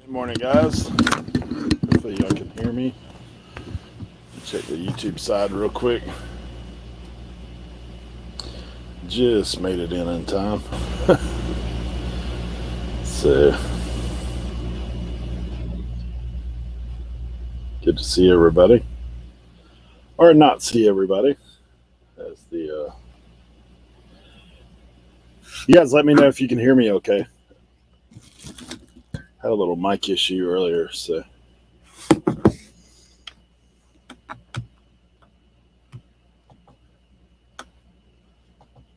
Good morning, guys. Hopefully y'all can hear me. Check the YouTube side real quick. Just made it in time. So, good to see everybody. Or not see everybody. As you guys let me know if you can hear me okay. Had a little mic issue earlier, so.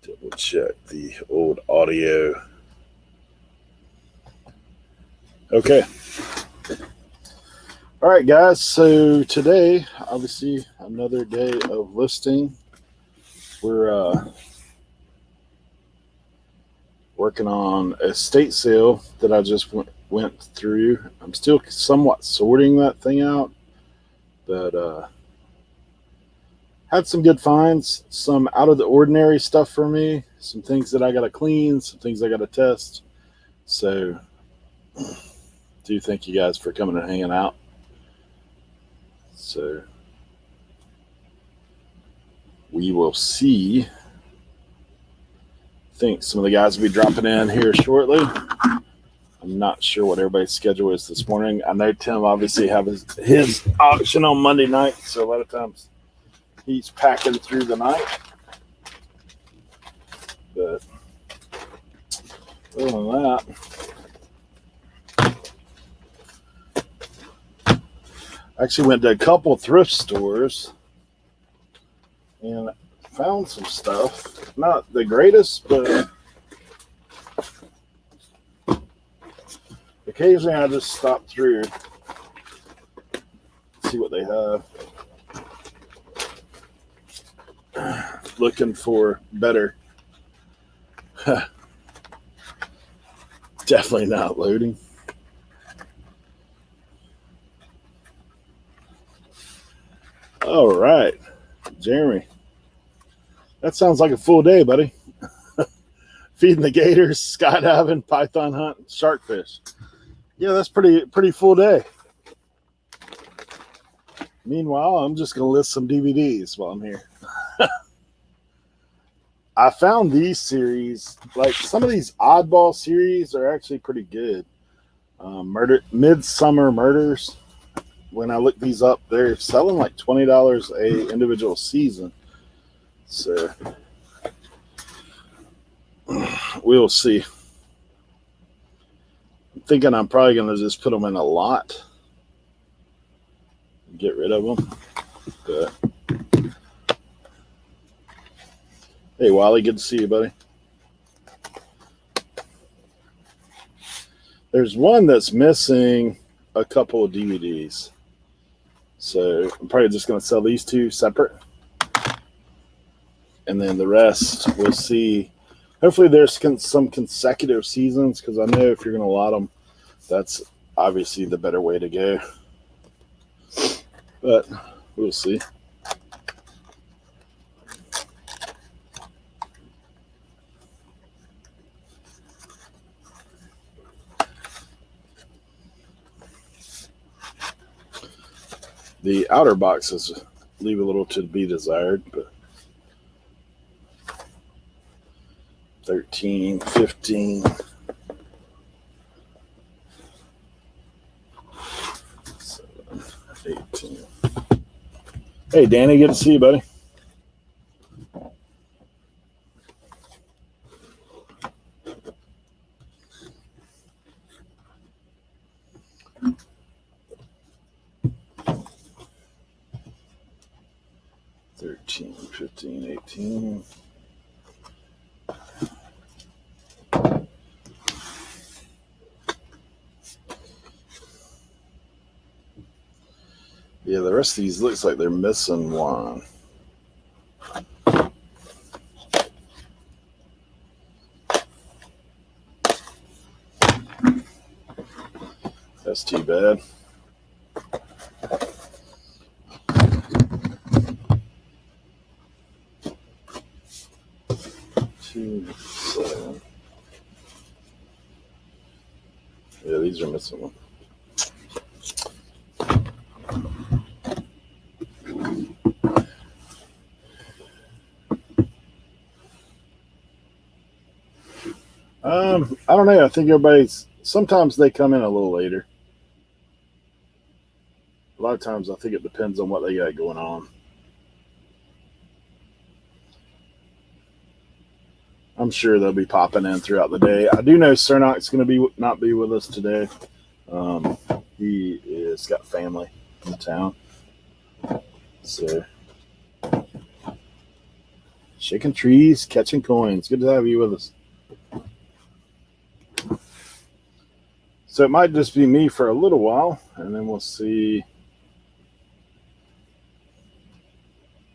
Double check the old audio. Okay. All right, guys. So today, obviously, another day of listing. We're working on a estate sale that I just went through. I'm still somewhat sorting that thing out, but had some good finds, some out of the ordinary stuff for me, some things that I got to clean, some things I got to test. So, do thank you guys for coming and hanging out. So, we will see. I think some of the guys will be dropping in here shortly. I'm not sure what everybody's schedule is this morning. I know Tim obviously have his auction on Monday night, so a lot of times he's packing through the night. But other than that, I actually went to a couple thrift stores and found some stuff. Not the greatest, but occasionally I just stop through, see what they have. Looking for better. Definitely not loading. All right, Jeremy. That sounds like a full day, buddy. Feeding the gators, skydiving, python hunting, sharkfish. Yeah, that's pretty full day. Meanwhile, I'm just going to list some DVDs while I'm here. I found these series, like some of these oddball series are actually pretty good. Midsummer Murders. When I look these up, they're selling like $20 a individual season. So we'll see. I'm thinking I'm probably going to just put them in a lot. Get rid of them. But hey, Wally, good to see you, buddy. There's one that's missing a couple of DVDs. So I'm probably just going to sell these two separate. And then the rest, we'll see. Hopefully there's some consecutive seasons, because I know if you're going to lot them, that's obviously the better way to go. But we'll see. The outer boxes leave a little to be desired, but 13, 15, 7, 18. Hey, Danny, good to see you, buddy. $13, 15, 18. Yeah, the rest of these looks like they're missing one. That's too bad. Yeah, these are missing one. I don't know. I think sometimes they come in a little later. A lot of times I think it depends on what they got going on. I'm sure they'll be popping in throughout the day. I do know Cernoc's going to be not be with us today. Um, he is got family in the town, so shaking trees, catching coins. Good to have you with us. So it might just be me for a little while, and then we'll see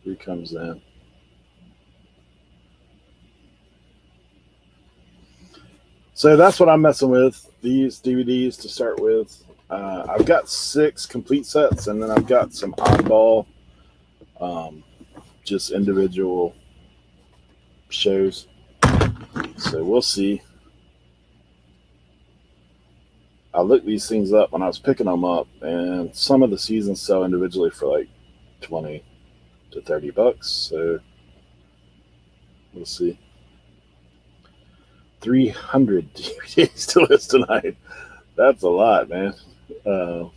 who comes in. So that's what I'm messing with. These DVDs to start with. I've got 6 complete sets, and then I've got some oddball, um, just individual shows. So we'll see. I looked these things up when I was picking them up, and some of the seasons sell individually for like 20 to $30. So we'll see. 300 DVDs to list tonight. That's a lot, man. Uh,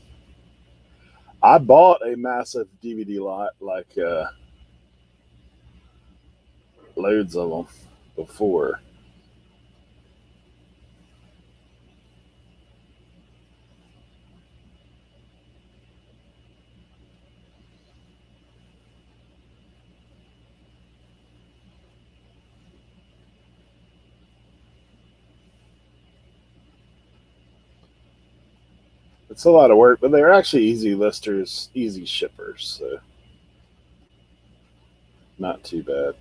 I bought a massive DVD lot, like loads of them before. It's a lot of work, but they're actually easy listers, easy shippers, so not too bad.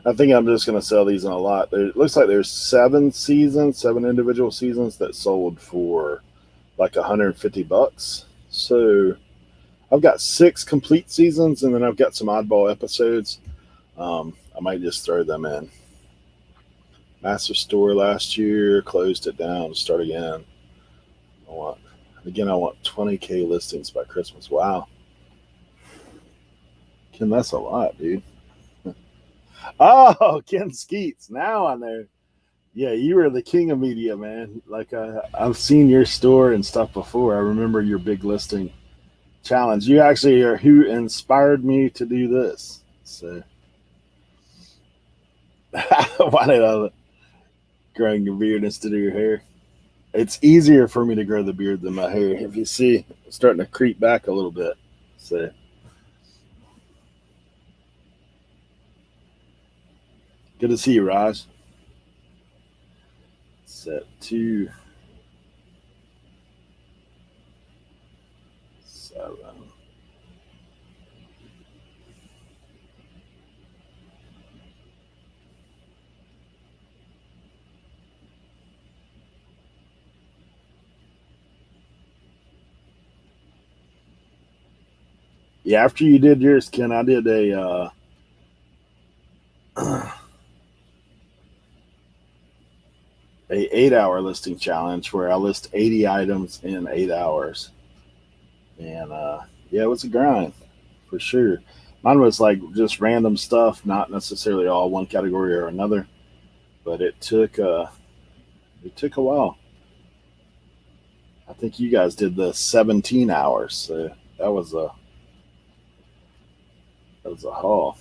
I think I'm just going to sell these in a lot. It looks like there's 7 individual seasons that sold for like $150. So I've got 6 complete seasons, and then I've got some oddball episodes. I might just throw them in. Master Store last year closed it down to start again. I want 20K listings by Christmas. Wow, Ken, that's a lot, dude. Oh, Ken Skeets. Now I know. Yeah, you were the king of media, man. Like I've seen your store and stuff before. I remember your big listing challenge. You actually are who inspired me to do this. So why did I growing your beard instead of your hair? It's easier for me to grow the beard than my hair. If you see, it's starting to creep back a little bit. So good to see you, Raj. Set 2, 7. Yeah, after you did yours, Ken, I did a 8-hour listing challenge where I list 80 items in 8 hours, and yeah, it was a grind for sure. Mine was like just random stuff, not necessarily all one category or another, but it took a while. I think you guys did the 17 hours, so that was a haul.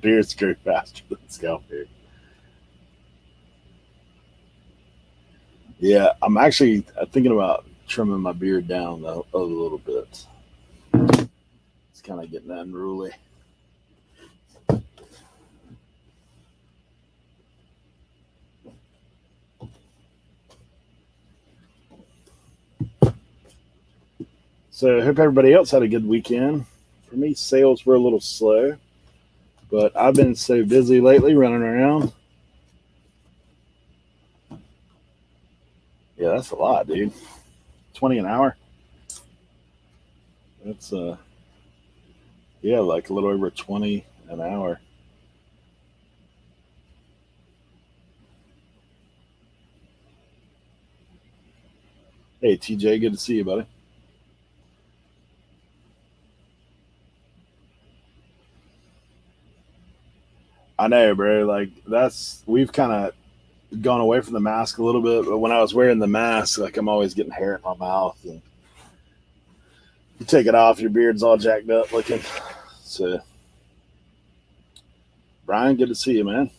Beards grew faster than scalp hair. Yeah, I'm actually thinking about trimming my beard down a little bit. It's kind of getting unruly. So I hope everybody else had a good weekend. For me, sales were a little slow, but I've been so busy lately running around. Yeah, that's a lot, dude. 20 an hour. That's yeah, like a little over 20 an hour. Hey, TJ, good to see you, buddy. I know, bro. Like we've kind of gone away from the mask a little bit, but when I was wearing the mask, like I'm always getting hair in my mouth, and you take it off, your beard's all jacked up looking. So, Brian, good to see you, man.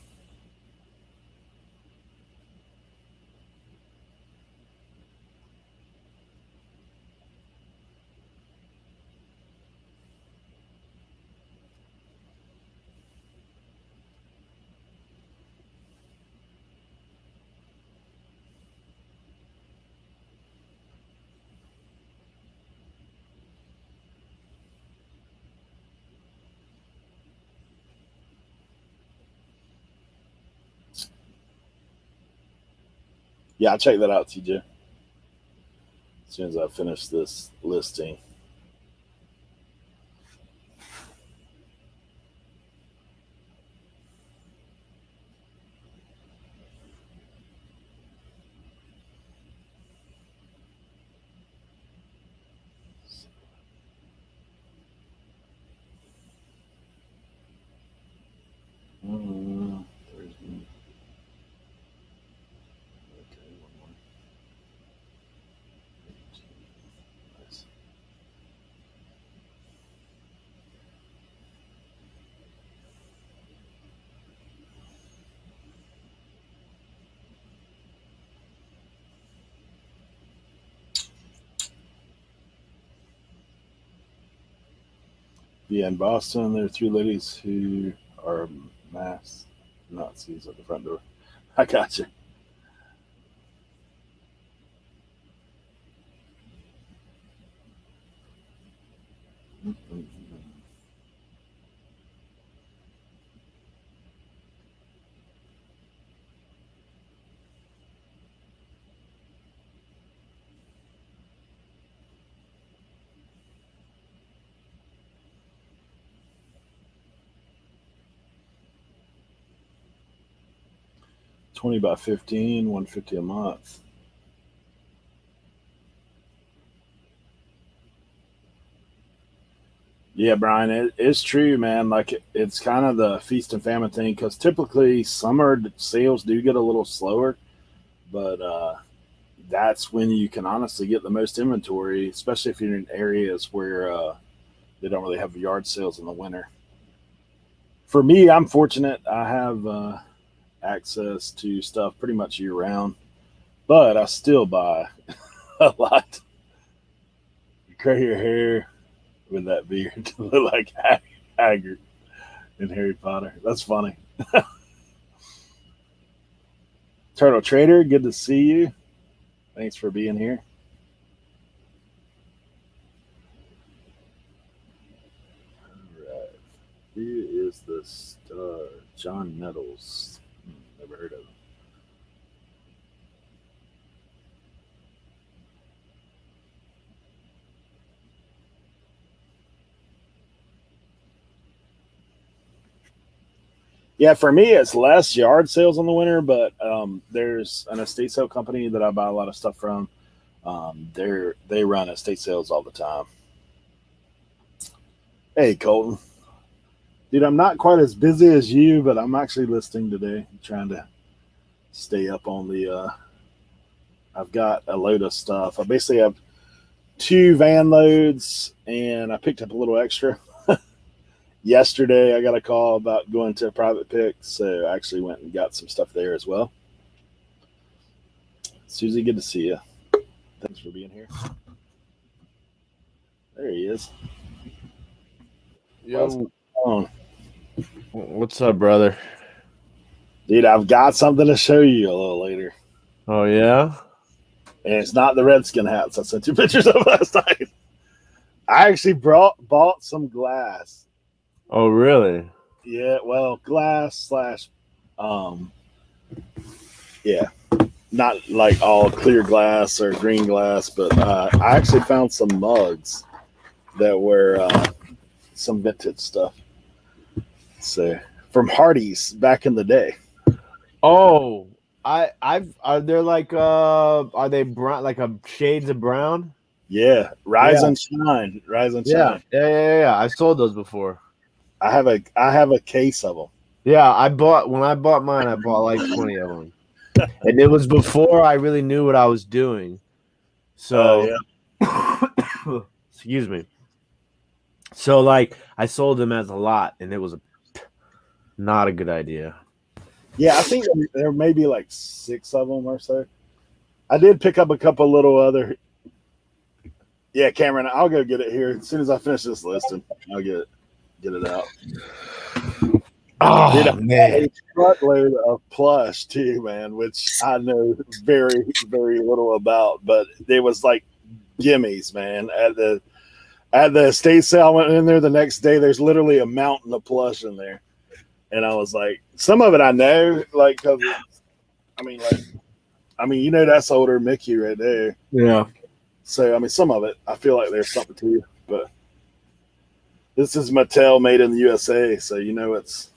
Yeah, I'll check that out, TJ, as soon as I finish this listing. Mm, okay, one more. Nice. Yeah, in Boston, there are three ladies who are masked Nazis at the front door. I got you. Mm-mm. 20 by 15, 150 a month. Yeah, Brian, it's true, man. Like it's kind of the feast and famine thing because typically summer sales do get a little slower, but that's when you can honestly get the most inventory, especially if you're in areas where they don't really have yard sales in the winter. For me, I'm fortunate. I have access to stuff pretty much year round, but I still buy a lot. You cut your hair with that beard to look like Haggard in Harry Potter. That's funny. Turtle Trader, good to see you. Thanks for being here. All right. Who is the star? John Nettles. Never heard of him. Yeah, for me, it's less yard sales in the winter, but there's an estate sale company that I buy a lot of stuff from. They run estate sales all the time. Hey, Colton, dude, I'm not quite as busy as you, but I'm actually listing today. I'm trying to stay up on the. I've got a load of stuff. I basically have two van loads, and I picked up a little extra. Yesterday, I got a call about going to a private pick, so I actually went and got some stuff there as well. Susie, good to see you. Thanks for being here. There he is. What's Yo, going on? what's up, brother? Dude, I've got something to show you a little later. Oh yeah, And it's not the Redskin hats I sent you pictures of last night. I actually bought some glass. Oh, really? Yeah, well, glass slash, um, yeah, not like all clear glass or green glass, but I actually found some mugs that were some vintage stuff. So from Hardee's back in the day. Oh, I've are they like are they brown like a shades of brown? Yeah, rise Yeah, and shine, rise and yeah, shine. yeah. I sold those before. I have a case of them. Yeah, when I bought mine, I bought like 20 of them. And it was before I really knew what I was doing. So, Yeah, excuse me. So like I sold them as a lot and it was not a good idea. yeah. I think there may be like 6 of them or so. I did pick up a couple little other. Yeah, Cameron, I'll go get it here as soon as I finish this listing. I'll get it out. Dude, I Oh got man. a truckload of plush too, man, which I know very, very little about, but it was like gimmies, man. At the estate sale, I went in there the next day. There's literally a mountain of plush in there, and I was like, some of it I know, like, cause that's older Mickey right there. Yeah. So some of it I feel like there's something to, but this is Mattel made in the USA, so it's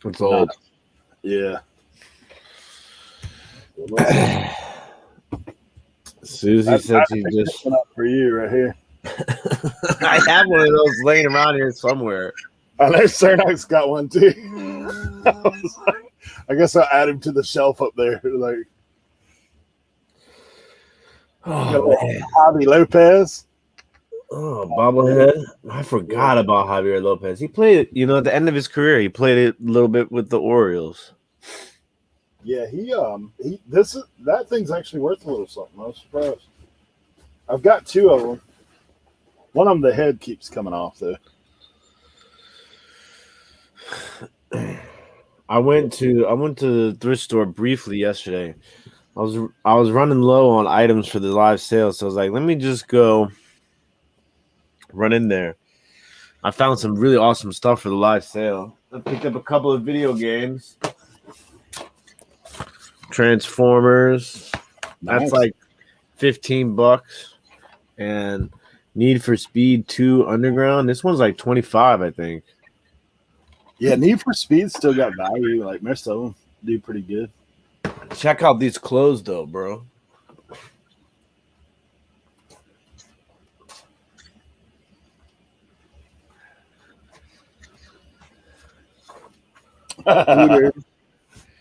It's not. old. Yeah. Susie said she picked this just one up for you right here. I have one of those laying around here somewhere. I know Cernak's got one too. I guess I'll add him to the shelf up there. Like, Oh man. Javi Lopez. Oh, bobblehead. I forgot about Javier Lopez. He played, at the end of his career, he played it a little bit with the Orioles. Yeah, that thing's actually worth a little something. I was surprised. I've got 2 of them. One of them, the head keeps coming off though. I went to the thrift store briefly yesterday. I was running low on items for the live sale, so I was like, let me just go run in there. I found some really awesome stuff for the live sale. I picked up a couple of video games. Transformers. Nice. That's like $15. And Need for Speed 2 Underground. This one's like 25, I think. Yeah, Need for Speed still got value. Like most of them do pretty good. Check out these clothes though, bro.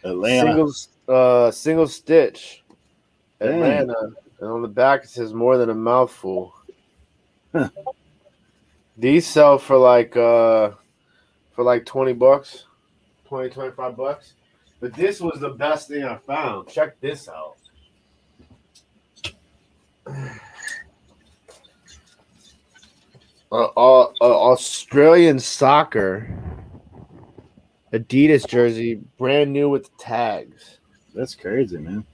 Atlanta. Single stitch. Atlanta. Dang. And on the back it says more than a mouthful. Huh. These sell for like $20, 25 bucks. But this was the best thing I found. Check this out. Australian soccer Adidas jersey, brand new with the tags. That's crazy, man.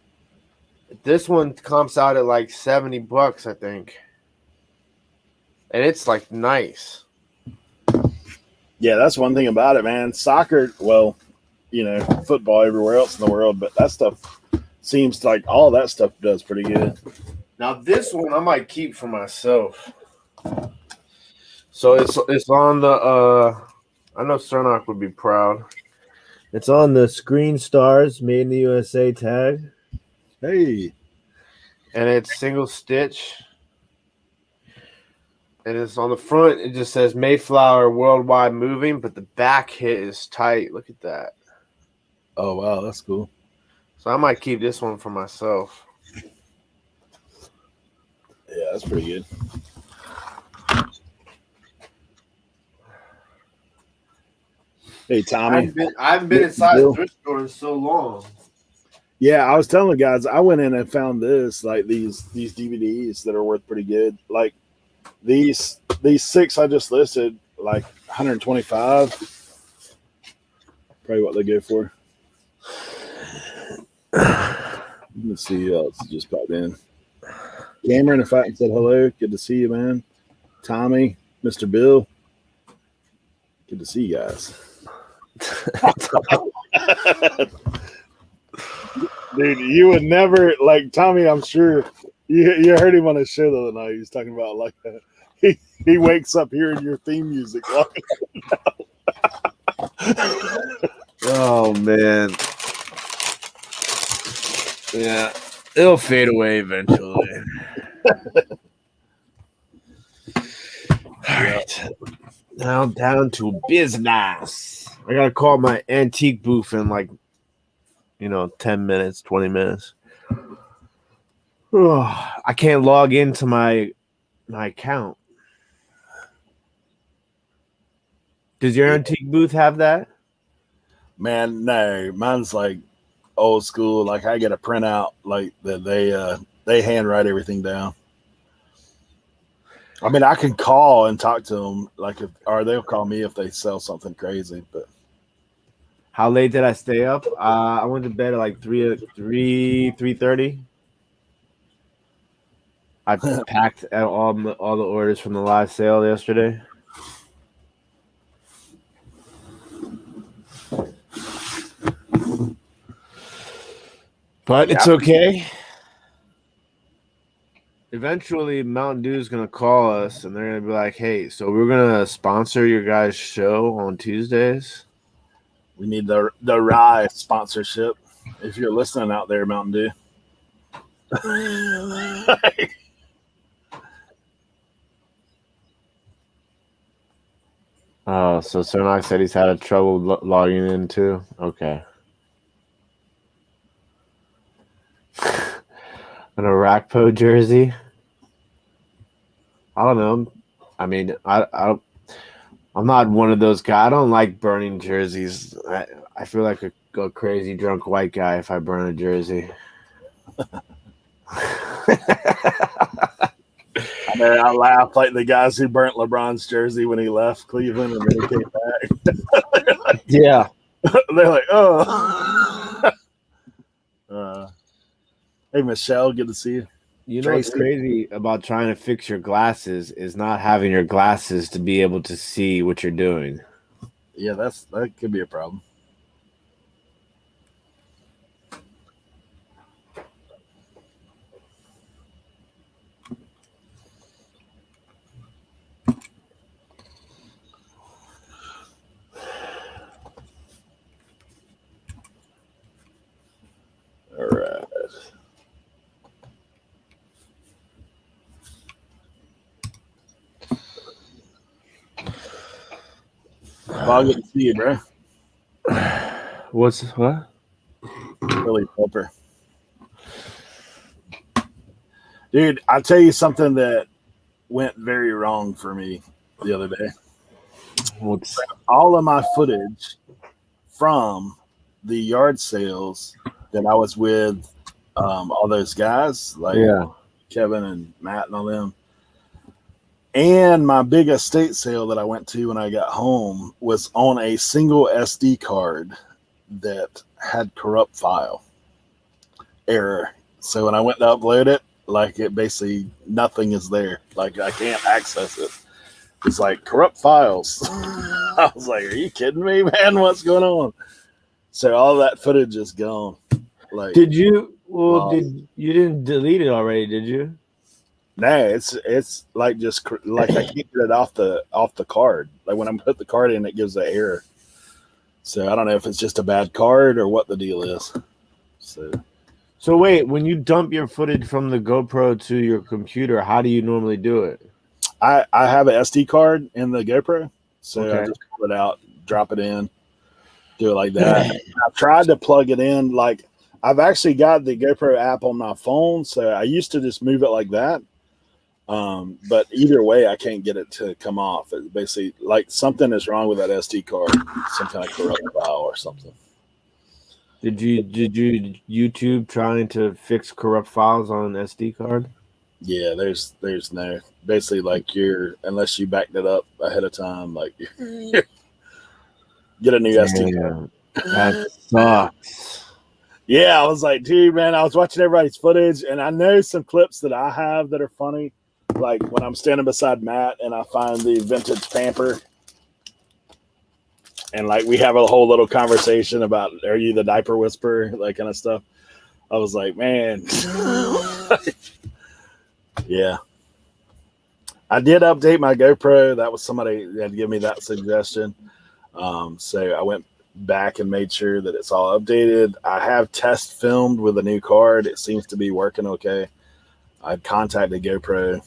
This one comps out at like $70, I think. And it's like nice. Yeah, that's one thing about it, man. Soccer, well, football everywhere else in the world, but that stuff seems like all that stuff does pretty good. Now this one I might keep for myself. So it's on the I know Cernock would be proud. It's on the Screen Stars Made in the USA tag. Hey. And it's single stitch. And it's on the front, it just says Mayflower Worldwide Moving, but the back hit is tight. Look at that. Oh, wow, that's cool. So I might keep this one for myself. Yeah, that's pretty good. Hey, Tommy. I haven't been inside a thrift store in so long. Yeah, I was telling the guys, I went in and found this, like these DVDs that are worth pretty good. Like these 6 I just listed, like 125. Probably what they go for. Let's see who else just popped in. Cameron, if I said hello, good to see you, man. Tommy, Mr. Bill. Good to see you guys. Dude, you would never like Tommy. I'm sure you heard him on his show the other night. He was talking about like he wakes up hearing your theme music. Oh man, yeah, it'll fade away eventually. All right, now down to business. I gotta call my antique booth in like 10 minutes, 20 minutes. I can't log into my account. Does your antique booth have that? Man, no, mine's like old school. Like I get a printout, like that they handwrite everything down. I mean, I can call and talk to them, or they'll call me if they sell something crazy. But how late did I stay up? I went to bed at like 3:30. I packed all the orders from the live sale yesterday. But it's okay. Eventually, Mountain Dew is going to call us, and they're going to be like, hey, so we're going to sponsor your guys' show on Tuesdays. We need the Rye sponsorship. If you're listening out there, Mountain Dew. Oh, so Cernak said he's had trouble logging in too? Okay. An Arakpo jersey? I don't know. I mean, I'm not one of those guys. I don't like burning jerseys. I feel like a crazy drunk white guy if I burn a jersey. I laugh like the guys who burnt LeBron's jersey when he left Cleveland and then he came back. Yeah. They're like, oh. Hey, Michelle, good to see you. You know what's crazy about trying to fix your glasses is not having your glasses to be able to see what you're doing. Yeah, that could be a problem. All right. Well, good to see you, bro. What? Billy Pepper. Dude, I'll tell you something that went very wrong for me the other day. All of my footage from the yard sales that I was with all those guys, like Kevin and Matt and all them, and my big estate sale that I went to when I got home was on a single SD card that had corrupt file error. So when I went to upload it, like it basically nothing is there. Like I can't access it. It's like corrupt files. I was like, are you kidding me, man? What's going on? So all that footage is gone. Like, did you? Well, you didn't delete it already? Did you? No, it's like just like I can't get it off the card. Like when I put the card in, it gives an error. So I don't know if it's just a bad card or what the deal is. So wait, when you dump your footage from the GoPro to your computer, how do you normally do it? I have an SD card in the GoPro, so I just pull it out, drop it in, do it like that. I've tried to plug it in. Like I've actually got the GoPro app on my phone, so I used to just move it like that. But either way, I can't get it to come off. It's basically like something is wrong with that SD card, some kind of corrupt file or something. Did you YouTube trying to fix corrupt files on an SD card? Yeah, there's no basically like unless you backed it up ahead of time, like get a new SD card. That sucks. Yeah, I was like, dude, man, I was watching everybody's footage, and I know some clips that I have that are funny, Like when I'm standing beside Matt and I find the vintage pamper, and like we have a whole little conversation about are you the diaper whisperer, like kind of stuff. I was like, man, yeah. I did update my GoPro. That was somebody that had given me that suggestion. So I went back and made sure that it's all updated. I have test filmed with a new card. It seems to be working okay. I'd contacted GoPro,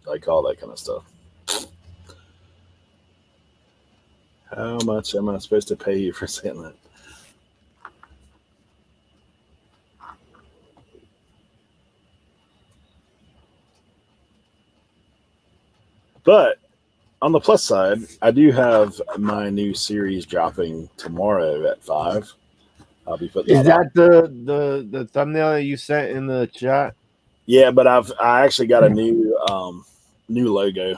like all that kind of stuff. How much am I supposed to pay you for saying that? But on the plus side, I do have my new series dropping tomorrow at 5. I'll be putting Is that out. that the thumbnail that you sent in the chat? Yeah, but I actually got a new logo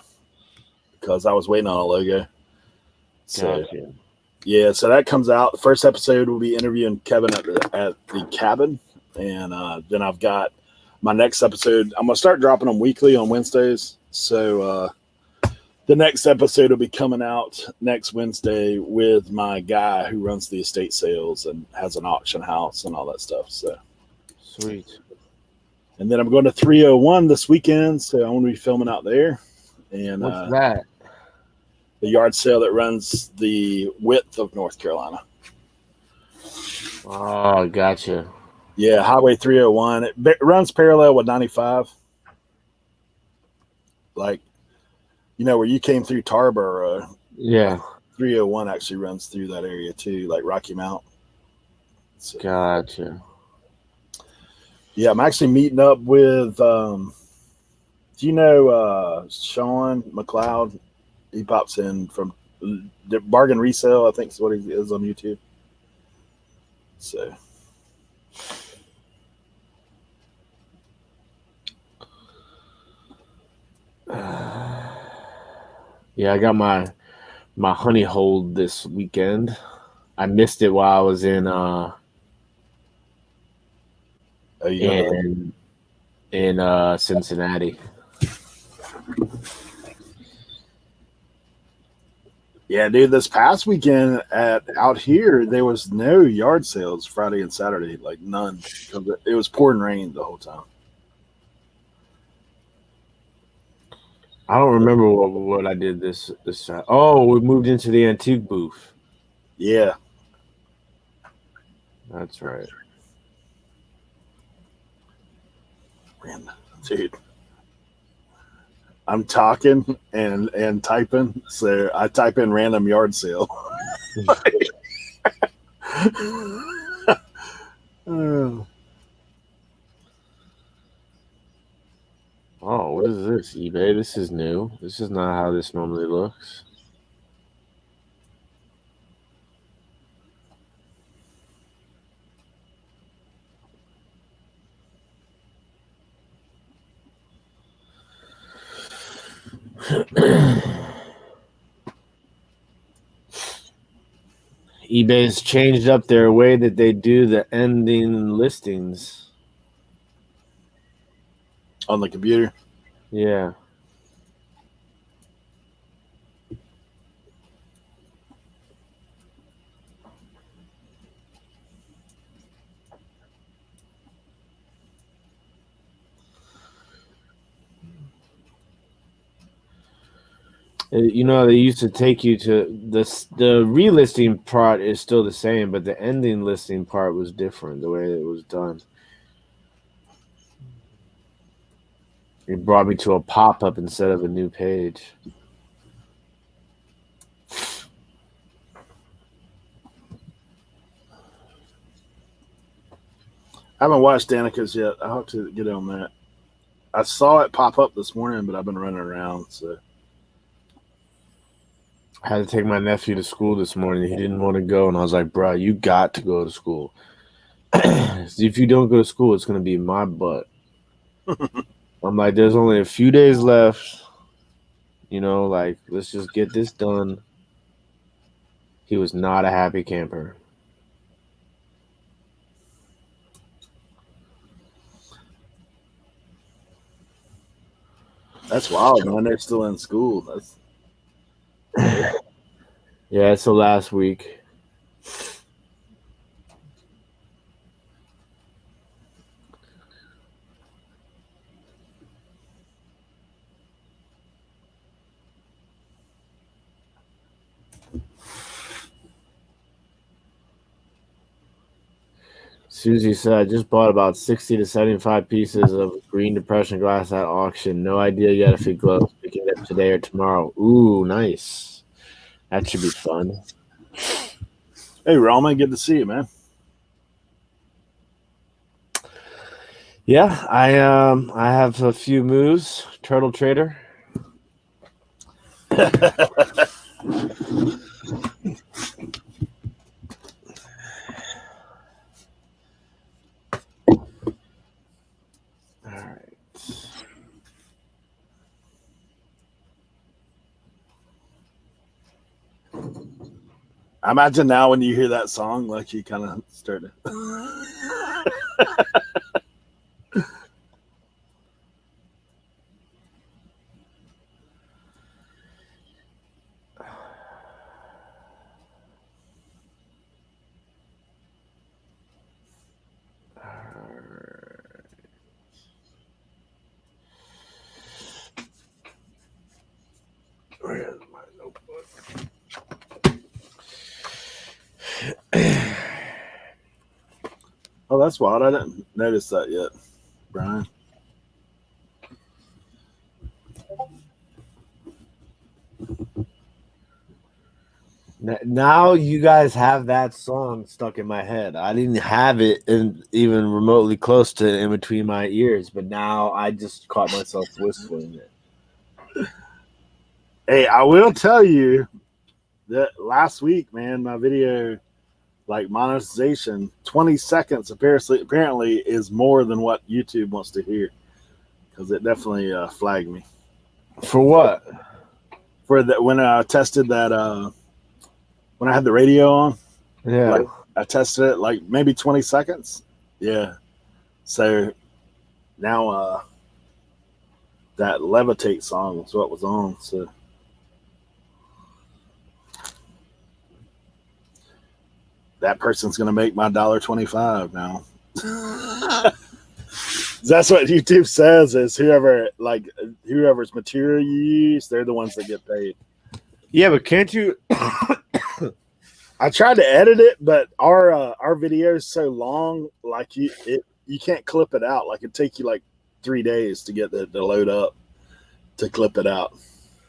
because I was waiting on a logo. So Gotcha. yeah, so that comes out. The first episode will be interviewing Kevin at the cabin, and then I've got my next episode. I'm gonna start dropping them weekly on Wednesdays. So the next episode will be coming out next Wednesday with my guy who runs the estate sales and has an auction house and all that stuff. So, Sweet. and then I'm going to 301 this weekend, so I'm going to be filming out there. And What's that? the yard sale that runs the width of North Carolina. Oh, gotcha. Yeah, Highway 301. It runs parallel with 95. Like, where you came through Tarboro, Yeah. 301 actually runs through that area too, like Rocky Mount. So, Gotcha. yeah, I'm actually meeting up with, do you know Sean McLeod? He pops in from Bargain Resale, I think is what he is on YouTube. So, Yeah, I got my honey hold this weekend. I missed it while I was in are you going to the Cincinnati. Yeah, dude, this past weekend out here, there was no yard sales Friday and Saturday, like none. It was pouring rain the whole time. I don't remember what I did this time. Oh, we moved into the antique booth. Yeah. That's right. Dude, I'm talking and typing, so I type in random yard sale. Oh. Oh, what is this? eBay? This is new. This is not how this normally looks. eBay's changed up their way that they do the ending listings. On the computer. Yeah. You know, they used to take you to the relisting part is still the same, but the ending listing part was different, the way it was done. It brought me to a pop-up instead of a new page. I haven't watched Danica's yet. I hope to get on that. I saw it pop up this morning, but I've been running around. So I had to take my nephew to school this morning. He didn't want to go, and I was like, bro, you got to go to school. If you don't go to school, it's going to be my butt. I'm like, there's only a few days left. Like, let's just get this done. He was not a happy camper. That's wild, man. They're still in school. That's Yeah, so last week. Susie said, I just bought about 60 to 75 pieces of green depression glass at auction. No idea yet if it glows. Picking it up today or tomorrow. Ooh, nice. That should be fun. hey, Roman, good to see you, man. Yeah, I have a few moves. Turtle Trader. All right. I imagine now when you hear that song, like you kind of start to. Where's my notebook? Oh, that's wild. I didn't notice that yet, Brian. Now you guys have that song stuck in my head. I didn't have it even remotely close to in between my ears, but now I just caught myself whistling it. Hey, I will tell you that last week, man, my video, like monetization, 20 seconds apparently is more than what YouTube wants to hear because it definitely flagged me For what? for that when I tested that when I had the radio on. Yeah. Like I tested it like maybe 20 seconds. Yeah. So now that levitate song was what was on. So that person's gonna make my $1.25 now. That's what YouTube says is whoever's material you use, they're the ones that get paid. Yeah, but can't you? I tried to edit it, but our video is so long, like you can't clip it out. Like it take you like 3 days to get the load up to clip it out.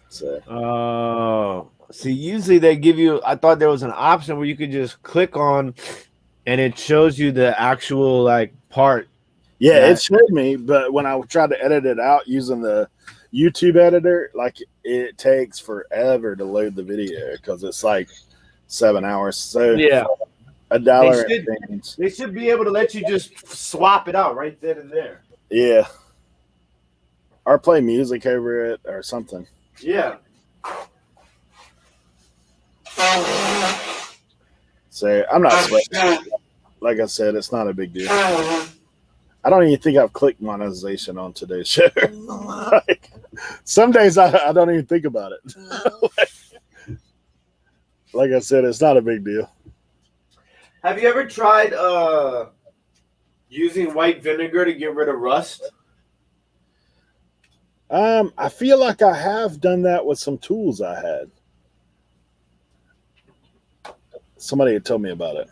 So Oh, see, usually they give you. I thought there was an option where you could just click on, and it shows you the actual like part. yeah, it That showed me, but when I tried to edit it out using the YouTube editor, like it takes forever to load the video because it's like 7 hours. So yeah, a they dollar should and change. they should be able to let you just swap it out right then and there. Yeah, or play music over it or something. Yeah. So I'm not sweating. Like I said, it's not a big deal. I don't even think I've clicked monetization on today's show. Like, some days I don't even think about it. Like I said, it's not a big deal. Have you ever tried using white vinegar to get rid of rust? I feel like I have done that with some tools I had. Somebody had told me about it.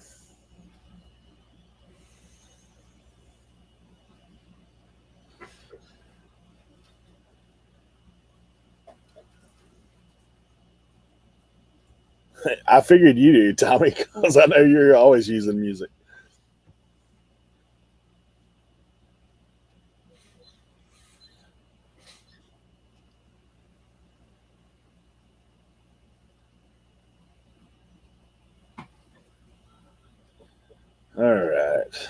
I figured you do, Tommy, because I know you're always using music. All right.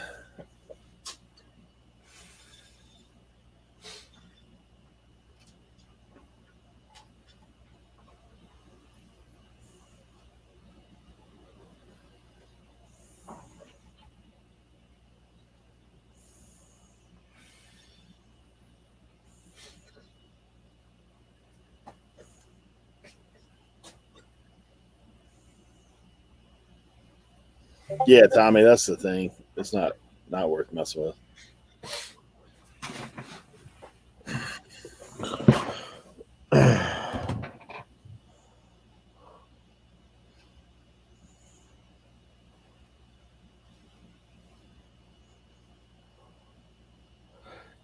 Yeah, Tommy, that's the thing. It's not worth messing with.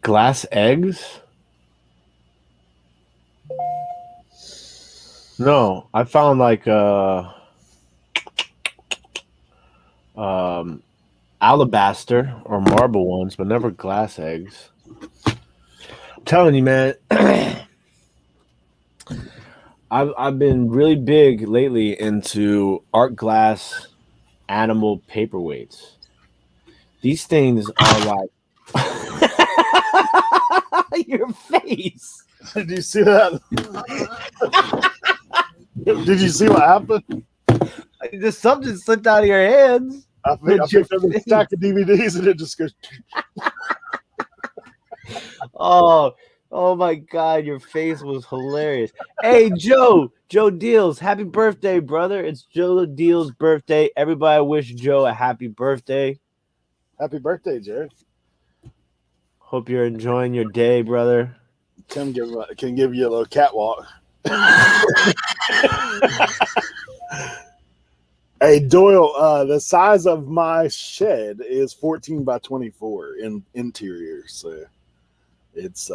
Glass eggs? No, I found like um alabaster or marble ones, but never glass eggs. I'm telling you, man. I've been really big lately into art glass animal paperweights. These things are like your face. Did you see that? Did you see what happened? Just something slipped out of your hands. I But your picked up a face. stack of DVDs and it just goes. Oh, oh my God, your face was hilarious. Hey, Joe Deals, happy birthday, brother. It's Joe Deals' birthday. Everybody wish Joe a happy birthday. Happy birthday, Jared. Hope you're enjoying your day, brother. Tim can give you a little catwalk. Hey Doyle, the size of my shed is 14 by 24 in interior, so it's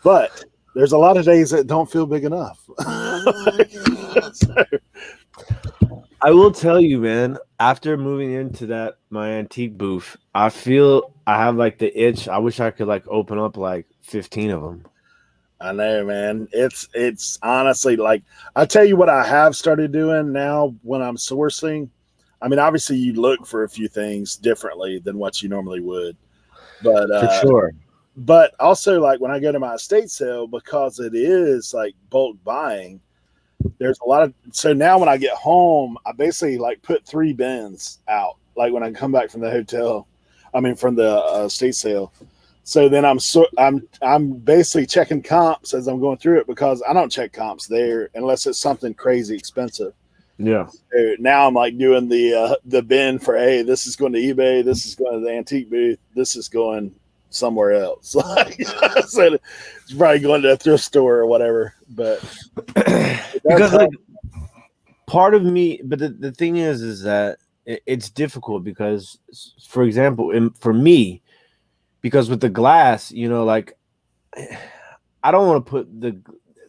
but there's a lot of days that don't feel big enough. So, I will tell you, man, after moving into my antique booth, I feel I have like the itch. I wish I could like open up like 15 of them. I know, man. It's honestly like I tell you what I have started doing now when I'm sourcing. I mean, obviously you look for a few things differently than what you normally would, but For sure. but also like when I go to my estate sale because it is like bulk buying. There's a lot of so now when I get home, I basically like put 3 bins out. Like when I come back from the hotel, I mean from the estate sale. So then I'm basically checking comps as I'm going through it because I don't check comps there unless it's something crazy expensive. Yeah. So now I'm like doing the bin for hey, this is going to eBay, this is going to the antique booth, this is going somewhere else. Like so it's probably going to a thrift store or whatever. But Because like part of me, but the thing is that it's difficult because, for example, for me, because with the glass, you know, like I don't want to put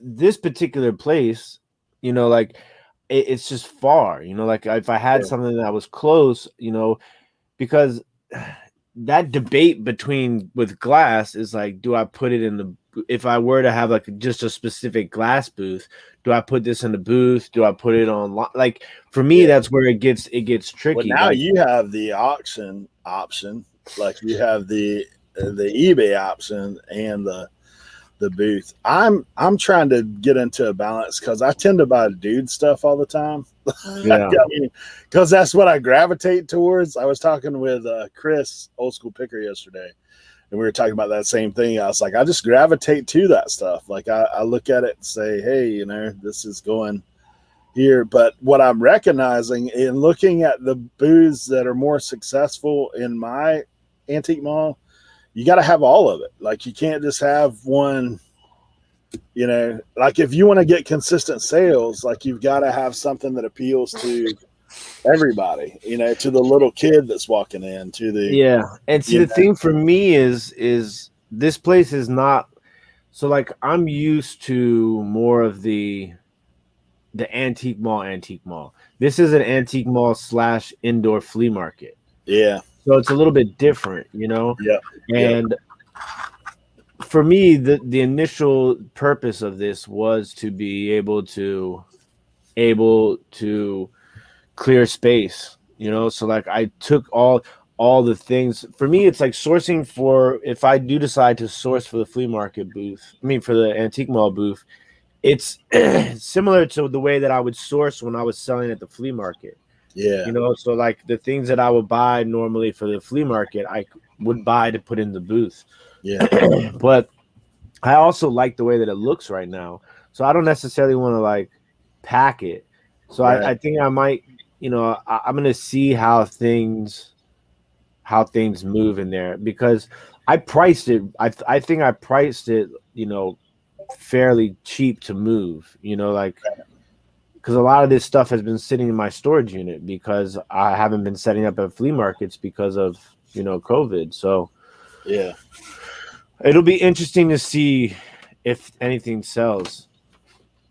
this particular place, you know, like it's just far, you know, like if I had something that was close, you know, because that debate with glass is like, do I put it in the if I were to have like just a specific glass booth, do I put this in the booth? Do I put it on like for me that's where it gets tricky. Well, now like, you have the auction option, like you have the eBay option and the booth. I'm trying to get into a balance because I tend to buy dude stuff all the time. yeah. Because that's what I gravitate towards. I was talking with Chris, old school picker, yesterday, and we were talking about that same thing. I was like, I just gravitate to that stuff. Like I look at it and say, hey, you know, this is going here. But what I'm recognizing in looking at the booths that are more successful in my antique mall, you got to have all of it. Like you can't just have one, you know, like if you want to get consistent sales, like you've got to have something that appeals to everybody, you know, to the little kid that's walking in, to the Yeah. And see, the thing for me is this place is not so like I'm used to more of the antique mall. This is an antique mall / indoor flea market. Yeah. So it's a little bit different, you know? Yeah. And for me, the initial purpose of this was to be able to clear space, you know? So like I took all the things. For me, it's like sourcing for if I do decide to source for the flea market booth, I mean for the antique mall booth, it's similar to the way that I would source when I was selling at the flea market. Yeah. You know, so like the things that I would buy normally for the flea market, I would buy to put in the booth. Yeah. But I also like the way that it looks right now. So I don't necessarily want to like pack it. So Right. I think I might I'm gonna see how things move in there, because I priced it. I think I priced it, fairly cheap to move. Like, because a lot of this stuff has been sitting in my storage unit because I haven't been setting up at flea markets because of COVID. So Yeah. it'll be interesting to see if anything sells.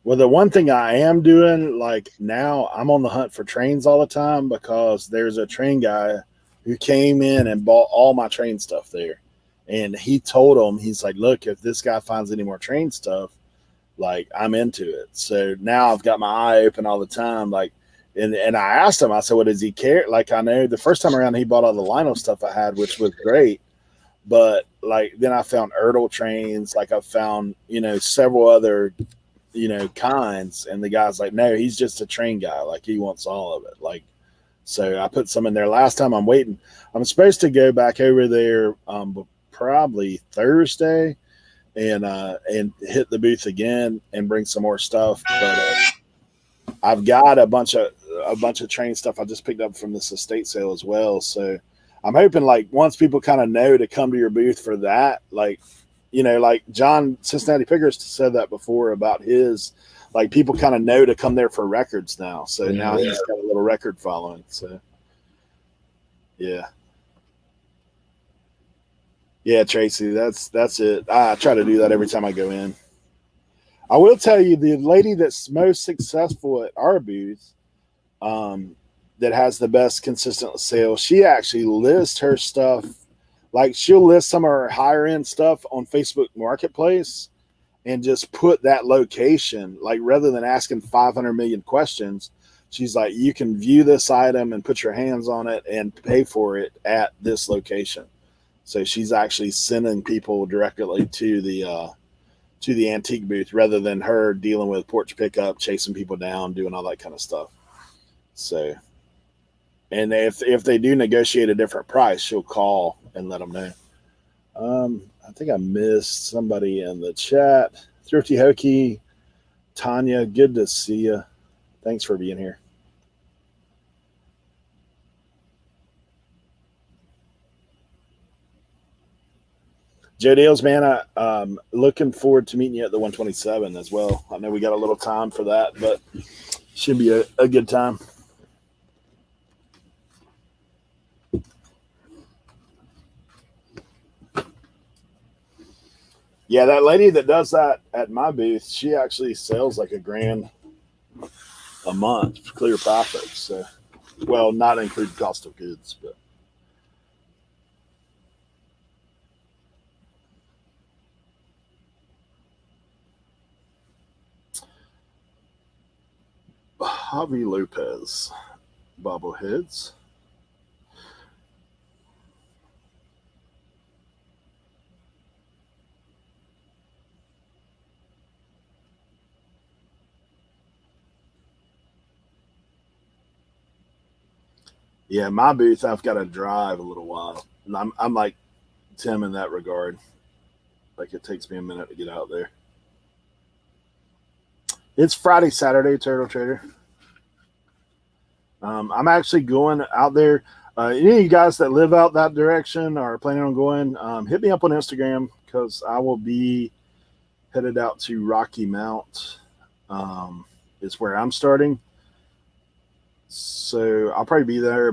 Well, the one thing I am doing, like now, I'm on the hunt for trains all the time because there's a train guy who came in and bought all my train stuff there. And he told him, he's like, look, if this guy finds any more train stuff, like I'm into it. So now I've got my eye open all the time. Like, and I asked him, I said, well, does he care? Like, I know the first time around he bought all the lino stuff I had, which was great. But like, then I found Erdl trains. Like, I found, several other kinds, and the guy's like, no, he's just a train guy, like he wants all of it. Like, so I put some in there last time. I'm supposed to go back over there probably Thursday and hit the booth again and bring some more stuff. But I've got a bunch of train stuff I just picked up from this estate sale as well. So I'm hoping, like, once people kind of know to come to your booth for that, like John Cincinnati Pickers said that before about his, like, people kind of know to come there for records now. So now he's got a little record following. So yeah. Yeah, Tracy, that's it. I try to do that every time I go in. I will tell you, the lady that's most successful at our booth, um, that has the best consistent sales, she actually lists her stuff. Like, she'll list some of her higher end stuff on Facebook Marketplace and just put that location, like, rather than asking 500 million questions, she's like, you can view this item and put your hands on it and pay for it at this location. So she's actually sending people directly to the antique booth rather than her dealing with porch pickup, chasing people down, doing all that kind of stuff. So, and if they do negotiate a different price, she'll call and let them know. I think I missed somebody in the chat. Thrifty Hokey, Tanya, good to see you. Thanks for being here. Joe Dales, man, looking forward to meeting you at the 127 as well. I know we got a little time for that, but should be a good time. Yeah, that lady that does that at my booth, she actually sells like $1,000 a month, clear profits. So, well, not include cost of goods, but Javi Lopez bobbleheads. Yeah, my booth, I've got to drive a little while. And I'm like Tim in that regard. Like, it takes me a minute to get out there. It's Friday, Saturday, Turtle Trader. I'm actually going out there. Any of you guys that live out that direction or are planning on going, hit me up on Instagram because I will be headed out to Rocky Mount. Is where I'm starting. So I'll probably be there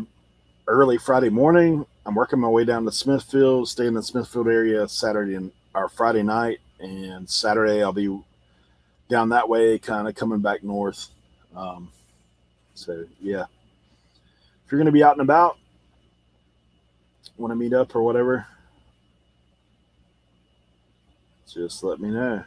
early Friday morning. I'm working my way down to Smithfield, staying in the Smithfield area Saturday or Friday night, and Saturday I'll be down that way, kind of coming back north. So yeah, if you're going to be out and about, want to meet up or whatever, just let me know.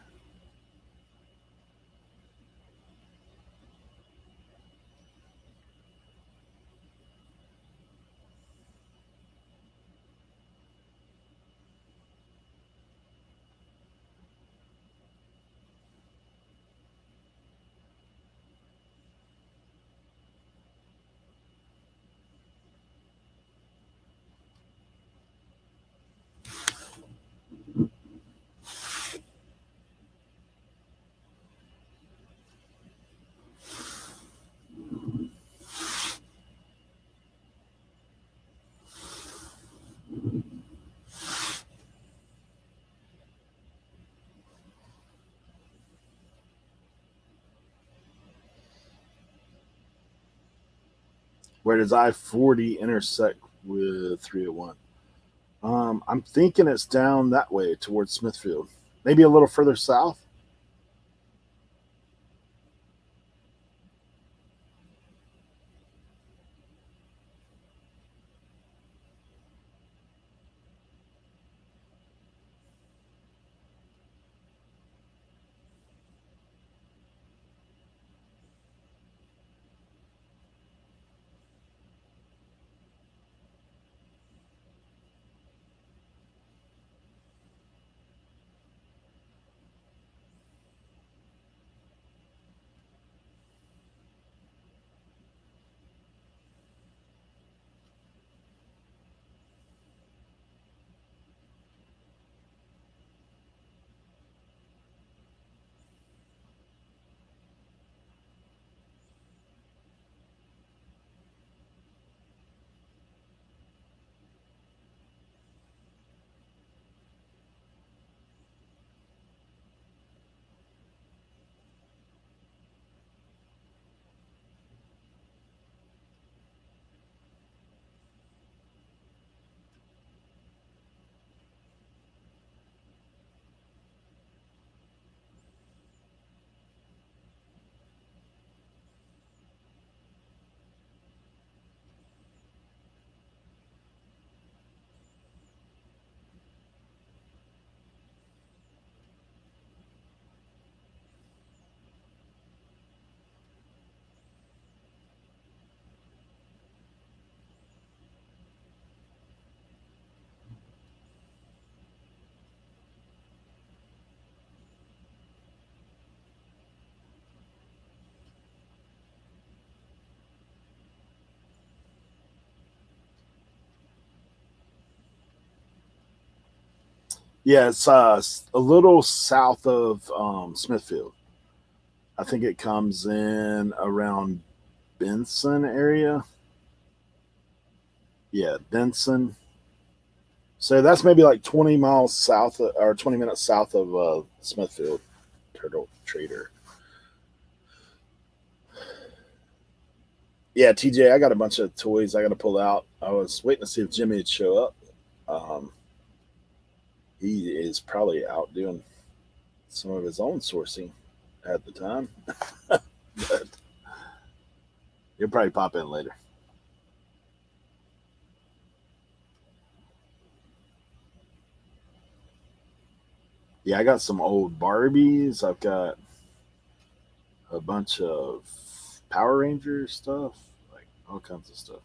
Where does I-40 intersect with 301? I'm thinking it's down that way towards Smithfield, maybe a little further south. Yeah, it's a little south of Smithfield. I think it comes in around Benson area. Yeah, Benson. So that's maybe like 20 miles south or 20 minutes south of Smithfield Turtle Trader. Yeah, TJ, I got a bunch of toys I got to pull out. I was waiting to see if Jimmy would show up. Um, he is probably out doing some of his own sourcing at the time, but he'll probably pop in later. Yeah, I got some old Barbies. I've got a bunch of Power Rangers stuff, like all kinds of stuff.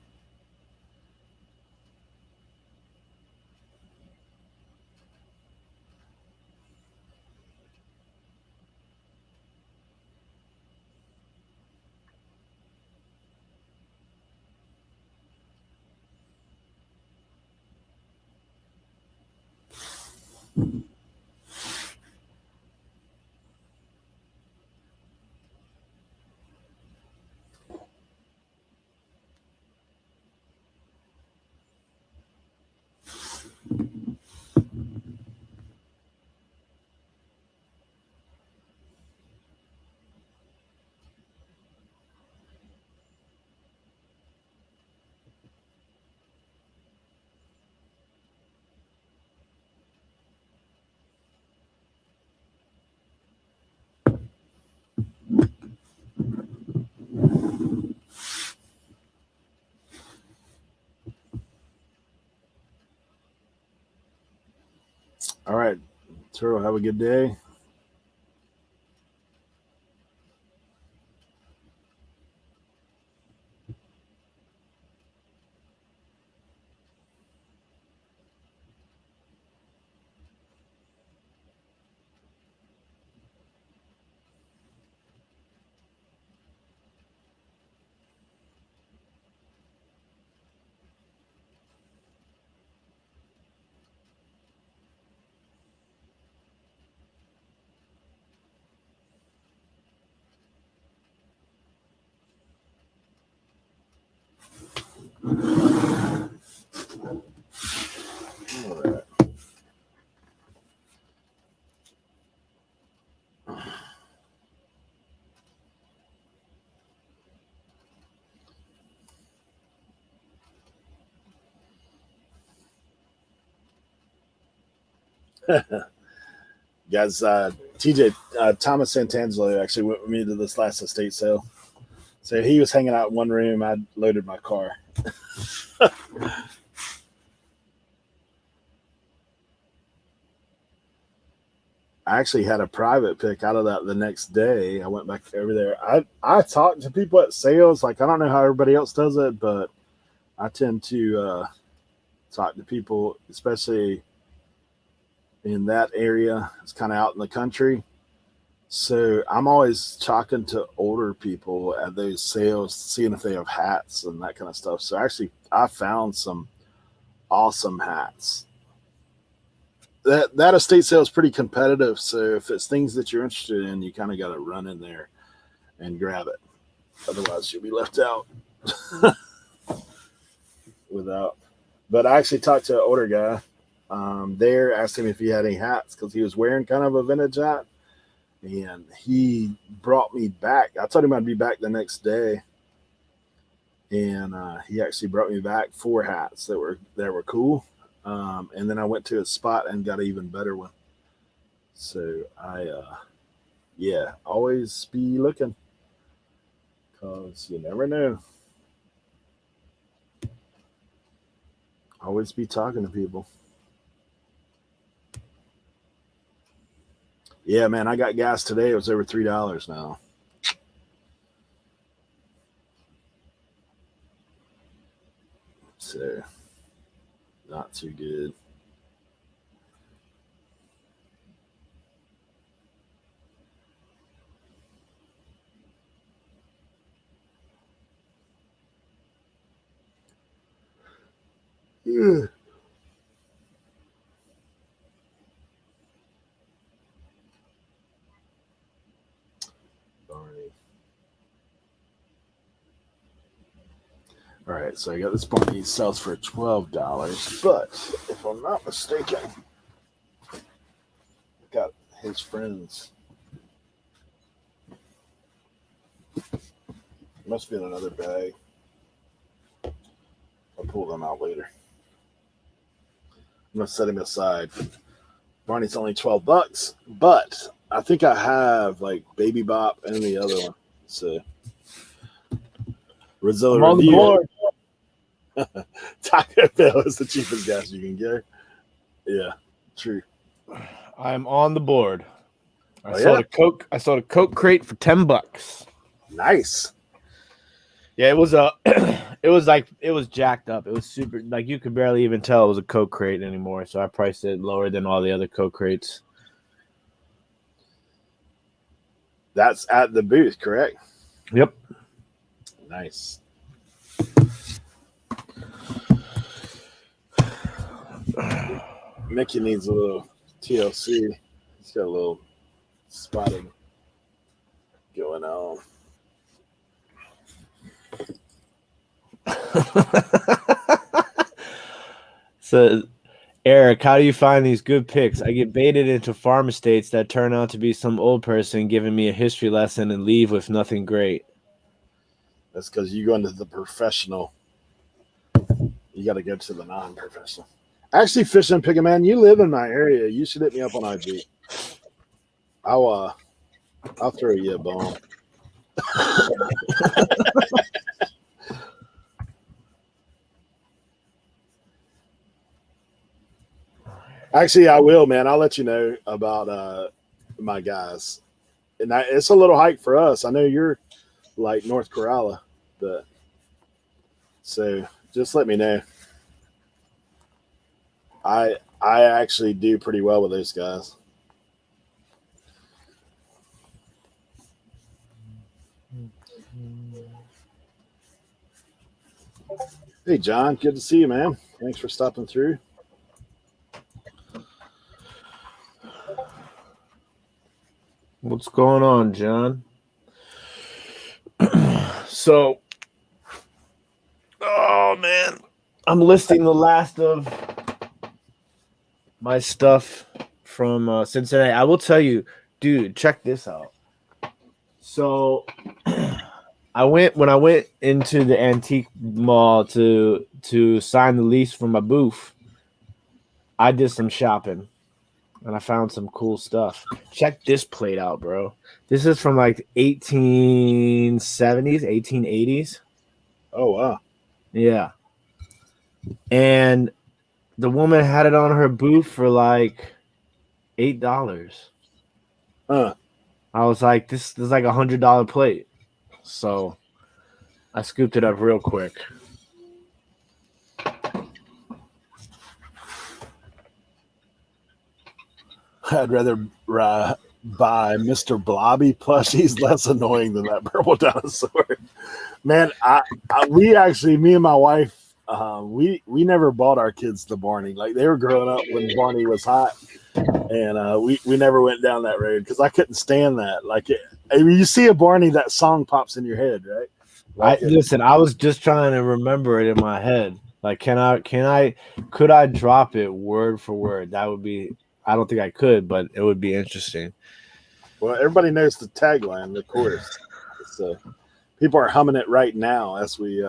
All right, Turtle, have a good day. Guys, TJ Thomas Santangelo actually went with me to this last estate sale. So he was hanging out in one room. I loaded my car. I actually had a private pick out of that the next day. I went back over there. I talked to people at sales. Like, I don't know how everybody else does it, but I tend to talk to people, especially in that area. It's kind of out in the country. So I'm always talking to older people at those sales, seeing if they have hats and that kind of stuff. So actually, I found some awesome hats. That estate sale is pretty competitive. So if it's things that you're interested in, you kind of got to run in there and grab it. Otherwise, you'll be left out without. But I actually talked to an older guy there, asked him if he had any hats because he was wearing kind of a vintage hat. And he brought me back. I told him I'd be back the next day. And he actually brought me back 4 hats that were cool. And then I went to a spot and got an even better one. So always be looking because you never know. Always be talking to people. Yeah, man, I got gas today. It was over $3 now. So, not too good. Yeah. Barney. All right, so I got this Barney sells for $12, but if I'm not mistaken, I got his friends. Must be in another bag. I'll pull them out later. I'm gonna set him aside. Barney's only $12, but I think I have like Baby Bop and the other one. So Reseller I'm on the board. Taco Bell is the cheapest gas you can get. Yeah, true. I'm on the board. I sold a Coke crate for $10. Nice. Yeah, it was it was jacked up. It was super, like, you could barely even tell it was a Coke crate anymore. So I priced it lower than all the other Coke crates. That's at the booth, correct? Yep. Nice. Mickey needs a little TLC. He's got a little spotting going on. So, Eric, how do you find these good picks? I get baited into farm estates that turn out to be some old person giving me a history lesson and leave with nothing great. That's because you go into the professional. You got to go to the non-professional. Actually, Fish and Picking Man, you live in my area. You should hit me up on IG. I'll throw you a bone. Actually, I will, man. I'll let you know about my guys. And it's a little hike for us. I know you're like North Corolla, but so just let me know. I actually do pretty well with those guys. Hey, John, good to see you, man. Thanks for stopping through. What's going on, John? So, oh man, I'm listing the last of my stuff from Cincinnati. I will tell you, dude, check this out. So, when I went into the antique mall to sign the lease for my booth, I did some shopping. and I found some cool stuff. Check this plate out, bro. This is from like 1870s, 1880s. Oh wow. Yeah. And the woman had it on her booth for like $8. Huh. I was like, this is like $100 plate. So I scooped it up real quick. I'd rather buy Mr. Blobby plushies. Less annoying than that purple dinosaur. Man, we actually, me and my wife, we never bought our kids the Barney. Like they were growing up when Barney was hot, and we never went down that road because I couldn't stand that. Like you see a Barney, that song pops in your head, right? Like Listen, I was just trying to remember it in my head. Like, could I drop it word for word? That would be. I don't think I could, but it would be interesting. Well, everybody knows the tagline, the chorus. So people are humming it right now as we.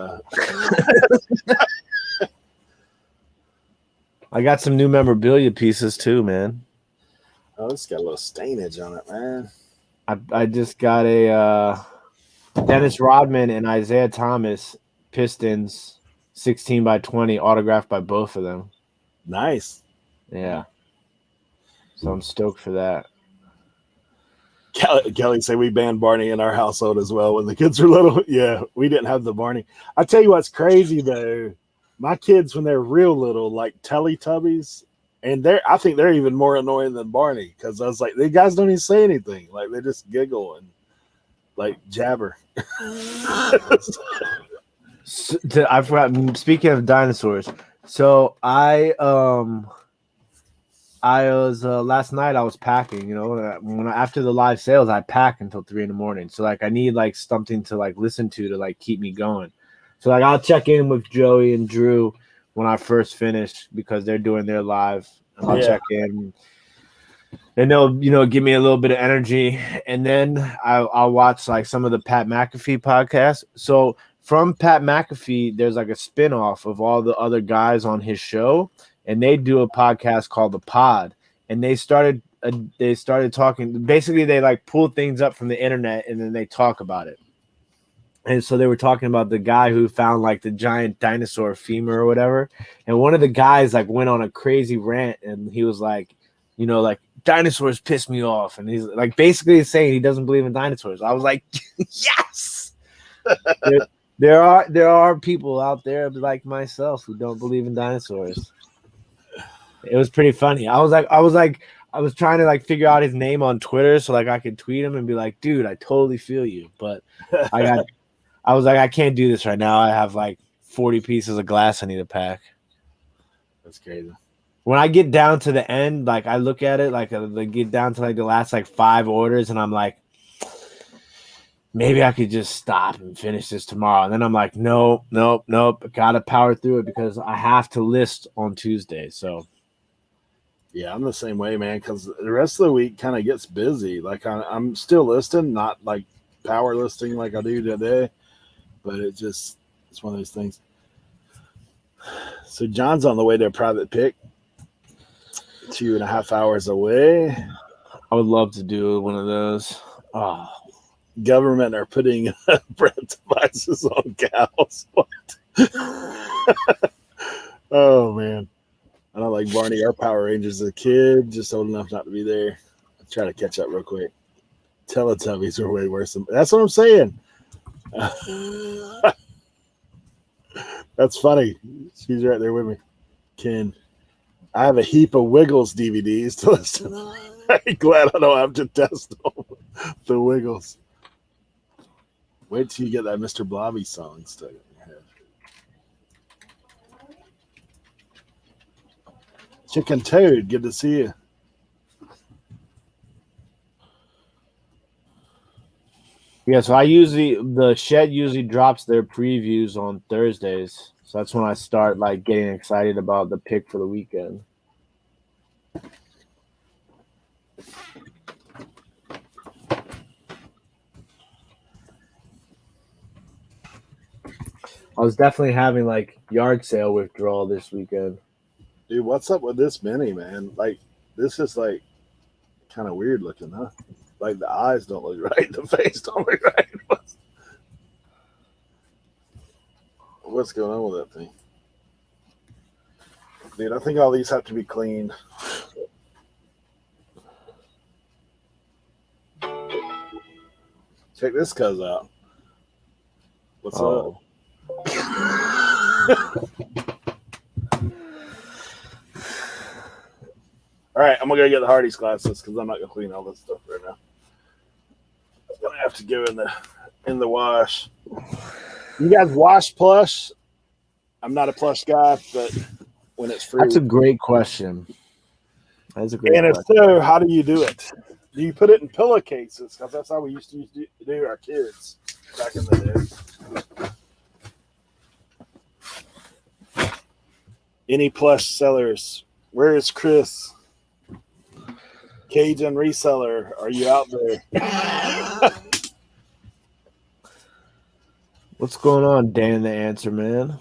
I got some new memorabilia pieces too, man. Oh, it's got a little stainage on it, man. I just got a Dennis Rodman and Isaiah Thomas Pistons 16 by 20 autographed by both of them. Nice. Yeah. So I'm stoked for that. Kelly said we banned Barney in our household as well when the kids were little. Yeah, we didn't have the Barney. I tell you what's crazy though. My kids, when they're real little, like Teletubbies, and I think they're even more annoying than Barney because I was like, the guys don't even say anything. Like they just giggle and like jabber. I forgot. Speaking of dinosaurs, so I was last night I was packing, after the live sales I pack until 3 a.m. So like I need like something to like listen to like keep me going. So like I'll check in with Joey and Drew when I first finish because they're doing their live, and I'll check in, and they'll give me a little bit of energy, and then I'll watch like some of the Pat McAfee podcasts. So from Pat McAfee, there's like a spinoff of all the other guys on his show. And they do a podcast called The Pod, and they started talking. Basically, they like pull things up from the internet and then they talk about it. And so they were talking about the guy who found like the giant dinosaur femur or whatever. And one of the guys like went on a crazy rant, and he was like, like dinosaurs piss me off, and he's like basically saying he doesn't believe in dinosaurs. I was like, yes. There are people out there like myself who don't believe in dinosaurs. It was pretty funny. I was trying to like figure out his name on Twitter so like I could tweet him and be like, dude, I totally feel you. But I was like, I can't do this right now. I have like 40 pieces of glass I need to pack. That's crazy. When I get down to the end, like I look at it, like I get down to like the last like 5 orders, and I'm like, maybe I could just stop and finish this tomorrow. And then I'm like, nope. Gotta power through it because I have to list on Tuesday. So yeah, I'm the same way, man, because the rest of the week kind of gets busy. Like I'm still listing, not like power listing like I do today, but it's one of those things. So John's on the way to a private pick, 2.5 hours away. I would love to do one of those. Oh. Government are putting breath devices on cows. Oh man, I don't like Barney or Power Rangers as a kid, just old enough not to be there. I'll try to catch up real quick. Teletubbies are way worse. That's what I'm saying. That's funny. She's right there with me. Ken, I have a heap of Wiggles DVDs to listen. I'm glad I don't have to test them. The Wiggles. Wait till you get that Mr. Blobby song stuck in your head. Chicken Toad, good to see you. Yeah, so the shed usually drops their previews on Thursdays. So that's when I start like getting excited about the pick for the weekend. I was definitely having like yard sale withdrawal this weekend. Dude, what's up with this mini, man? Like, this is like Kind of weird looking, huh? Like the eyes don't look right, the face don't look right. What's going on with that thing? Dude, I think all these have to be cleaned. Check this cuz out. What's up? All right, I'm gonna go get the Hardy's glasses because I'm not gonna clean all this stuff right now. I'm gonna have to go in the wash. You guys wash plush? I'm not a plush guy, but when it's free, That's a great question. That's a great and if question. so, how do you do it? Do you put it in pillowcases? Because that's how we used to do our kids back in the day. Any plush sellers? Where is Chris? Cajun Reseller, are you out there? What's going on, Dan the Answer Man?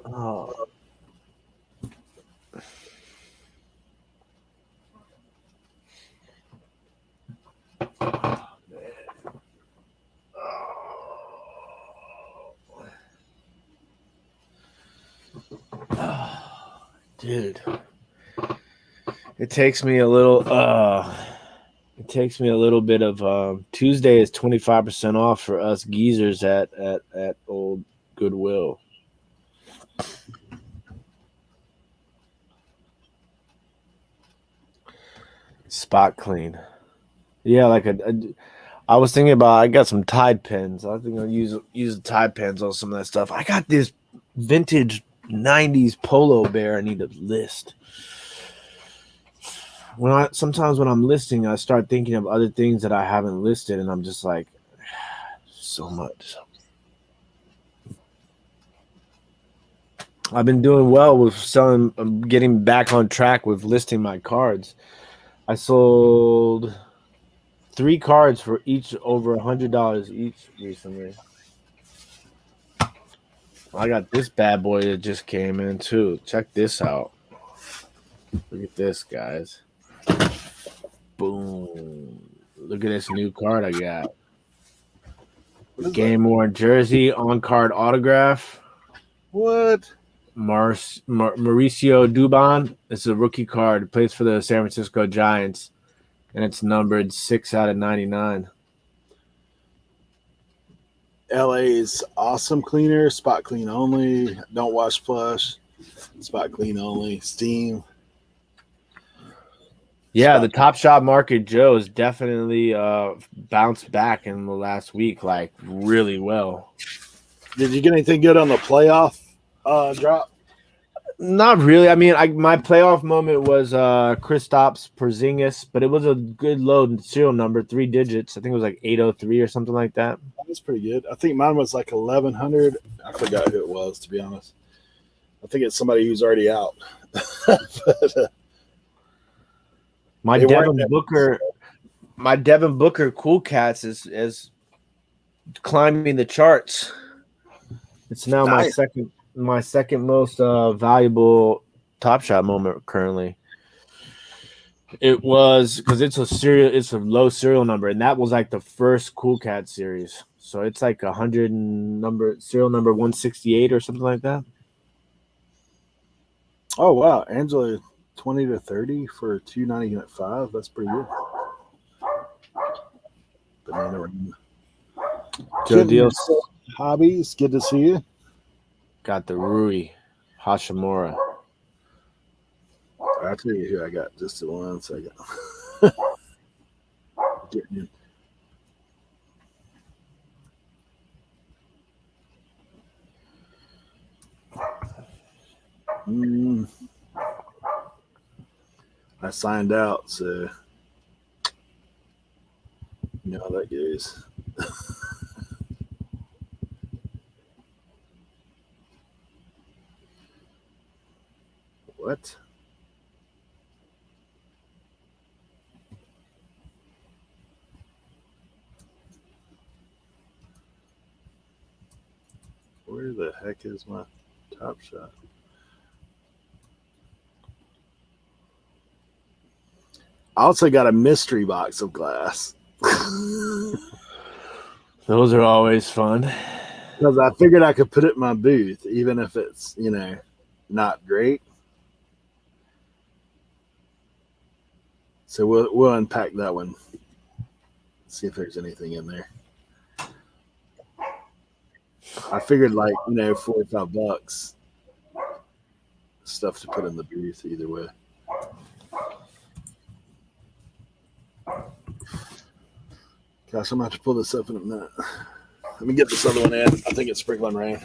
Oh. Dude, it takes me a little bit of Tuesday is 25% off for us geezers at old Goodwill. Spot clean. Yeah, like I was thinking about, I got some Tide pens. I think I'll use the Tide pens on some of that stuff. I got this vintage 90s polo bear I need to list. Sometimes when I'm listing, I start thinking of other things that I haven't listed, and I'm just like, so much. I've been doing well with selling. I'm getting back on track with listing my cards. I sold 3 cards for each over $100 each recently. I got this bad boy that just came in too. Check this out. Look at this, guys. Boom. Look at this new card I got. Game worn jersey, on card autograph. What? Mauricio Dubon. It's a rookie card. It plays for the San Francisco Giants, and it's numbered 6/99. LA's awesome cleaner, spot clean only. Don't wash plush, spot clean only. Steam. Yeah, the Top Shop market, Joe, has definitely bounced back in the last week, like really well. Did you get anything good on the playoff drop? Not really. I mean, my playoff moment was Kristaps Porzingis, but it was a good low serial number, 3 digits. I think it was like 803 or something like that. That was pretty good. I think mine was like 1100. I forgot who it was, to be honest. I think it's somebody who's already out. But, my Devin Booker Cool Cats is climbing the charts. It's now nice. my second most valuable Top Shot moment currently. It was because it's a low serial number, and that was like the first Cool Cat series. So it's like 100 serial number 168 or something like that. Oh wow, Angela, 20 to 30 for 295. That's pretty good. Banana ring. Joe Deals Hobbies, good to see you. got the Rui Hashimura. I'll tell you who I got just in 1 second. Getting in. I signed out, so you know how that goes. What? Where the heck is my Top Shot? I also got a mystery box of glass. Those are always fun. Because I figured I could put it in my booth, even if it's, not great. So we'll unpack that one. See if there's anything in there. I figured like, $4 or $5 stuff to put in the booth either way. Gosh, I'm going to have to pull this up in a minute. Let me get this other one in. I think it's sprinkling rain.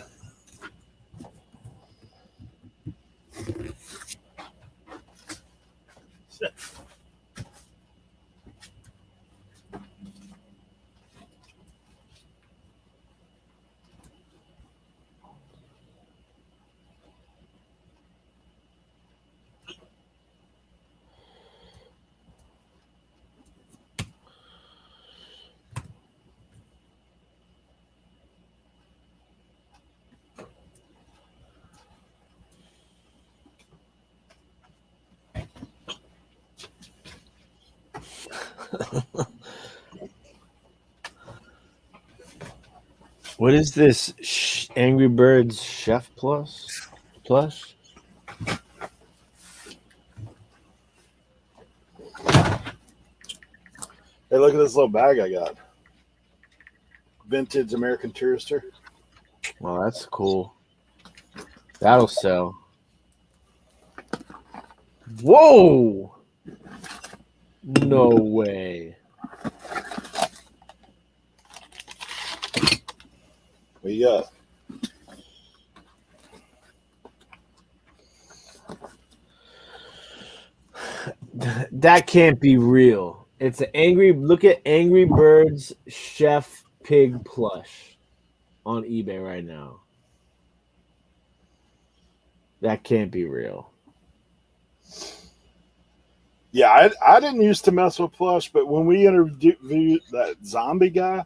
What is this Angry Birds Chef plush? Hey, look at this little bag I got. Vintage American Tourister. Well, that's cool. That'll sell. Whoa! No way. What you got? That can't be real. It's look at Angry Birds Chef Pig plush on eBay right now. That can't be real. Yeah, I didn't used to mess with plush, but when we interviewed that zombie guy,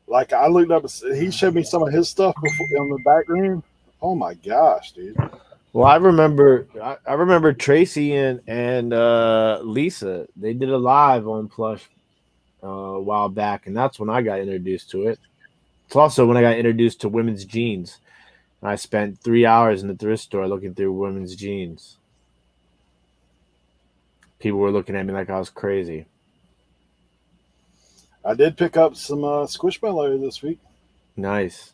like I looked up, he showed me some of his stuff before in the back room. Oh my gosh, dude! Well, I remember Tracy and Lisa. They did a live on plush a while back, and that's when I got introduced to it. It's also when I got introduced to women's jeans. I spent 3 hours in the thrift store looking through women's jeans. People were looking at me like I was crazy. I did pick up some Squishmallow this week. Nice.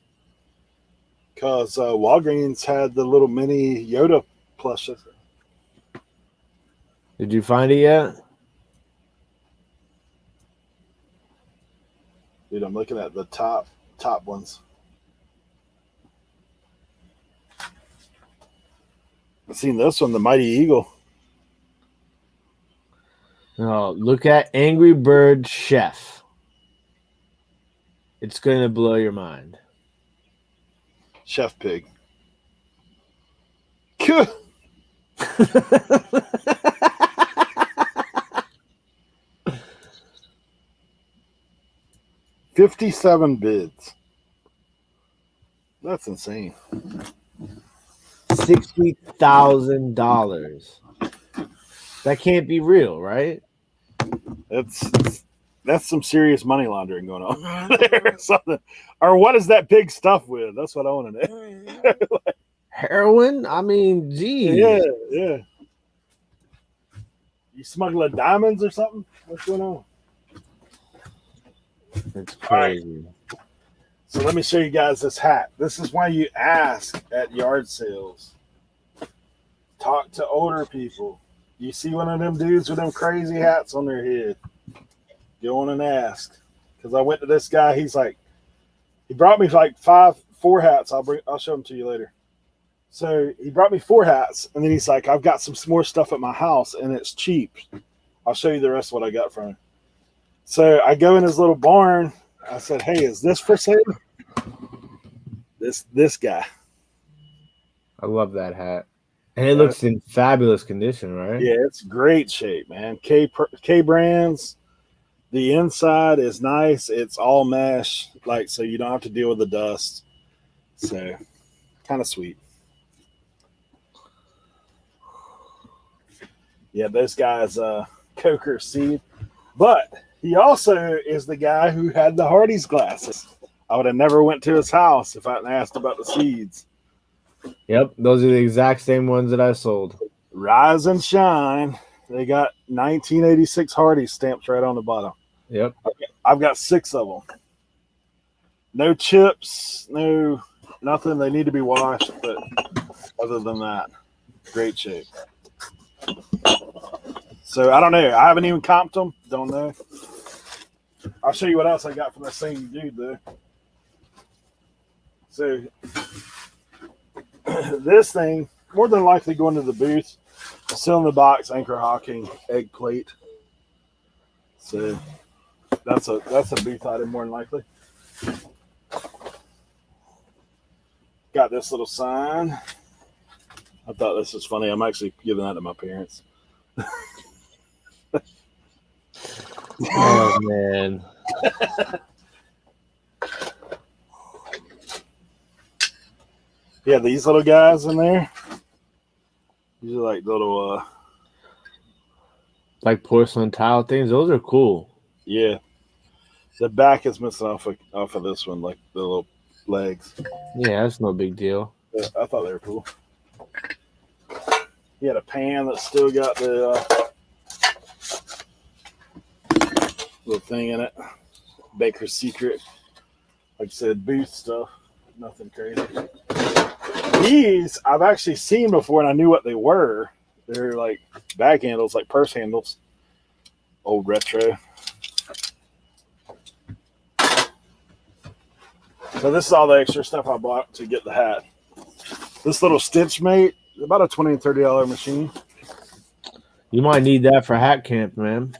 Because Walgreens had the little mini Yoda plushes. Did you find it yet? Dude, I'm looking at the top ones. I've seen this one, the Mighty Eagle. Oh, look at Angry Bird Chef. It's going to blow your mind. Chef Pig. $57 bids. That's insane. $60,000. That can't be real, right? That's some serious money laundering going on there or something. Or what is that big stuff with? That's what I want to know. Heroin? I mean, geez. Yeah. You smuggling diamonds or something? What's going on? It's crazy. Right. So let me show you guys this hat. This is why you ask at yard sales. Talk to older people. You see one of them dudes with them crazy hats on their head, go on and ask. Because I went to this guy. He's like, he brought me like 4 hats. I'll show them to you later. So he brought me 4 hats, and then he's like, I've got some more stuff at my house, and it's cheap. I'll show you the rest of what I got from him. So I go in his little barn. I said, hey, is this for sale? This guy. I love that hat. And it looks in fabulous condition, right? Yeah, it's great shape, man. K brands. The inside is nice. It's all mesh, so you don't have to deal with the dust. So kind of sweet. Yeah, those guys Coker seed. But he also is the guy who had the Hardy's glasses. I would have never went to his house if I hadn't asked about the seeds. Yep, those are the exact same ones that I sold. Rise and shine. They got 1986 Hardy's stamped right on the bottom. Yep. I've got 6 of them. No chips, no nothing. They need to be washed, but other than that, great shape. So I don't know. I haven't even comped them. Don't know. I'll show you what else I got from the same dude though. So this thing, more than likely going to the booth, still in the box, anchor hocking, egg plate. So that's a booth item more than likely. Got this little sign. I thought this was funny. I'm actually giving that to my parents. Oh man. Yeah, these little guys in there. These are like little Like porcelain tile things. Those are cool. yeah. The back is missing off of this one, like the little legs. Yeah, that's no big deal. Yeah, I thought they were cool. He had a pan that still got the little thing in it. Baker's Secret. Like I said, booth stuff. Nothing crazy. These I've actually seen before and I knew what they were. They're like bag handles, like purse handles. Old retro. So this is all the extra stuff I bought to get the hat. This little Stitch Mate, about a $20 and $30 machine. You might need that for hat camp, man.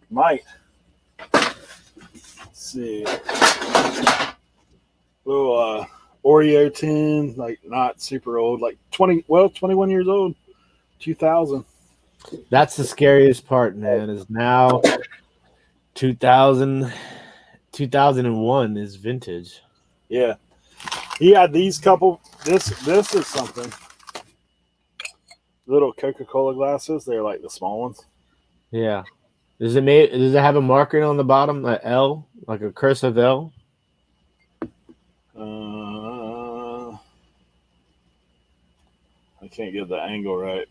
Might. Let's see. Little Oreo tin, like not super old, like 21 years old. 2000. That's the scariest part, man, is now 2001 is vintage. Yeah. He had these couple. This is something. Little Coca-Cola glasses. They're like the small ones. Yeah. Does it have a marker on the bottom, an L, like a cursive L? I can't get the angle right.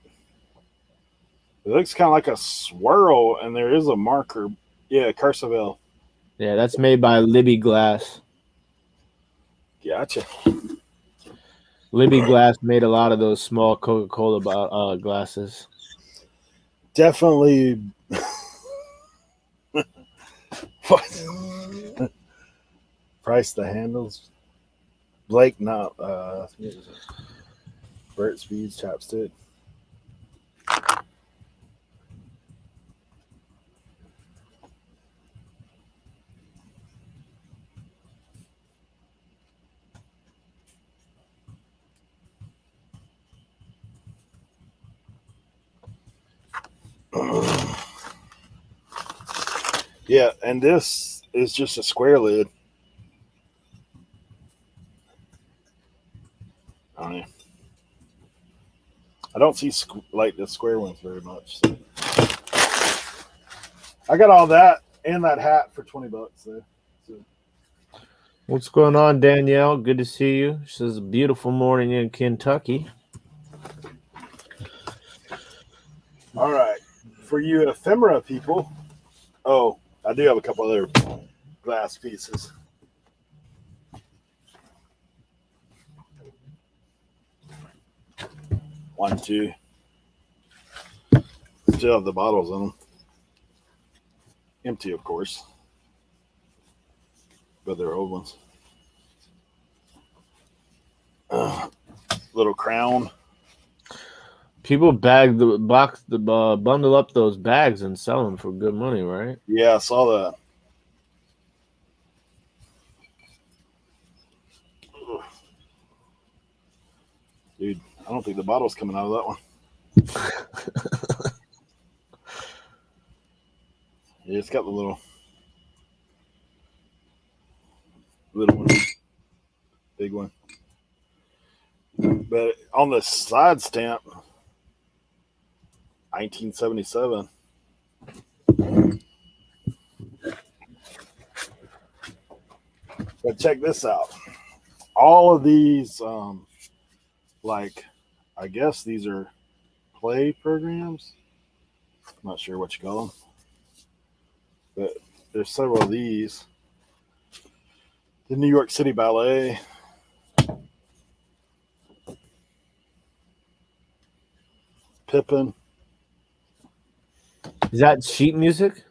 It looks kind of like a swirl, and there is a marker. Yeah, cursive L. Yeah, that's made by Libby Glass. Gotcha. Libby Glass made a lot of those small Coca-Cola glasses. Definitely. What? Price the handles. Blake, not Burt Speeds chapstick. Yeah, and this is just a square lid. I don't see like the square ones very much. So. I got all that and that hat for $20 though. So. What's going on, Danielle? Good to see you. She says a beautiful morning in Kentucky. All right, for you ephemera people. Oh, I do have a couple other glass pieces. One, two. Still have the bottles in them. Empty, of course. But they're old ones. Little crown. People bundle up those bags and sell them for good money, right? Yeah, I saw that. Dude, I don't think the bottle's coming out of that one. Yeah, it's got the little one, big one. But on the side stamp, 1977. But check this out. All of these, like, I guess these are play programs. I'm not sure what you call them. But there's several of these. The New York City Ballet. Pippin. Is that sheet music?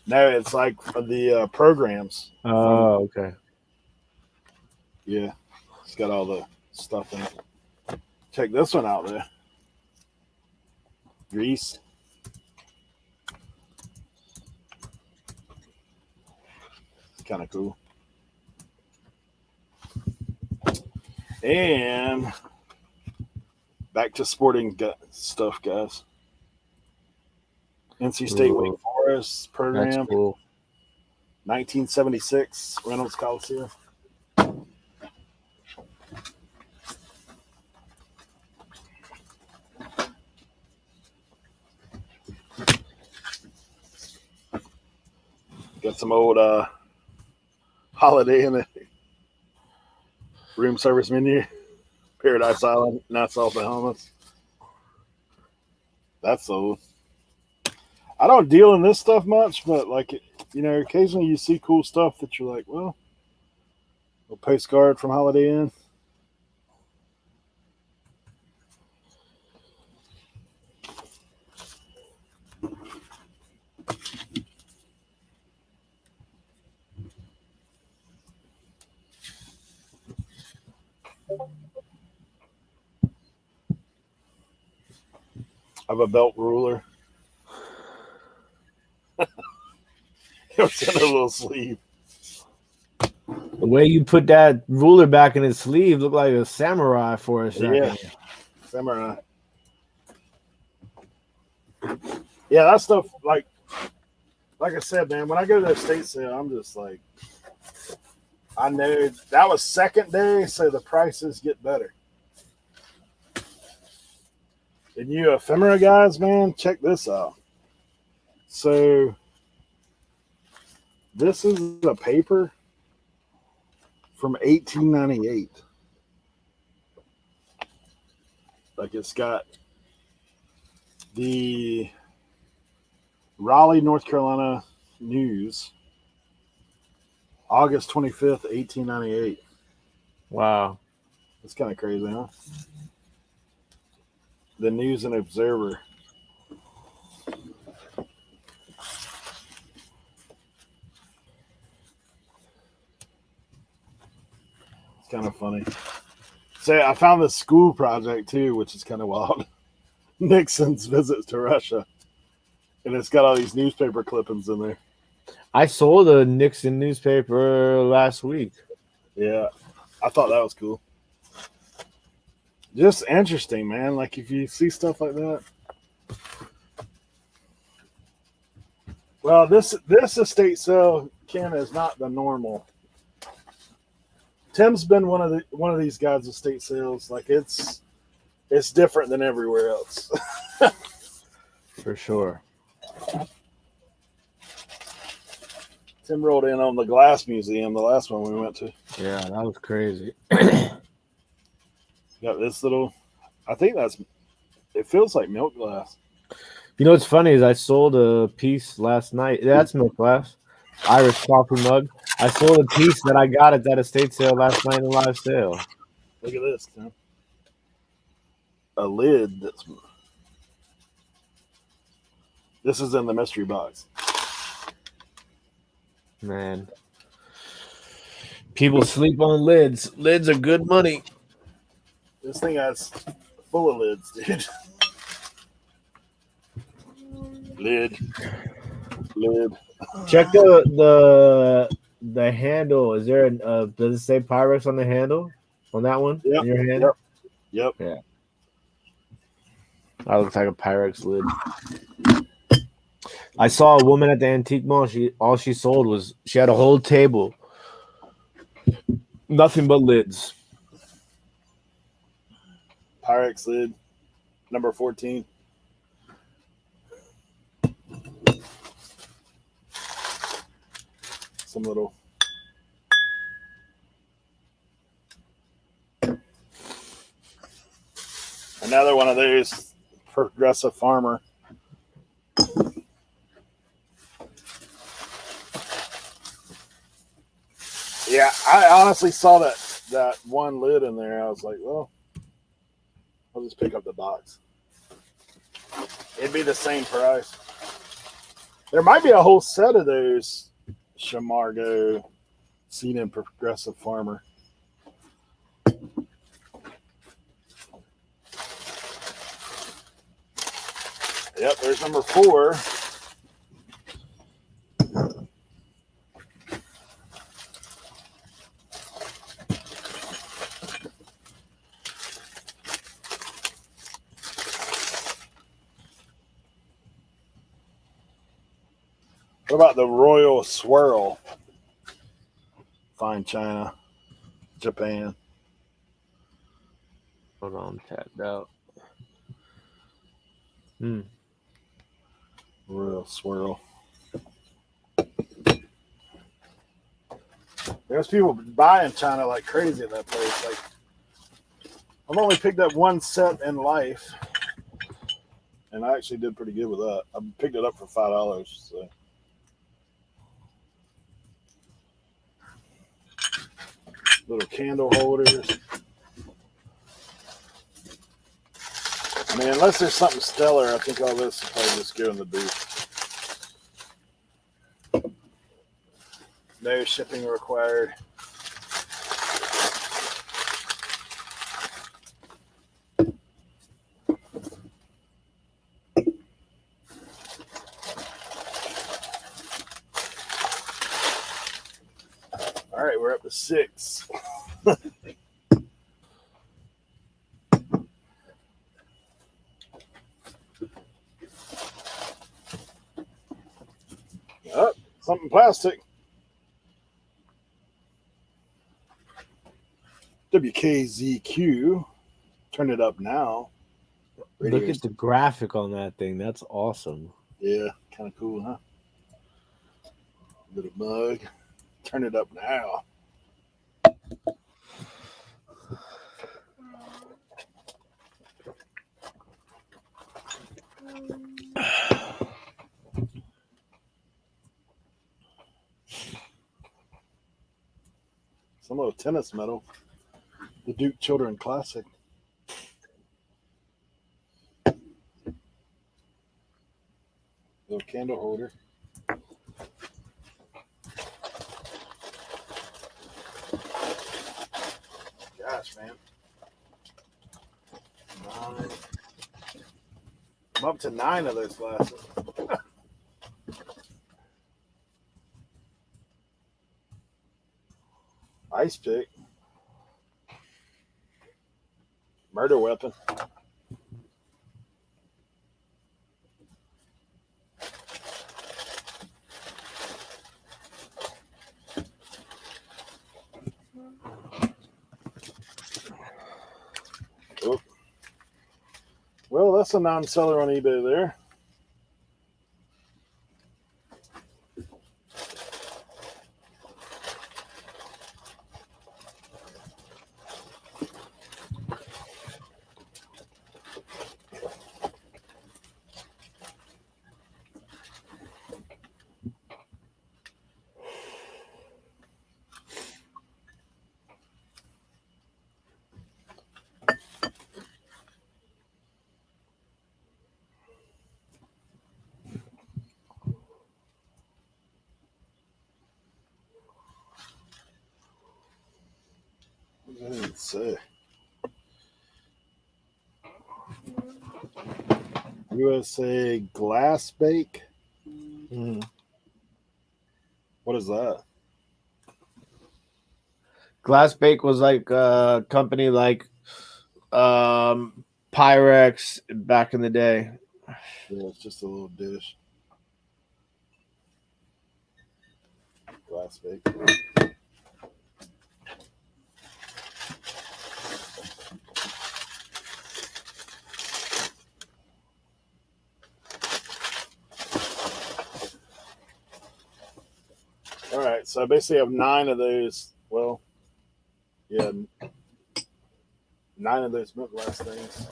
No, it's like for the programs. Oh, okay. Yeah, it's got all the stuff in it. Check this one out there. Grease. It's kind of cool. And back to sporting stuff, guys. NC State Wake Forest program. That's cool. 1976 Reynolds Coliseum. Got some old Holiday Inn room service menu. Paradise Island, Nassau, Bahamas. That's old. I don't deal in this stuff much, but like, you know, occasionally you see cool stuff that you're like, well, a postcard from Holiday Inn. I have a belt ruler. It was in a little sleeve. The way you put that ruler back in its sleeve looked like a samurai for a second. Yeah, samurai. Yeah, that stuff, like I said, man, when I go to the estate sale, I'm just like, I know that was second day, so the prices get better. And you ephemera guys, man, check this out. So this is a paper from 1898. Like, it's got the Raleigh, North Carolina News, August 25th, 1898. Wow. That's kind of crazy, huh? The News and Observer. It's kind of funny. So I found this school project too, which is kind of wild. Nixon's visits to Russia. And it's got all these newspaper clippings in there. I sold a Nixon newspaper last week. Yeah, I thought that was cool. Just interesting, man. Like, if you see stuff like that. Well, this estate sale, Ken, is not the normal. Tim's been one of these guys' estate sales. Like, it's different than everywhere else. For sure. Tim rolled in on the Glass Museum, the last one we went to. Yeah, that was crazy. Got this little, I think it feels like milk glass. You know what's funny is I sold a piece last night. That's milk glass. Irish coffee mug. I sold a piece that I got at that estate sale last night in a live sale. Look at this, Tim. A lid this is in the mystery box. Man. People sleep on lids. Lids are good money. This thing has full of lids, dude. Lid. Check the handle. Is there does it say Pyrex on the handle? On that one? Yep. In your hand? Yep. Yeah. That looks like a Pyrex lid. I saw a woman at the antique mall. All she sold was she had a whole table, nothing but lids. Pyrex lid, number 14. Some little. Another one of those Progressive Farmer. Yeah, I honestly saw that one lid in there. I was like, well, I'll just pick up the box. It'd be the same price. There might be a whole set of those Shamargo seen in Progressive Farmer. Yep, there's number 4. What about the Royal Swirl? Fine China, Japan. Hold on, tapped out. Royal Swirl. There's people buying China like crazy at that place. Like, I've only picked up one set in life, and I actually did pretty good with that. I picked it up for $5. So. Little candle holders. I mean, unless there's something stellar, I think all this will probably just go in the booth. No shipping required. All right, we're up to 6. Oh, something plastic. WKZQ. Turn it up now. Look at the graphic on that thing. That's awesome. Yeah, kind of cool, huh? Little mug. Turn it up now. Some little tennis medal. The Duke Children Classic. Little candle holder. Gosh, man. 9. I'm up to 9 of those glasses. Ice pick. Murder weapon. Oop. Well, that's a non-seller on eBay there. What did it say? USA Glass Bake. What is that? Glass Bake was like a company like Pyrex back in the day. Yeah, it's just a little dish. Glass Bake. All right, so I basically have 9 of those. Well, yeah, 9 of those milk glass things.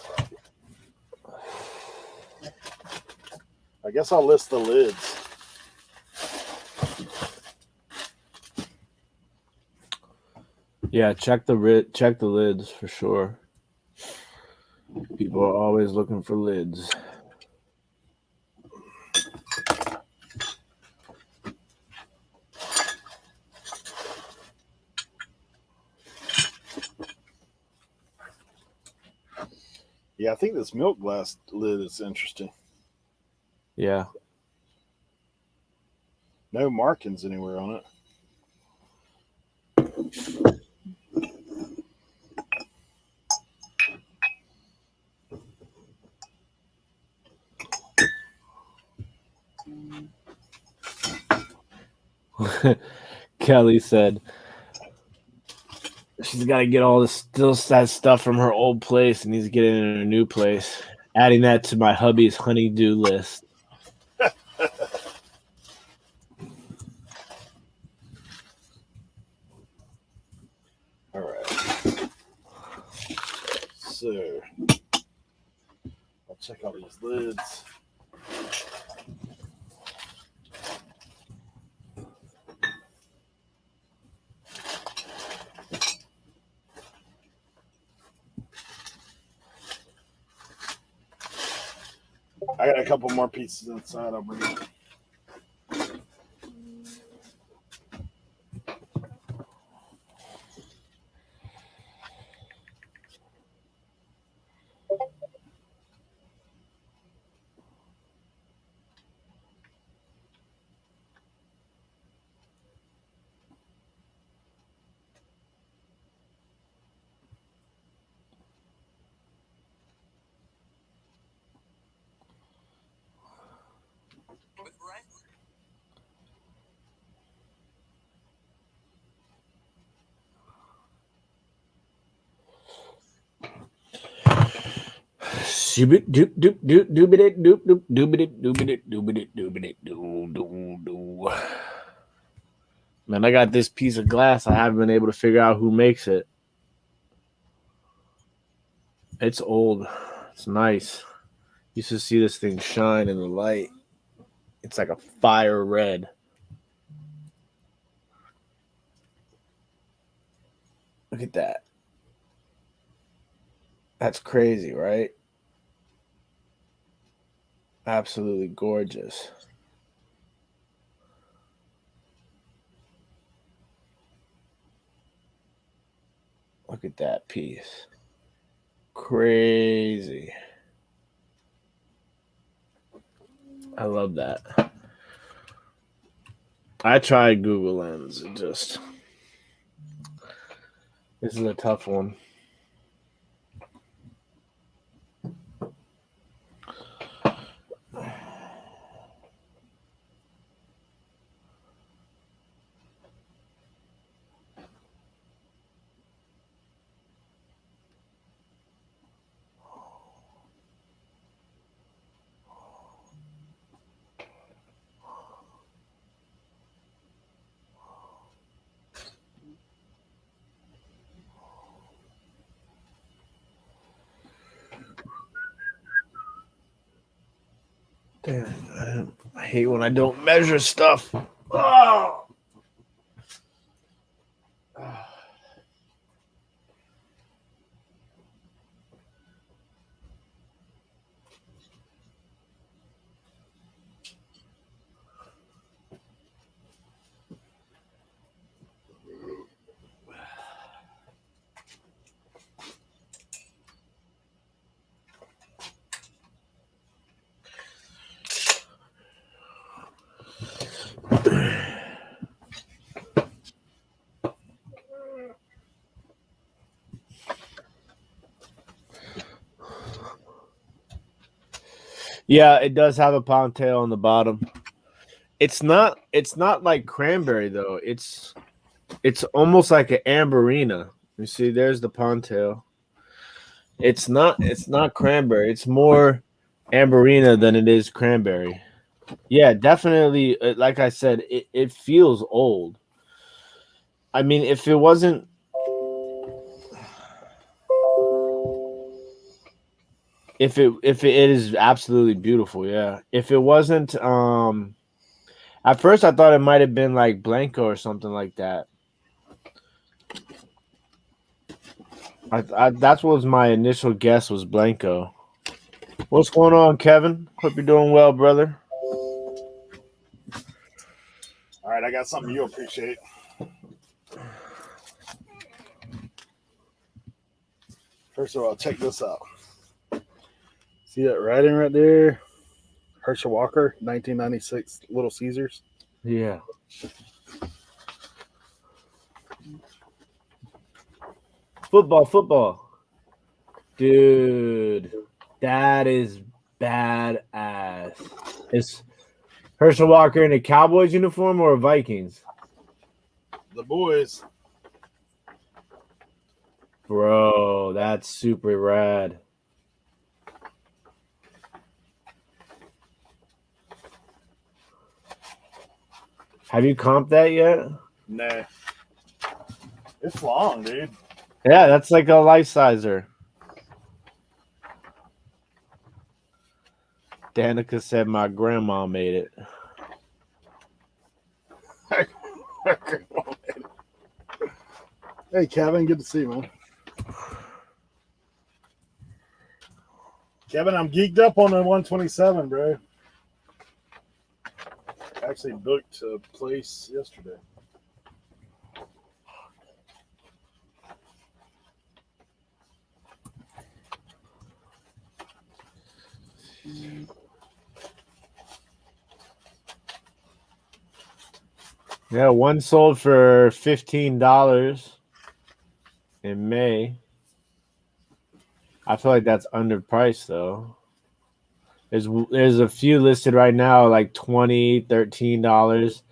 I guess I'll list the lids. Yeah, check the lids for sure. People are always looking for lids. Yeah, I think this milk glass lid is interesting. Yeah. No markings anywhere on it. Kelly said she's got to get all this that stuff from her old place and needs to get it in her new place. Adding that to my hubby's honey-do list. All right. So I'll check all these lids. I got a couple more pieces inside. I'll bring it. Doop doop doop doop doop it doop doop doop it doop it doop it doop it doo doo doo. Man, I got this piece of glass. I haven't been able to figure out who makes it. It's old. It's nice. Used to see this thing shine in the light. It's like a fire red. Look at that. That's crazy, right? Absolutely gorgeous. Look at that piece. Crazy. I love that. I tried Google Lens. This is a tough one. Damn, I hate when I don't measure stuff. Oh! Yeah, it does have a ponytail on the bottom. It's not like cranberry though. It's almost like an amberina. You see, there's the ponytail. It's not cranberry. It's more amberina than it is cranberry. Yeah, definitely. Like I said, it feels old. I mean, if it wasn't, if it is absolutely beautiful, yeah. If it wasn't, at first I thought it might have been like Blanco or something like that. That's what was my initial guess was Blanco. What's going on, Kevin? Hope you're doing well, brother. All right, I got something you'll appreciate. First of all, check this out. See that writing right there? Herschel Walker, 1996, Little Caesars. Yeah. Football. Dude, that is badass. Is Herschel Walker in a Cowboys uniform or a Vikings? The boys. Bro, that's super rad. Have you comped that yet? Nah. It's long, dude. Yeah, that's like a life sizer. Danica said my grandma made it. Hey, Kevin, good to see you, man. Kevin, I'm geeked up on the 127, bro. Actually booked a place yesterday. Yeah, one sold for $15 in May. I feel like that's underpriced though. There's a few listed right now like $20, $13.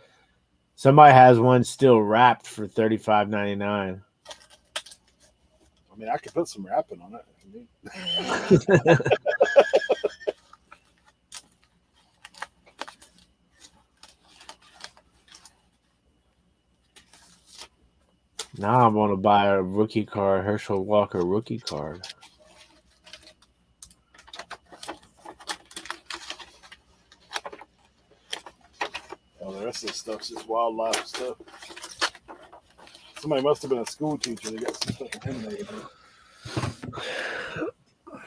Somebody has one still wrapped for $35.99. I mean, I could put some wrapping on it. Now I want to buy a rookie card, Herschel Walker rookie card. Oh, the rest of this stuff's just wildlife stuff. Somebody must have been a school teacher. They got some stuff intimidated.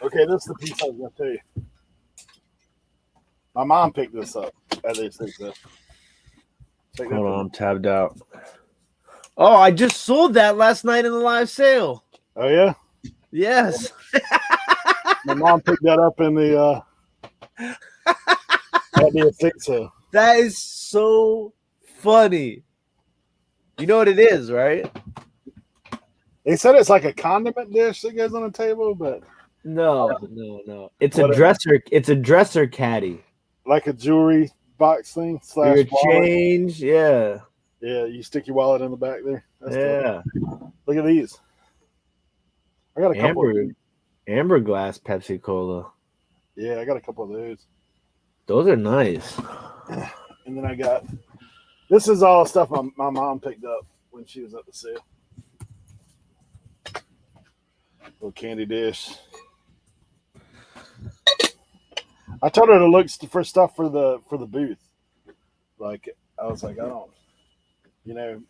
Okay, this is the piece I was going to tell you. My mom picked this up at these things. Hold on, I'm tabbed out. Oh, I just sold that last night in the live sale. Oh, yeah? Yes. My mom picked that up in the at the estate sale. That is so funny. You know what it is, right? They said it's like a condiment dish that goes on the table, but No. It's a dresser. It's a dresser caddy. Like a jewelry box thing / Your wallet. change, yeah. Yeah, you stick your wallet in the back there. That's yeah. Tough. Look at these. I got a couple. Amber glass Pepsi Cola. Yeah, I got a couple of those. Those are nice. And then I got this is all stuff my mom picked up when she was at the sale. Little candy dish. I told her to look for stuff for the booth. Like I was like, I don't, you know.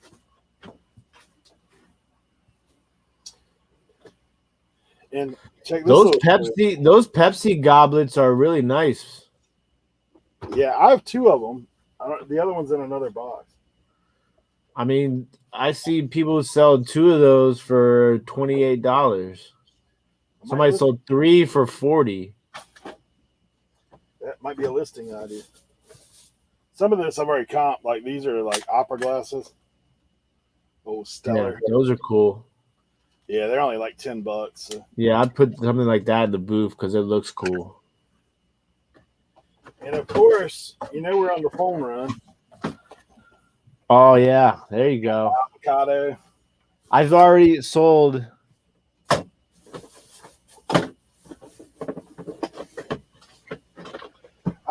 And check this. Those Pepsi goblets are really nice. Yeah, I have two of them. The other one's in another box. I mean, I see people sell two of those for $28. Somebody sold 3 for $40. That might be a listing idea. Some of this I've already comped. Like these are like opera glasses. Oh, stellar. Yeah, those are cool. Yeah, they're only like $10. So. Yeah, I'd put something like that in the booth because it looks cool. And of course, you know we're on the phone run. Oh yeah, there you go. Avocado. I've already sold.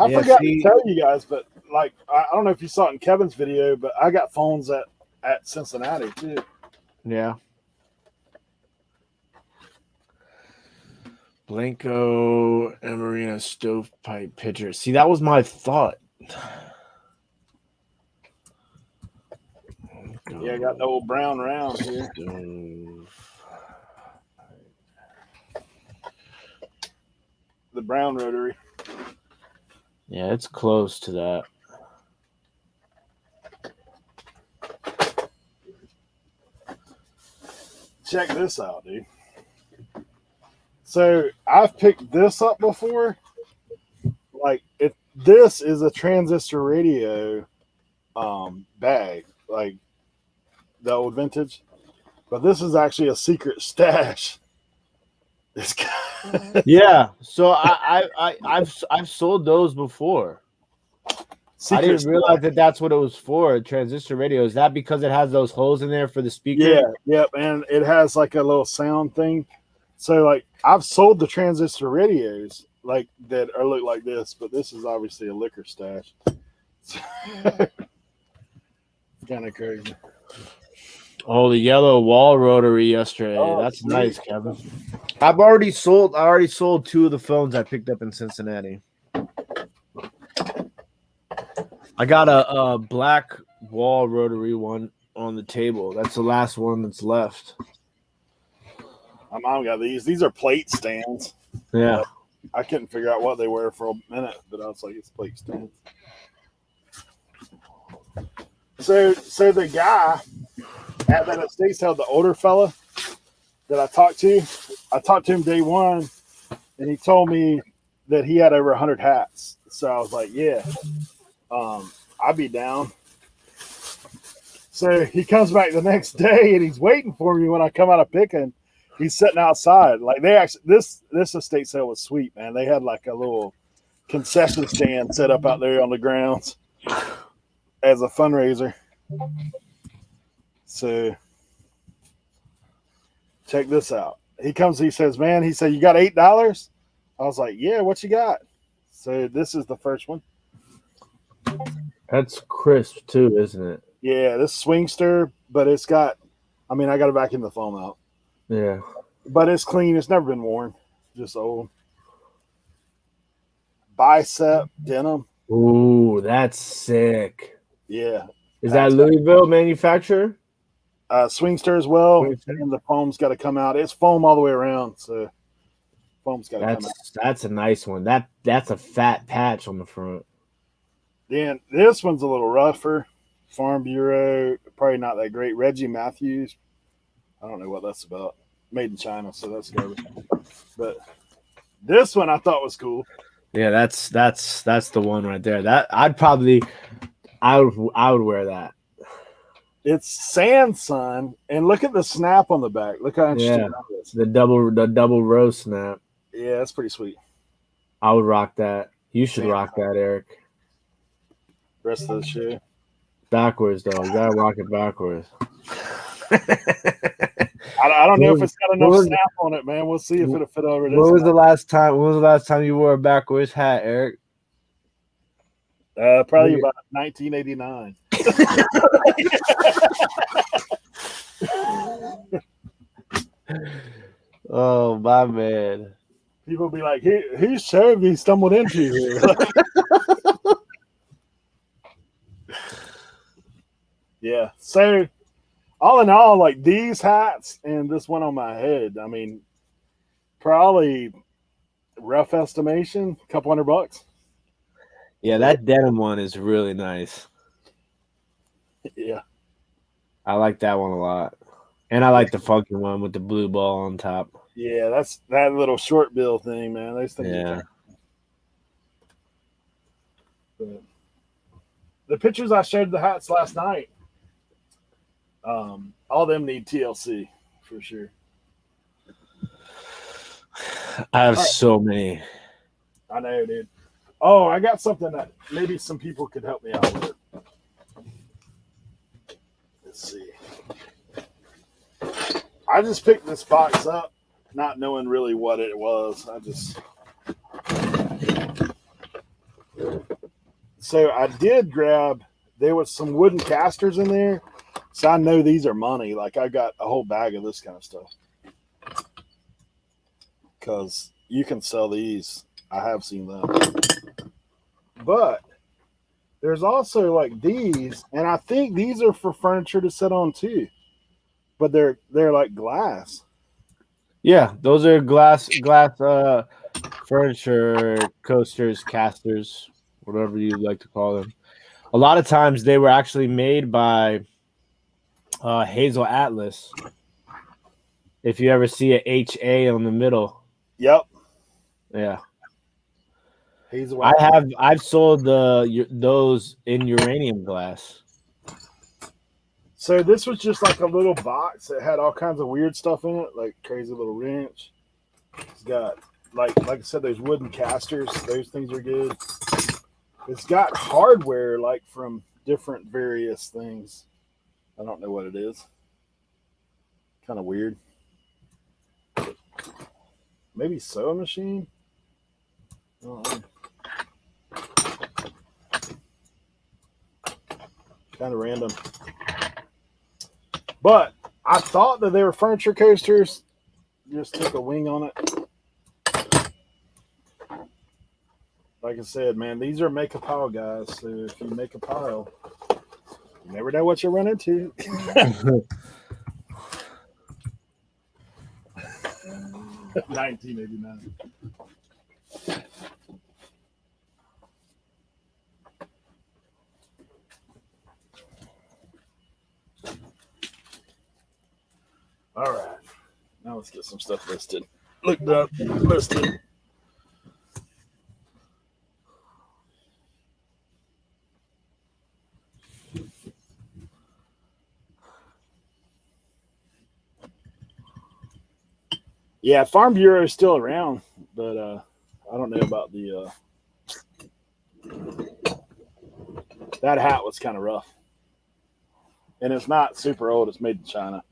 I Yeah, forgot to see, tell you guys, but like I don't know if you saw it in Kevin's video, but I got phones at Cincinnati too. yeah. Blanco and Marina stovepipe pitcher. See, that was my thought. Yeah, I got the old brown round here. The brown rotary. Yeah, it's close to that. Check this out, dude. So I've picked this up before. Like this is a transistor radio bag, like the old vintage. But this is actually a secret stash. Yeah, so I've sold those before. I didn't realize that that's what it was for. A transistor radio. Is that because it has those holes in there for the speaker? Yeah, yep, and it has like a little sound thing. So like I've sold the transistor radios like that are look like this, but this is obviously a liquor stash. Kind of crazy. Oh, the yellow wall rotary yesterday. Oh, that's sweet. nice, Kevin. I already sold 2 of the phones I picked up in Cincinnati. I got a black wall rotary one on the table. That's the last one that's left. My mom got these. These are plate stands. Yeah. I couldn't figure out what they were for a minute, but I was like, it's plate stands. So the guy at that estate sale, the older fella that I talked to him day one, and he told me that he had over 100 hats. So I was like, yeah, I'd be down. So he comes back the next day, and he's waiting for me when I come out of picking. He's sitting outside. Like they actually, this estate sale was sweet, man. They had like a little concession stand set up out there on the grounds as a fundraiser. So check this out. He comes, he says, man, he said, you got $8? I was like, yeah, what you got? So this is the first one. That's crisp too, isn't it? Yeah, this swingster, but it's got, I mean, I got to vacuum the foam out. Yeah. But it's clean. It's never been worn. Just old. Bicep denim. Ooh, that's sick. Yeah. Is that Louisville manufacturer? Swingster as well. Swingster? And the foam's got to come out. It's foam all the way around. So foam's got to come out. That's a nice one. That's a fat patch on the front. Then this one's a little rougher. Farm Bureau, probably not that great. Reggie Matthews. I don't know what that's about. Made in China, so that's garbage. But this one I thought was cool. Yeah, that's the one right there. That I would wear that. It's Sansun, and look at the snap on the back. Look how interesting that is. The double row snap. Yeah, that's pretty sweet. I would rock that. You should rock that, Eric. Rest of the shoe. Backwards though. You gotta rock it backwards. I don't know if it's got enough snap on it, man. We'll see if it'll fit over this. When was the last time you wore a backwards hat, Eric? Probably about 1989. Oh my man. People be like, whose show he stumbled into here? Yeah. So all in all, like these hats and this one on my head, I mean, probably rough estimation, a couple $100. Yeah, that denim one is really nice. Yeah. I like that one a lot. And I like the funky one with the blue ball on top. Yeah, that's that little short bill thing, man. Those things. Yeah. The pictures I showed the hats last night, all of them need TLC for sure. I have so many. I know, dude. Oh, I got something that maybe some people could help me out with. Let's see. I just picked this box up, not knowing really what it was. So I did grab. There was some wooden casters in there, so I know these are money. Like I got a whole bag of this kind of stuff because you can sell these. I have seen them, but there's also like these, and I think these are for furniture to sit on too. But they're like glass. Yeah, those are glass furniture coasters, casters, whatever you like to call them. A lot of times they were actually made by Hazel Atlas. If you ever see a HA on the middle, Yep, yeah. hazel. I've sold those in uranium glass. So this was just like a little box that had all kinds of weird stuff in it, like crazy little wrench. It's got like I said, those wooden casters. Those things are good. It's got hardware like from different various things. I don't know what it is. Kind of weird. Maybe sewing machine. Kind of random. But I thought that they were furniture coasters. Just took a wing on it. Like I said, man, these are make a pile guys. So if you make a pile, you never know what you'll run into. 1989. All right. Now let's get some stuff listed. Looked up, listed. Yeah, Farm Bureau is still around, but I don't know about the. That hat was kind of rough, and it's not super old. It's made in China.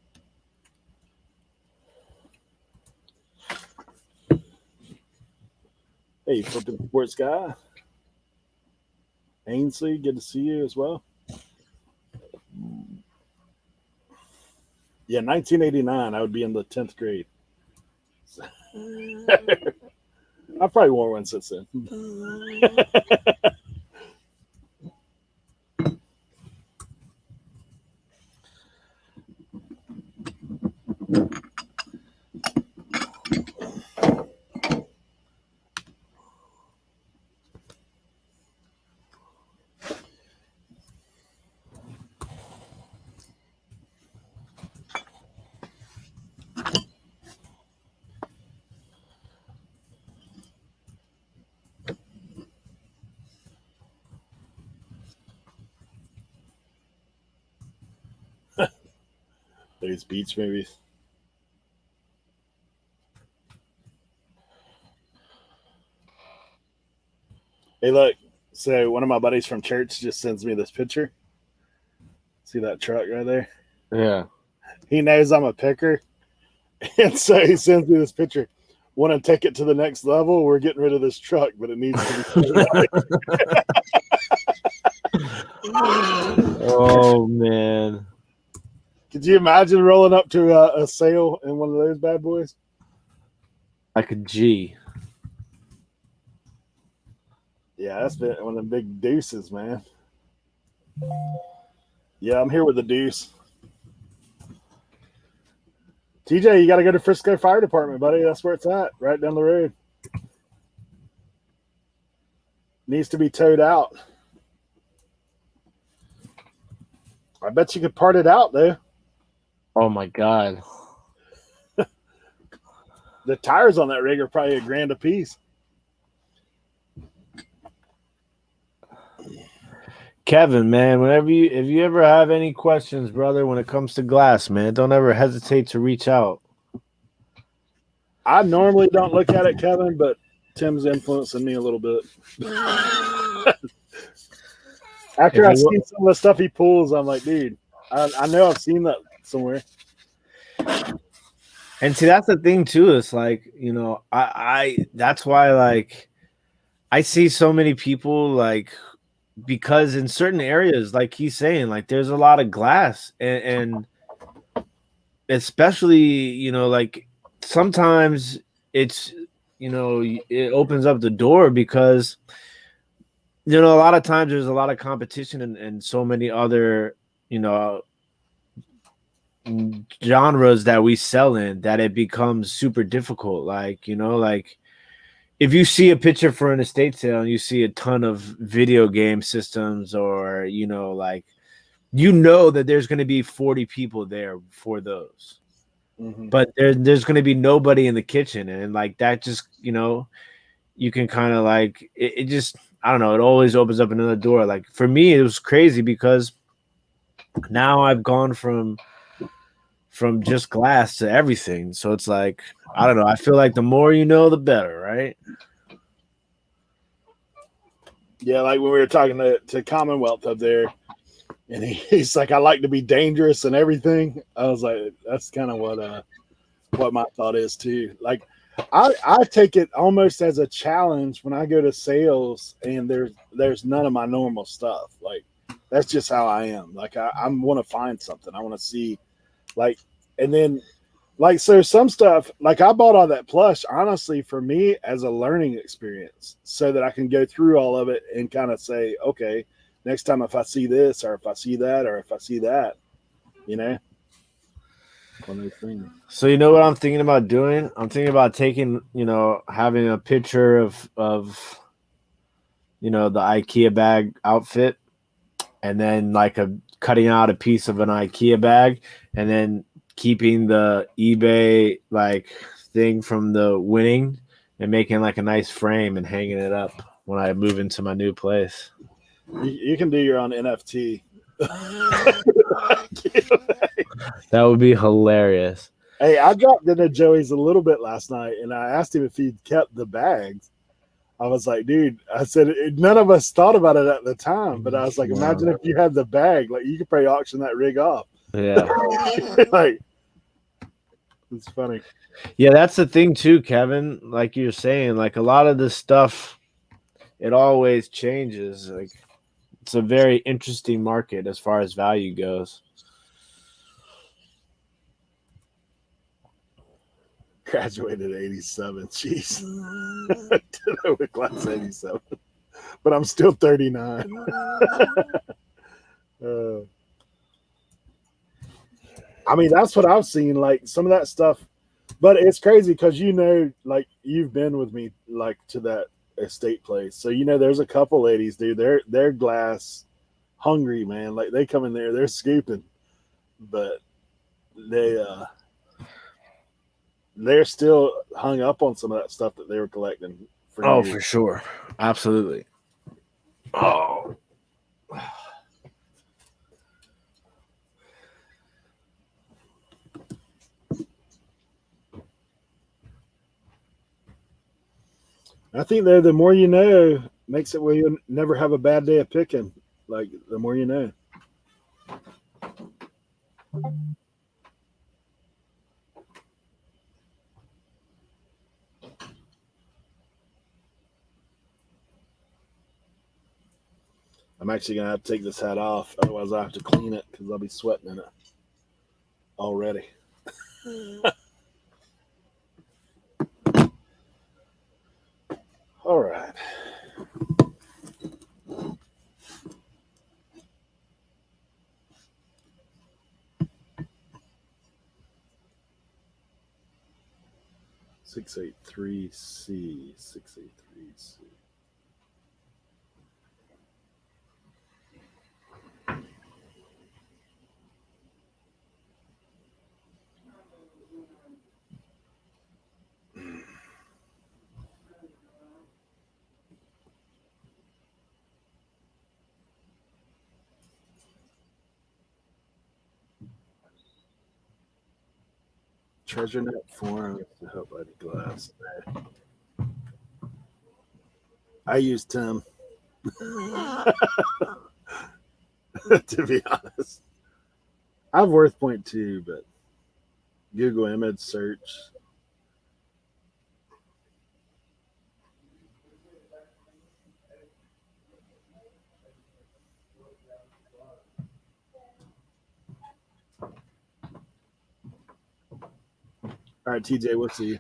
Hey, flipping sports guy, Ainsley, good to see you as well. Yeah, 1989. I would be in the 10th grade. I probably wore one since then. These beach movies. Hey, look. So one of my buddies from church just sends me this picture. See that truck right there? Yeah. He knows I'm a picker, and so he sends me this picture. Want to take it to the next level? We're getting rid of this truck, but it needs to be. Oh man! Could you imagine rolling up to a sale in one of those bad boys? Like a G. Yeah, that's been one of the big deuces, man. Yeah, I'm here with the deuce. TJ, you got to go to Frisco Fire Department, buddy. That's where it's at, right down the road. Needs to be towed out. I bet you could part it out, though. Oh my god! The tires on that rig are probably $1,000 a piece. Kevin, man, if you ever have any questions, brother, when it comes to glass, man, don't ever hesitate to reach out. I normally don't look at it, Kevin, but Tim's influencing me a little bit. After I see some of the stuff he pulls, I'm like, dude, I know I've seen that somewhere. And see, that's the thing too. It's like, I that's why, like, I see so many people like because in certain areas, like he's saying, like there's a lot of glass and especially, like sometimes it's, it opens up the door because, a lot of times there's a lot of competition and so many other, you know, genres that we sell in that it becomes super difficult. Like, like if you see a picture for an estate sale and you see a ton of video game systems or, like, that there's going to be 40 people there for those. Mm-hmm. But there's going to be nobody in the kitchen. And like that just, you can kind of like, it just, I don't know, it always opens up another door. Like for me, it was crazy because now I've gone from just glass to everything. So it's like, I don't know. I feel like the more you know, the better, right? Yeah, like when we were talking to Commonwealth up there, and he's like, I like to be dangerous and everything. I was like, that's kind of what my thought is too. Like, I take it almost as a challenge when I go to sales and there's none of my normal stuff. Like, that's just how I am. Like, I want to find something. I want to see, like, and then like, so some stuff, like I bought all that plush, honestly, for me as a learning experience so that I can go through all of it and kind of say, okay, next time if I see this or if I see that or if I see that, you know, one of those things. So you know what I'm thinking about doing? I'm thinking about taking, having a picture of the IKEA bag outfit and then like cutting out a piece of an IKEA bag and then keeping the eBay like thing from the winning and making like a nice frame and hanging it up when I move into my new place. You can do your own NFT. That would be hilarious. Hey, I dropped into Joey's a little bit last night and I asked him if he'd kept the bags. I was like, dude, I said, none of us thought about it at the time, but I was like, imagine if you had the bag, like you could probably auction that rig off. Yeah. Like, it's funny. Yeah, that's the thing too, Kevin. Like you're saying, like a lot of this stuff, it always changes. Like it's a very interesting market as far as value goes. Graduated 87. Jeez. With class 87. But I'm still 39. I mean, that's what I've seen. Like some of that stuff. But it's crazy because like you've been with me like to that estate place. So there's a couple ladies, dude. They're glass hungry, man. Like they come in there, they're scooping. But they're still hung up on some of that stuff that they were collecting for years. For sure. Absolutely. Oh. I think though the more you know makes it where you'll never have a bad day of picking. Like the more you know. I'm actually gonna have to take this hat off, otherwise I have to clean it because I'll be sweating in it already. All right. (683C) 683C. Treasure net forums to help by the glass. I use Tim. To be honest, I have WorthPoint too, but Google image search. All right, TJ, we'll see you.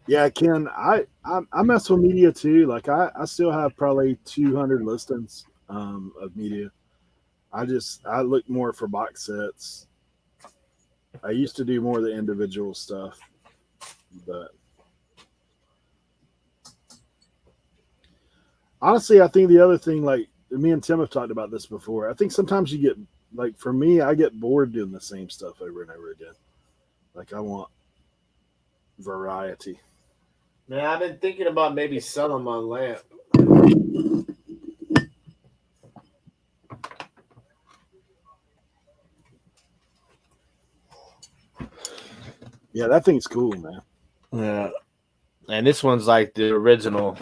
Yeah, Ken, I mess with media too. Like I still have probably 200 listings of media. I look more for box sets. I used to do more of the individual stuff, but honestly, I think the other thing, like me and Tim have talked about this before. I think sometimes you get like for me, I get bored doing the same stuff over and over again. Like I want variety. Man, I've been thinking about maybe selling my lamp. Yeah, that thing's cool, man. Yeah. And this one's like the original.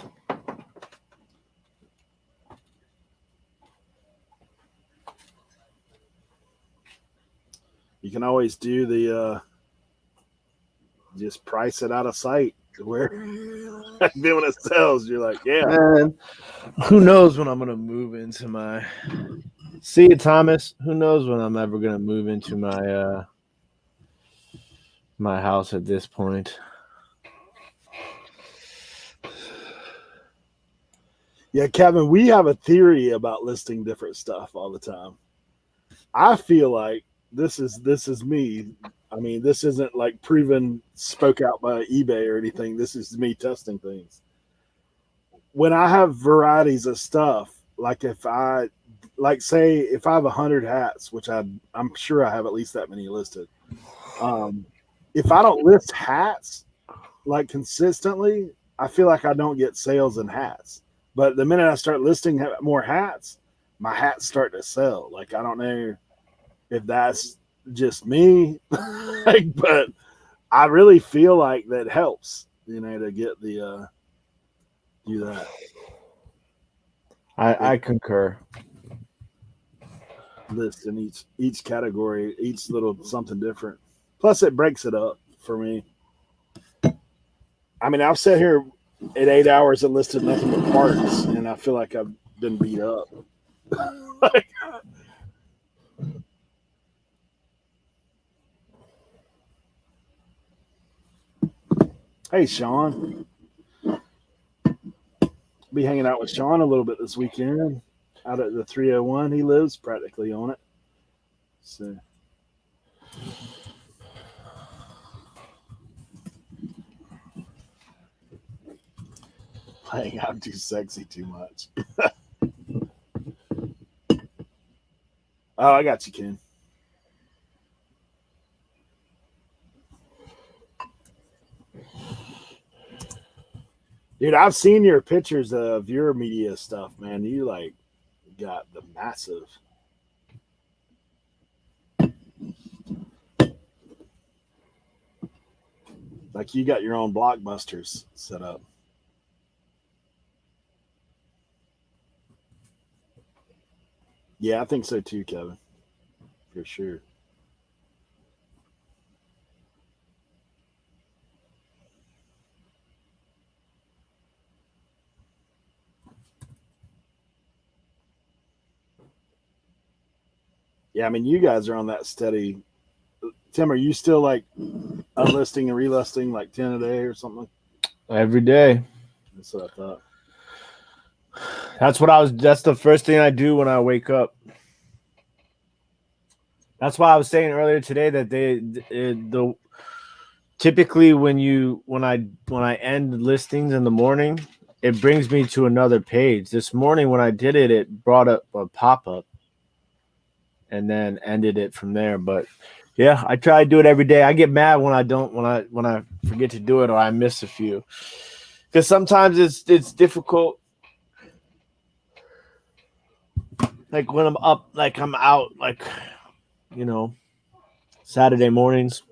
You can always do the just price it out of sight to where then when it sells, you're like, yeah. Man, who knows when I'm gonna move into my see you, Thomas. Who knows when I'm ever gonna move into my my house at this point. Yeah, Kevin, we have a theory about listing different stuff all the time. I feel like this is me. I mean, this isn't like proven spoke out by eBay or anything. This is me testing things. When I have varieties of stuff, like if I like say if I have 100 hats, which I'm sure I have at least that many listed. Um, if I don't list hats like consistently, I feel like I don't get sales in hats. But the minute I start listing more hats, my hats start to sell. Like I don't know if that's just me, like, but I really feel like that helps, to get the do that. I concur. List in each category, each little something different. Plus, it breaks it up for me. I mean, I've sat here at 8 hours and listed nothing but parts, and I feel like I've been beat up. Like, hey, Sean, be hanging out with Sean a little bit this weekend out at the 301. He lives practically on it. So playing I'm too sexy too much. Oh, I got you, Ken. Dude, I've seen your pictures of your media stuff, man. You like got the massive. Like you got your own blockbusters set up. Yeah, I think so too, Kevin. For sure. Yeah, I mean, you guys are on that steady. Tim, are you still like unlisting and relisting like 10 a day or something? Every day. That's what I thought. That's the first thing I do when I wake up. That's why I was saying earlier today that the typically when I end listings in the morning, it brings me to another page. This morning when I did it, it brought up a pop-up and then ended it from there. But yeah, I try to do it every day. I get mad when I forget to do it or I miss a few. Because sometimes it's difficult. Like when I'm up, like I'm out, like Saturday mornings.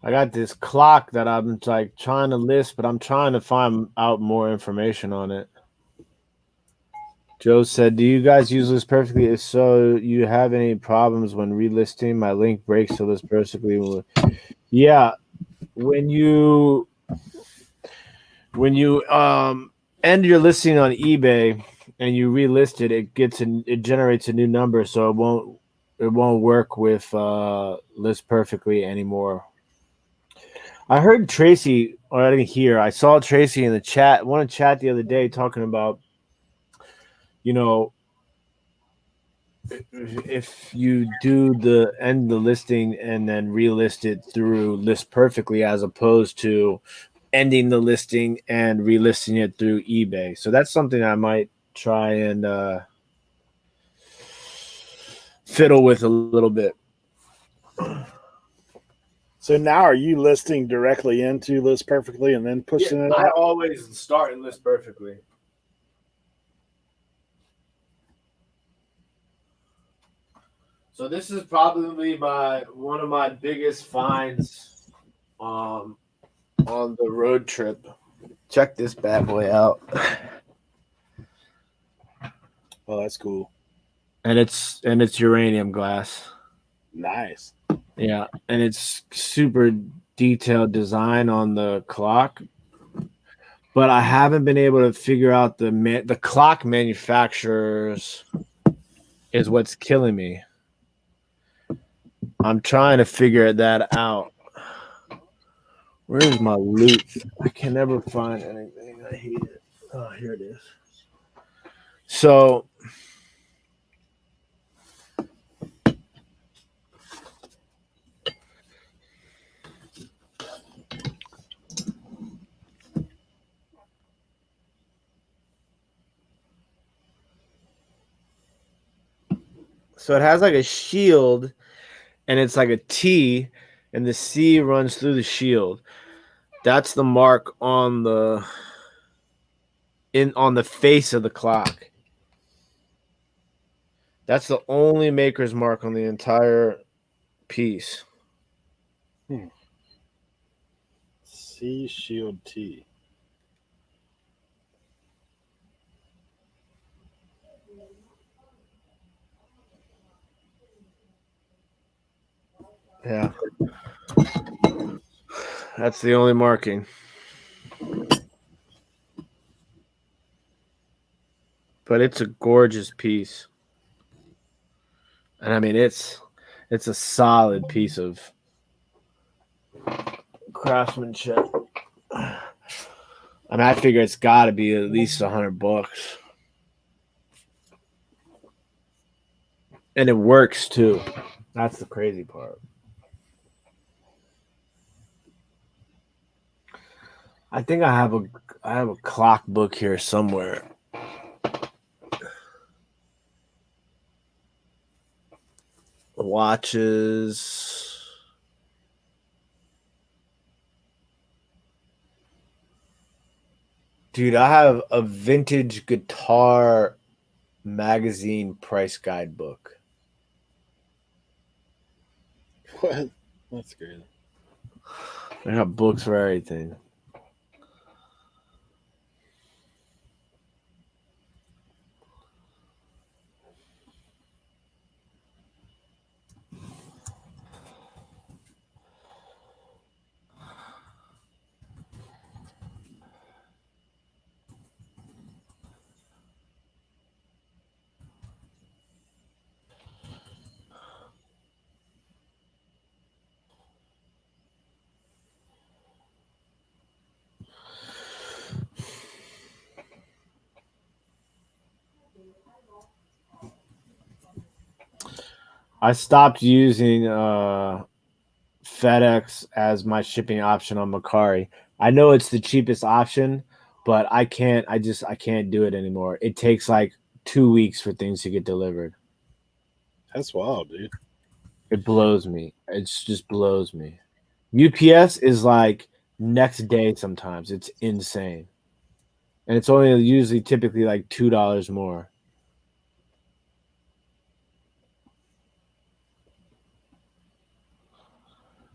I got this clock that I'm like trying to list, but I'm trying to find out more information on it. Joe said, "Do you guys use List Perfectly? If so, you have any problems when relisting? My link breaks to List Perfectly." Yeah, when you end your listing on eBay and you relist it, it generates a new number, so it won't work with List Perfectly anymore. I heard Tracy, or I didn't hear. I saw Tracy in the chat, one in chat the other day, talking about, you know, if you do the end the listing and then relist it through List Perfectly, as opposed to ending the listing and relisting it through eBay. So that's something I might try and fiddle with a little bit. So now are you listing directly into List Perfectly and then pushing it I out? always start in List Perfectly. So this is probably one of my biggest finds on the road trip. Check this bad boy out. Oh, that's cool. And it's uranium glass. Nice. Yeah, and it's super detailed design on the clock. But I haven't been able to figure out the clock manufacturers is what's killing me. I'm trying to figure that out. Where's my loot? I can never find anything. I hate it. Oh, here it is. So it has like a shield, and it's like a T, and the C runs through the shield. That's the mark on the face of the clock. That's the only maker's mark on the entire piece. C Shield T. Yeah. That's the only marking. But it's a gorgeous piece. And I mean it's a solid piece of craftsmanship. I mean, I figure it's got to be at least $100, and it works too. That's the crazy part. I think I have a clock book here somewhere. Watches. Dude, I have a vintage guitar magazine price guide book. What? That's crazy. I got books for everything. I stopped using FedEx as my shipping option on Macari. I know it's the cheapest option, but I can't. I can't do it anymore. It takes like 2 weeks for things to get delivered. That's wild, dude. It blows me. It just blows me. UPS is like next day sometimes. It's insane. And it's only usually typically like $2 more.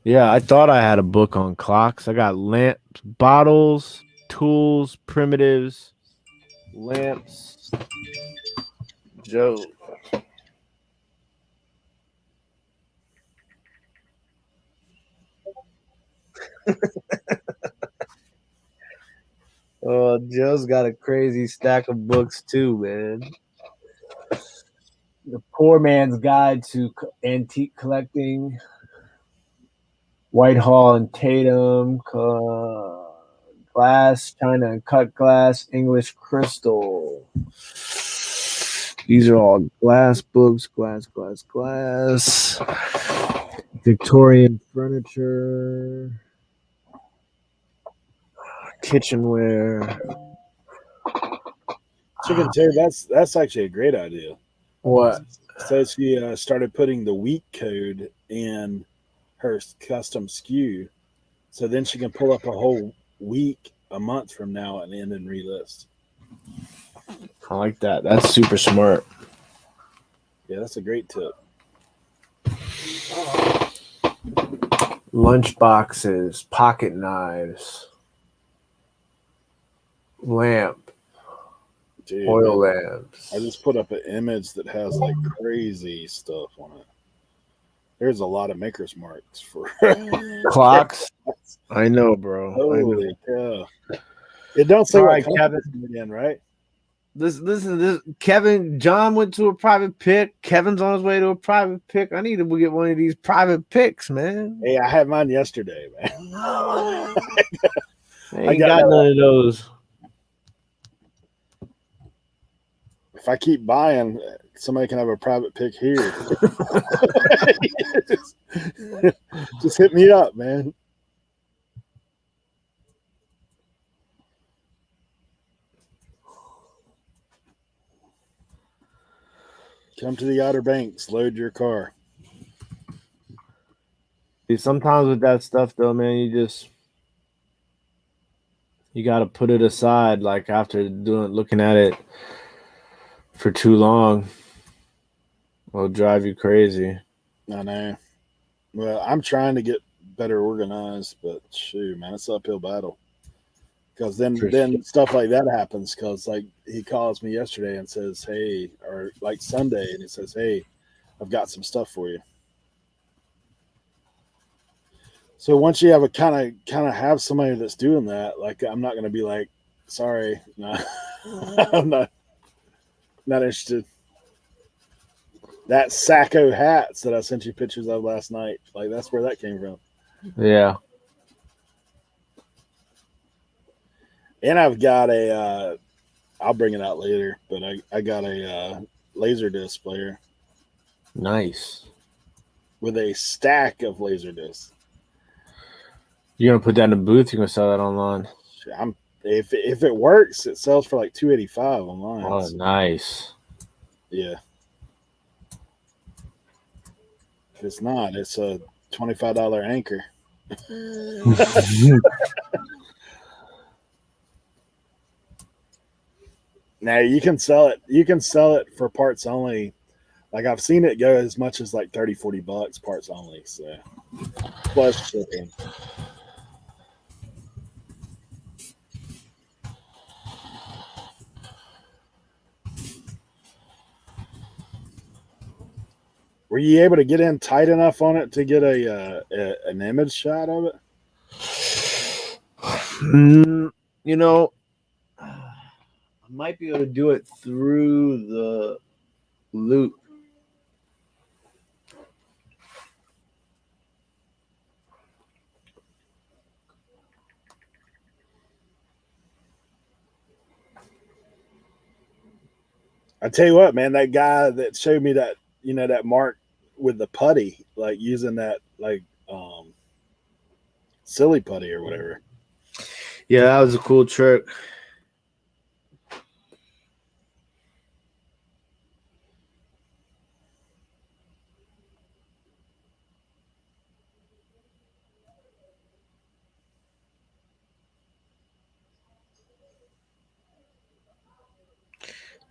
Yeah, I thought I had a book on clocks. I got lamps, bottles, tools, primitives, lamps, Joe. Oh, Joe's got a crazy stack of books too, man. The Poor Man's Guide to Antique Collecting, Whitehall and Tatum, glass, China and cut glass, English crystal. These are all glass books, glass. Victorian furniture, kitchenware. Chicken Terry, that's actually a great idea. What? So she started putting the week code in her custom SKU, so then she can pull up a whole week a month from now and end and relist. I like that. That's super smart. Yeah, that's a great tip. Lunch boxes, pocket knives, lamp, Dude, oil man, lamps. I just put up an image that has like crazy stuff on it. There's a lot of maker's marks for Clocks. I know, bro. I know. holy cow. It don't say All what right, company Kevin. it's again, right? This. Kevin, John went to a private pick. Kevin's on his way to a private pick. I need to get one of these private picks, man. Hey, I had mine yesterday, man. I I ain't got got none of those. if I keep buying, somebody can have a private pick here. just, just hit me up, man. Come to the Outer Banks, load your car. See, sometimes with that stuff, though, man, you got to put it aside. Like after looking at it for too long, it'll drive you crazy. I know. Well, I'm trying to get better organized, but shoot, man, it's an uphill battle. Because then stuff like that happens. Because like he calls me yesterday and says, "Hey," or like Sunday, and he says, "Hey, I've got some stuff for you." So once you have a kind of have somebody that's doing that, like I'm not going to be like, "Sorry, no, I'm not interested." That Sacco hats that I sent you pictures of last night, like that's where that came from. Yeah. And I've got I'll bring it out later, but I got a laser disc player Nice. with a stack of laser discs. You're gonna put that in a booth. You're gonna sell that online. I'm if it works, it sells for like $285 online. Oh, So, nice. yeah. If it's not, it's a $25 anchor. Now you can sell it. You can sell it for parts only. Like I've seen it go as much as like 30, $40 parts only. So plus shipping. Were you able to get in tight enough on it to get an image shot of it? You know, I might be able to do it through the loop. I tell you what, man, that guy that showed me that that mark with the putty, like using that like silly putty or whatever. Yeah, that was a cool trick.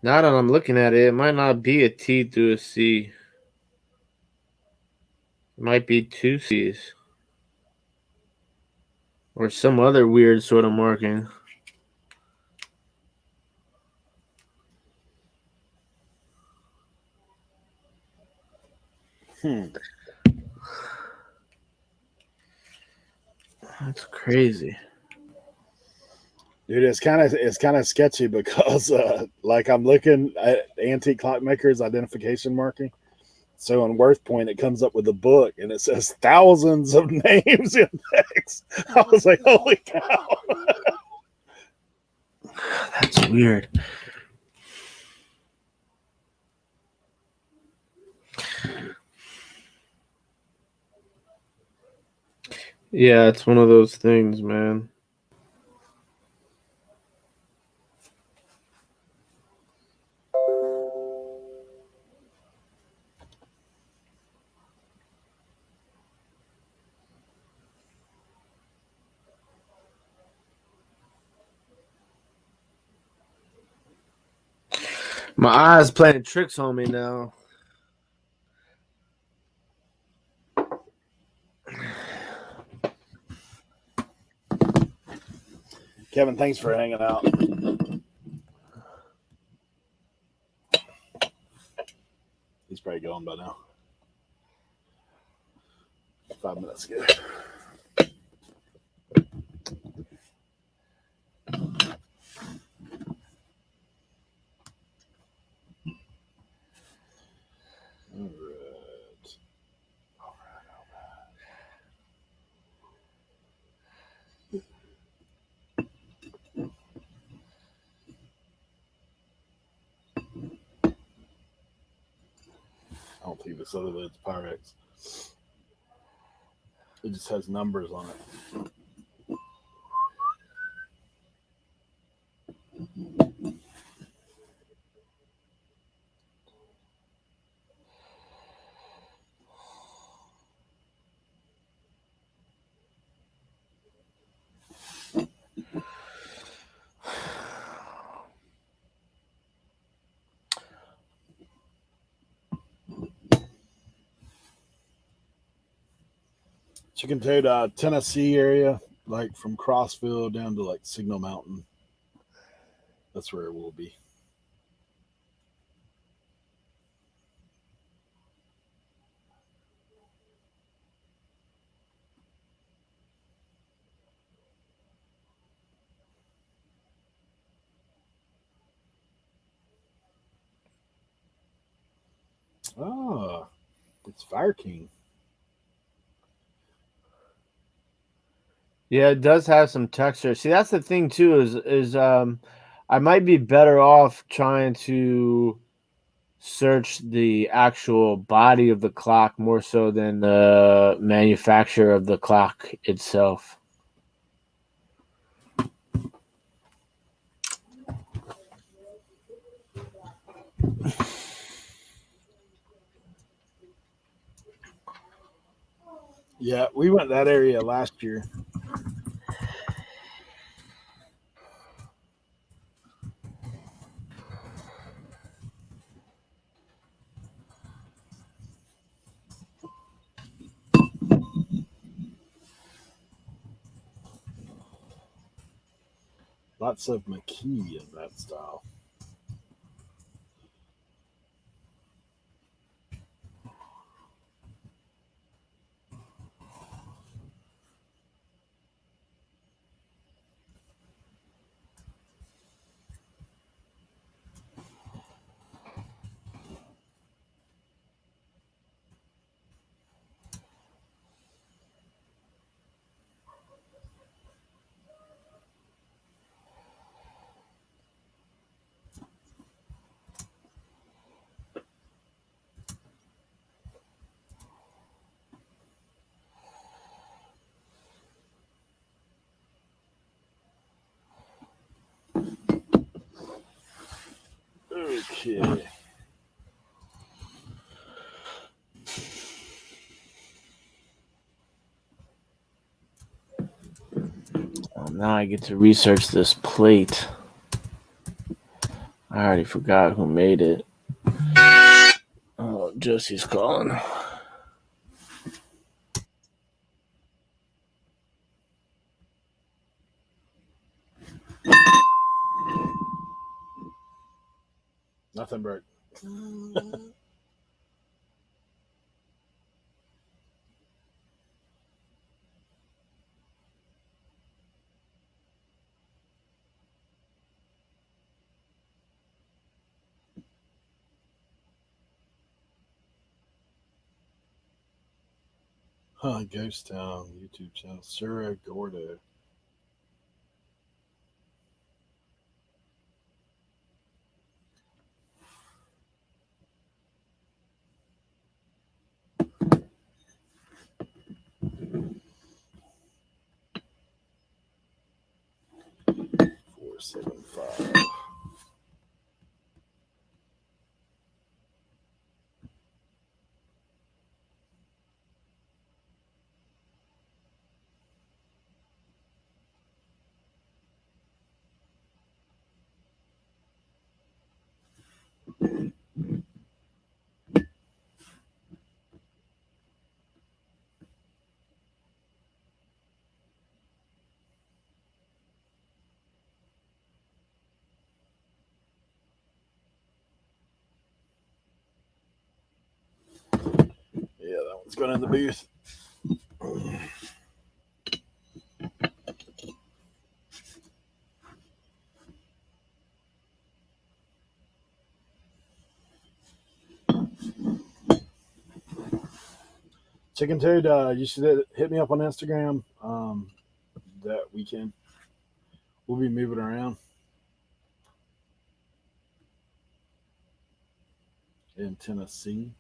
Now that I'm looking at it, it might not be a T through a C. It might be two C's. Or some other weird sort of marking. Hmm. That's crazy. Dude, it's kind of sketchy because like I'm looking at antique clockmakers identification marking. So in Worth Point, it comes up with a book and it says thousands of names in text. I was like, holy cow. That's weird. Yeah, it's one of those things, man. My eyes playing tricks on me now. Kevin, thanks for hanging out. He's probably gone by now. 5 minutes ago. All right. I don't think this other lid's Pyrex. It just has numbers on it. Chicken Toad, Tennessee area, like from Crossville down to like Signal Mountain. That's where it will be. Oh, it's Fire King. Yeah, it does have some texture. See, that's the thing too. Is I might be better off trying to search the actual body of the clock more so than the manufacturer of the clock itself. Yeah, we went that area last year. Lots of McKee in that style. Okay. Now I get to research this plate. I already forgot who made it. Oh, Jesse's calling. Nothing broke. Ghost Town YouTube channel. Sura Gordo. Four 7 5. Yeah, that one's going in the booth. Chicken Toad, you should hit me up on Instagram that weekend. We'll be moving around in Tennessee.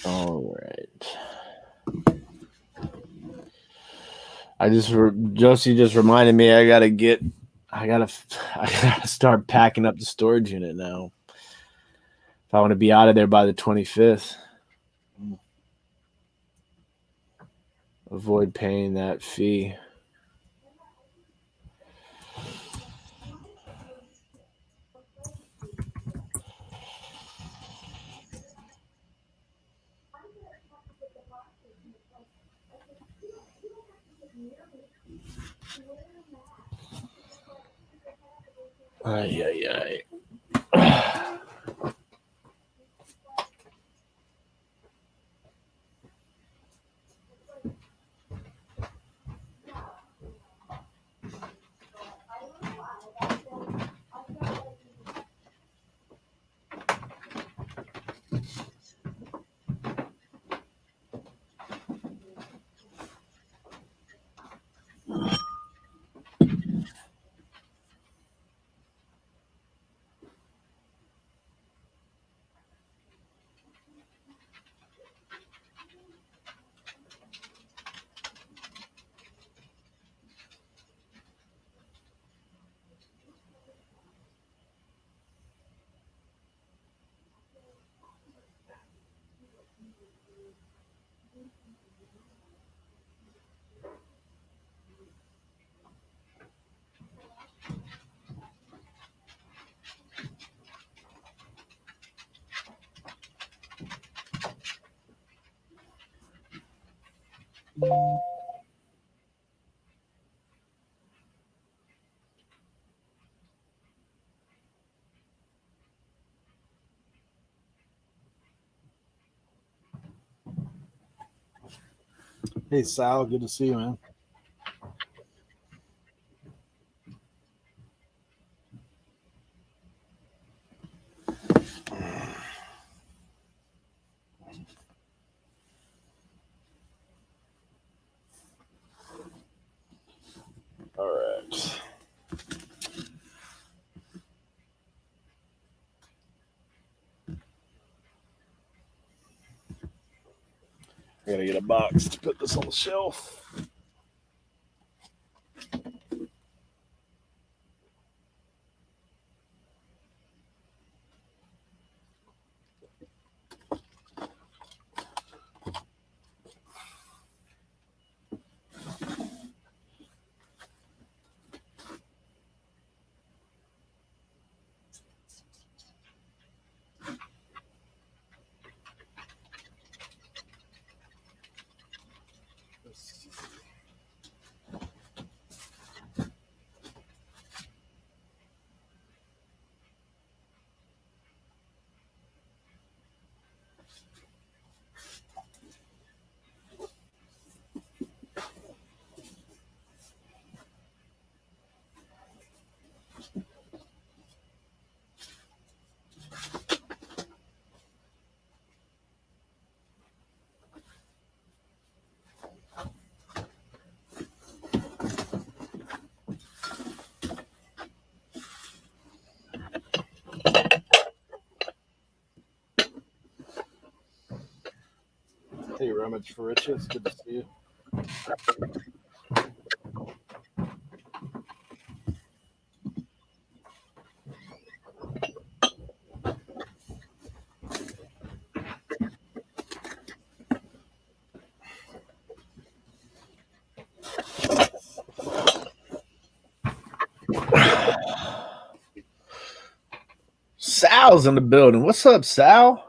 All right. Josie just reminded me I gotta I gotta start packing up the storage unit now. If I want to be out of there by the 25th, avoid paying that fee. Ay, ay, ay. Hey, Sal, good to see you, man. All right. I gotta get a box to put this on the shelf. Hey, Rummage for Riches, good to see you. Sal's in the building. What's up, Sal?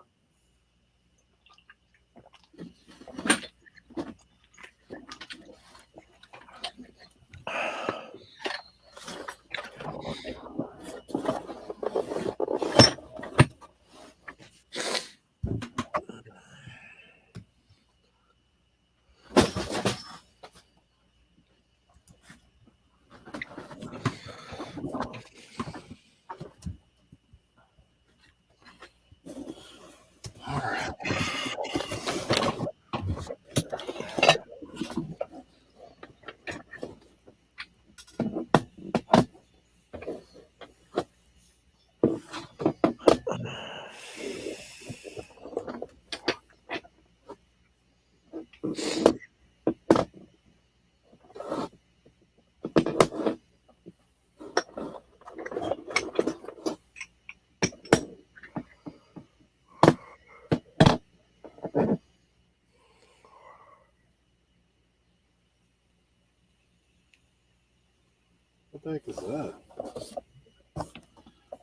that?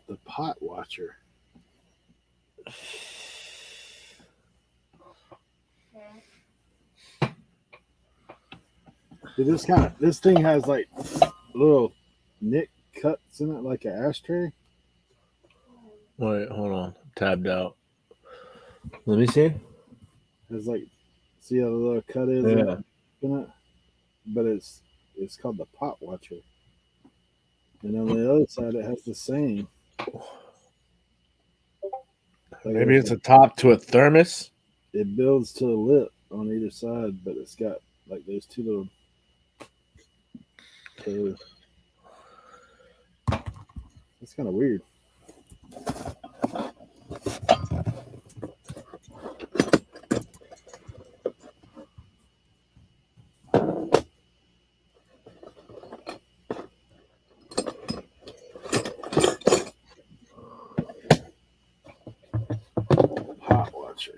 The pot watcher. Dude, this thing has like little nick cuts in it, like an ashtray. Wait, hold on. Tabbed out. Let me see. It's like, see how the little cut is Yeah. in it? But it's called the pot watcher. And on the other side, it has the same. Like Maybe it's a top to a thermos. it builds to a lip on either side, but it's got like those two little. It's kind of weird. Pot watcher.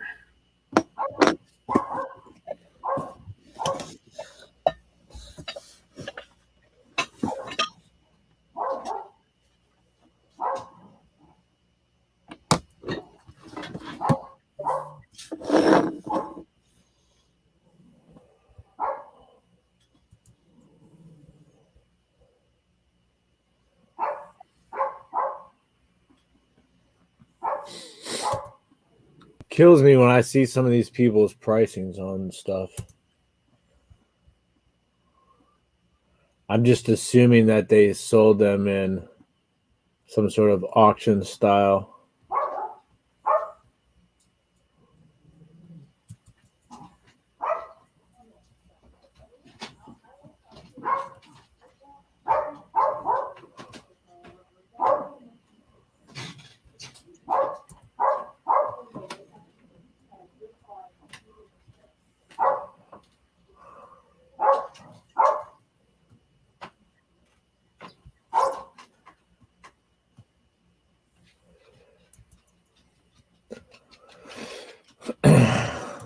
Kills me when I see some of these people's pricings on stuff. I'm just assuming that they sold them in some sort of auction style.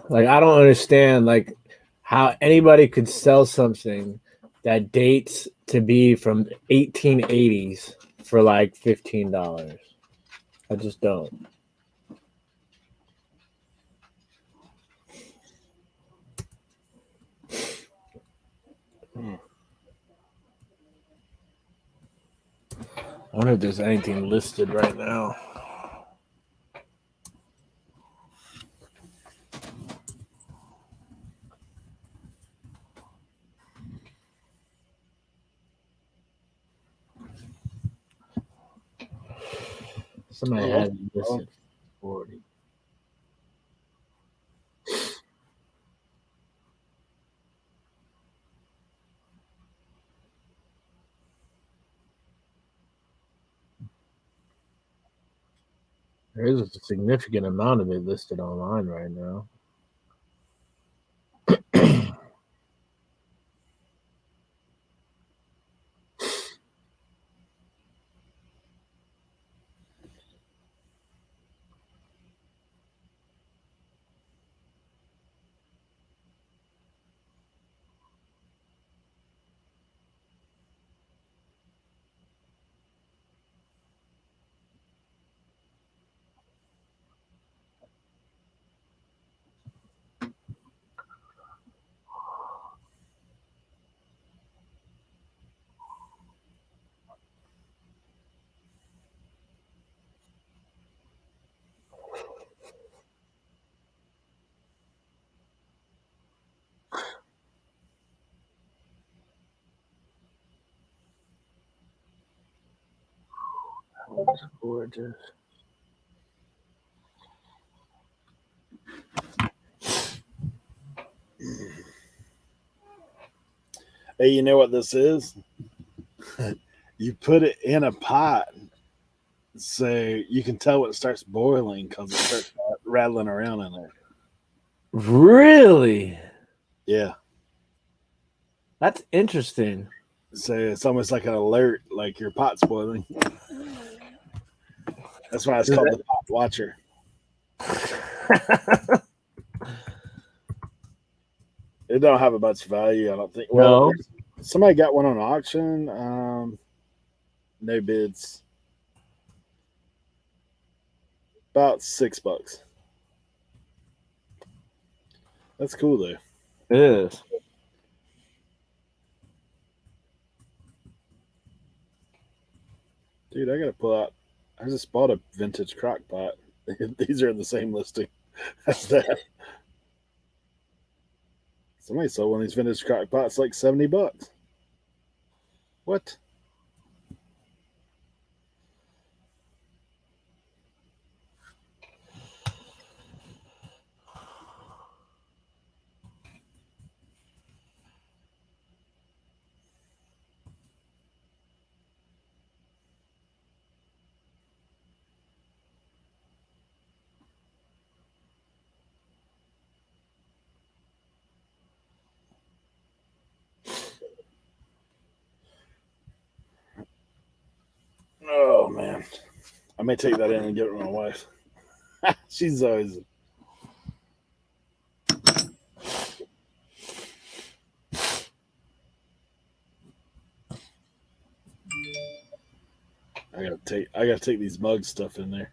Like, I don't understand like how anybody could sell something that dates to be from 1880s for like $15. I just don't. I wonder if there's anything listed right now. Somebody had it listed for 40. There is a significant amount of it listed online right now. That's gorgeous. Hey, you know what this is? You put it in a pot so you can tell when it starts boiling because it starts rattling around in there. Really? Yeah. That's interesting. So it's almost like an alert, like your pot's boiling. That's why it's called the pot watcher. It don't have a much value, I don't think. Well, No. somebody got one on auction. No bids. About $6. That's cool though. It is. Dude, I gotta pull out. I just bought a vintage crock pot. These are in the same listing as that. Somebody sold one of these vintage crock pots like $70. What? Oh man. I may take that in and give it to my wife. She's always. I gotta take these mug stuff in there.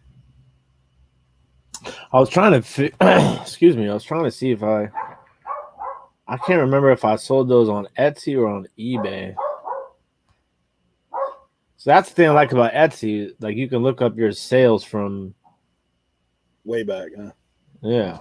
I was trying to excuse me. I was trying to see if I can't remember if I sold those on Etsy or on eBay. So that's the thing I like about Etsy. Like you can look up your sales from Way back, huh? yeah.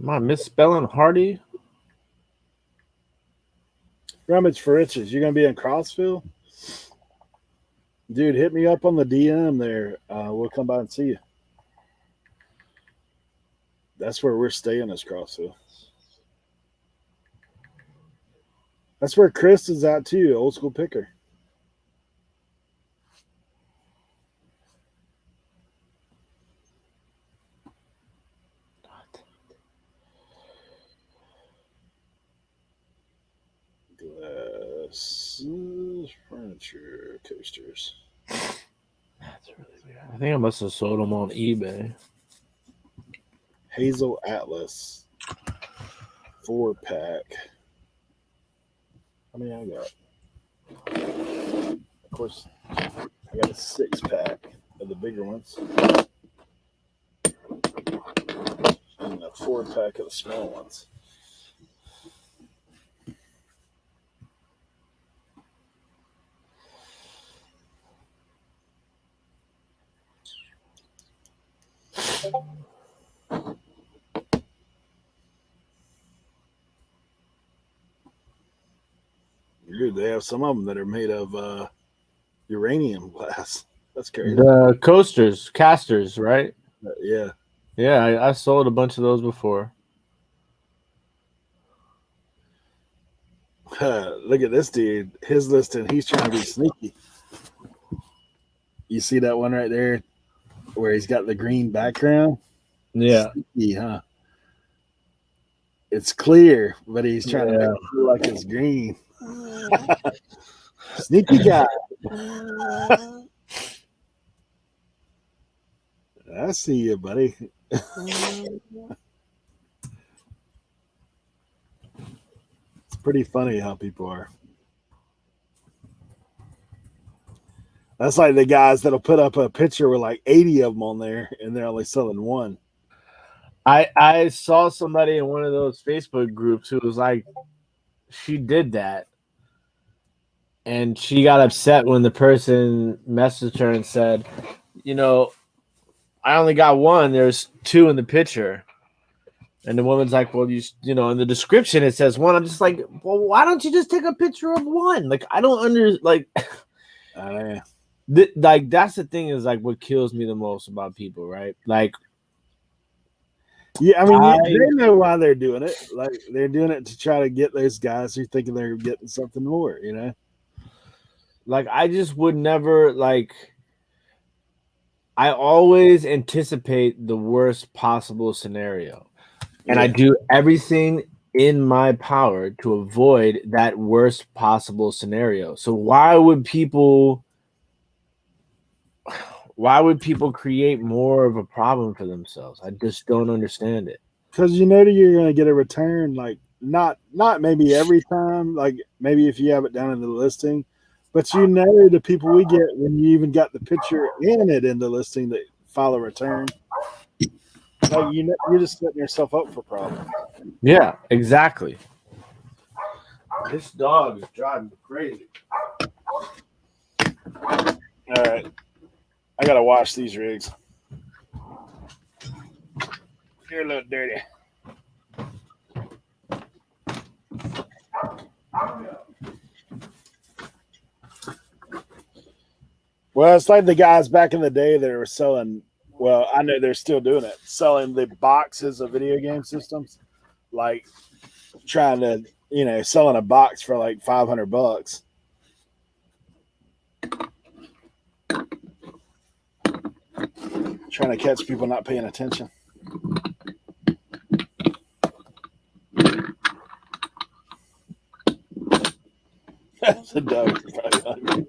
Am I misspelling Hardy? Rummage for Riches. You're gonna be in Crossville? Dude, hit me up on the DM there. We'll come by and see you. That's where we're staying, is Crossville. That's where Chris is at too, old school picker. Glasses, furniture, coasters. That's really weird. I think I must have sold them on eBay. Hazel Atlas 4-pack. How many I got? Of course, I got a 6-pack of the bigger ones. And a 4-pack of the small ones. Dude, they have some of them that are made of uranium glass. That's crazy. The coasters, casters, right? Yeah. Yeah, I sold a bunch of those before. Look at this dude. His listing, he's trying to be sneaky. You see that one right there where he's got the green background? Yeah. Sneaky, huh? It's clear, but he's trying to make Yeah. it feel like it's green. Sneaky guy. I see you, buddy. It's pretty funny how people are. That's like the guys that'll put up a picture with like 80 of them on there and they're only selling one. I saw somebody in one of those Facebook groups who was like, she did that. And she got upset when the person messaged her and said, you know, I only got one. There's two in the picture. And the woman's like, well, you know, in the description it says one. I'm just like, well, why don't you just take a picture of one? Like, I don't like like that's the thing is like what kills me the most about people, right? Like, yeah, I mean, they know why they're doing it. Like they're doing it to try to get those guys who thinking they're getting something more, you know? Like I just would never like. I always anticipate the worst possible scenario. And I do everything in my power to avoid that worst possible scenario. So why would people create more of a problem for themselves? I just don't understand it. Because you know that you're going to get a return, like not maybe every time, like maybe if you have it down in the listing, but you know the people we get when you even got the picture and it in the listing that file a return. Like you're just setting yourself up for problems. Yeah, exactly. This dog is driving me crazy. All right, I gotta wash these rigs. They're a little dirty. Well, it's like the guys back in the day that were selling. Well, I know they're still doing it, selling the boxes of video game systems, like trying to, selling a box for like $500. Trying to catch people not paying attention. The dog is probably hungry.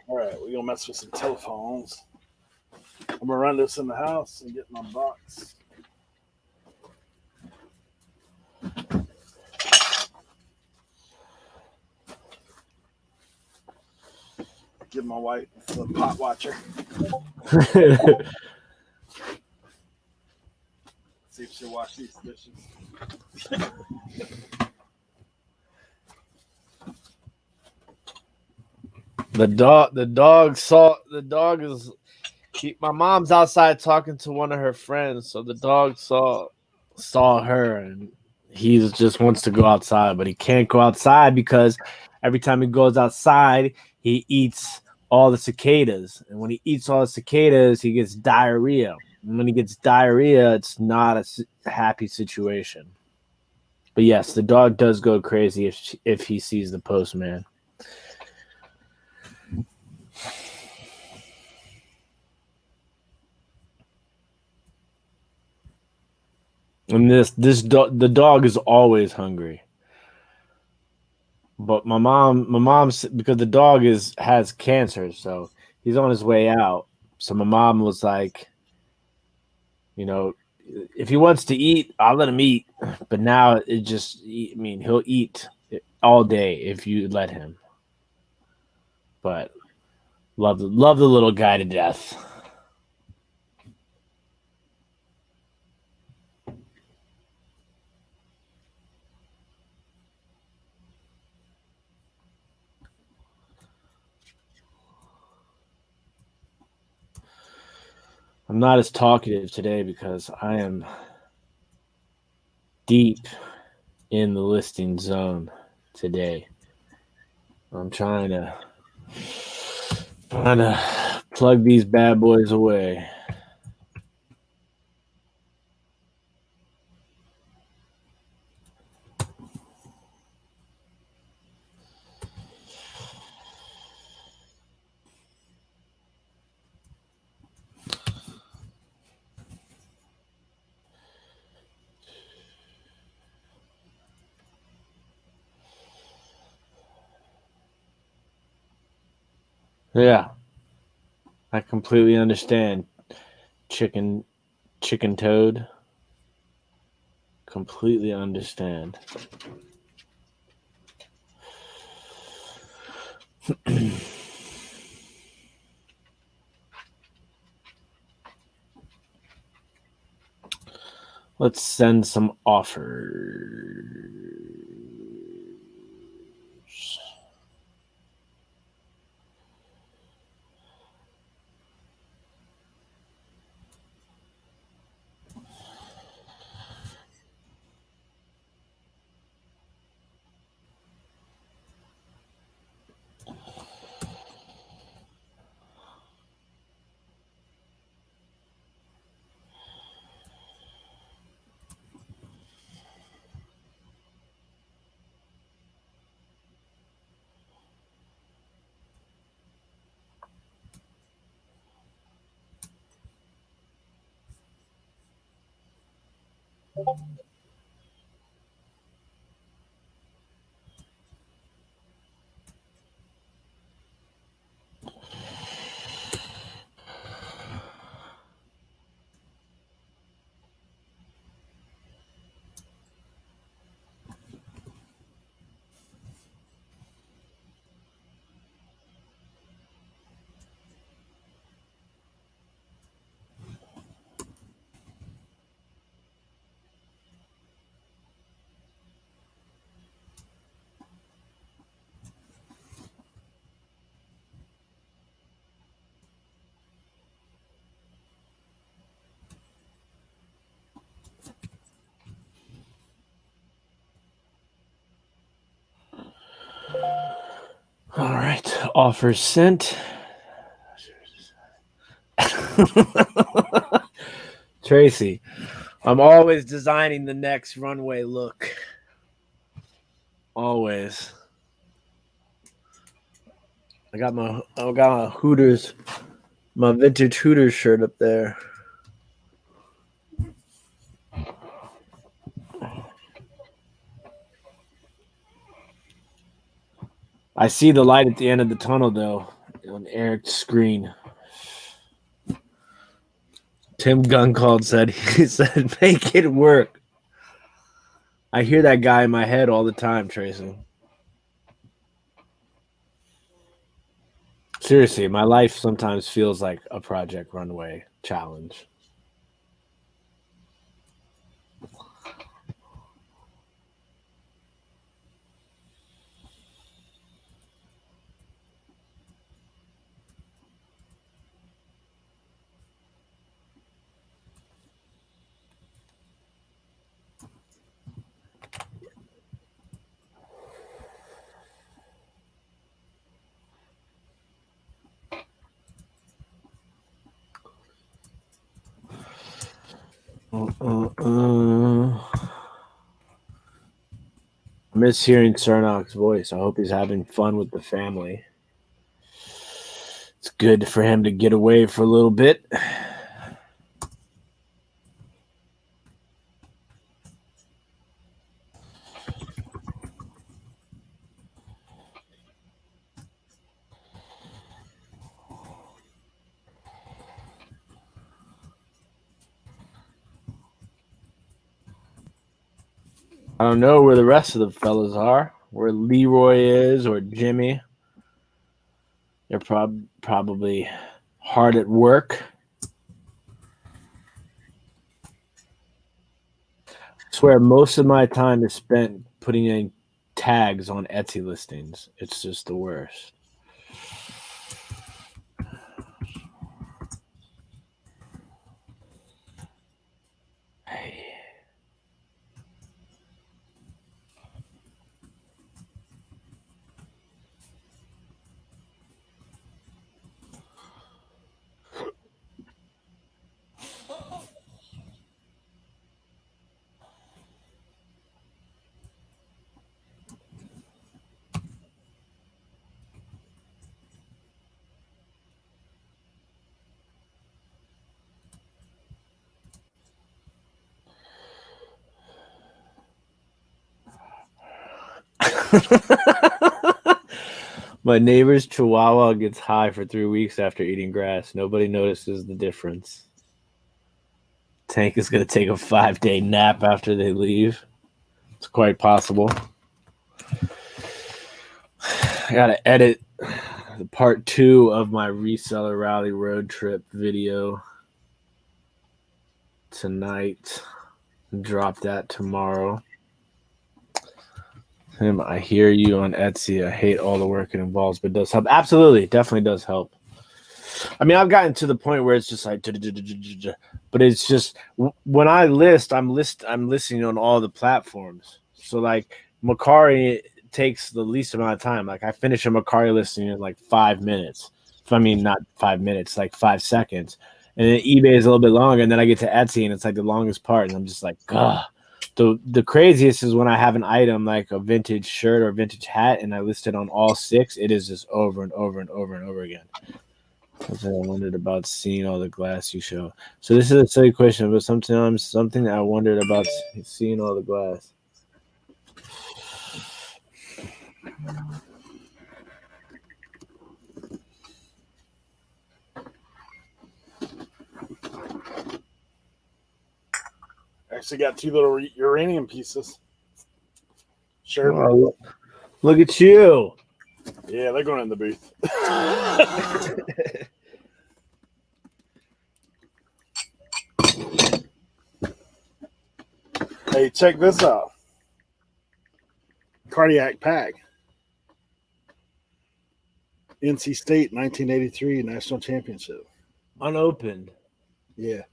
All right, we're gonna mess with some telephones. I'm gonna run this in the house and get my box. Give my wife the pot watcher. See if she'll wash these dishes. The dog is my mom's outside talking to one of her friends, so the dog saw her, and he just wants to go outside, but he can't go outside because every time he goes outside, he eats all the cicadas, and when he eats all the cicadas, he gets diarrhea. And when he gets diarrhea, it's not a happy situation. But yes, the dog does go crazy if he sees the postman. And the dog is always hungry. But my mom's because the dog has cancer, so he's on his way out. So my mom was like, you know, if he wants to eat, I'll let him eat. But now it just, I mean, he'll eat all day if you let him. But love the little guy to death. I'm not as talkative today because I am deep in the listing zone today. I'm trying to plug these bad boys away. Yeah, I completely understand. Chicken toad. Completely understand. Let's send some offers. All right, offers sent. Tracy, I'm always designing the next runway look. Always. I got my Hooters, my vintage Hooters shirt up there. I see the light at the end of the tunnel though on Eric's screen. Tim Gunn called he said make it work. I hear that guy in my head all the time, Tracy. Seriously, my life sometimes feels like a Project Runway challenge. I miss hearing Cernoc's voice. I hope he's having fun with the family. It's good for him to get away for a little bit. I don't know where the rest of the fellas are. Where Leroy is or Jimmy. They're probably hard at work. I swear most of my time is spent putting in tags on Etsy listings. It's just the worst. My neighbor's chihuahua gets high for 3 weeks after eating grass. Nobody notices the difference. Tank is going to take a 5-day nap after they leave. It's quite possible. I got to edit the part 2 of my Reseller Rally road trip video tonight. Drop that tomorrow. I hear you on Etsy. I hate all the work it involves, but it does help. Absolutely, it definitely does help. I mean, I've gotten to the point where it's just like, but it's just when I list, I'm listing on all the platforms. So like Macari takes the least amount of time. Like I finish a Macari listing in like 5 minutes. I mean, not 5 minutes, like 5 seconds. And then eBay is a little bit longer, and then I get to Etsy, and it's like the longest part, and I'm just like, ugh. The craziest is when I have an item like a vintage shirt or a vintage hat, and I list it on all 6. It is just over and over and over and over again. I wondered about seeing all the glass you show. So this is a silly question, but sometimes something that I wondered about seeing all the glass. Actually got 2 little uranium pieces. Sure. Oh, look at you. Yeah, they're going in the booth. Hey, check this out. Cardiac Pack. NC State 1983 National Championship. Unopened. Yeah.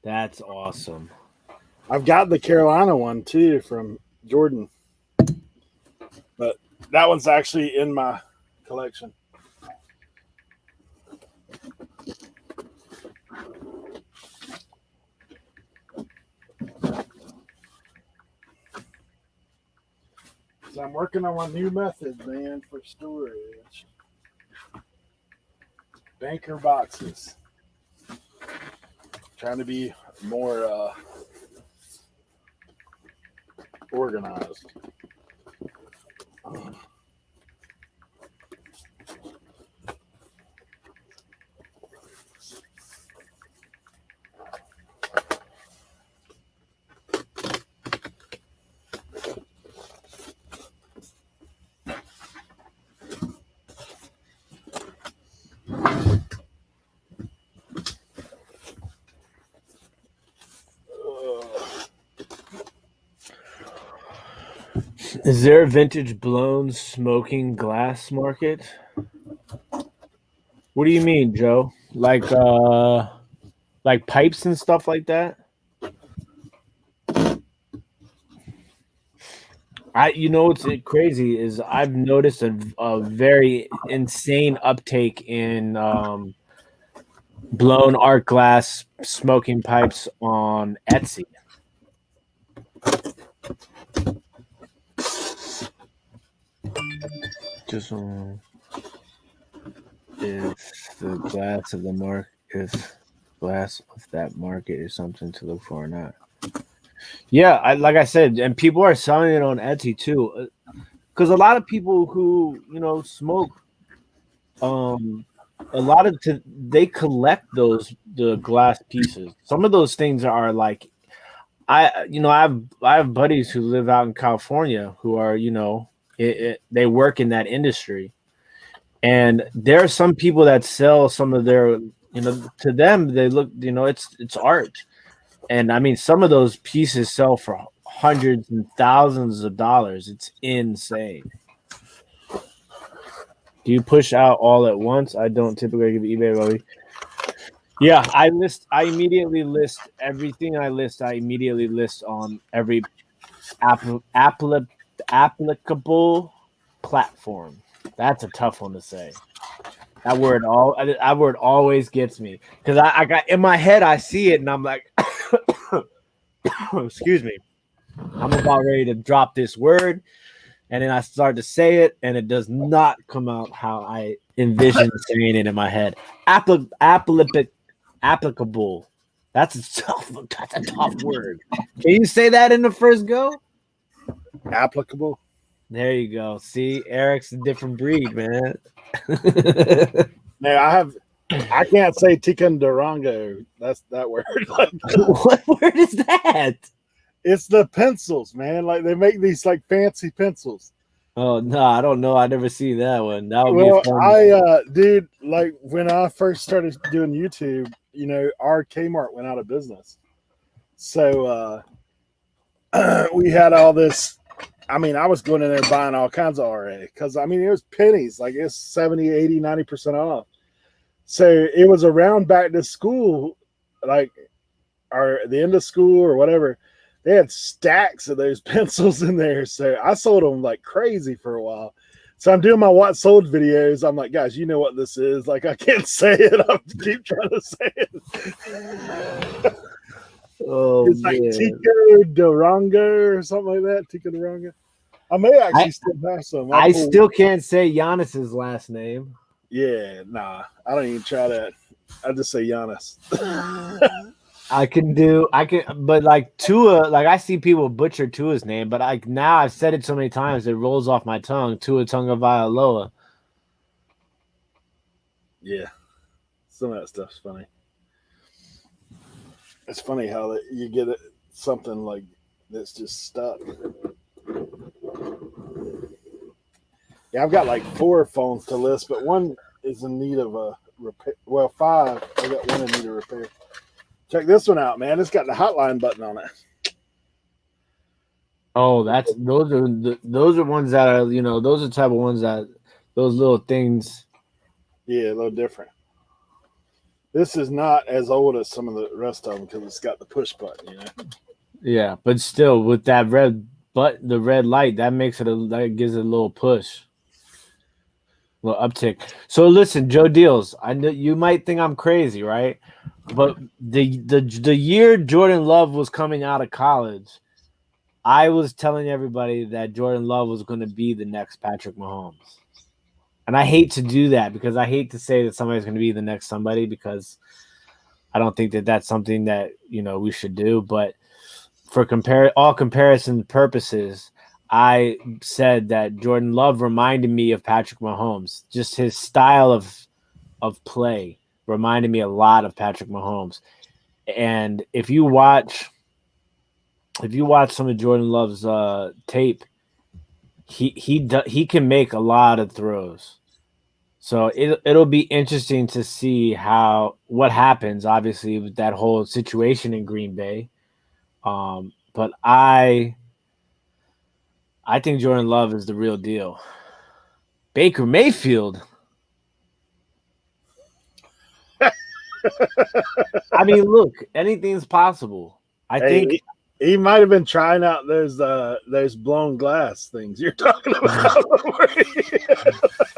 That's awesome. I've got the Carolina one too from Jordan. But that one's actually in my collection. So I'm working on my new method, man, for storage. Banker boxes. Trying to be more organized. Is there a vintage blown smoking glass market? What do you mean, Joe? Like pipes and stuff like that? What's crazy is I've noticed a very insane uptake in blown art glass smoking pipes on Etsy. Just if the glass of the market, if glass of that market is something to look for or not. Yeah, like I said, and people are selling it on Etsy too, because a lot of people who smoke, a lot of they collect the glass pieces. Some of those things are like, I have buddies who live out in California who are, they work in that industry. And there are some people that sell some of their, to them, they look, it's art. And I mean, some of those pieces sell for hundreds and thousands of dollars. It's insane. Do you push out all at once? I don't typically give eBay value. Yeah, I immediately list everything I list. I immediately list on every applicable platform. That's a tough one to say. That word always gets me because I got in my head. I see it and I'm like, excuse me. I'm about ready to drop this word, and then I start to say it, and it does not come out how I envision saying it in my head. Applicable. That's a tough word. Can you say that in the first go? Applicable. There you go. See, Eric's a different breed, man. Now I can't say Ticonderoga. That's that word. What word is that? It's the pencils, man. Like they make these like fancy pencils. Oh no, I don't know. I never see that one. That would Well, be fun. dude, like when I first started doing YouTube, our Kmart went out of business. So we had all this. I mean, I was going in there buying all kinds of RA because, I mean, it was pennies. Like it's 70, 80, 90% off. So it was around back to school, like or the end of school or whatever. They had stacks of those pencils in there. So I sold them like crazy for a while. So I'm doing my what sold videos. I'm like, guys, you know what this is. Like, I can't say it. I keep trying to say it. Oh, it's like Tico Durango or something like that. Tico Durango. I may actually still have some. I still can't say Giannis's last name. Yeah, nah. I don't even try that. I just say Giannis. But like Tua, like I see people butcher Tua's name, but now I've said it so many times it rolls off my tongue. Tua Tagovailoa. Yeah, some of that stuff's funny. It's funny how you get something like that's just stuck. Yeah, I've got like 4 phones to list, but one is in need of a repair. Well, 5. I got one in need of repair. Check this one out, man. It's got the hotline button on it. Oh, those are ones that are, those are the type of ones that those little things. Yeah, a little different. This is not as old as some of the rest of them because it's got the push button, Yeah, but still, with that the red light, that that gives it a little push, a little uptick. So listen, Joe Deals, I know you might think I'm crazy, right? But the year Jordan Love was coming out of college, I was telling everybody that Jordan Love was going to be the next Patrick Mahomes. And I hate to do that because I hate to say that somebody's going to be the next somebody because I don't think that that's something that, we should do. But for all comparison purposes, I said that Jordan Love reminded me of Patrick Mahomes. Just his style of play reminded me a lot of Patrick Mahomes. And if you watch some of Jordan Love's tape, he can make a lot of throws. So it'll be interesting to see what happens, obviously, with that whole situation in Green Bay. But I think Jordan Love is the real deal. Baker Mayfield. I mean, look, anything's possible. I think he might have been trying out those blown glass things you're talking about.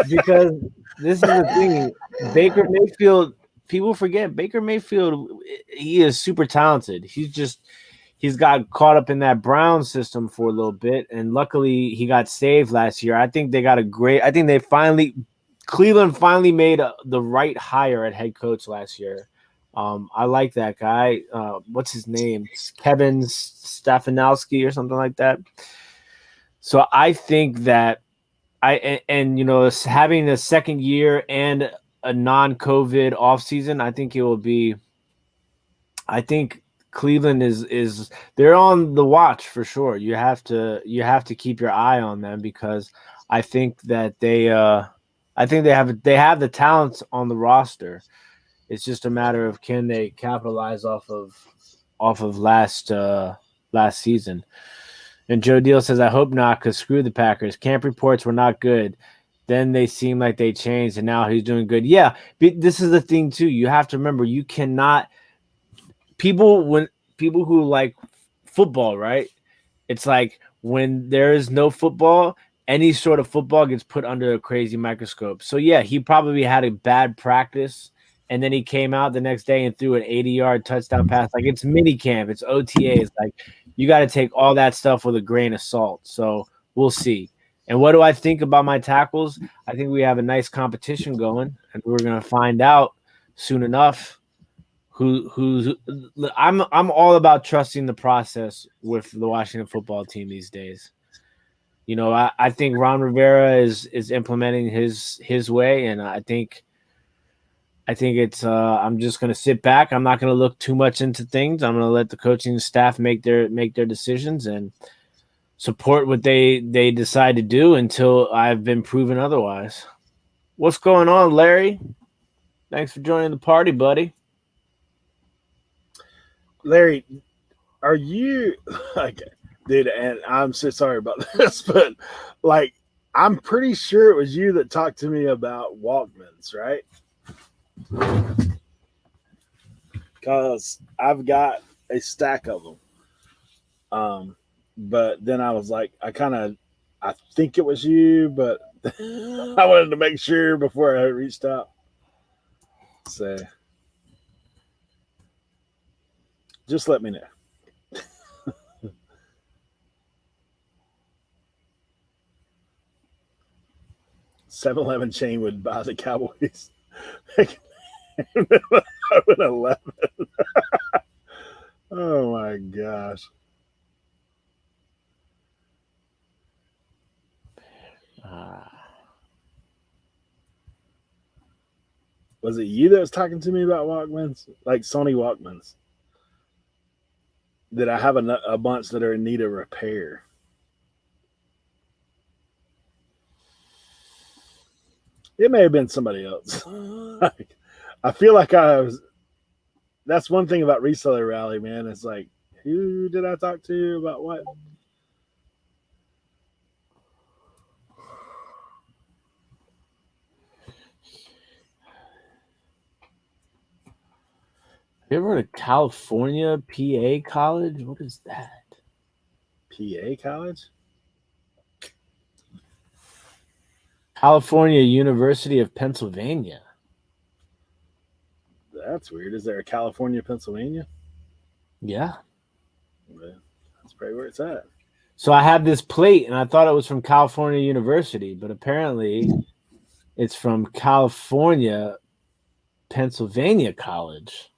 Because this is the thing, Baker Mayfield. People forget Baker Mayfield. He is super talented. He's got caught up in that Brown system for a little bit, and luckily he got saved last year. I think Cleveland finally made the right hire at head coach last year. I like that guy. What's his name? Kevin Stefanowski or something like that. So I think that having a second year and a non-COVID offseason, I think Cleveland is they're on the watch for sure. You have to keep your eye on them because I think that they have the talents on the roster. It's just a matter of can they capitalize off of last season. And Joe Deal says, I hope not, because screw the Packers. Camp reports were not good. Then they seem like they changed, and now he's doing good. Yeah, this is the thing too. You have to remember, you cannot people who like football, right? It's like when there is no football, any sort of football gets put under a crazy microscope. So yeah, he probably had a bad practice, and then he came out the next day and threw an 80-yard touchdown pass. Like it's mini camp, it's OTAs. Like you got to take all that stuff with a grain of salt. So we'll see. And what do I think about my tackles? I think we have a nice competition going, and we're gonna find out soon enough. Who's I'm all about trusting the process with the Washington football team these days. You know, I think Ron Rivera is implementing his way, and I think it's I'm just gonna sit back. I'm not gonna look too much into things. I'm gonna let the coaching staff make their decisions and support what they decide to do until I've been proven otherwise. What's going on, Larry? Thanks for joining the party, buddy. Larry, are you like, dude? And I'm so sorry about this, but like, I'm pretty sure it was you that talked to me about Walkmans, right? Because I've got a stack of them. But then I was like, I think it was you, but I wanted to make sure before I reached out. So just let me know. 7-Eleven chain would buy the Cowboys. I would 11. Oh my gosh. Was it you that was talking to me about Walkmans? Like Sony Walkmans? That I have a bunch that are in need of repair. It may have been somebody else. I feel like I was. That's one thing about Reseller Rally, man. It's like, who did I talk to about what? You ever heard of California PA College? What is that? PA College? California University of Pennsylvania. That's weird. Is there a California, Pennsylvania? Yeah. Well, that's probably where it's at. So I have this plate, and I thought it was from California University, but apparently it's from California, Pennsylvania College.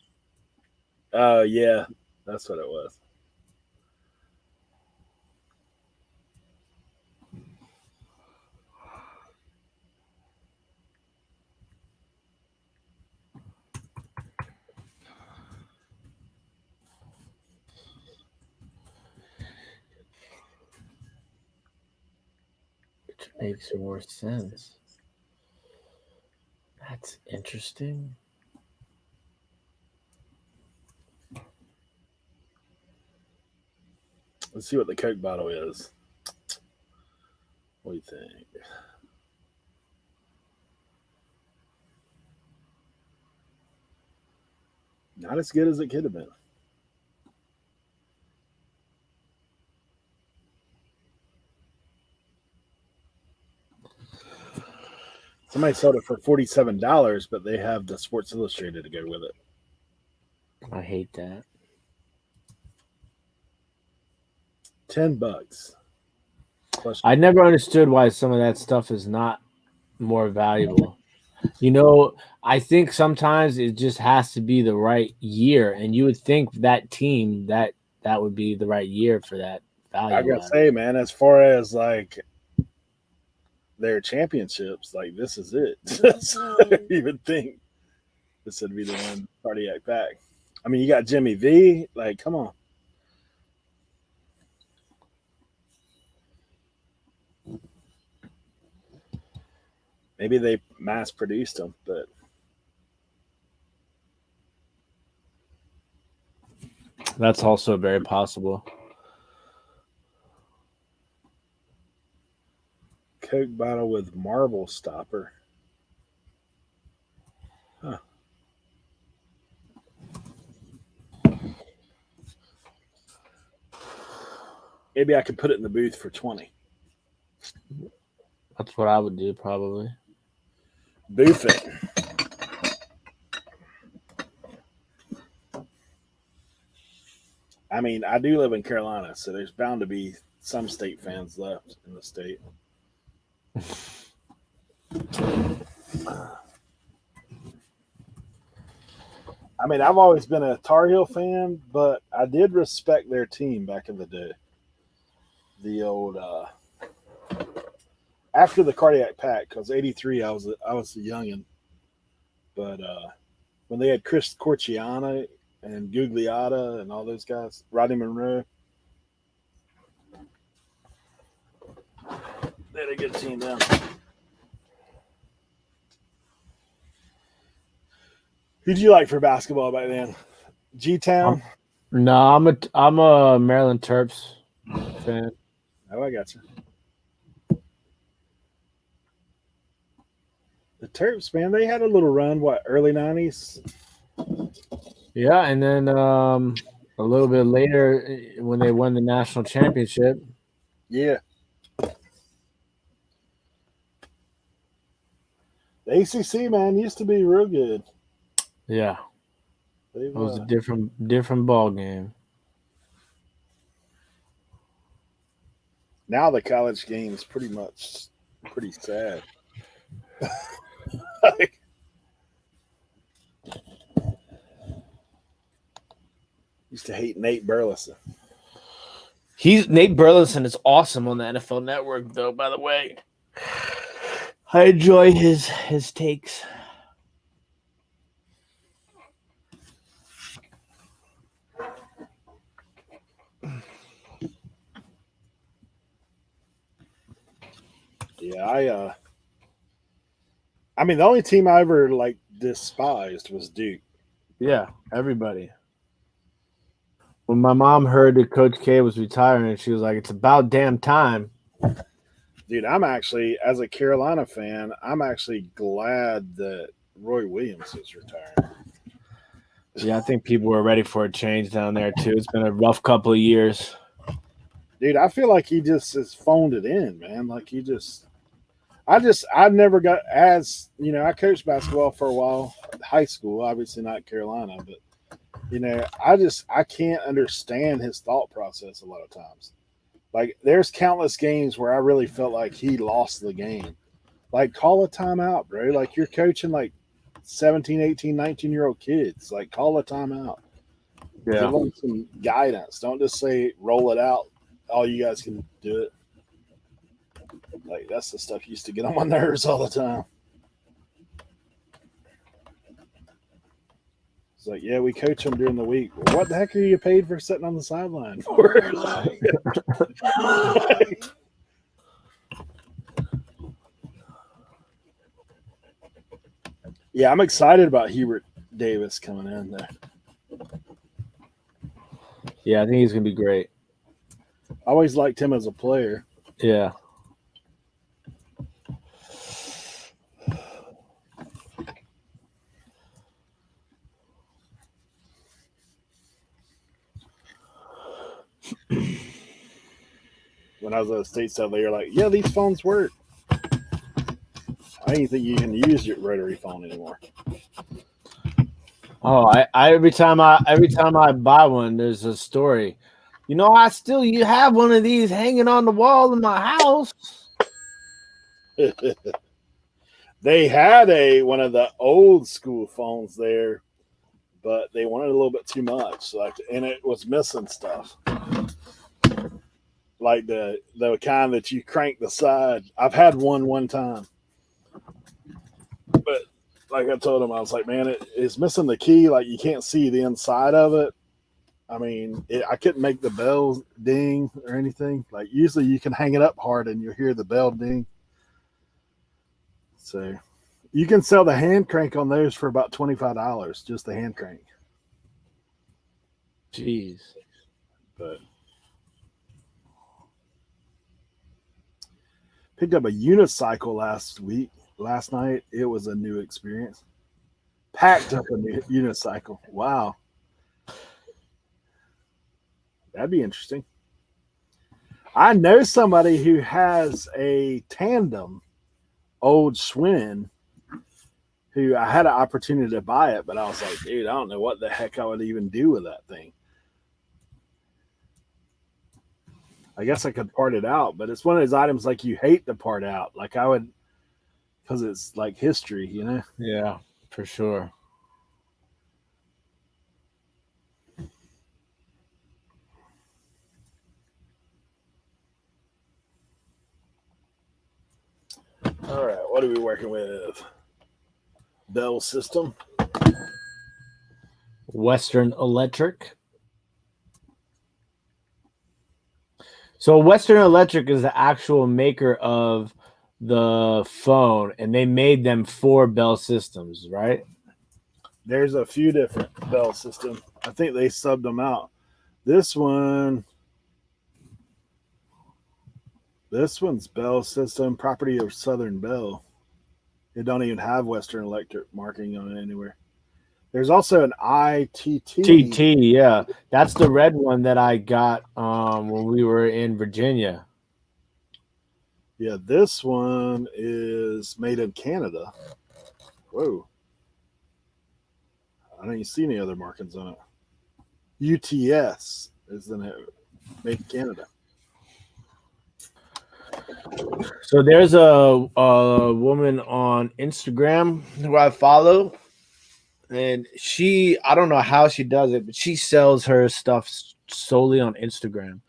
Oh, yeah. That's what it was. Which makes more sense. That's interesting. Let's see what the Coke bottle is. What do you think? Not as good as it could have been. Somebody sold it for $47, but they have the Sports Illustrated to go with it. I hate that. $10. I never understood why some of that stuff is not more valuable. You know, I think sometimes it just has to be the right year, and you would think that team that would be the right year for that value. I gotta say, man, as far as like their championships, like this is it. So you would think this would be the one cardiac pack. I mean, you got Jimmy V. Like, come on. Maybe they mass produced them, but That's also very possible. Coke bottle with marble stopper. Huh. Maybe I could put it in the booth for 20. That's what I would do probably. Booth it. I mean, I do live in Carolina, so there's bound to be some state fans left in the state. I mean, I've always been a Tar Heel fan, but I did respect their team back in the day. The old after the cardiac pack, because '83 I was a youngin, but when they had Chris Corciana and Gugliotta and all those guys, Rodney Monroe, they had a good team then. Who'd you like for basketball back then? G-Town? No, I'm a Maryland Terps fan. Oh, I got you. The Terps, man, they had a little run. What, early '90s? Yeah, and then a little bit later when they won the national championship. Yeah. The ACC, man, used to be real good. Yeah, it was a different ball game. Now the college game is pretty sad. Like, used to hate Nate Burleson. Nate Burleson is awesome on the NFL Network, though. By the way, I enjoy his takes. Yeah, I mean, the only team I ever like despised was Duke. Yeah, everybody. When my mom heard that Coach K was retiring, she was like, "It's about damn time." Dude, I'm actually, as a Carolina fan, I'm actually glad that Roy Williams is retiring. Yeah, I think people were ready for a change down there too. It's been a rough couple of years. Dude, I feel like he just has phoned it in, man. Like I never got, as you know, I coached basketball for a while, high school, obviously not Carolina, but you know, I can't understand his thought process a lot of times. Like there's countless games where I really felt like he lost the game. Like call a timeout, bro. Like you're coaching like 17, 18, 19-year-old kids. Like call a timeout. Yeah. Give them some guidance. Don't just say roll it out. All you guys can do it. Like that's the stuff used to get on my nerves all the time. It's like, yeah, we coach them during the week. Well, what the heck are you paid for sitting on the sideline for? Yeah, I'm excited about Hubert Davis coming in there. Yeah, I think he's gonna be great. I always liked him as a player. Yeah. When I was at the state sale, they were like, "Yeah, these phones work." I didn't think you can use your rotary phone anymore. Oh, I every time I buy one, there's a story. You know, you have one of these hanging on the wall in my house. They had one of the old school phones there, but they wanted a little bit too much. And it was missing stuff. Like the kind that you crank the side. I've had one time. But like I told him, I was like, man, it's missing the key. Like you can't see the inside of it. I mean, I couldn't make the bell ding or anything. Like usually you can hang it up hard and you hear the bell ding. So you can sell the hand crank on those for about $25, just the hand crank. Jeez. But picked up a unicycle last night. It was a new experience. Packed up a new unicycle. Wow. That'd be interesting. I know somebody who has a tandem old Schwinn who I had an opportunity to buy it, but I was like, dude, I don't know what the heck I would even do with that thing. I guess I could part it out, but it's one of those items like you hate to part out. Like I would, because it's like history, you know? Yeah, for sure. All right, what are we working with? Bell system. Western Electric. So Western Electric is the actual maker of the phone, and they made them for Bell Systems, right? There's a few different Bell systems. I think they subbed them out. This one's Bell System, property of Southern Bell. It don't even have Western Electric marking on it anywhere. There's also an ITT. TT, yeah. That's the red one that I got when we were in Virginia. Yeah, this one is made in Canada. Whoa. I don't even see any other markings on it. UTS is in it, made in Canada. So there's a woman on Instagram who I follow, and I don't know how she does it, but she sells her stuff solely on Instagram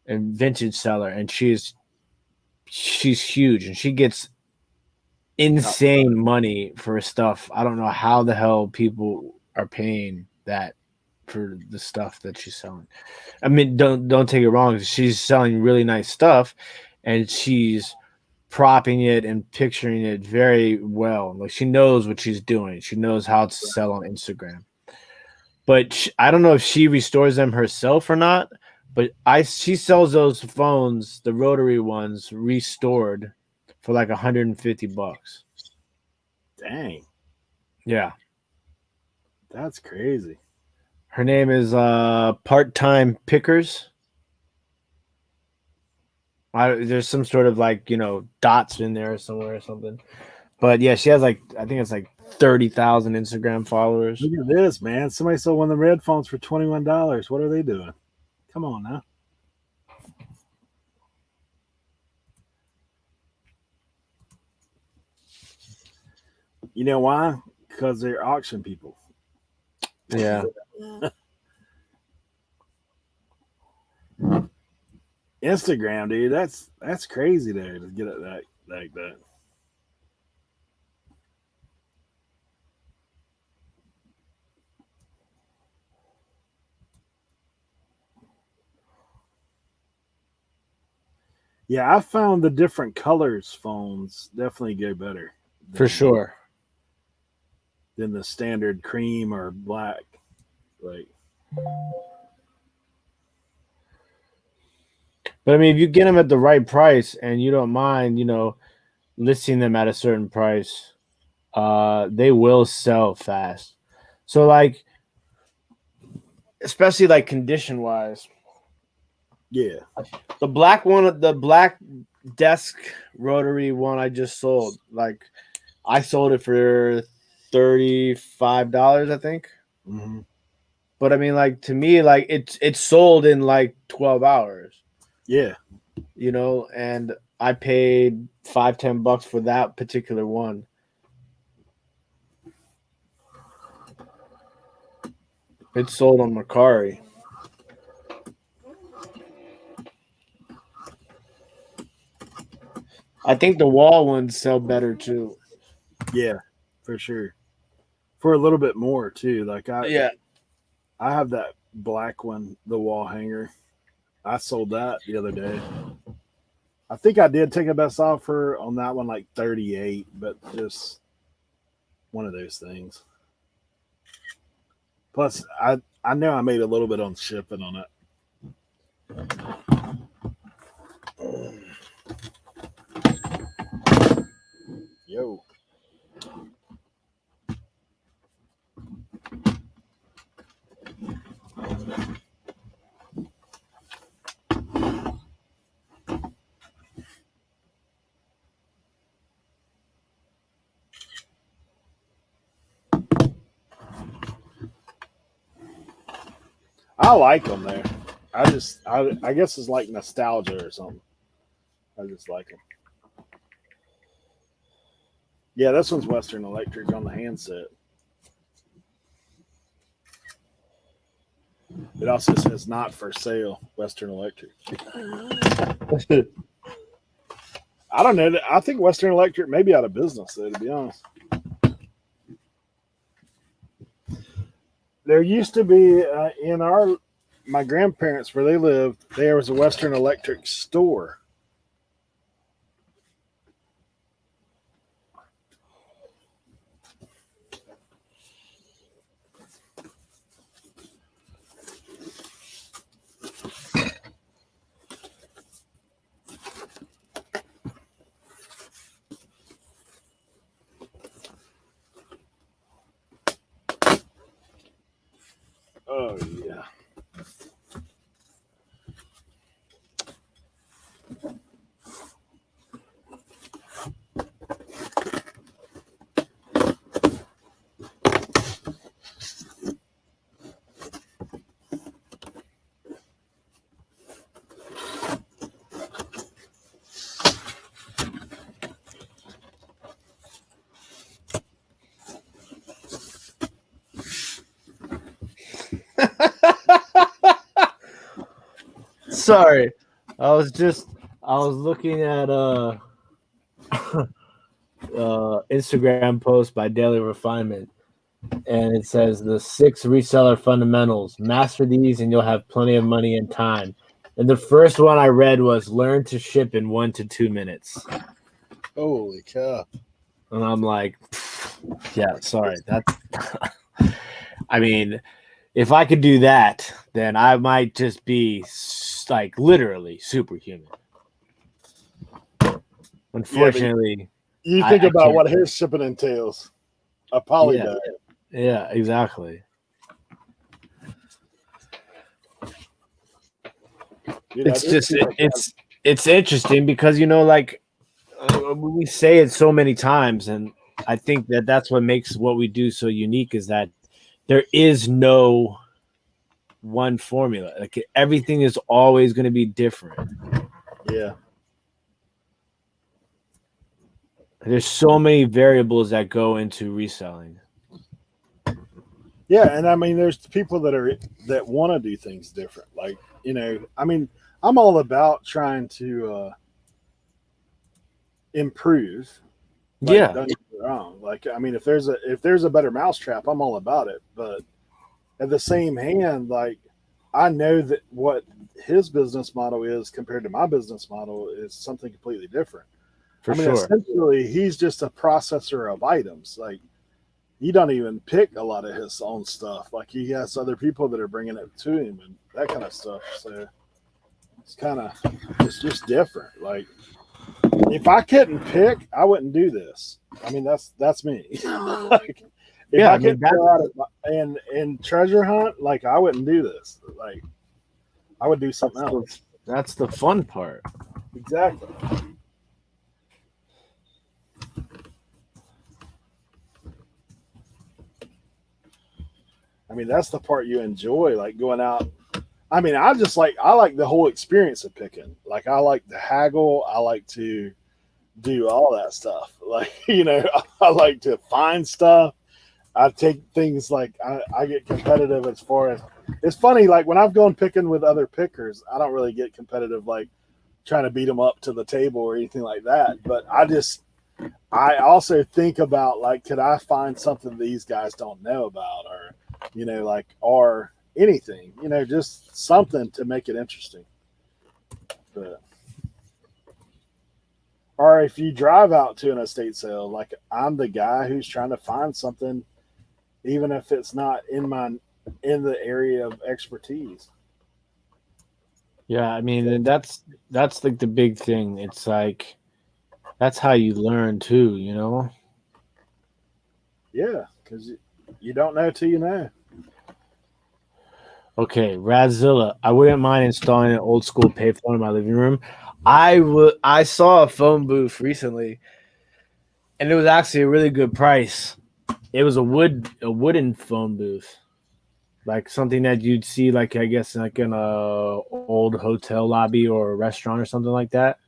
and Vintage Seller, and she's huge, and she gets insane money for stuff. I don't know how the hell people are paying that for the stuff that she's selling. I mean, don't take it wrong. She's selling really nice stuff, and she's propping it and picturing it very well. Like she knows what she's doing. She knows how to sell on Instagram. But I don't know if she restores them herself or not. But she sells those phones, the rotary ones, restored for like $150. Dang. Yeah. That's crazy. Her name is Part-Time Pickers. There's some sort of like, dots in there somewhere or something. But yeah, she has I think it's like 30,000 Instagram followers. Look at this, man. Somebody sold one of the red phones for $21. What are they doing? Come on now. You know why? Because they're auction people. Yeah. Instagram, dude, that's crazy there to get it like that. Yeah, I found the different colors phones definitely go better. For sure. Than the standard cream or black. Like, but I mean, if you get them at the right price and you don't mind, listing them at a certain price, they will sell fast. So like, especially like condition wise. Yeah. The black one, the black desk rotary one I just sold, like I sold it for $35, I think. Mm-hmm. But I mean, like to me, like it's sold in like 12 hours. Yeah. And I paid $5-10 for that particular one. It's sold on Mercari. I think the wall ones sell better too. Yeah, for sure. for a little bit more too. Like Yeah. I have that black one, the wall hanger. I sold that the other day. I think I did take a best offer on that one, like 38, but just one of those things. Plus, I know I made a little bit on shipping on it. Yo. I like them there. I guess it's like nostalgia or something. I just like them. Yeah, this one's Western Electric on the handset. It also says not for sale, Western Electric. I don't know. I think Western Electric may be out of business, though, to be honest. There used to be in my grandparents where they lived, there was a Western Electric store. Oh yeah. Sorry. I was looking at Instagram post by Daily Refinement, and it says the 6 reseller fundamentals. Master these and you'll have plenty of money and time. And the first one I read was learn to ship in 1 to 2 minutes. Holy cow. And I'm like, yeah, sorry. That's I mean, if I could do that, then I might just be like literally superhuman. Unfortunately, you think about can't. what his shipping entails. A poly bag. Yeah, exactly. Dude, it's interesting because like we say it so many times, and I think that's what makes what we do so unique is that there is no one formula. Like everything is always going to be different. Yeah. There's so many variables that go into reselling. Yeah, and I mean, there's people that want to do things different. Like, I mean, I'm all about trying to improve. Like, Yeah, don't get me wrong. Like, I mean, if there's a better mousetrap, I'm all about it. But at the same hand, like, I know that what his business model is compared to my business model is something completely different. sure. Essentially, he's just a processor of items. Like, he don't even pick a lot of his own stuff. Like, he has other people that are bringing it to him and that kind of stuff. So it's just different. Like, if I couldn't pick, I wouldn't do this. I mean, that's me. Like, if I could go out and treasure hunt, like, I wouldn't do this. Like, I would do something else. That's the fun part. Exactly. I mean, that's the part you enjoy, like going out. I mean, I like the whole experience of picking. Like, I like to haggle. I like to do all that stuff. Like, I like to find stuff. I take things like I get competitive as far as it's funny. Like, when I've gone picking with other pickers, I don't really get competitive, like trying to beat them up to the table or anything like that. But I also think about like, could I find something these guys don't know about, or like, or anything, just something to make it interesting. But or if you drive out to an estate sale, like I'm the guy who's trying to find something, even if it's not in the area of expertise. Yeah, I mean that's like the big thing. It's like that's how you learn too, you know? Yeah, because you don't know till you know. Okay, Radzilla. I wouldn't mind installing an old school payphone in my living room. I saw a phone booth recently, and it was actually a really good price. It was a wooden phone booth, like something that you'd see, like I guess, like in a old hotel lobby or a restaurant or something like that.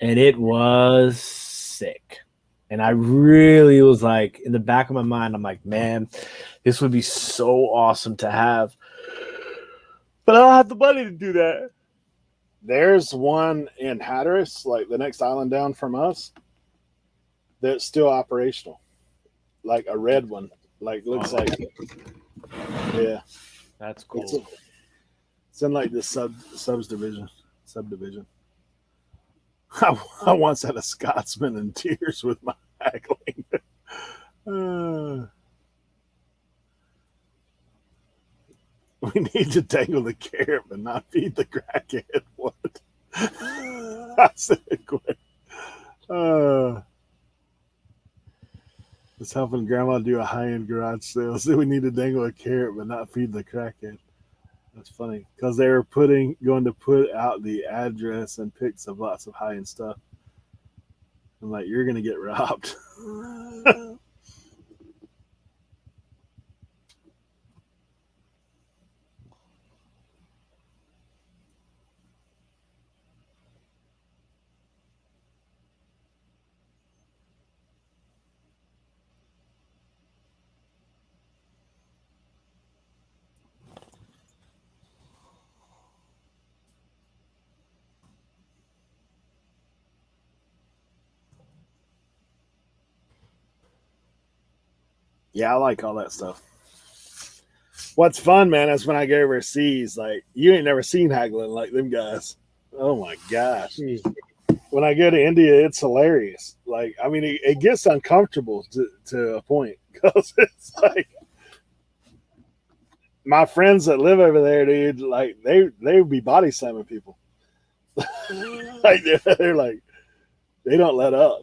And it was sick. And I really was like, in the back of my mind, I'm like, man, this would be so awesome to have. But I don't have the money to do that. There's one in Hatteras, like the next island down from us, that's still operational. Like a red one. Like looks like, yeah. That's It's, cool. it's in like the subdivision. I once had a Scotsman in tears with my haggling. We need to dangle the carrot but not feed the crackhead. What? I said, quit. It's helping grandma do a high-end garage sale. So we need to dangle a carrot but not feed the crackhead. That's funny because they were going to put out the address and pics of lots of high-end stuff. I'm like, you're gonna get robbed. Yeah, I like all that stuff. What's fun, man, is when I go overseas, like you ain't never seen haggling like them guys. Oh my gosh. When I go to India, it's hilarious. Like, I mean, it gets uncomfortable to a point because it's like my friends that live over there, dude, like they would be body slamming people. Like they're like they don't let up.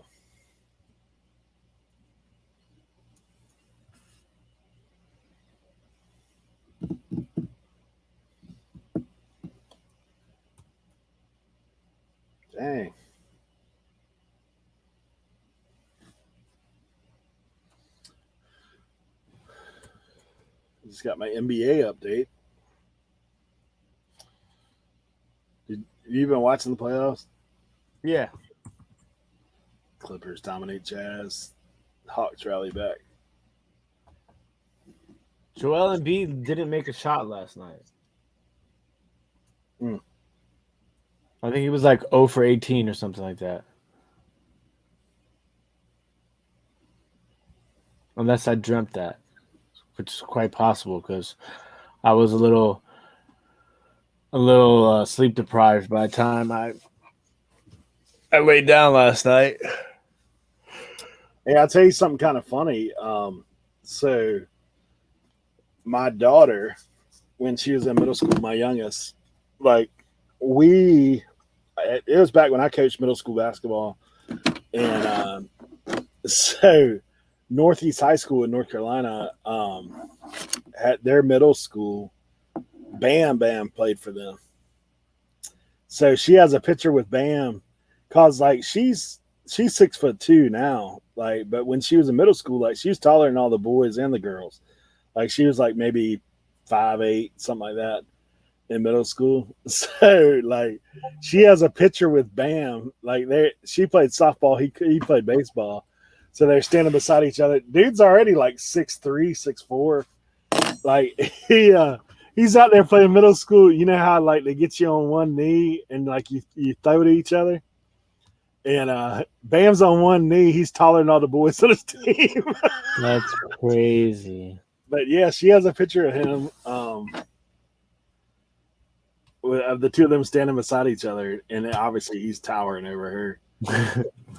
Dang. Just got my NBA update. You been watching the playoffs? Yeah. Clippers dominate Jazz. Hawks rally back. Joel Embiid didn't make a shot last night. Hmm. I think he was like 0 for 18 or something like that. Unless I dreamt that, which is quite possible because I was a little sleep deprived by the time I laid down last night. Hey, I'll tell you something kind of funny. So my daughter, when she was in middle school, my youngest, like it was back when I coached middle school basketball, and so Northeast High School in North Carolina, at their middle school, Bam Bam played for them. So she has a picture with Bam, cause like she's 6'2" now, like, but when she was in middle school, like she was taller than all the boys and the girls. Like she was like maybe 5'8", something like that in middle school. So like she has a picture with Bam. Like she played softball, he played baseball. So they're standing beside each other. Dude's already like 6'3", 6'4". Like he's out there playing middle school. You know how like they get you on one knee and like you throw to each other? And Bam's on one knee. He's taller than all the boys on his team. That's crazy. But yeah, she has a picture of him. Of the two of them standing beside each other, and obviously he's towering over her.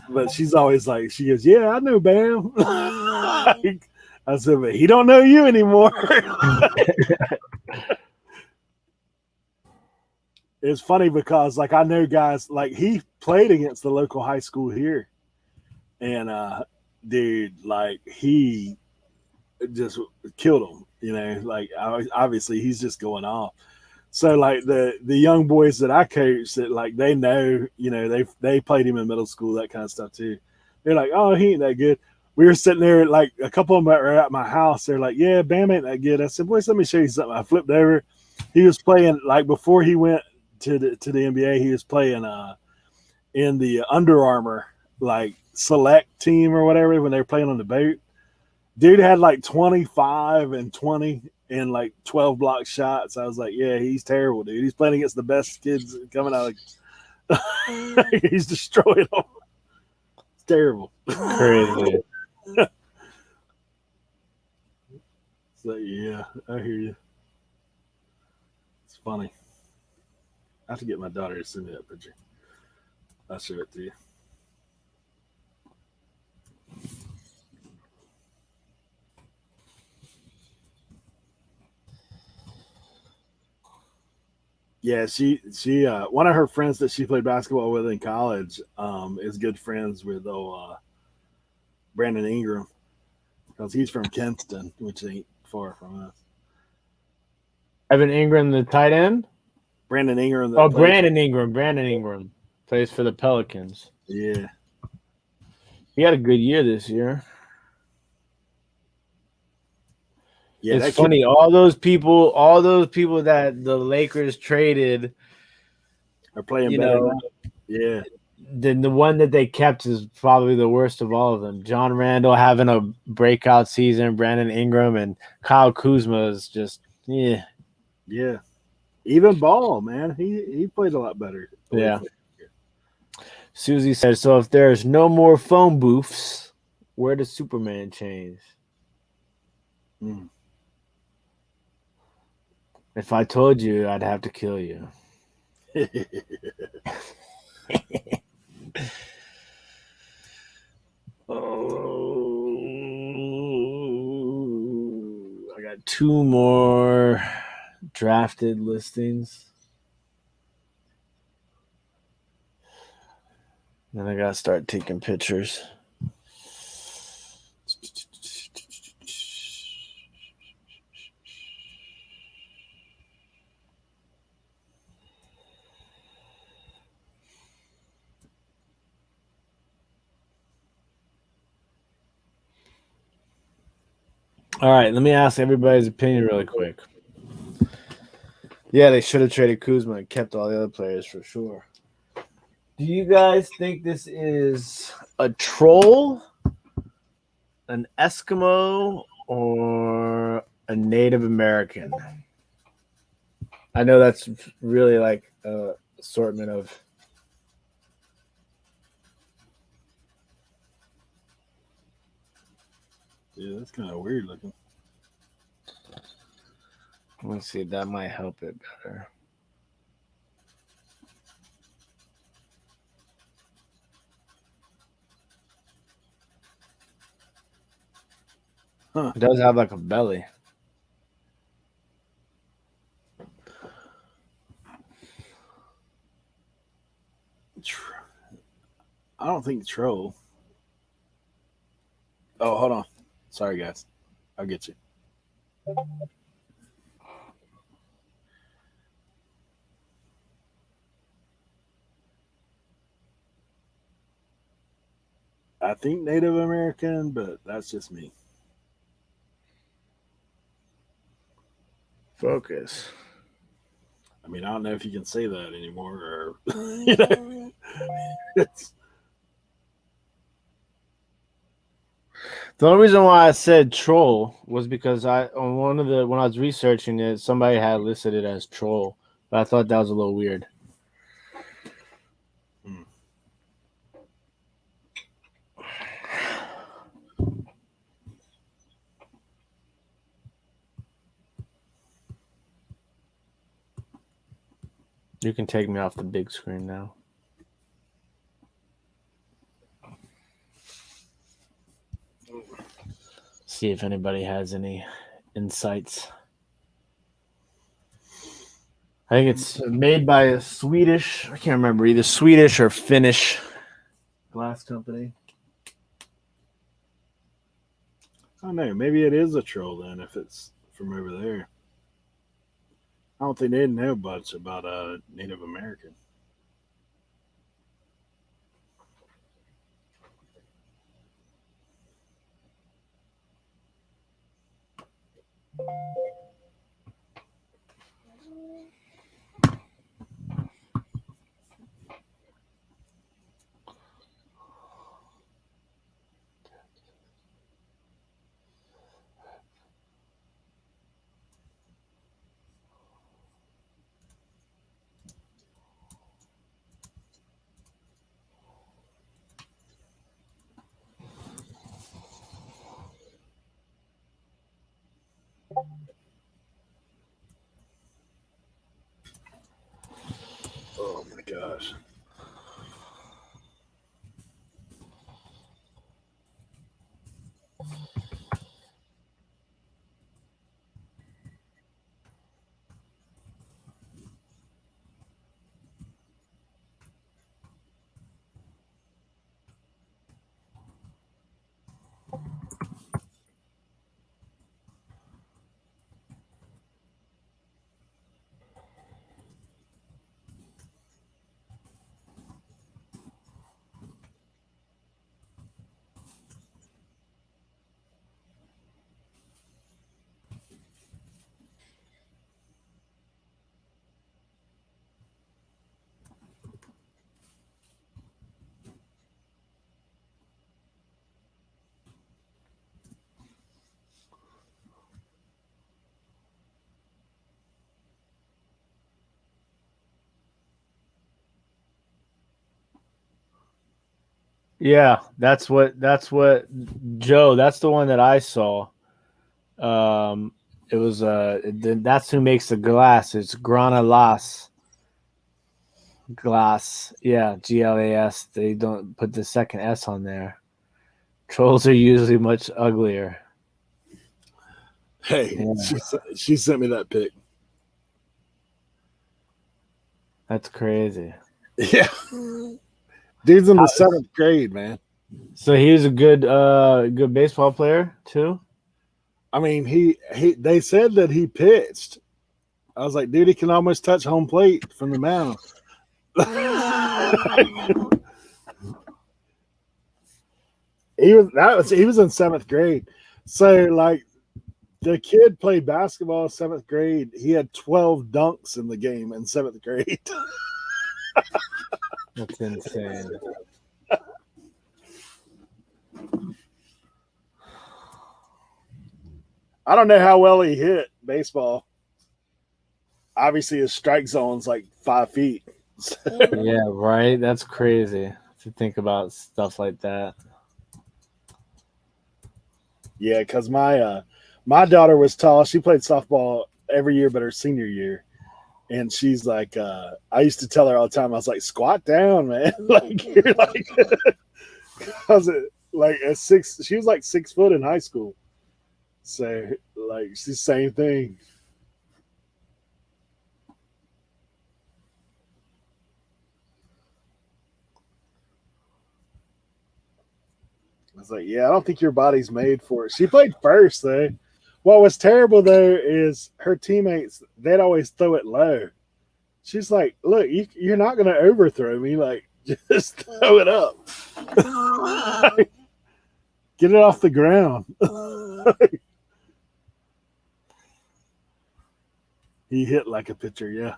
But she's always like, she goes, "Yeah, I know Bam." I said, "But he don't know you anymore." It's funny because like I know guys like he played against the local high school here, and dude, like he just killed him. You know, like obviously he's just going off. So like the young boys that I coach that like they know, you know, they played him in middle school, that kind of stuff too. They're like, "Oh, he ain't that good." We were sitting there, like a couple of them were at my house. They're like, "Yeah, Bam ain't that good." I said, "Boys, let me show you something." I flipped over. He was playing like before he went to the NBA. He was playing in the Under Armour like select team or whatever when they were playing on the boat. Dude had like 25 and 20 and like 12 block shots. I was like, yeah, he's terrible, dude. He's playing against the best kids coming out of he's destroyed them. It's terrible. Crazy. So yeah, I hear you. It's funny. I have to get my daughter to send me that picture. I'll show it to you. Yeah, she one of her friends that she played basketball with in college is good friends with Brandon Ingram because he's from Kinston, which ain't far from us. Evan Ingram, the tight end. Brandon Ingram. Oh, Brandon Ingram. Brandon Ingram plays for the Pelicans. Yeah, He had a good year this year. yeah. It's funny. All those people that the Lakers traded are playing better now. Yeah. Then the one that they kept is probably the worst of all of them. John Randall having a breakout season, Brandon Ingram, and Kyle Kuzma is just yeah. Even Ball, man, he played a lot better. Yeah. Susie said, "So if there's no more phone booths, where does Superman change?" Mm. If I told you, I'd have to kill you. Oh, I got 2 more drafted listings. Then I gotta start taking pictures. All right, let me ask everybody's opinion really quick. Yeah, they should have traded Kuzma and kept all the other players for sure. Do you guys think this is a troll, an Eskimo, or a Native American? I know that's really like an assortment of. Yeah, that's kind of weird looking. Let me see. That might help it better. Huh. It does have like a belly. I don't think troll. Oh, hold on. Sorry, guys. I'll get you. I think Native American, but that's just me. Focus. I mean, I don't know if you can say that anymore, or you know, it's, The only reason why I said troll was because when I was researching it, somebody had listed it as troll, but I thought that was a little weird. You can take me off the big screen now. See if anybody has any insights. I think it's made by a Swedish, I can't remember, either Swedish or Finnish glass company. I don't know. Maybe it is a troll then if it's from over there. I don't think they know much about Native American. Oh my gosh. Yeah, that's what Joe, that's the one that I saw. It was that's who makes the glass. It's Granalas glass. Yeah, GLAS. They don't put the second S on there. Trolls are usually much uglier. Hey, Yeah. she sent me that pic. That's crazy. Yeah. Dude's in the 7th grade, man. So he was a good baseball player too. I mean, they said that he pitched. I was like, dude, he can almost touch home plate from the mound. he was in 7th grade. So like the kid played basketball in 7th grade. He had 12 dunks in the game in 7th grade. That's insane. I don't know how well he hit baseball. Obviously, his strike zone's like 5 feet. Yeah, right. That's crazy to think about stuff like that. Yeah, because my daughter was tall. She played softball every year but her senior year. And she's like, I used to tell her all the time, I was like, squat down, man. Like, you're like, I was like, she was like 6 foot in high school. So, like, it's the same thing. I was like, yeah, I don't think your body's made for it. She played first, though. What was terrible, though, is her teammates, they'd always throw it low. She's like, look, you're not going to overthrow me. Like, just throw it up. Get it off the ground. He hit like a pitcher, yeah.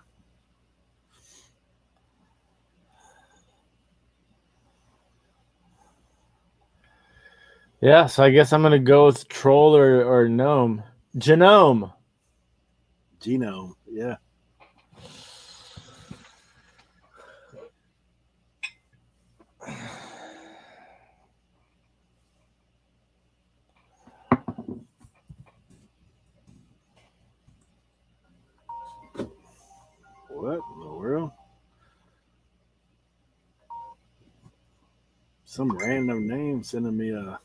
Yeah, so I guess I'm gonna go with troll or gnome. Genome. Genome, yeah. What in the world? some random name sending me a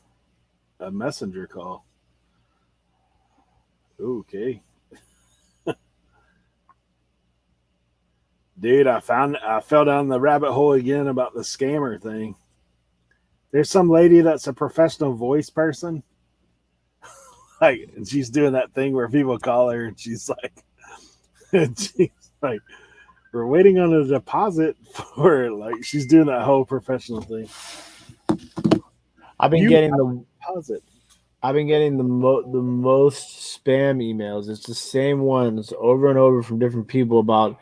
messenger call. Okay. Dude, I fell down the rabbit hole again about the scammer thing. There's some lady that's a professional voice person. Like, and she's doing that thing where people call her and she's like, and she's like, we're waiting on a deposit for, like, she's doing that whole professional thing. I've been You getting have the deposit. I've been getting the most spam emails. It's the same ones over and over from different people about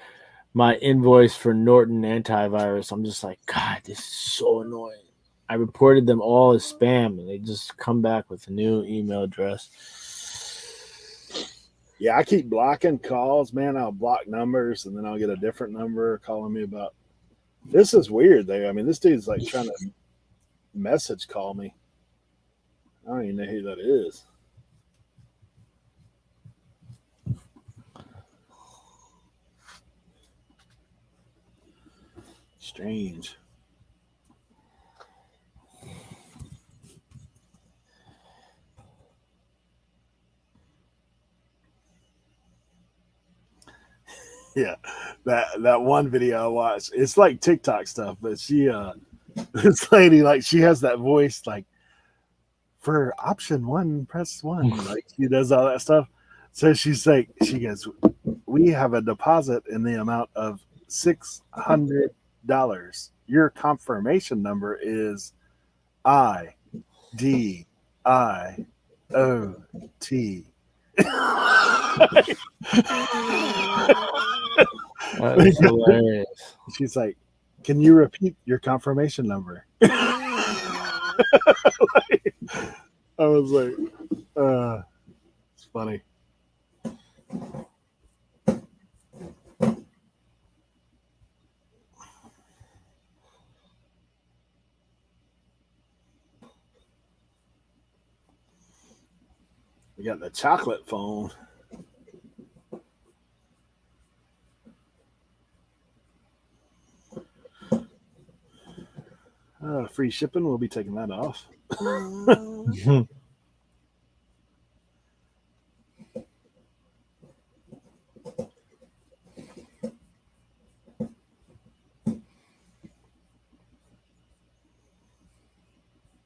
my invoice for Norton antivirus. I'm just like, God, this is so annoying. I reported them all as spam, and they just come back with a new email address. Yeah, I keep blocking calls, man. I'll block numbers and then I'll get a different number calling me about. This is weird, though. I mean, this dude's like trying to message call me. I don't even know who that is. Strange. Yeah, that one video I watched, it's like TikTok stuff, but she this lady, like, she has that voice, like, for option one, press one. Like, she does all that stuff. So she's like, she goes, we have a deposit in the amount of $600. Your confirmation number is IDIOT. That's hilarious. She's like, can you repeat your confirmation number? I was like, it's funny. We got the chocolate phone. Free shipping. We'll be taking that off.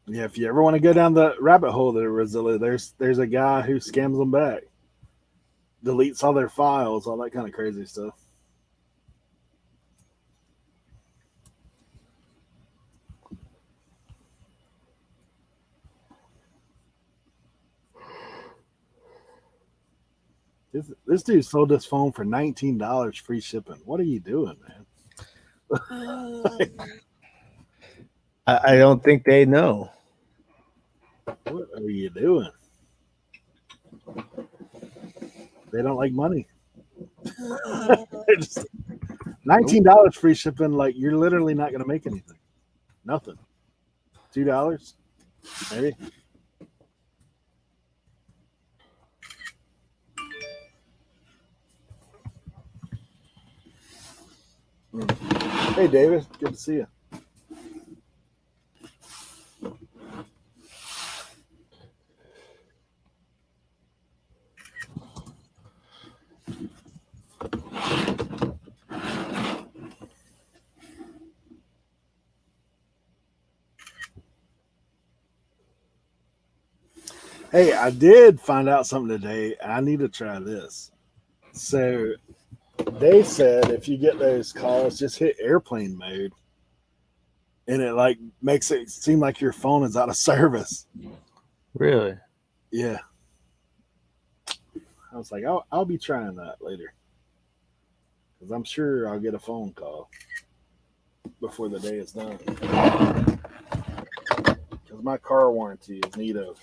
Yeah, if you ever want to go down the rabbit hole there, Reseller, there's a guy who scams them back, deletes all their files, all that kind of crazy stuff. This dude sold this phone for $19 free shipping. What are you doing, man? I don't think they know. What are you doing? They don't like money. Just, $19 free shipping, like, you're literally not going to make anything. Nothing. $2, maybe. Hey, David. Good to see you. Hey, I did find out something today. I need to try this. So they said if you get those calls, just hit airplane mode, and it, like, makes it seem like your phone is out of service. Really? Yeah. I was like, I'll be trying that later, because I'm sure I'll get a phone call before the day is done. Because my car warranty is neato.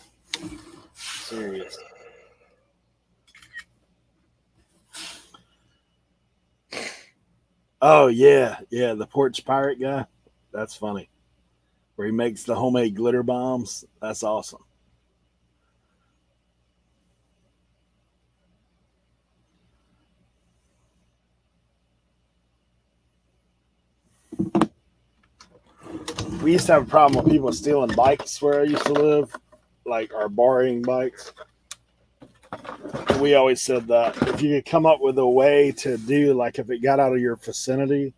Serious. Oh yeah, the porch pirate guy. That's funny. Where he makes the homemade glitter bombs. That's awesome. we used to have a problem with people stealing bikes where I used to live, like, or borrowing bikes. We always said that if you could come up with a way to do, like, if it got out of your vicinity,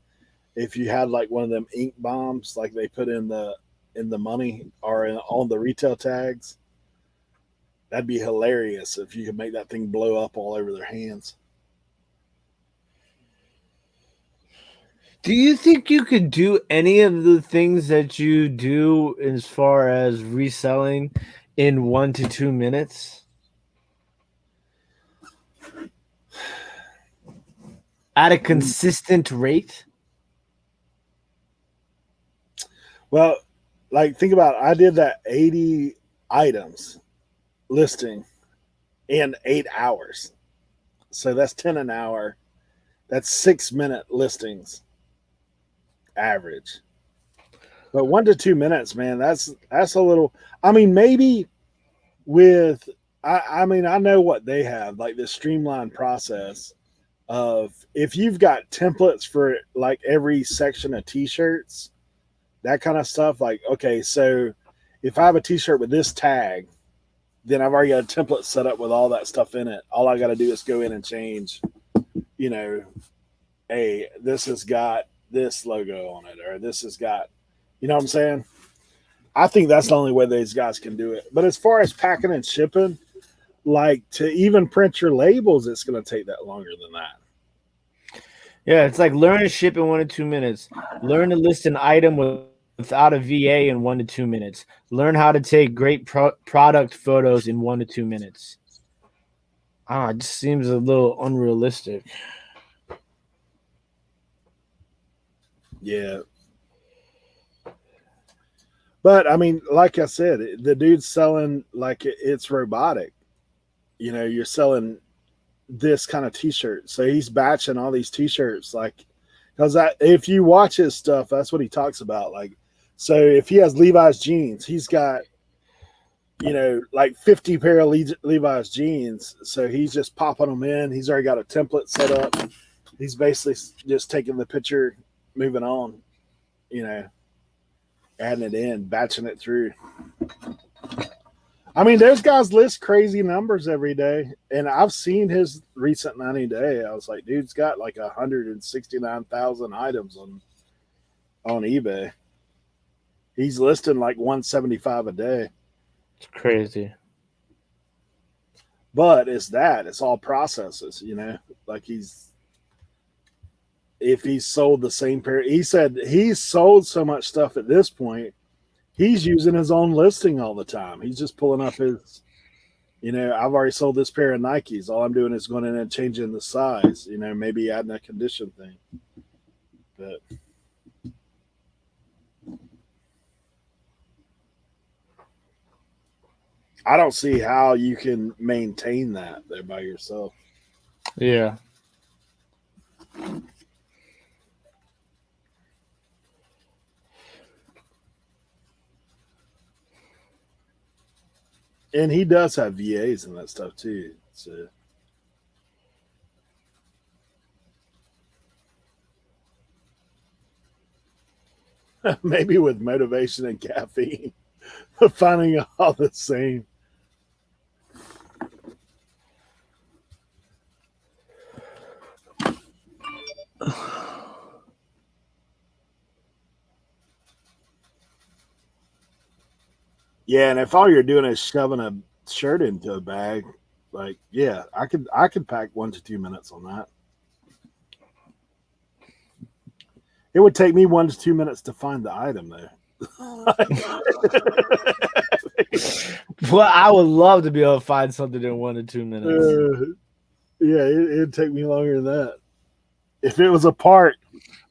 if you had like one of them ink bombs, like they put in the money or on the retail tags, that'd be hilarious if you could make that thing blow up all over their hands. Do you think you could do any of the things that you do as far as reselling in 1 to 2 minutes at a consistent rate? Well, like, think about it. I did that 80 items listing in 8 hours. So that's 10 an hour. That's 6 minute listings average. But 1 to 2 minutes, man, that's a little. I mean, maybe with I mean, I know what they have, like this streamlined process of if you've got templates for like every section of t-shirts, that kind of stuff. Like, okay, so if I have a t-shirt with this tag, then I've already got a template set up with all that stuff in it. All I got to do is go in and change, you know, hey, this has got this logo on it, or this has got, you know what I'm saying? I think that's the only way these guys can do it. But as far as packing and shipping, like to even print your labels, it's going to take that longer than that. Yeah, it's like learn to ship in 1 to 2 minutes. Learn to list an item without a VA in 1 to 2 minutes. Learn how to take great product photos in 1 to 2 minutes. It just seems a little unrealistic. Yeah. But I mean, like I said, the dude's selling like it's robotic. You know, you're selling this kind of t-shirt. So he's batching all these t-shirts, like, because if you watch his stuff, that's what he talks about. Like, so if he has Levi's jeans, he's got, you know, like 50 pair of Levi's jeans. So he's just popping them in. He's already got a template set up. He's basically just taking the picture, moving on, you know, adding it in, batching it through. I mean, those guys list crazy numbers every day, and I've seen his recent 90-day. I was like, dude's got like 169,000 items on eBay. He's listing like 175 a day. It's crazy. But it's all processes, you know. Like if he's sold the same pair, he said he's sold so much stuff at this point. He's using his own listing all the time. He's just pulling up his, you know, I've already sold this pair of Nikes. All I'm doing is going in and changing the size, you know, maybe adding a condition thing. But I don't see how you can maintain that there by yourself. Yeah. And he does have VAs and that stuff too. So maybe with motivation and caffeine, finding all the same. Yeah, and if all you're doing is shoving a shirt into a bag, like, yeah, I could pack 1 to 2 minutes on that. It would take me 1 to 2 minutes to find the item though. Well, I would love to be able to find something in 1 to 2 minutes. Yeah, it'd take me longer than that. If it was a part,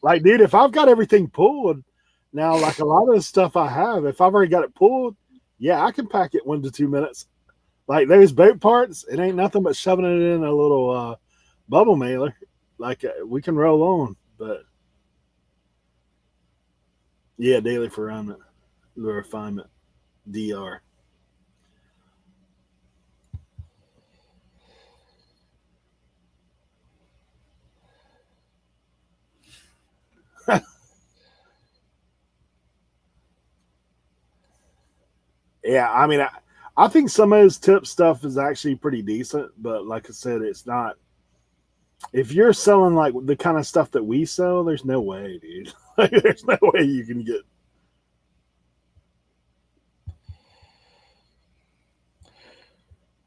like, dude, if I've got everything pulled now, like a lot of the stuff I have, if I've already got it pulled, yeah, I can pack it 1 to 2 minutes. Like those boat parts, it ain't nothing but shoving it in a little bubble mailer. Like we can roll on, but yeah, daily refinement, DR. Yeah, I mean, I think some of his tip stuff is actually pretty decent, but like I said, it's not. If you're selling like the kind of stuff that we sell, there's no way, dude. Like, there's no way you can get.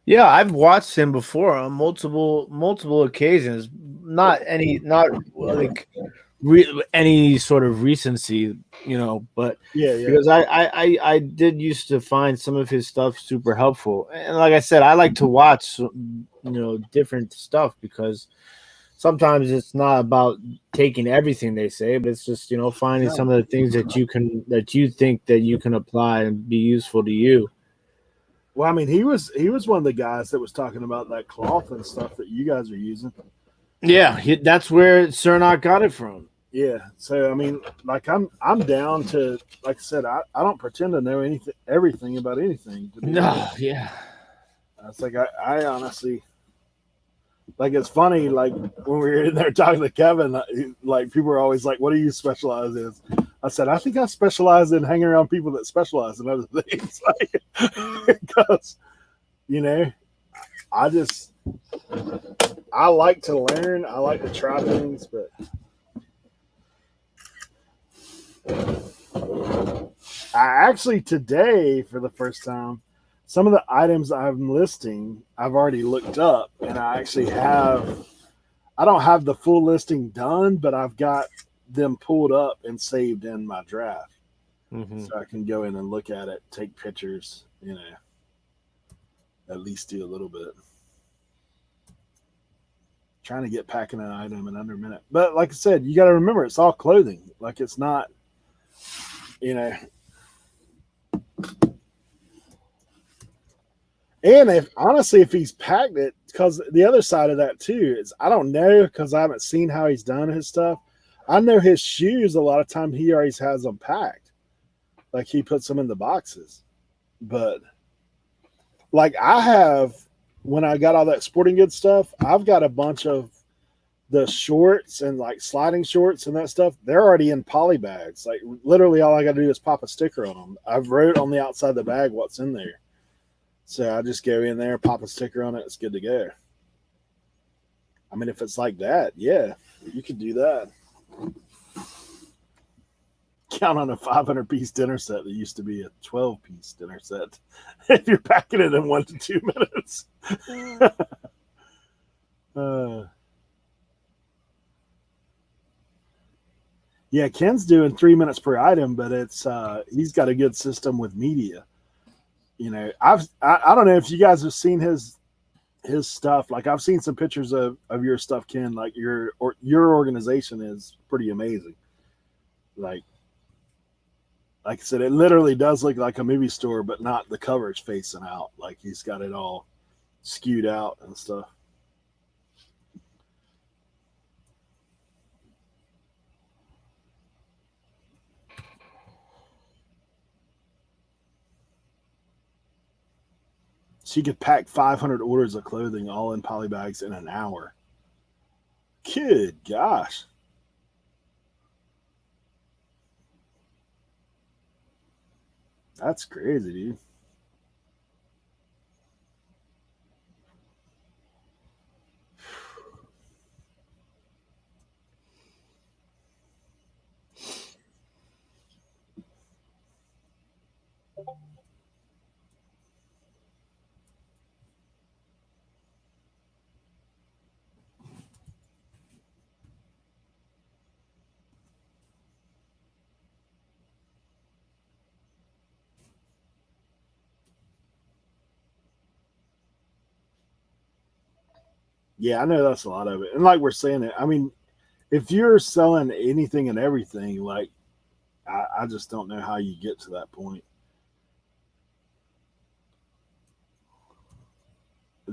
Yeah, I've watched him before on multiple occasions. Not like any sort of recency, but Yeah, yeah. because I did used to find some of his stuff super helpful, and like I said, I like to watch different stuff because sometimes it's not about taking everything they say, but it's just finding No. some of the things that you think that you can apply and be useful to you. Well, I mean, he was one of the guys that was talking about that cloth and stuff that you guys are using. Yeah, that's where Cernak got it from. Yeah. So I mean, like I'm down to, like I said, I don't pretend to know anything everything about anything, to be No, honest. yeah. It's like I honestly, like, it's funny, like when we were in there talking to Kevin, like people are always like, what do you specialize in? I said, I think I specialize in hanging around people that specialize in other things. Like, because, you know, I just, I like to learn. I like to try things, but I actually today, for the first time, some of the items I'm listing, I've already looked up, and I actually have. I don't have the full listing done, but I've got them pulled up and saved in my draft, Mm-hmm. so I can go in and look at it, take pictures, at least do a little bit. Trying to get packing an item in under a minute, but like I said, you got to remember it's all clothing. Like, it's not, you know. And if honestly, if he's packed it, because the other side of that too is I don't know, because I haven't seen how he's done his stuff. I know his shoes, a lot of time he always has them packed, like he puts them in the boxes. But like I have, when I got all that sporting goods stuff, I've got a bunch of the shorts and like sliding shorts and that stuff. They're already in poly bags. Like, literally, all I got to do is pop a sticker on them. I've wrote on the outside of the bag what's in there. So I just go in there, pop a sticker on it, it's good to go. I mean, if it's like that, yeah, you could do that. Count on a 500-piece dinner set that used to be a 12-piece dinner set if you're packing it in 1 to 2 minutes. uh, yeah, Ken's doing 3 minutes per item, but it's he's got a good system with media. I don't know if you guys have seen his stuff. Like, I've seen some pictures of your stuff, Ken. Like, your organization is pretty amazing. Like I said, it literally does look like a movie store, but not the covers facing out. Like, he's got it all skewed out and stuff. She could pack 500 orders of clothing all in poly bags in an hour. Good gosh. That's crazy, dude. Yeah, I know that's a lot of it. And like we're saying it, I mean, if you're selling anything and everything, like, I just don't know how you get to that point.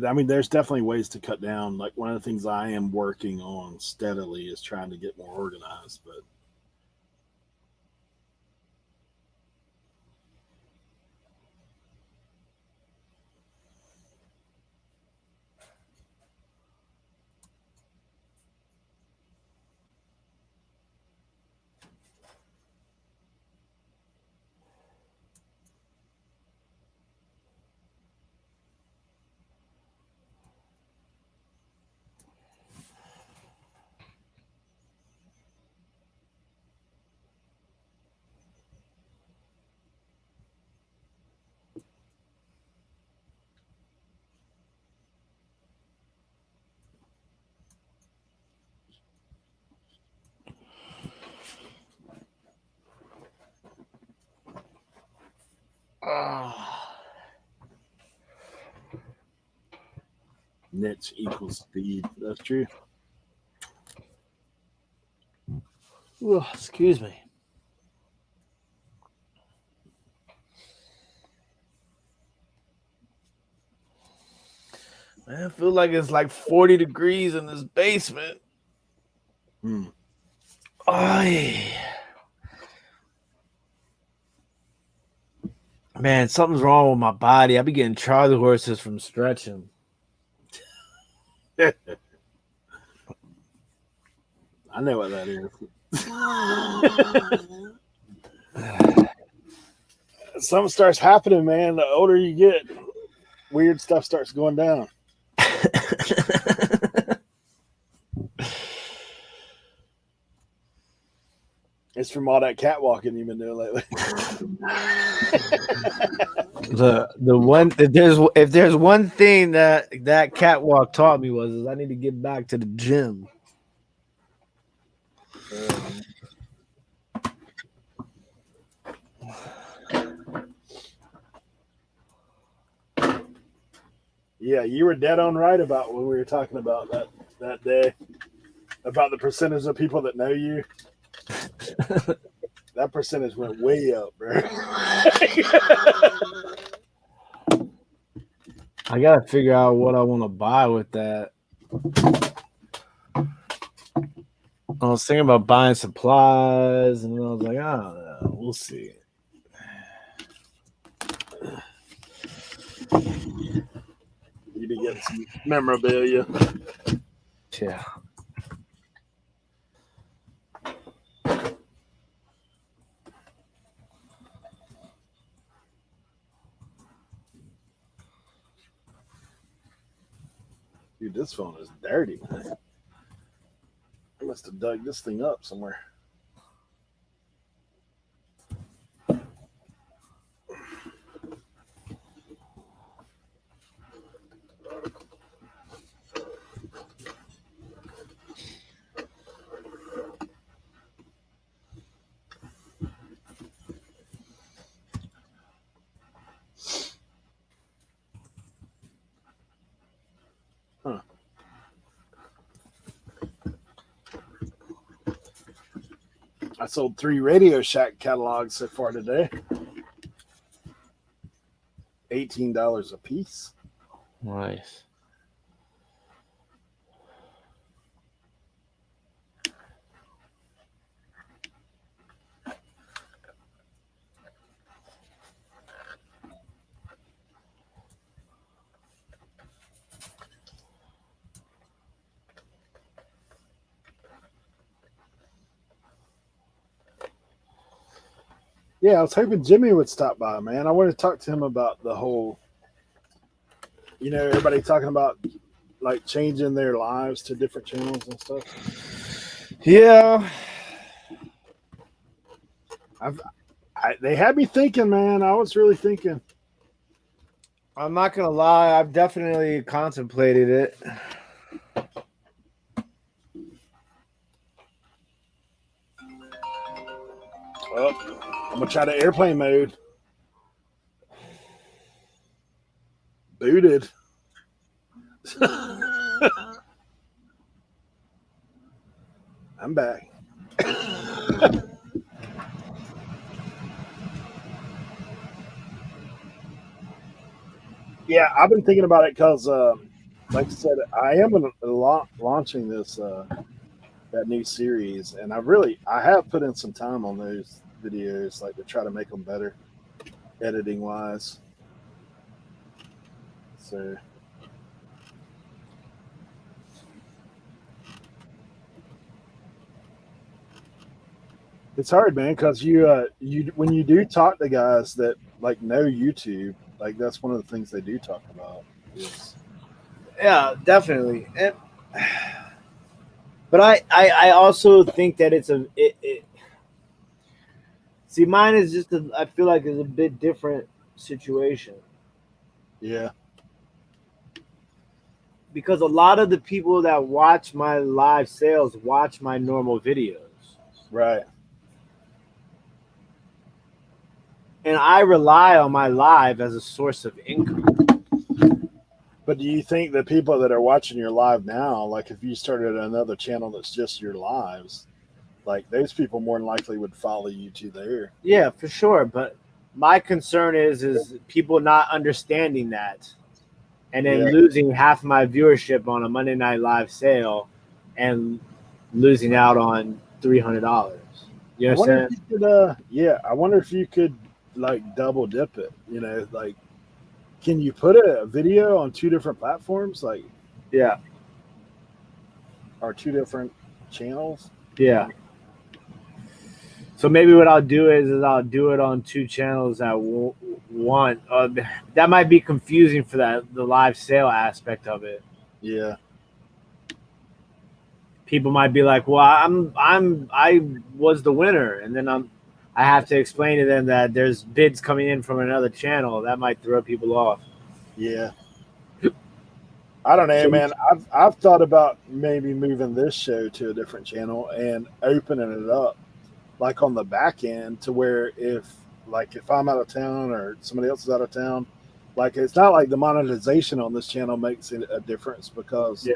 I mean, there's definitely ways to cut down. Like, one of the things I am working on steadily is trying to get more organized. But Niche equals speed. That's true. Excuse me. Man, I feel like it's like 40 degrees in this basement. Ay. Man, something's wrong with my body. I be getting Charlie horses from stretching. I know what that is. Something starts happening, man. The older you get, weird stuff starts going down. It's from all that catwalking you've been doing lately. The one if there's one thing that catwalk taught me is I need to get back to the gym. Yeah, you were dead on right about when we were talking about that day about the percentage of people that know you. That percentage went way up, bro. I gotta figure out what I want to buy with that. I was thinking about buying supplies, and then I was like, I don't know, we'll see. You to get some memorabilia. Yeah. Dude, this phone is dirty, man. I must have dug this thing up somewhere. Huh. I sold 3 Radio Shack catalogs so far today. $18 a piece. Nice. Yeah, I was hoping Jimmy would stop by, man. I want to talk to him about the whole, everybody talking about like changing their lives to different channels and stuff. Yeah. They had me thinking, man. I was really thinking. I'm not gonna lie, I've definitely contemplated it. Oh, I'm gonna try the airplane mode. Booted. I'm back. Yeah, I've been thinking about it because, like I said, I am launching this that new series, and I have put in some time on those videos, like to try to make them better, editing wise. So. It's hard, man, because you when you do talk to guys that like know YouTube, like that's one of the things they do talk about. Yeah, definitely. But I also think that it's see, mine is just I feel like it's a bit different situation. Yeah. Because a lot of the people that watch my live sales watch my normal videos. Right. and I rely on my live as a source of income. But do you think the people that are watching your live now, like if you started another channel that's just your lives, like those people more than likely would follow you to there? Yeah, for sure. But my concern is people not understanding that, and then losing half my viewership on a Monday Night Live sale, and losing out on $300. You I wonder if understand? you could, I wonder if you could like double dip it. Like can you put a video on two different platforms, like Yeah, or two different channels? yeah. So maybe what I'll do is I'll do it on two channels at one. That might be confusing for the live sale aspect of it. Yeah. People might be like, "Well, I was the winner," and then I have to explain to them that there's bids coming in from another channel. That might throw people off. Yeah. I don't know, man. I've thought about maybe moving this show to a different channel and opening it up, like on the back end, to where if I'm out of town or somebody else is out of town, like it's not like the monetization on this channel makes it a difference because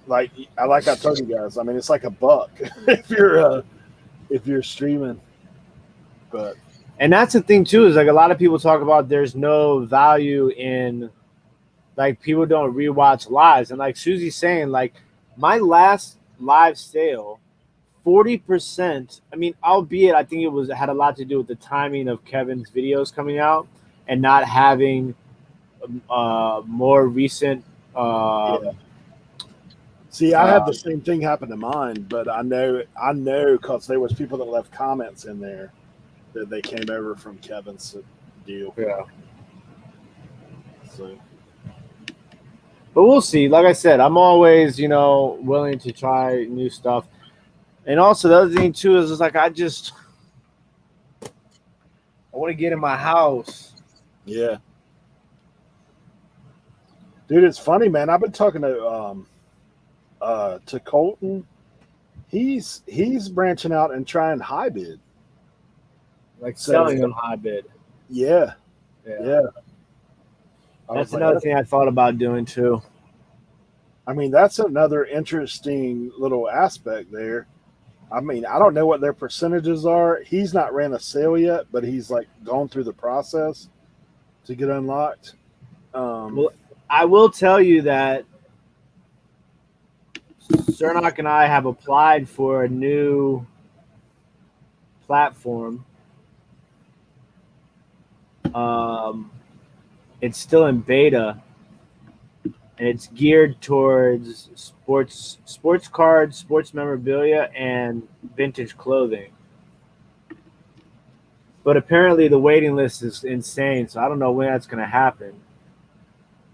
like I told you guys, I mean it's like $1 if you're streaming, but. And that's the thing too, is like a lot of people talk about there's no value in, like, people don't rewatch lives, and like Susie's saying, like my last live sale, 40%. I mean, albeit I think it had a lot to do with the timing of Kevin's videos coming out and not having more recent. See, I had the same thing happen to mine, but I know because there was people that left comments in there that they came over from Kevin's deal. Yeah. So. But we'll see. Like I said, I'm always, willing to try new stuff. And also the other thing too is like I want to get in my house. Yeah. Dude, it's funny, man. I've been talking to Colton. He's branching out and trying high bid. Like selling on high bid. Yeah. That's another thing I thought about doing too. I mean, that's another interesting little aspect there. I mean, I don't know what their percentages are. He's not ran a sale yet, but he's like gone through the process to get unlocked. Well, I will tell you that Cernock and I have applied for a new platform. It's still in beta, and it's geared towards sports cards, sports memorabilia, and vintage clothing. But apparently the waiting list is insane, so I don't know when that's going to happen.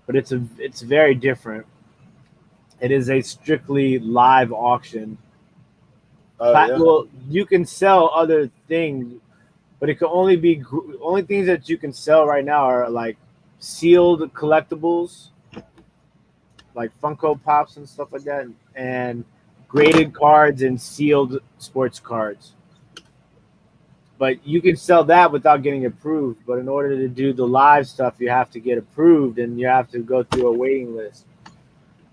But it's very different. It is a strictly live auction. Well, you can sell other things, but it can only things that you can sell right now are like sealed collectibles, like Funko Pops and stuff like that, and graded cards and sealed sports cards. But you can sell that without getting approved. But in order to do the live stuff, you have to get approved, and you have to go through a waiting list.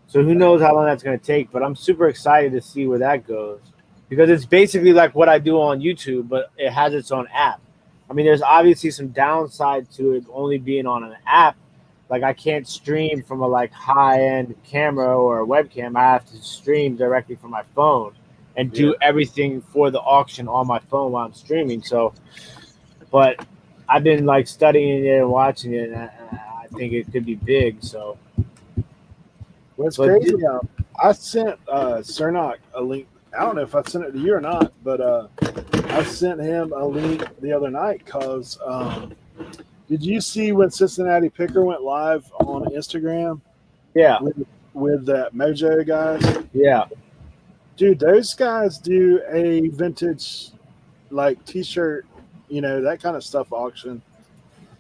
So who knows how long that's going to take, but I'm super excited to see where that goes. Because it's basically like what I do on YouTube, but it has its own app. I mean, there's obviously some downside to it only being on an app. Like I can't stream from a like high-end camera or a webcam. I have to stream directly from my phone and do everything for the auction on my phone while I'm streaming. So, but I've been like studying it and watching it, and I think it could be big. So, what's crazy? I sent Cernock a link. I don't know if I sent it to you or not, but I sent him a link the other night because did you see when Cincinnati Picker went live on Instagram? Yeah. With that Mojo guys? Yeah. Dude, those guys do a vintage like t-shirt, that kind of stuff auction.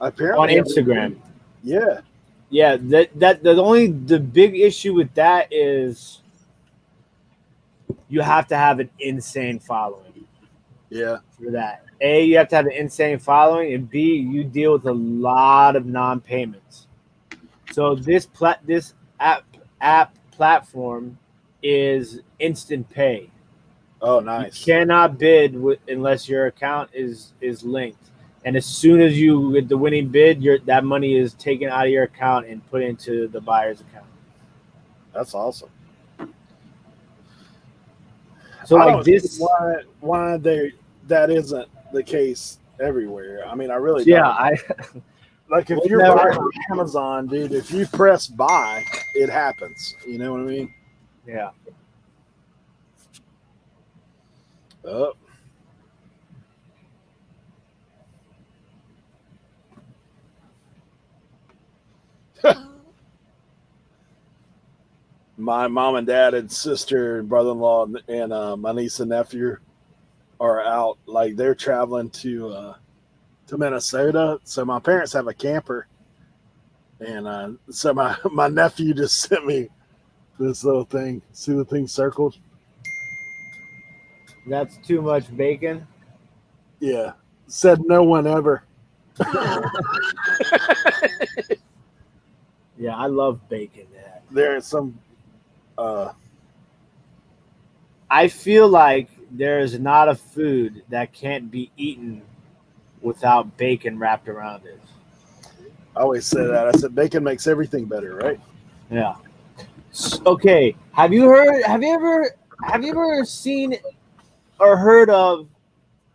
Apparently on Instagram. Yeah. Yeah, the big issue with that is you have to have an insane following. Yeah. For that. A, you have to have an insane following, and B, you deal with a lot of non-payments. So this app platform is instant pay. Oh, You nice. cannot bid unless your account is linked. And as soon as you get the winning bid, that money is taken out of your account and put into the buyer's account. That's awesome. So I like don't see this, why that isn't the case everywhere. I mean, I really yeah, don't. Like if we'll you're never, buying on Amazon, dude, if you press buy, it happens. You know what I mean? yeah. Oh. My mom and dad and sister and brother-in-law and my niece and nephew are out. Like they're traveling to Minnesota. So my parents have a camper, and so my nephew just sent me this little thing. See the thing circled? That's too much bacon. Yeah. Said no one ever. Yeah, I love bacon. Man. There's some I feel like there is not a food that can't be eaten without bacon wrapped around it. I always say that. I said bacon makes everything better, right? Yeah. Okay. Have you ever seen or heard of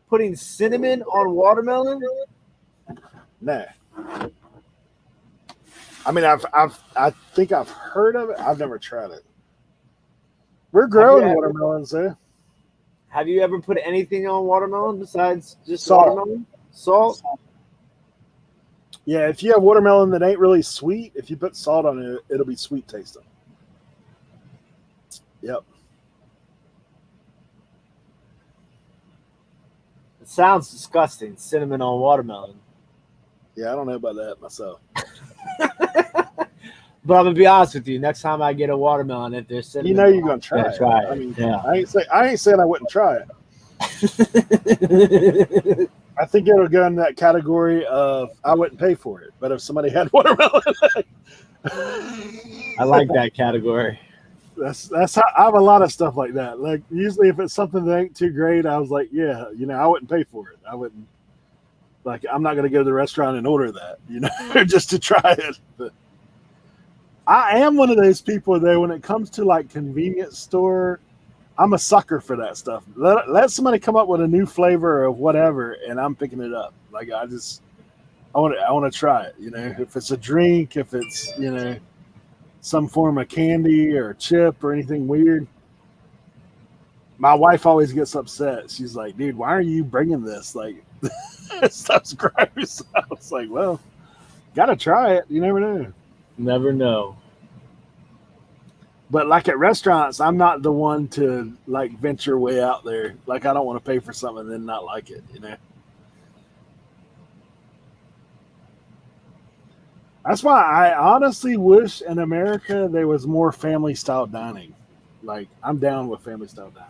putting cinnamon on watermelon? Nah. I mean, I think I've heard of it. I've never tried it. We're growing watermelons, eh? Have you ever put anything on watermelon besides just Salt. watermelon? Salt? Yeah, if you have watermelon that ain't really sweet, if you put salt on it, it'll be sweet tasting. Yep. It sounds disgusting. Cinnamon on watermelon. Yeah, I don't know about that myself. But I'm gonna be honest with you. Next time I get a watermelon, if there's cinnamon, You know you're gonna try yeah, it. try it. I mean, Yeah. I ain't saying I wouldn't try it. I think it'll go in that category of I wouldn't pay for it, but if somebody had watermelon, I like that category. that's how I have a lot of stuff like that. Like usually, if it's something that ain't too great, I was like, yeah, I wouldn't pay for it. I wouldn't. Like, I'm not gonna go to the restaurant and order that, just to try it. But I am one of those people though. When it comes to like convenience store, I'm a sucker for that stuff. Let somebody come up with a new flavor of whatever, and I'm picking it up. Like I want to try it. If it's a drink, if it's some form of candy or chip or anything weird. My wife always gets upset. She's like, "Dude, why are you bringing this? Like, this stuff's gross." I was like, "Well, gotta try it. You never know." Never know. But like at restaurants, I'm not the one to like venture way out there. Like I don't want to pay for something and then not like it. That's why I honestly wish in America there was more family style dining. Like I'm down with family style dining.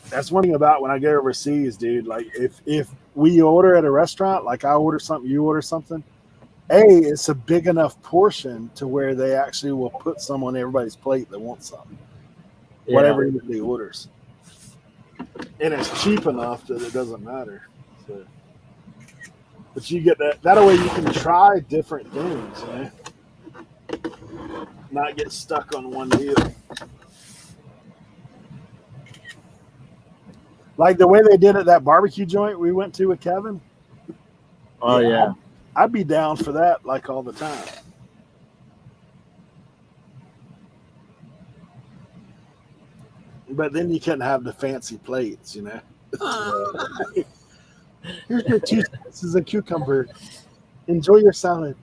That's one thing about when I go overseas, dude. Like if we order at a restaurant, like I order something, you order something, it's a big enough portion to where they actually will put some on everybody's plate that wants something. Yeah. Whatever anybody orders. And it's cheap enough that it doesn't matter. So, but you get that way you can try different things, not get stuck on one deal. Like the way they did at that barbecue joint we went to with Kevin. Oh yeah. I'd be down for that like all the time. But then you couldn't have the fancy plates, Here's your 2 slices of cucumber. Enjoy your salad.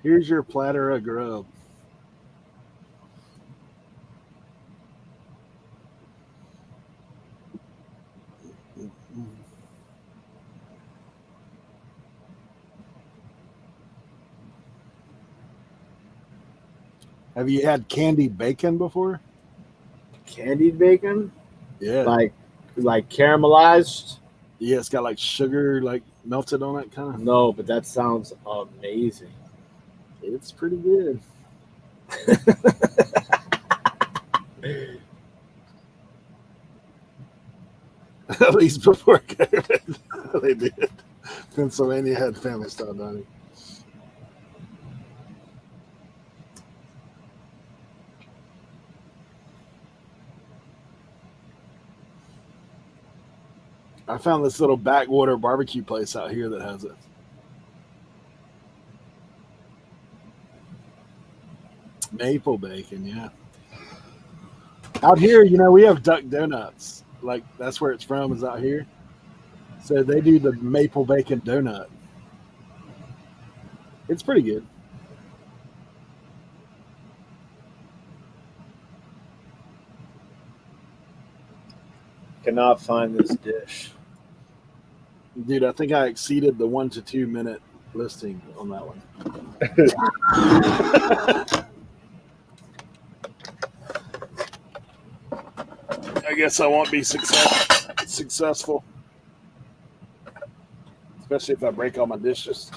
Here's your platter of grub. Have you had candied bacon before? Candied bacon, Yeah. like caramelized. Yeah, it's got like sugar like melted on it, kind of. No, but that sounds amazing. It's pretty good. At least before COVID, they did. Pennsylvania had family style dining. I found this little backwater barbecue place out here that has it. Maple bacon, yeah. Out here, we have Duck Donuts. Like that's where it's from, is out here. So they do the maple bacon donut. It's pretty good. Cannot find this dish. Dude, I think I exceeded the 1 to 2 minute listing on that one. I guess I won't be successful. Especially if I break all my dishes.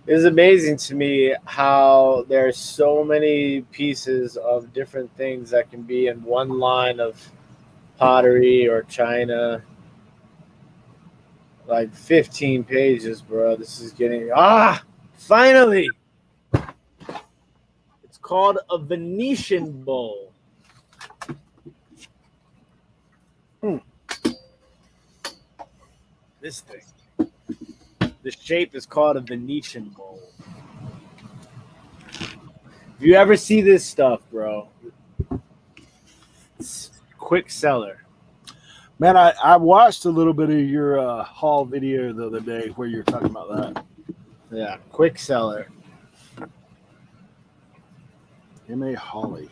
It's amazing to me how there's so many pieces of different things that can be in one line of pottery or china. Like 15 pages, bro. This is getting finally. It's called a Venetian bowl. This thing. The shape is called a Venetian bowl. If you ever see this stuff, bro, it's quick seller. Man, I watched a little bit of your haul video the other day where you're talking about that. Yeah, quick seller. M.A. Holly.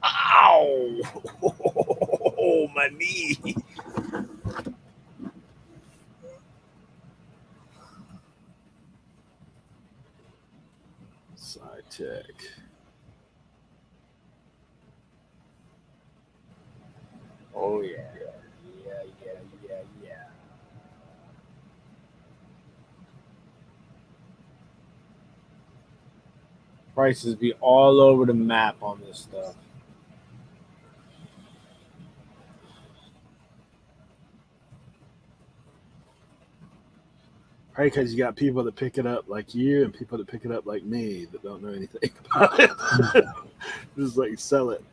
Ow! Oh, my knee. SciTech. Oh, yeah. Prices be all over the map on this stuff. Right, because you got people that pick it up like you and people that pick it up like me that don't know anything about it. Just like sell it.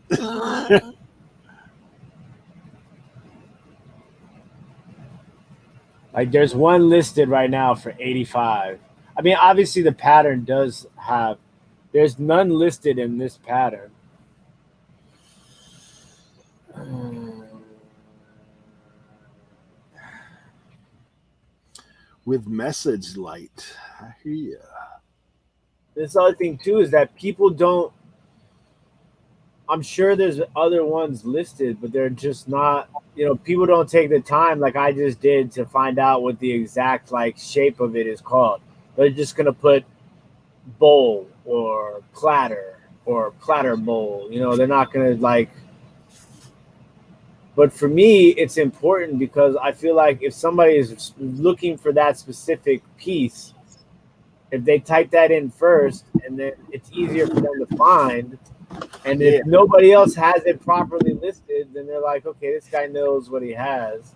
Like there's one listed right now for 85. I mean, obviously the pattern does have. There's none listed in this pattern. With message light. I hear you. This other thing too is that people don't. I'm sure there's other ones listed, but they're just not. People don't take the time like I just did to find out what the exact shape of it is called. They're just gonna put bowl or platter bowl. They're not gonna But for me, it's important because I feel like if somebody is looking for that specific piece, if they type that in first, and then it's easier for them to find. And if nobody else has it properly listed, then they're like, okay, this guy knows what he has.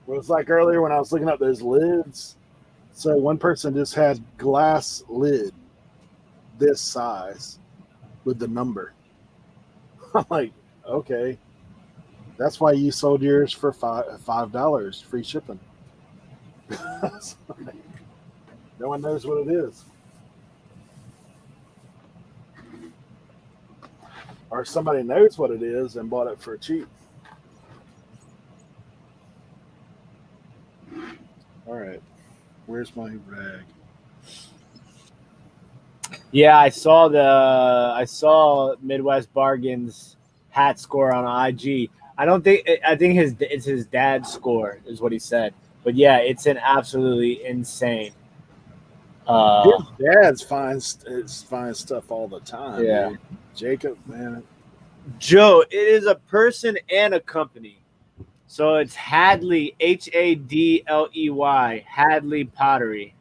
Well, it's like earlier when I was looking up those lids. So one person just had glass lid this size with the number. I'm like, okay. That's why you sold yours for $5 free shipping. No one knows what it is. Or somebody knows what it is and bought it for cheap. All right. Where's my rag? Yeah, I saw Midwest Bargains hat score on IG. I think it's his dad's score is what he said. But yeah, it's an absolutely insane. His dad's finds stuff all the time, Yeah. dude. Jacob, man. Joe, it is a person and a company. So it's Hadley, Hadley, Hadley Pottery.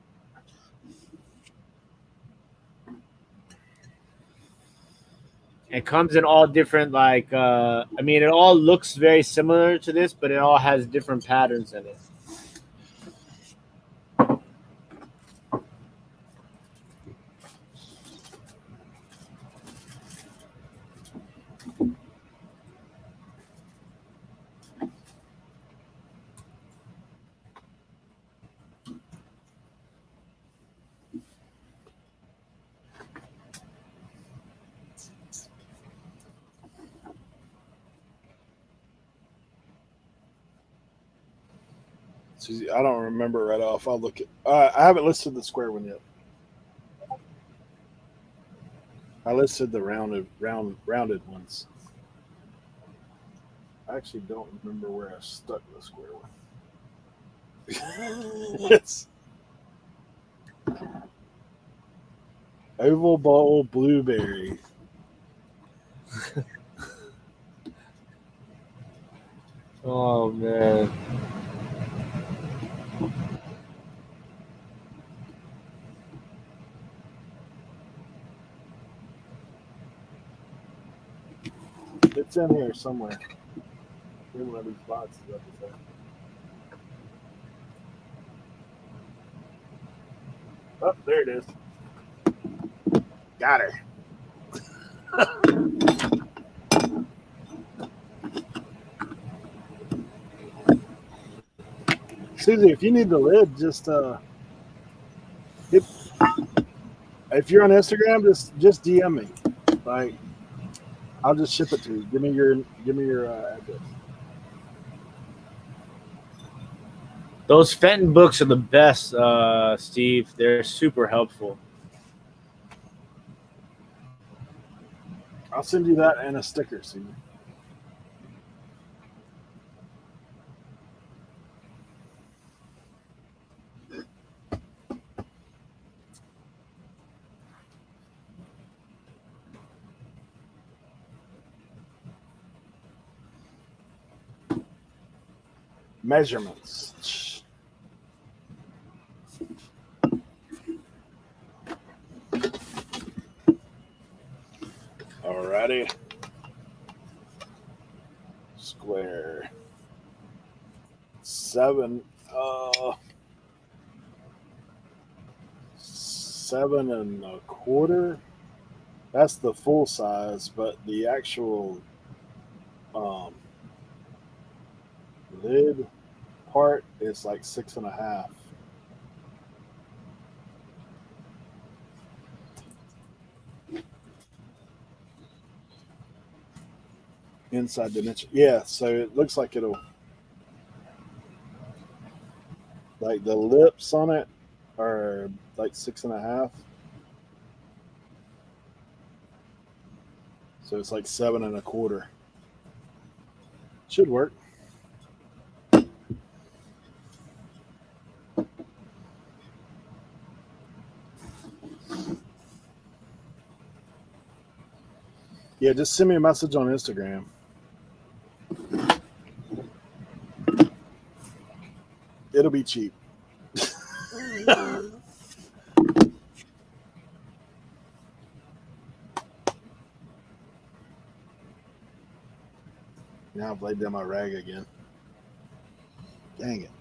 It comes in all different I mean it all looks very similar to this, but it all has different patterns in it. I don't remember right off. I'll look at. I haven't listed the square one yet. I listed the rounded ones. I actually don't remember where I stuck the square one. It's oval bowl blueberry. Oh man. It's in here somewhere. In one of these boxes up there. Oh, there it is. Got her. Susie, if you need the lid, just hit, if you're on Instagram, just DM me. Like, I'll just ship it to you. Give me your address. Those Fenton books are the best, Steve. They're super helpful. I'll send you that and a sticker, Susie. Measurements. Alrighty. Square. 7 7 1/4. That's the full size, but the actual um, lid part is like 6.5. Inside dimension. Yeah, so it looks like it'll, like the lips on it are like 6.5. So it's like 7 1/4. Should work. Yeah, just send me a message on Instagram. It'll be cheap. Now I've laid down my rag again. Dang it.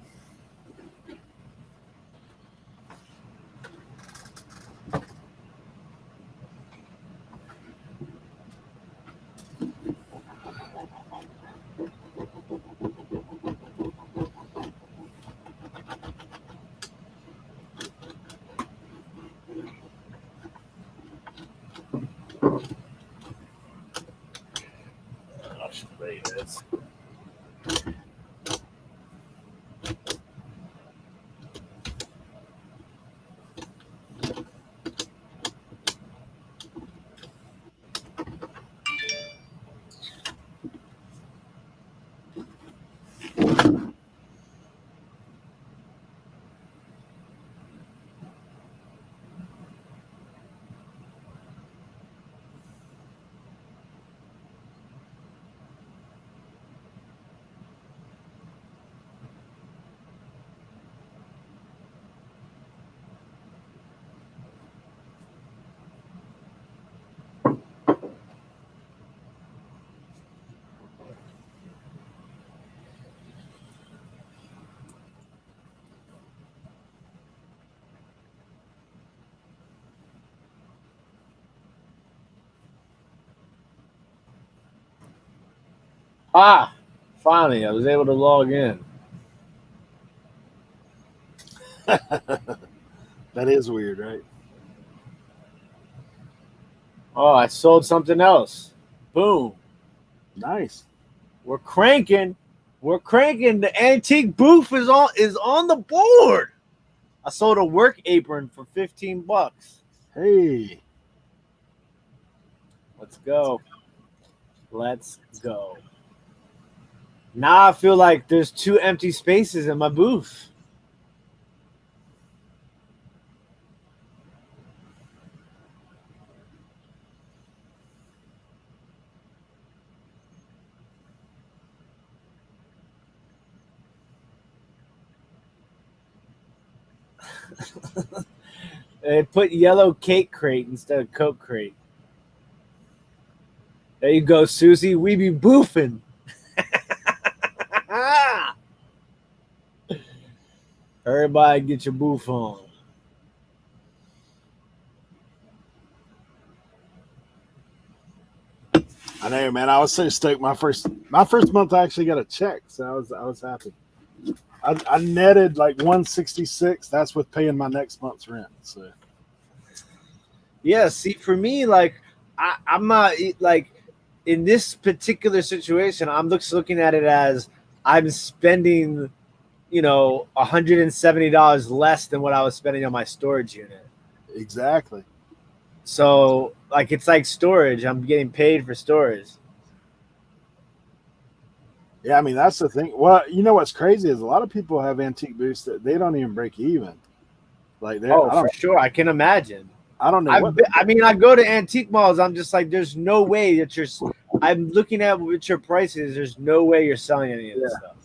I should lay this. Ah, finally, I was able to log in. That is weird, right? Oh, I sold something else. Boom. Nice. We're cranking. We're cranking. The antique booth is on the board. I sold a work apron for $15. Hey, Let's go. Let's go. Now I feel like there's 2 empty spaces in my booth. They put yellow cake crate instead of Coke crate. There you go, Susie. We be boofing. Everybody get your booth on. I know, man. I was so stoked. My first month, I actually got a check, so I was happy. I netted like 166. That's with paying my next month's rent. So Yeah, see, for me, like, I'm not like in this particular situation. I'm just looking at it as I'm spending, $170 less than what I was spending on my storage unit. exactly. So, like, it's like storage. I'm getting paid for storage. Yeah, I mean that's the thing. Well, you know what's crazy is a lot of people have antique booths that they don't even break even. Like they, Oh, for sure. I can imagine. I don't know what. I mean, I go to antique malls. I'm just like, there's no way that you're. I'm looking at what your price is. There's no way you're selling any of this stuff.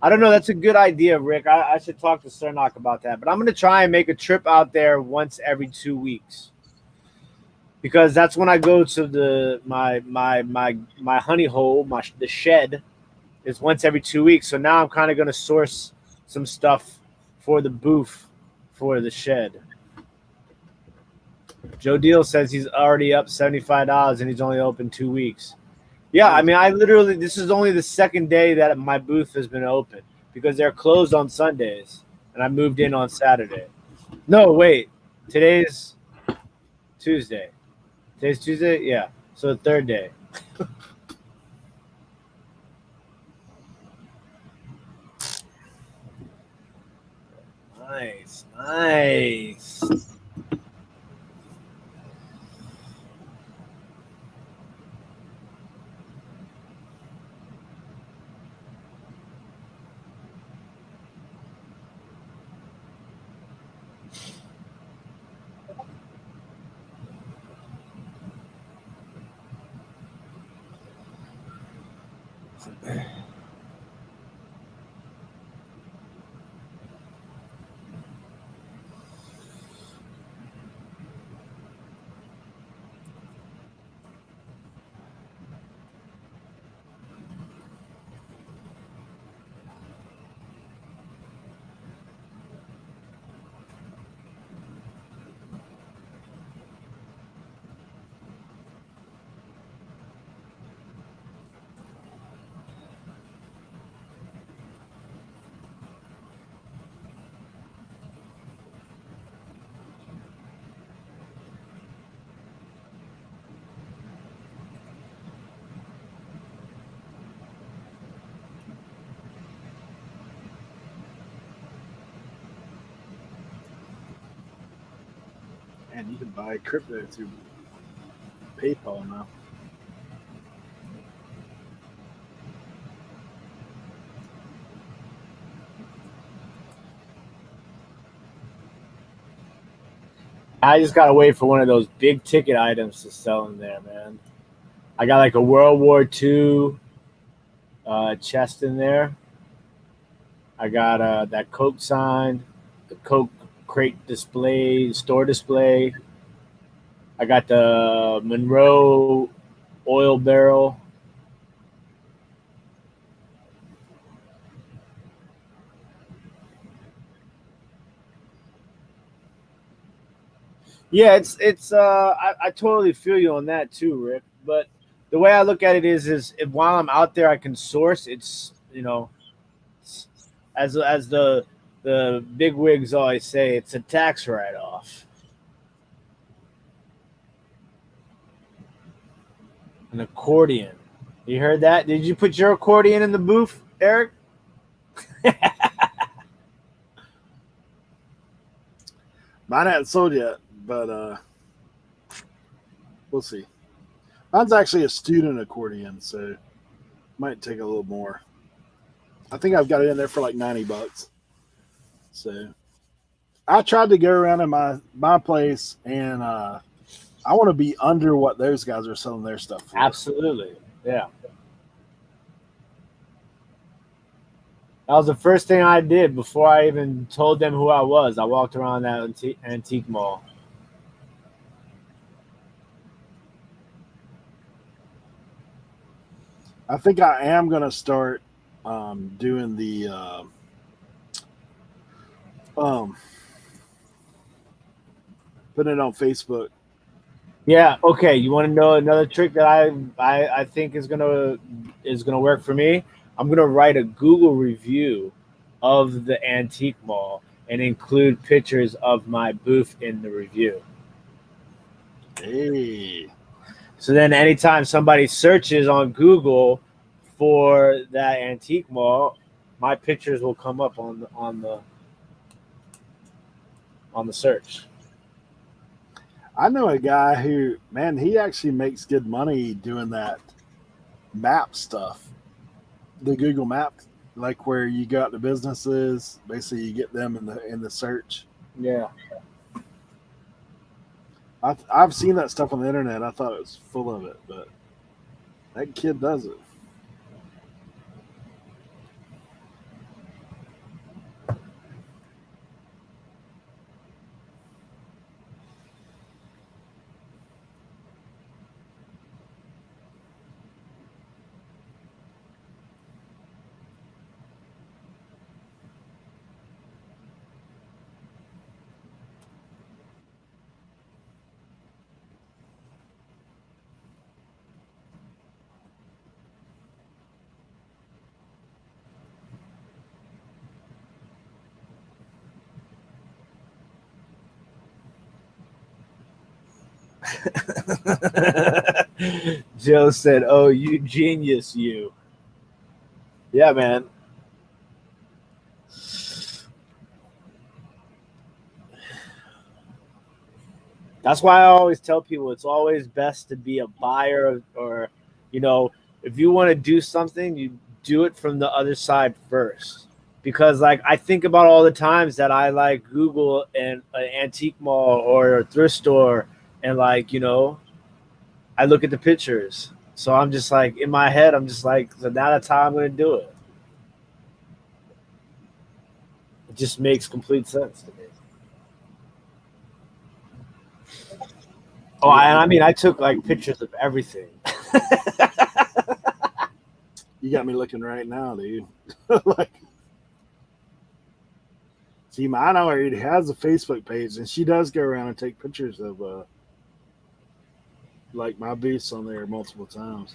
I don't know. That's a good idea, Rick. I should talk to Cernock about that. But I'm going to try and make a trip out there once every 2 weeks, because that's when I go to my honey hole, the shed is once every 2 weeks. So now I'm kind of going to source some stuff for the booth for the shed. Joe Deal says he's already up $75 and he's only open 2 weeks. Yeah, I mean, this is only the second day that my booth has been open because they're closed on Sundays and I moved in on Saturday. No, wait. Today's Tuesday. Today's Tuesday? Yeah. So the third day. Nice. Nice. And you can buy crypto through PayPal now. I just gotta wait for one of those big ticket items to sell in there, man. I got like a World War II chest in there. I got that Coke sign, the Coke crate display, store display. I got the Monroe oil barrel. Yeah, it's I totally feel you on that too, Rick. But the way I look at it is if while I'm out there I can source. It's as the big wigs always say, it's a tax write off. An accordion. You heard that? Did you put your accordion in the booth, Eric? Mine hasn't sold yet, but we'll see. Mine's actually a student accordion, so might take a little more. I think I've got it in there for like $90. So I tried to go around in my place, and I want to be under what those guys are selling their stuff for. Absolutely. Yeah. That was the first thing I did before I even told them who I was. I walked around that antique mall. I think I am going to start doing the putting it on Facebook. Yeah. Okay. You want to know another trick that I think is gonna work for me? I'm gonna write a Google review of the antique mall and include pictures of my booth in the review. Hey, So then, anytime somebody searches on Google for that antique mall, my pictures will come up on the search. I know a guy who, man, he actually makes good money doing that map stuff. The Google Map, like where you go out to businesses, basically you get them in the search. Yeah. I've seen that stuff on the internet. I thought it was full of it, but that kid does it. Joe said, "Oh, you genius, you." Yeah, man. That's why I always tell people it's always best to be a buyer or, you know, if you want to do something, you do it from the other side first. Because like I think about all the times that I like Google an antique mall or a thrift store and like, I look at the pictures. So I'm just like in my head, I'm just like, so now that's how I'm gonna do it. It just makes complete sense to me. Oh, Yeah, I mean, I took like pictures of everything. you got me looking right now, dude. Like, see, mine already has a Facebook page, and she does go around and take pictures of like my booths on there multiple times.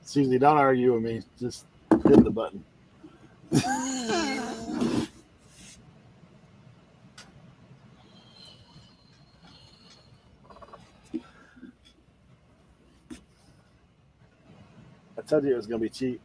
Susie, don't argue with me. Just hit the button. I told you it was going to be cheap.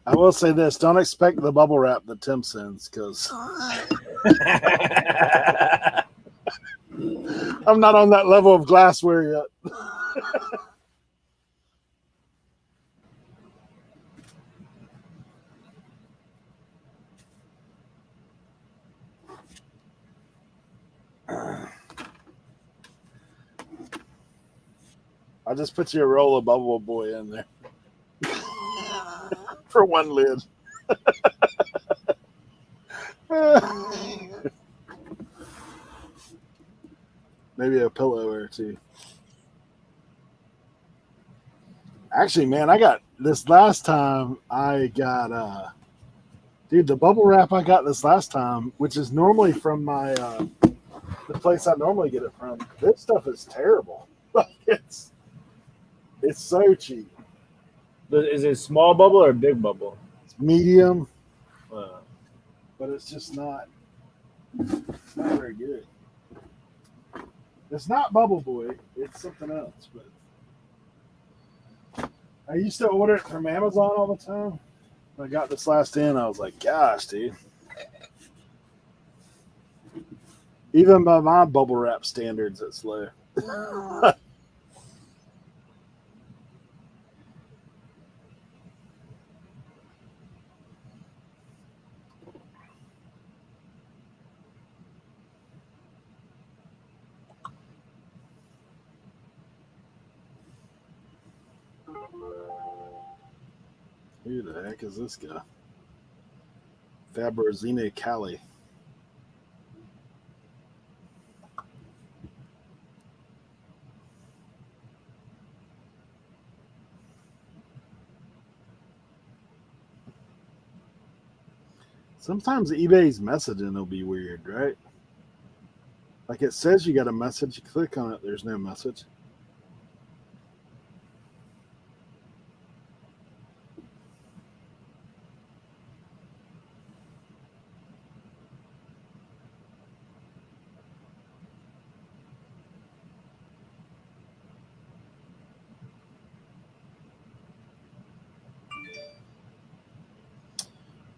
I will say this: don't expect the bubble wrap that Tim sends, because I'm not on that level of glassware yet. I'll just put you a roll of Bubble Boy in there for one lid. Maybe a pillow or two. Actually, man, I got this last time. I got dude, the bubble wrap I got this last time, which is normally from my the place I normally get it from. This stuff is terrible. it's so cheap. Is it small bubble or big bubble? It's medium, Uh, but it's just not very good. It's not Bubble Boy. It's something else. But I used to order it from Amazon all the time. When I got this last in, I was like, gosh, dude. Even by my bubble wrap standards, it's low. Who the heck is this guy? Fabrizine Cali. Sometimes eBay's messaging will be weird, right? Like it says you got a message, you click on it, there's no message.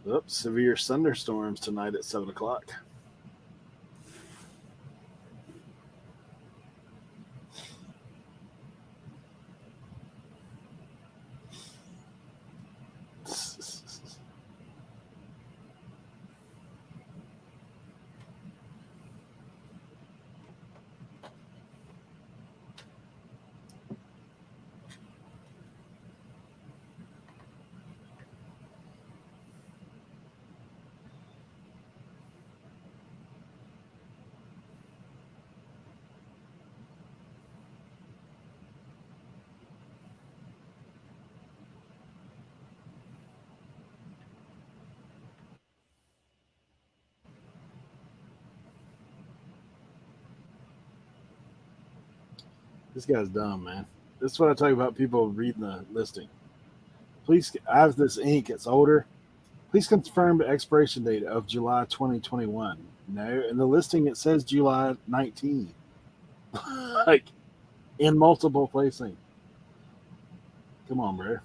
Oops, severe thunderstorms tonight at 7 o'clock. This guy's dumb, man. This is what I talk about people reading the listing. Please, I have this ink. It's older. Please confirm the expiration date of July 2021. No, in the listing it says July 19. Like in multiple placing. Come on, bro.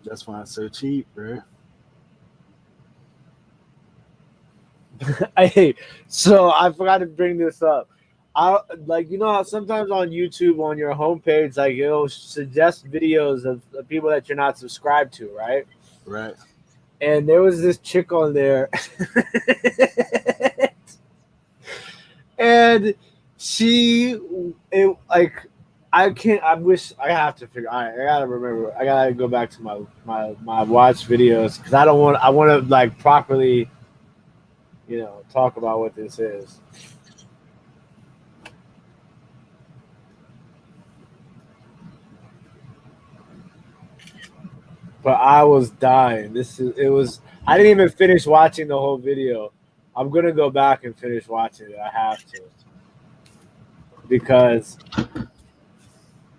That's why it's so cheap, bro. Hey, so I forgot to bring this up. I like how sometimes on YouTube on your homepage, like it'll suggest videos of people that you're not subscribed to, right? Right. And there was this chick on there, and I can't. I wish I have to figure. I gotta remember. I gotta go back to my watch videos because I don't want. I want to like properly, talk about what this is. But I was dying. It was. I didn't even finish watching the whole video. I'm gonna go back and finish watching it. I have to because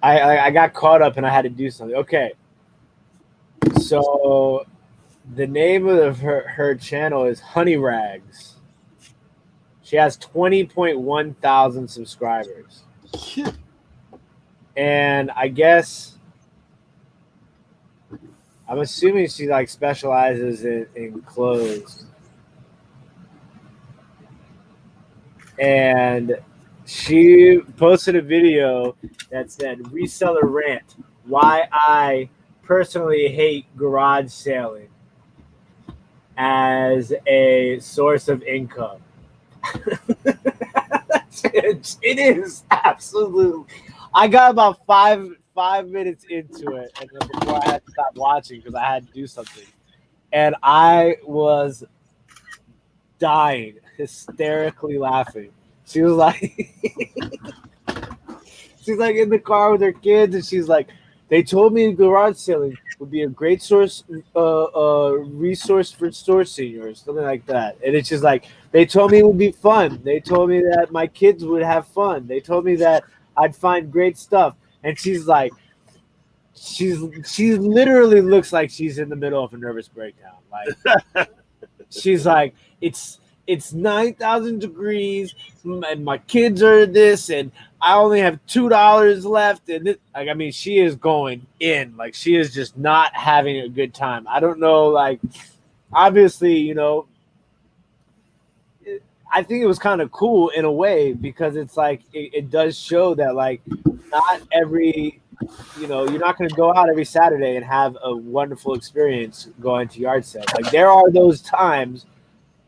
I got caught up and I had to do something. Okay, so the name of her channel is Honey Rags. She has 20.1 thousand subscribers, and I guess I'm assuming she like specializes in clothes. And she posted a video that said reseller rant, why I personally hate garage selling as a source of income. It is absolutely. I got about five minutes into it, and then before I had to stop watching because I had to do something, and I was dying, hysterically laughing. She was like, she's like in the car with her kids, and she's like, they told me garage selling would be a great resource for sourcing or something like that. And it's just like, they told me it would be fun. They told me that my kids would have fun. They told me that I'd find great stuff. And she's like, she literally looks like she's in the middle of a nervous breakdown. Like, she's like, it's 9,000 degrees and my kids are this and I only have $2 left. And like, I mean, she is going in, like she is just not having a good time. I don't know. Like, obviously, I think it was kind of cool in a way because it's like, it does show that like not every, you're not going to go out every Saturday and have a wonderful experience going to yard sales. Like there are those times.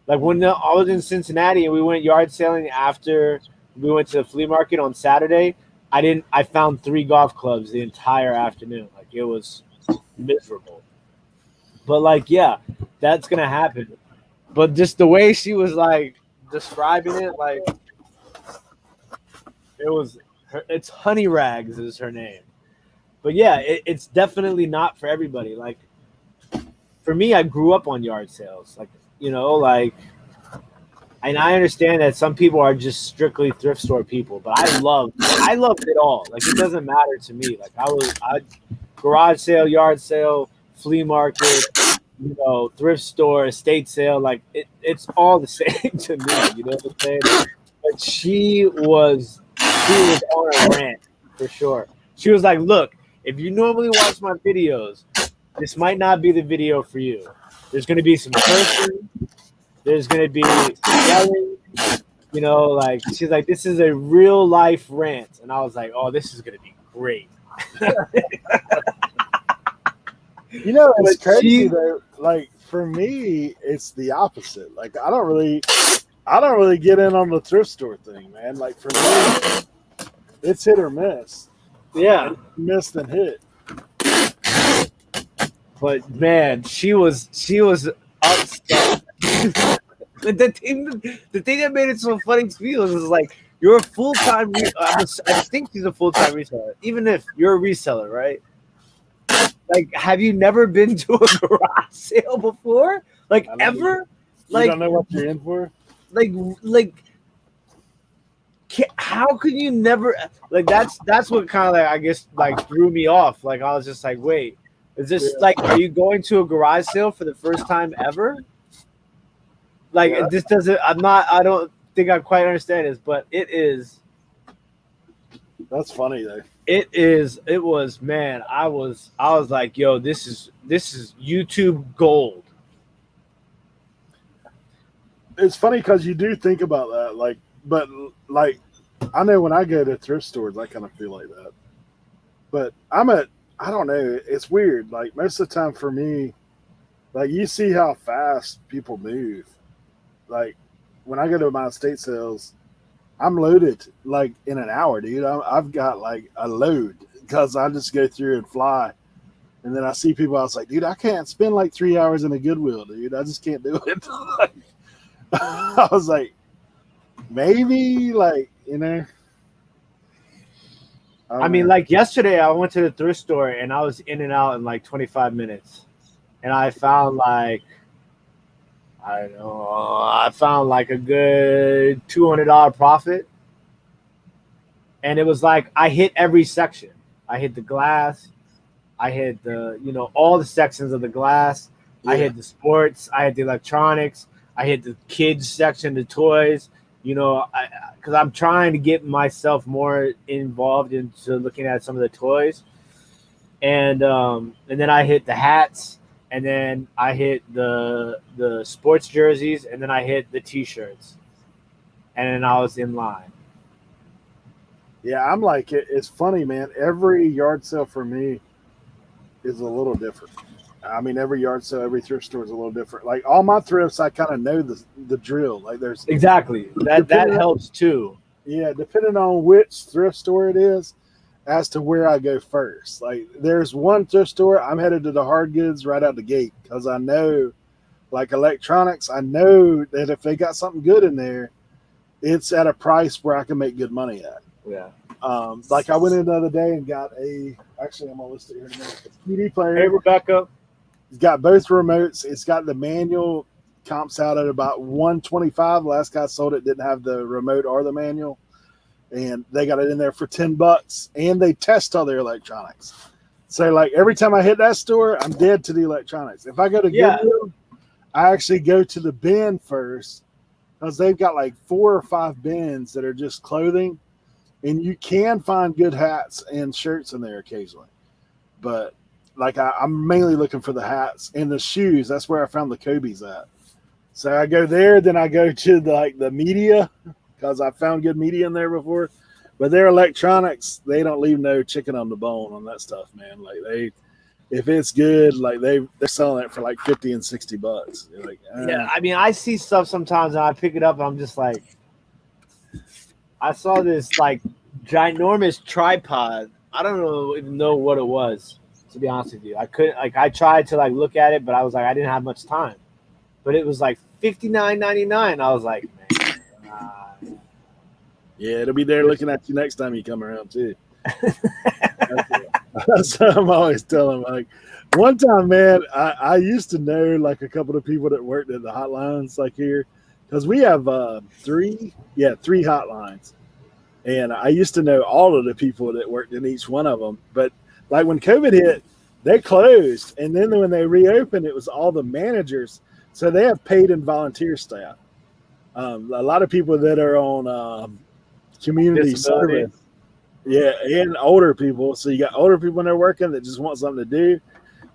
Like when I was in Cincinnati and we went yard selling after we went to the flea market on Saturday, I found 3 golf clubs the entire afternoon. Like it was miserable. But like, yeah, that's going to happen. But just the way she was like describing it, like it's Honey Rags is her name. But yeah, it's definitely not for everybody. Like for me, I grew up on yard sales. Like, like And I understand that some people are just strictly thrift store people, but I loved it all. Like it doesn't matter to me. Like I garage sale, yard sale, flea market, thrift store, estate sale, like it's all the same to me. You know what I'm saying? But she was on a rant for sure. She was like, "Look, if you normally watch my videos, this might not be the video for you. There's going to be some cursing. There's going to be yelling. Like she's like, this is a real life rant." And I was like, "Oh, this is going to be great." It's But crazy though. Like for me, it's the opposite. Like I don't really get in on the thrift store thing, man. Like for me, it's hit or miss. Yeah. Missed and hit. But man, she was upset. But the thing that made it so funny to me was like, you're a full time. I think she's a full time reseller. Even if you're a reseller, right? Like, have you never been to a garage sale before? Like ever? You don't know what you're in for. How could you never? Like that's what kind of like I guess like threw me off. Like I was just like, wait, is this like, are you going to a garage sale for the first time ever? Like this doesn't. I don't think I quite understand this, but it is. That's funny though. It was, man. I was like, yo, this is YouTube gold. It's funny because you do think about that, but I know when I go to thrift stores, I kind of feel like that. But I don't know. It's weird. Like most of the time for me, like you see how fast people move. Like when I go to my estate sales, I'm loaded like in an hour, dude. I've got like a load because I just go through and fly. And then I see people, I was like, dude, I can't spend like 3 hours in a Goodwill, dude. I just can't do it. I was like, maybe like, I mean, like yesterday I went to the thrift store and I was in and out in like 25 minutes. And I found like, I don't know, I found like a good $200 profit. And it was like, I hit every section. I hit the glass. I hit all the sections of the glass. Yeah. I hit the sports. I hit the electronics. I hit the kids section, the toys, because I'm trying to get myself more involved into looking at some of the toys. And then I hit the hats. And then I hit the sports jerseys, and then I hit the T-shirts, and then I was in line. Yeah, I'm like, it's funny, man. Every yard sale for me is a little different. I mean, every yard sale, every thrift store is a little different. Like all my thrifts, I kind of know the drill. Like there's exactly that helps too. Yeah, depending on which thrift store it is, as to where I go first. Like there's one thrift store, I'm headed to the hard goods right out the gate because I know, like electronics, I know that if they got something good in there, it's at a price where I can make good money at. Yeah. Like I went in the other day and got actually I'm gonna list it here in a minute. CD player. Hey Rebecca. It's got both remotes. It's got the manual, comps out at about 125. Last guy sold it didn't have the remote or the manual. And they got it in there for $10, and they test all their electronics. So, like every time I hit that store, I'm dead to the electronics. If I go to Goodwill, I actually go to the bin first because they've got like 4 or 5 bins that are just clothing, and you can find good hats and shirts in there occasionally. But like I'm mainly looking for the hats and the shoes. That's where I found the Kobe's at. So I go there, then I go to the media. Because I found good media in there before, but their electronics, they don't leave no chicken on the bone on that stuff, man. Like if it's good, like they're selling it for like $50 and $60. You're like, yeah. I mean, I see stuff sometimes and I pick it up and I'm just like, I saw this like ginormous tripod. I don't even know what it was, to be honest with you. I couldn't I tried to look at it, but I was like, I didn't have much time. But it was like $59.99. I was like, man. Yeah, it'll be there looking at you next time you come around too. That's what I'm always telling them. Like one time, man, I used to know like a couple of people that worked at the hotlines like here because we have three hotlines, and I used to know all of the people that worked in each one of them. But like when COVID hit, they closed, and then when they reopened, it was all the managers. So they have paid and volunteer staff. A lot of people that are on community Disability. service, yeah, and older people. So you got older people when they're working that just want something to do.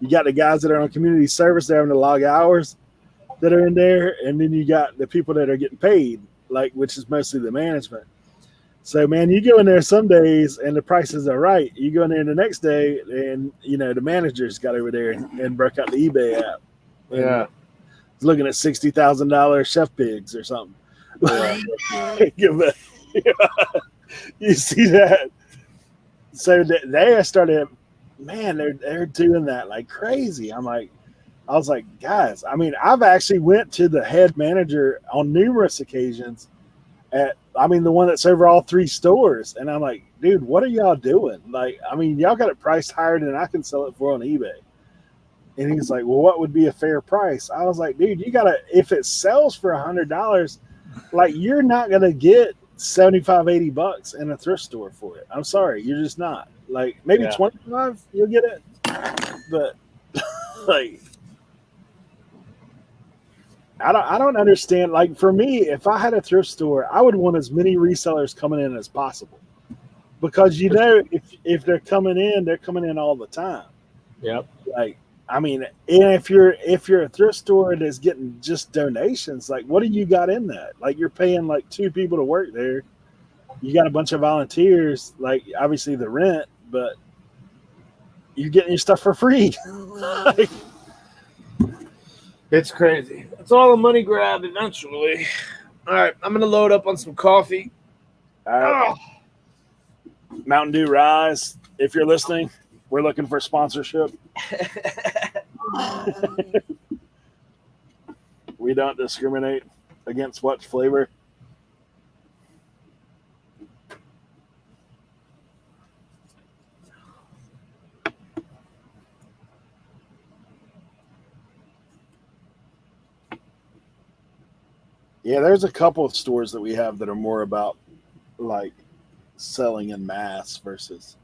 You got the guys that are on community service, they're having to log hours that are in there, and then you got the people that are getting paid, like which is mostly the management. So man, you go in there some days and the prices are right. You go in there the next day and the managers got over there and broke out the eBay app. Yeah. Looking at $60,000 chef pigs or something. Yeah. You see that? So they started, man, they're doing that like crazy. I was like, guys, I mean, I've actually went to the head manager on numerous occasions the one that's over all three stores. And I'm like, dude, what are y'all doing? Like, I mean, y'all got it priced higher than I can sell it for on eBay. And he's like, well, what would be a fair price? I was like, dude, you gotta, if it sells for $100, like you're not gonna get 75, $80 in a thrift store for it. I'm sorry, you're just not. Like maybe 25, you'll get it. But like I don't understand. Like for me, if I had a thrift store, I would want as many resellers coming in as possible. Because if they're coming in all the time. Yep. Like, I mean, and if you're a thrift store that's getting just donations, like what do you got in that? Like you're paying like 2 people to work there. You got a bunch of volunteers, like obviously the rent, but you're getting your stuff for free. Like, it's crazy. It's all a money grab eventually. All right, I'm gonna load up on some coffee. Mountain Dew Rise, if you're listening, we're looking for sponsorship. We don't discriminate against what flavor. Yeah, there's a couple of stores that we have that are more about like selling in mass versus.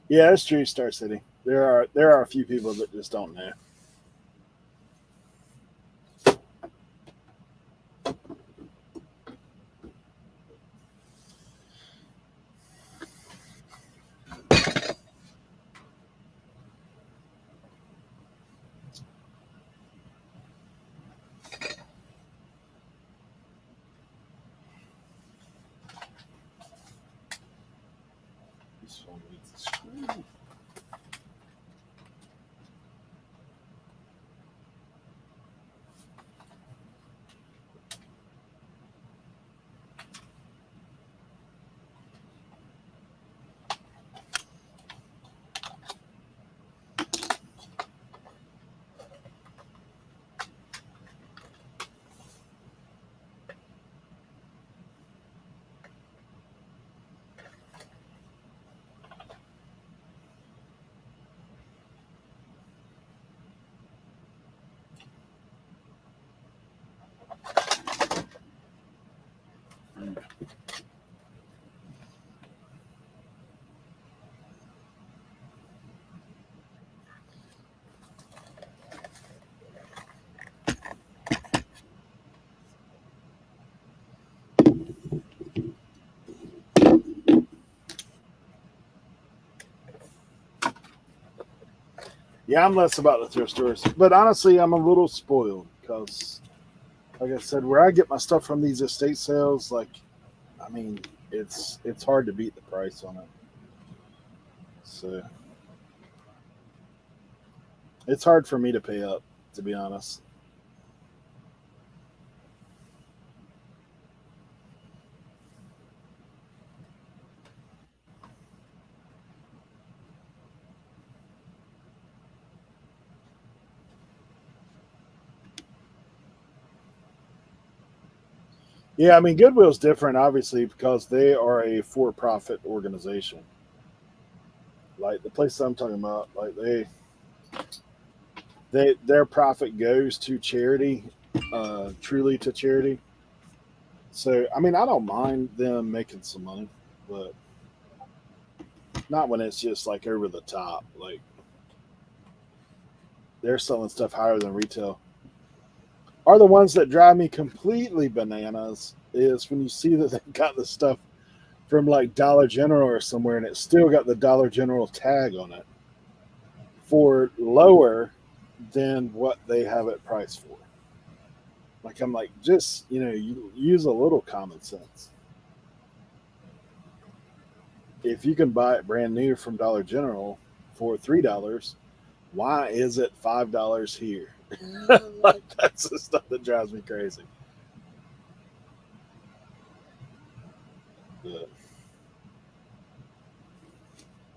Yeah, that's true, Star City. There are a few people that just don't know. This one needs a screw. Yeah, I'm less about the thrift stores, but honestly, I'm a little spoiled because, like I said, where I get my stuff from these estate sales, like, I mean, it's hard to beat the price on it. So it's hard for me to pay up, to be honest. Yeah, I mean, Goodwill's different, obviously, because they are a for-profit organization. Like the place I'm talking about, like their profit goes to charity, truly to charity. So I mean, I don't mind them making some money, but not when it's just like over the top. Like they're selling stuff higher than retail. Are the ones that drive me completely bananas is when you see that they've got the stuff from like Dollar General or somewhere and it's still got the Dollar General tag on it for lower than what they have it priced for. Like I'm like, just you use a little common sense. If you can buy it brand new from Dollar General for $3, why is it $5 here? Like that's the stuff that drives me crazy. But,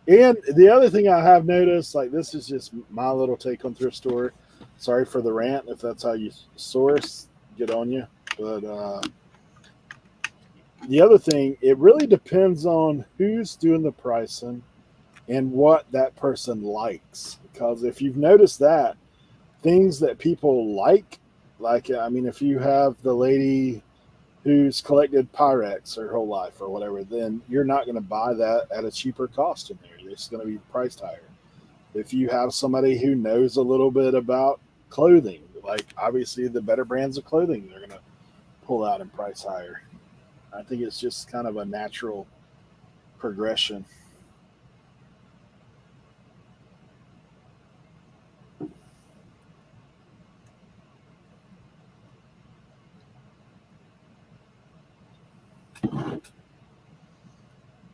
and the other thing I have noticed, like this is just my little take on thrift store. Sorry for the rant. If that's how you source, get on you. But the other thing, it really depends on who's doing the pricing and what that person likes. Because if you've noticed that, things that people like I mean, if you have the lady who's collected Pyrex her whole life or whatever, then you're not going to buy that at a cheaper cost in there. It's going to be priced higher. If you have somebody who knows a little bit about clothing, like obviously the better brands of clothing, they're going to pull out and price higher. I think it's just kind of a natural progression.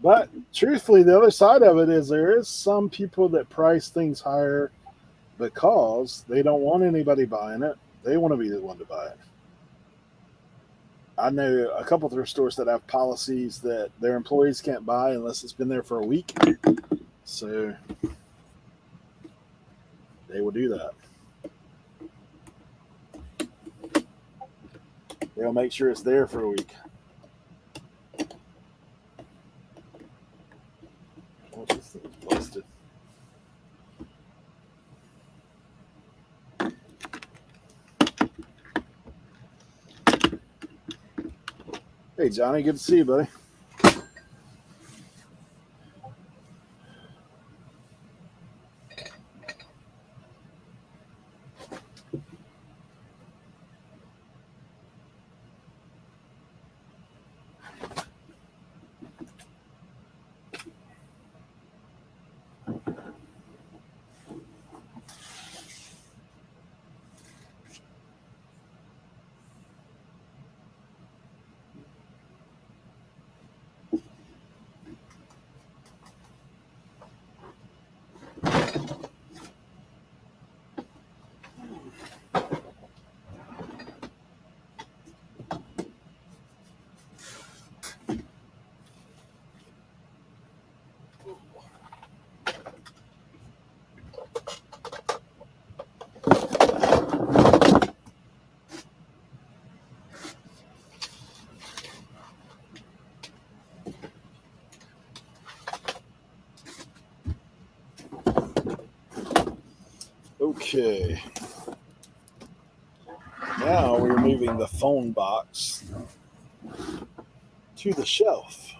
But truthfully, the other side of it is there is some people that price things higher because they don't want anybody buying it. They want to be the one to buy it. I know a couple of thrift stores that have policies that their employees can't buy unless it's been there for a week. So they will do that. They'll make sure it's there for a week. Oh, this thing's busted. Hey, Johnny, good to see you, buddy. Okay. Now we're moving the phone box to the shelf.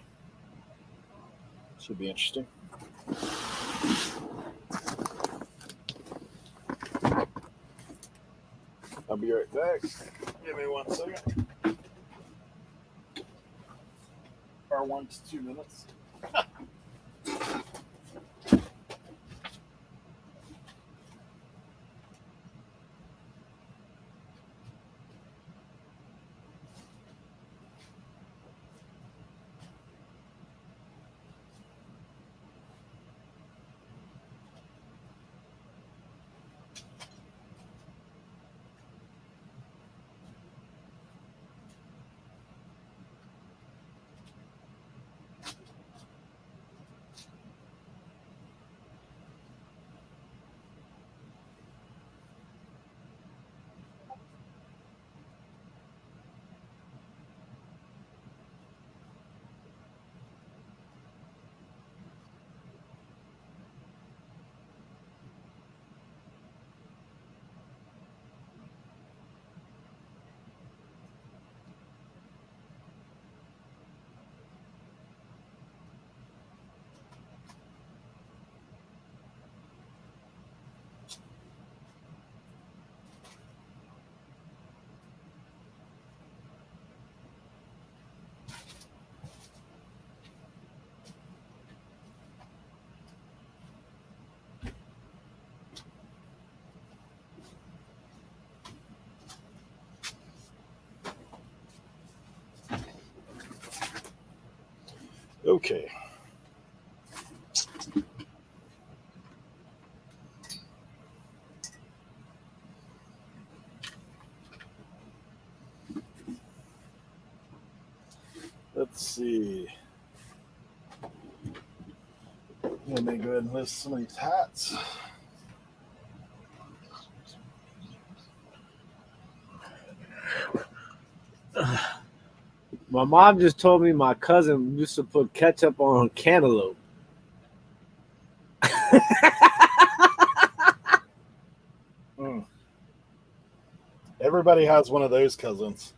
Should be interesting. I'll be right back. Give me 1 second. Or 1 to 2 minutes. Okay. Let's see. Let me go ahead and list some of these hats. My mom just told me my cousin used to put ketchup on cantaloupe. Everybody has one of those cousins.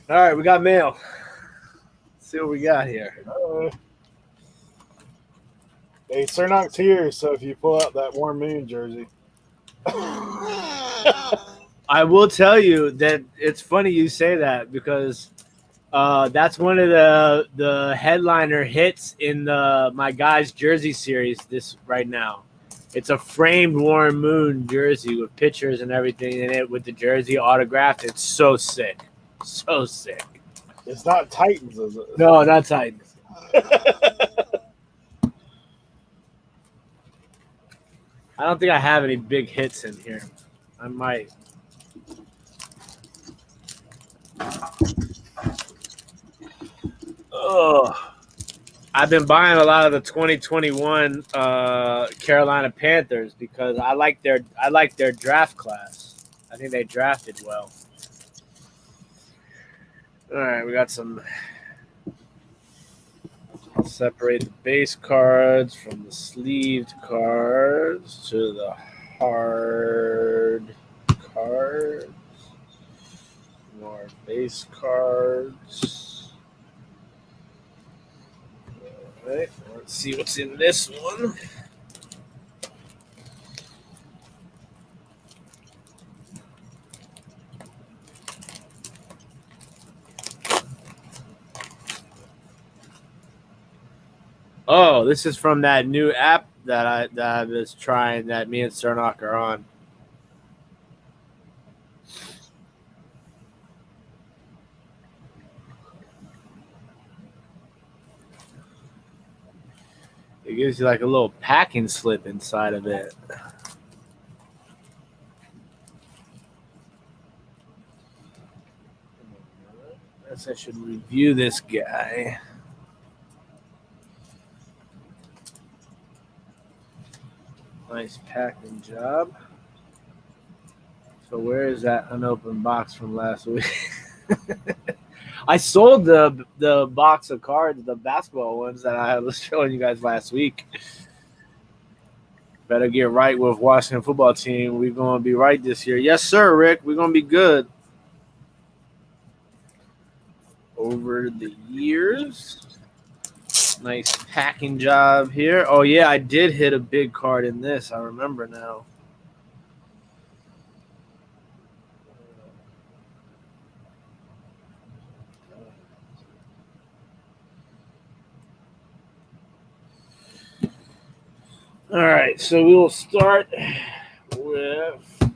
All right, we got mail. Let's see what we got here. Hey, Cernoc's here, so if you pull out that Warm Moon jersey. I will tell you that it's funny you say that because that's one of the headliner hits in the My Guys Jersey series this right now. It's a framed Warren Moon jersey with pictures and everything in it with the jersey autographed. It's so sick. So sick. It's not Titans, is it? No, not Titans. I don't think I have any big hits in here. I might. Ugh. I've been buying a lot of the 2021 Carolina Panthers because I like their draft class. I think they drafted well. All right, we got some. I'll separate the base cards from the sleeved cards to the hard cards. More base cards. All right, let's see what's in this one. Oh, this is from that new app that I was trying that me and Cernock are on. It gives you like a little packing slip inside of it. I guess I should review this guy. Nice packing job. So where is that unopened box from last week? I sold the box of cards, the basketball ones that I was showing you guys last week. Better get right with Washington football team. We're going to be right this year. Yes, sir, Rick. We're going to be good. Over the years. Nice packing job here. Oh, yeah, I did hit a big card in this. I remember now. All right, so we will start with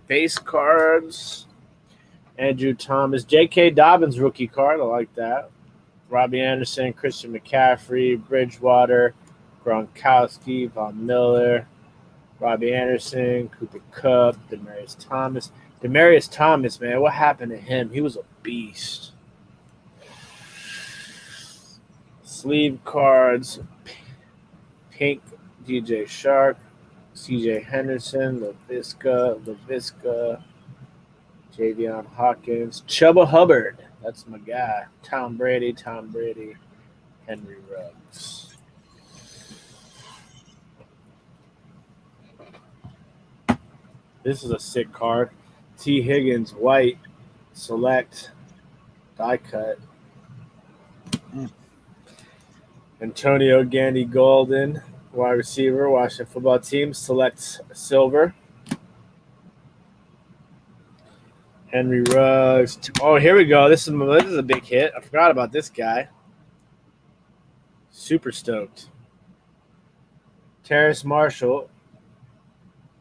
base cards. Andrew Thomas, J.K. Dobbins rookie card. I like that. Robbie Anderson, Christian McCaffrey, Bridgewater, Gronkowski, Von Miller, Robbie Anderson, Cooper Kupp, Demaryius Thomas. Demaryius Thomas, man, what happened to him? He was a beast. Sleeve cards, pink DJ Shark, CJ Henderson, LaVisca, Javion Hawkins, Chubba Hubbard. That's my guy. Tom Brady, Henry Ruggs. This is a sick card. T. Higgins, white, select, die cut. Antonio Gandy Golden, wide receiver, Washington football team, select silver. Henry Ruggs. Oh, here we go. This is a big hit. I forgot about this guy. Super stoked. Terrace Marshall.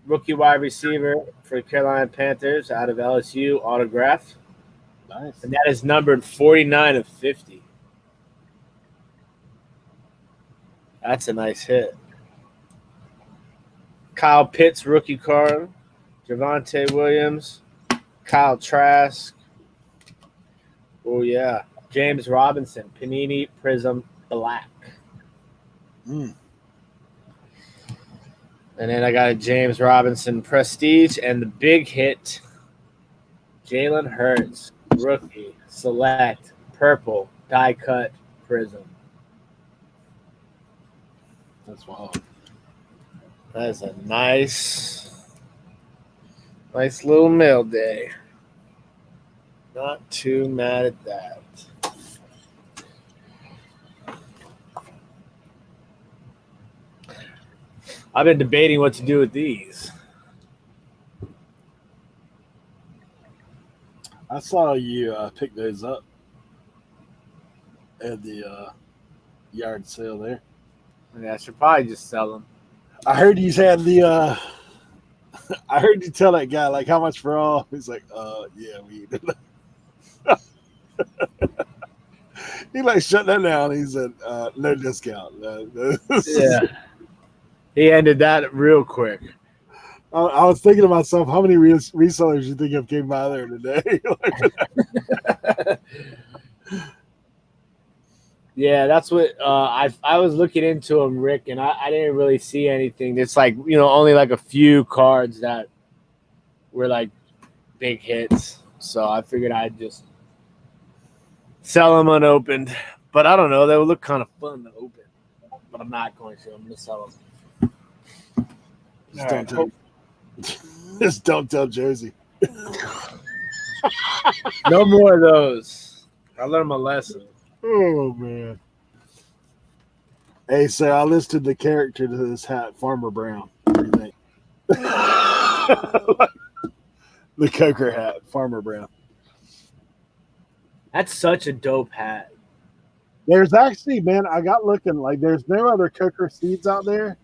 rookie wide receiver for the Carolina Panthers out of LSU autograph. Nice. And that is numbered 49 of 50. That's a nice hit. Kyle Pitts rookie card. Javonte Williams. Kyle Trask. Oh, yeah. James Robinson. Panini Prism Black. Mm. And then I got a James Robinson Prestige. And the big hit, Jalen Hurts. Rookie. Select. Purple. Die cut. Prism. That's wild. That's a nice little mail day. Not too mad at that. I've been debating what to do with these. I saw you pick those up at the yard sale there. Yeah, I should probably just sell them. I heard you had the. I heard you tell that guy like how much for all. He's like, yeah, we. He like shut that down. He said, no discount. Yeah. He ended that real quick. I was thinking to myself, how many resellers you think have came by there today? Yeah, that's what I was looking into them, Rick, and I didn't really see anything. It's like, only like a few cards that were like big hits. So I figured I'd just sell them unopened. But I don't know. They would look kind of fun to open. But I'm not going to. I'm going to sell them. Just don't tell Josie. No more of those. I learned my lesson. Oh, man. Hey, so I listed the character to this hat, Farmer Brown. What do you think? The Coker hat, Farmer Brown. That's such a dope hat. There's actually, man, I got looking, like there's no other Coker seeds out there,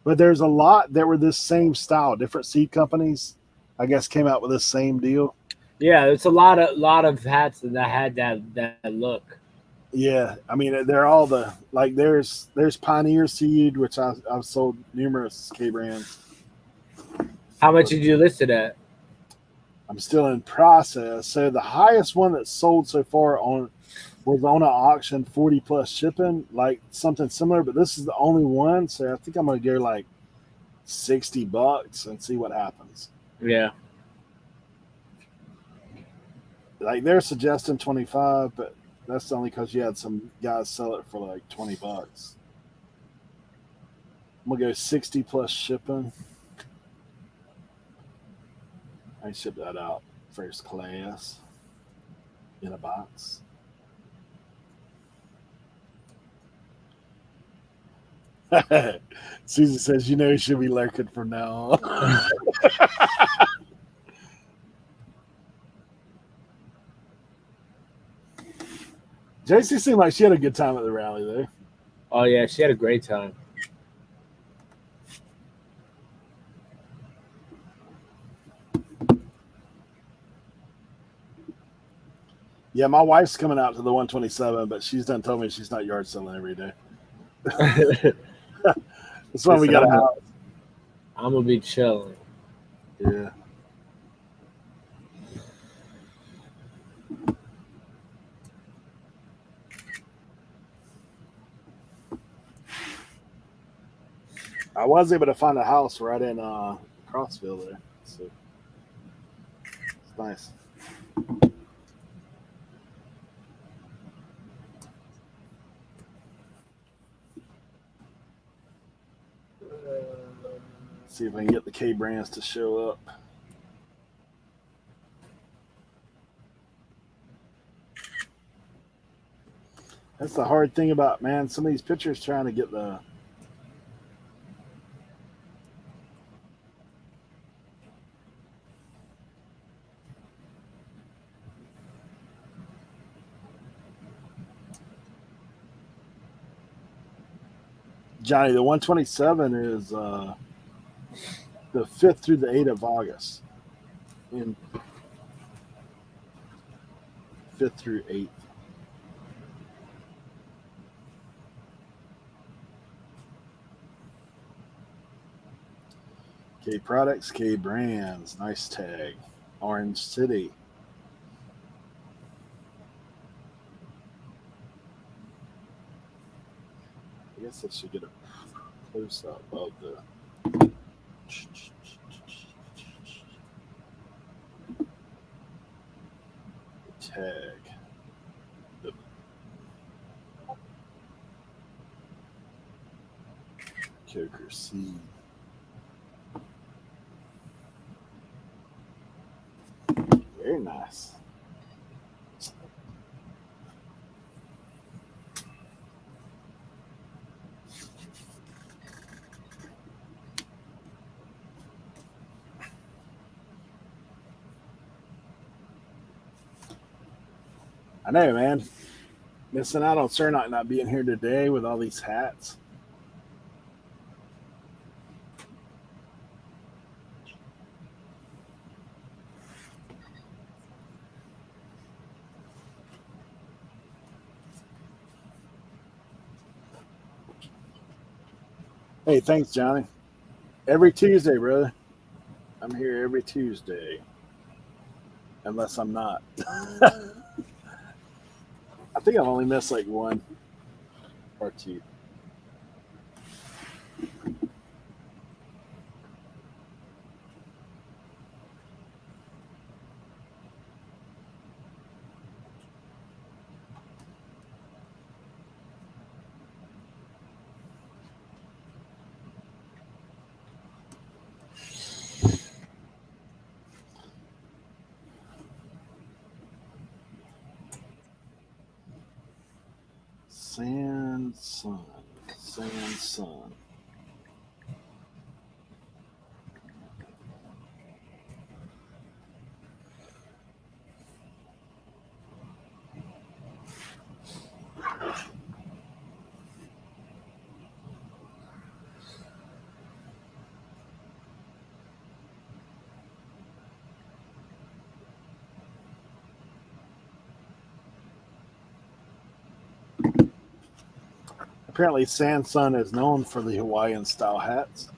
but there's a lot that were this same style. Different seed companies, I guess, came out with this same deal. Yeah, it's a lot of hats that had that look. Yeah, I mean, they're all there's Pioneer seed, which I've sold numerous K brands. How much did you list it at? I'm still in process. So the highest one that's sold so far was on an auction, 40 plus shipping, like something similar, but this is the only one. So I think I'm gonna go like $60 and see what happens. Yeah. Like they're suggesting 25, but that's only because you had some guys sell it for like $20. I'm gonna go 60 plus shipping. I ship that out first class in a box. Susan says, you should be lurking from now on. JC seemed like she had a good time at the rally there. Oh, yeah, she had a great time. Yeah, my wife's coming out to the 127, but she's done told me she's not yard selling every day. That's why we got a house. I'm going to be chilling. Yeah. I was able to find a house right in Crossville there. So it's nice. See if I can get the K brands to show up. That's the hard thing about, man, some of these pictures trying to get the Johnny, the 127 is the 5th through the 8th of August. In 5th through 8th. K Products, K Brands, nice tag. Orange City. I guess I should get a close up of the tag. The Coker seed. Very nice. I know, man. Missing out on Sir not being here today with all these hats. Hey, thanks, Johnny. Every Tuesday, brother. I'm here every Tuesday. Unless I'm not. I think I've only missed like one or two. Sand Sun. Apparently, Sand Sun is known for the Hawaiian style hats.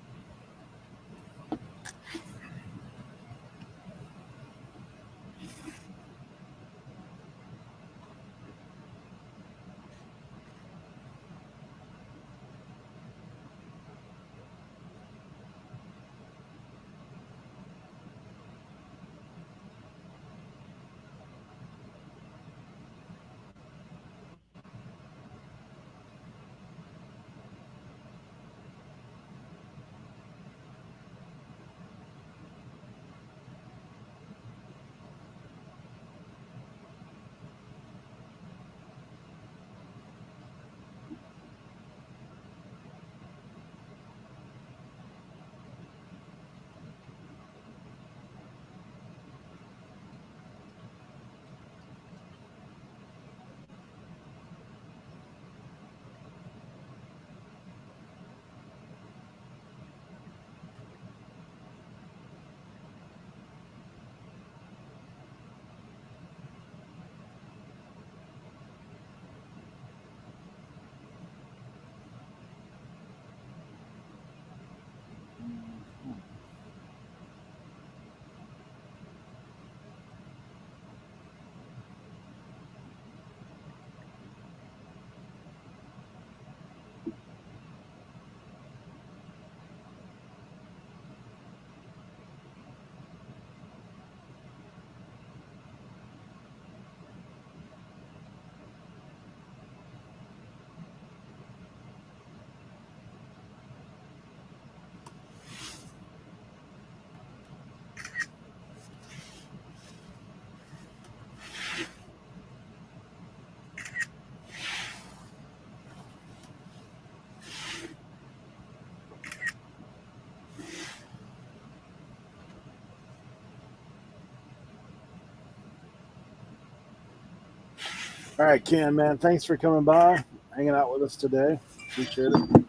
All right, Ken, man, thanks for coming by, hanging out with us today. Appreciate it.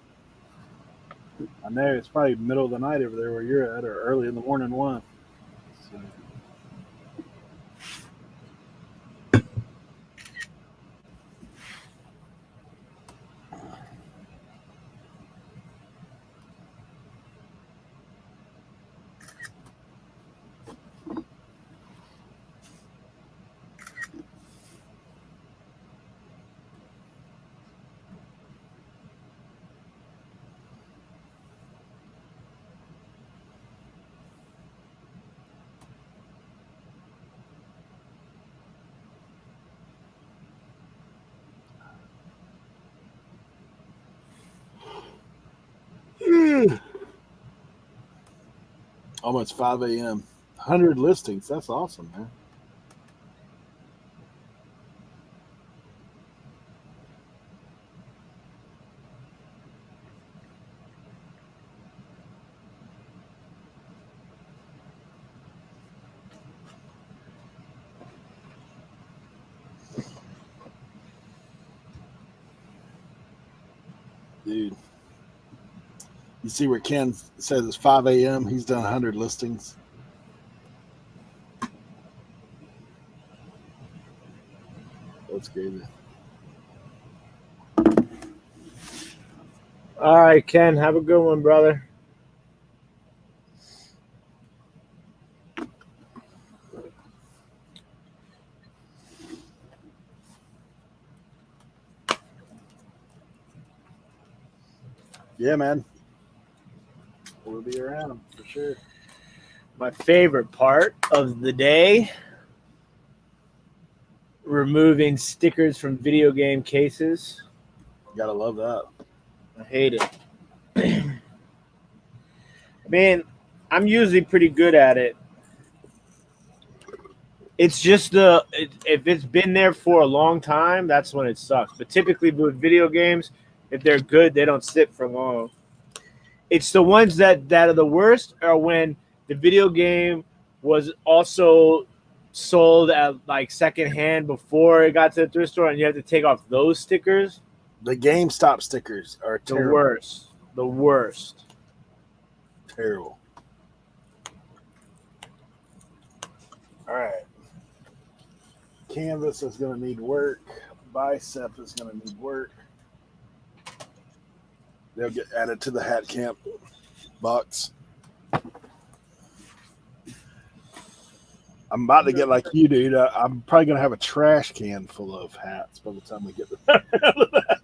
I know know. It's probably middle of the night over there where you're at, or early in the morning one. So. Almost 5 a.m. 100 listings. That's awesome, man. Dude. You see where Ken says it's 5 a.m. He's done 100 listings. That's crazy. All right, Ken, have a good one, brother. Yeah, man. We'll be around for sure. My favorite part of the day, removing stickers from video game cases. Gotta love that. I hate it. I mean, I'm usually pretty good at it. It's just if it's been there for a long time, that's when it sucks. But typically with video games, if they're good, they don't sit for long. It's the ones that are the worst are when the video game was also sold at like secondhand before it got to the thrift store, and you have to take off those stickers. The GameStop stickers are The terrible. worst. The worst. Terrible. All right. Canvas is going to need work. Bicep is going to need work. They'll get added to the hat camp box. I'm about to get like you, dude. I'm probably going to have a trash can full of hats by the time we get to that.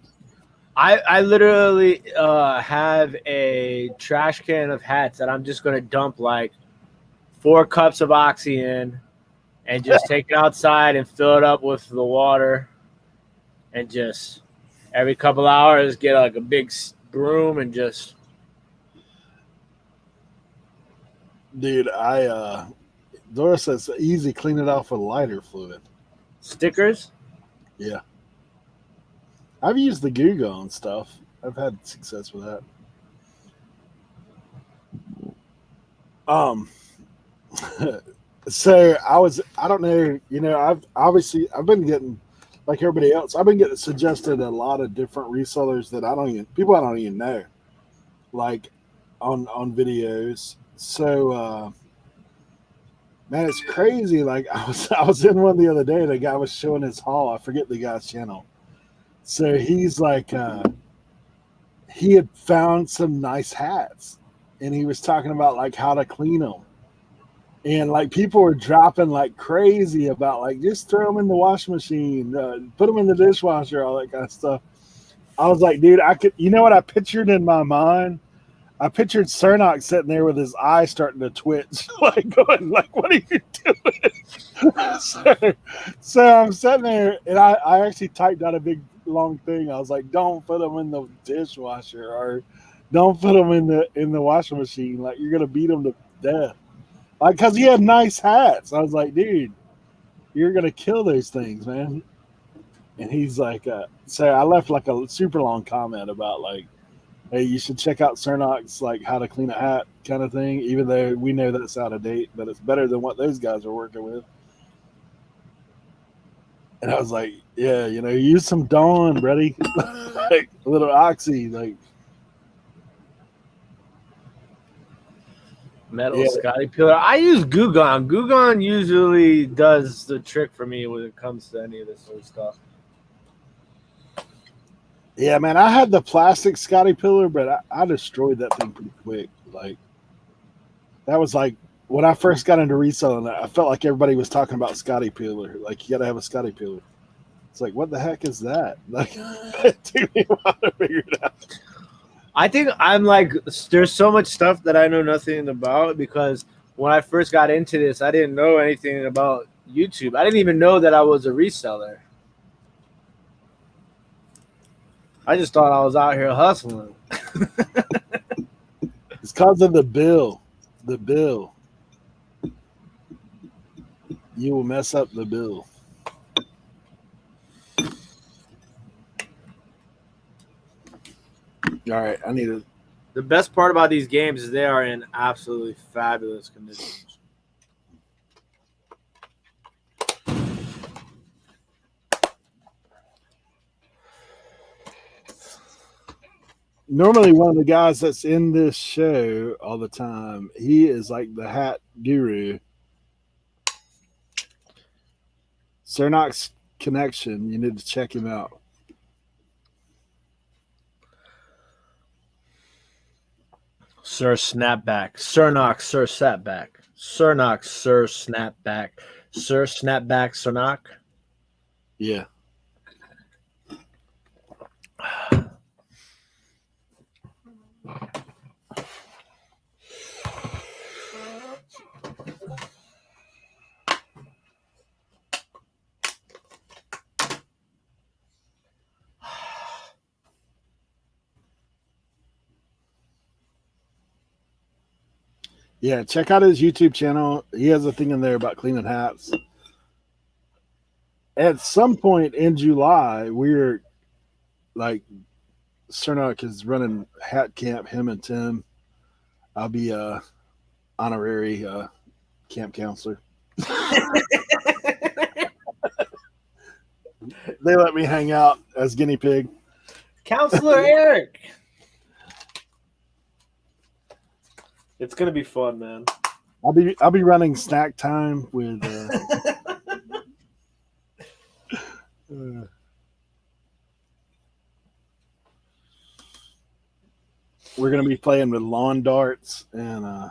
I literally have a trash can of hats that I'm just going to dump like 4 cups of Oxy in and just take it outside and fill it up with the water and just every couple hours get like a big broom and just. Dude, Dora says easy, clean it off with lighter fluid. Stickers? Yeah. I've used the Goo Gone and stuff. I've had success with that. So I don't know, I've been getting, like everybody else, I've been getting suggested a lot of different resellers that I don't even know, like on videos. So, man, it's crazy. Like I was in one the other day, the guy was showing his haul. I forget the guy's channel. So he's like, he had found some nice hats and he was talking about like how to clean them. And like people were dropping like crazy about like just throw them in the washing machine, put them in the dishwasher, all that kind of stuff. I was like, dude, you know what I pictured in my mind? I pictured Cernock sitting there with his eye starting to twitch, like going, like, what are you doing? so I'm sitting there, and I actually typed out a big long thing. I was like, don't put them in the dishwasher, or don't put them in the washing machine. Like you're gonna beat them to death. Like, cause he had nice hats. I was like, dude, you're gonna kill those things, man. And he's like, so I left like a super long comment about like, hey, you should check out Cernock's like how to clean a hat kind of thing, even though we know that's out of date, but it's better than what those guys are working with. And I was like, yeah, use some Dawn, buddy. Like a little Oxy, like. Metal Yeah. Scotty Pillar. I use Gugon. Gugon usually does the trick for me when it comes to any of this sort of stuff. Yeah, man, I had the plastic Scotty Pillar, but I destroyed that thing pretty quick. Like, that was like when I first got into reselling, I felt like everybody was talking about Scotty Pillar. Like, you got to have a Scotty Pillar. It's like, what the heck is that? Like, it took me a while to figure it out. I think I'm like, there's so much stuff that I know nothing about because when I first got into this, I didn't know anything about YouTube. I didn't even know that I was a reseller. I just thought I was out here hustling. It's because of the bill. The bill. You will mess up the bill. All right, I need to. The best part about these games is they are in absolutely fabulous conditions. Normally, one of the guys that's in this show all the time, he is like the hat guru. Cernoc's Connection. You need to check him out. Sir Snapback. Cernox, Sir Snapback. Cernox, Sir Snapback. Sir Snapback, Cernoc. Yeah. Yeah, check out his YouTube channel. He has a thing in there about cleaning hats. At some point in July, we're like, Cernoc is running hat camp, him and Tim. I'll be honorary camp counselor. They let me hang out as guinea pig. Counselor Eric. It's gonna be fun, man. I'll be running snack time with. We're gonna be playing with lawn darts and. I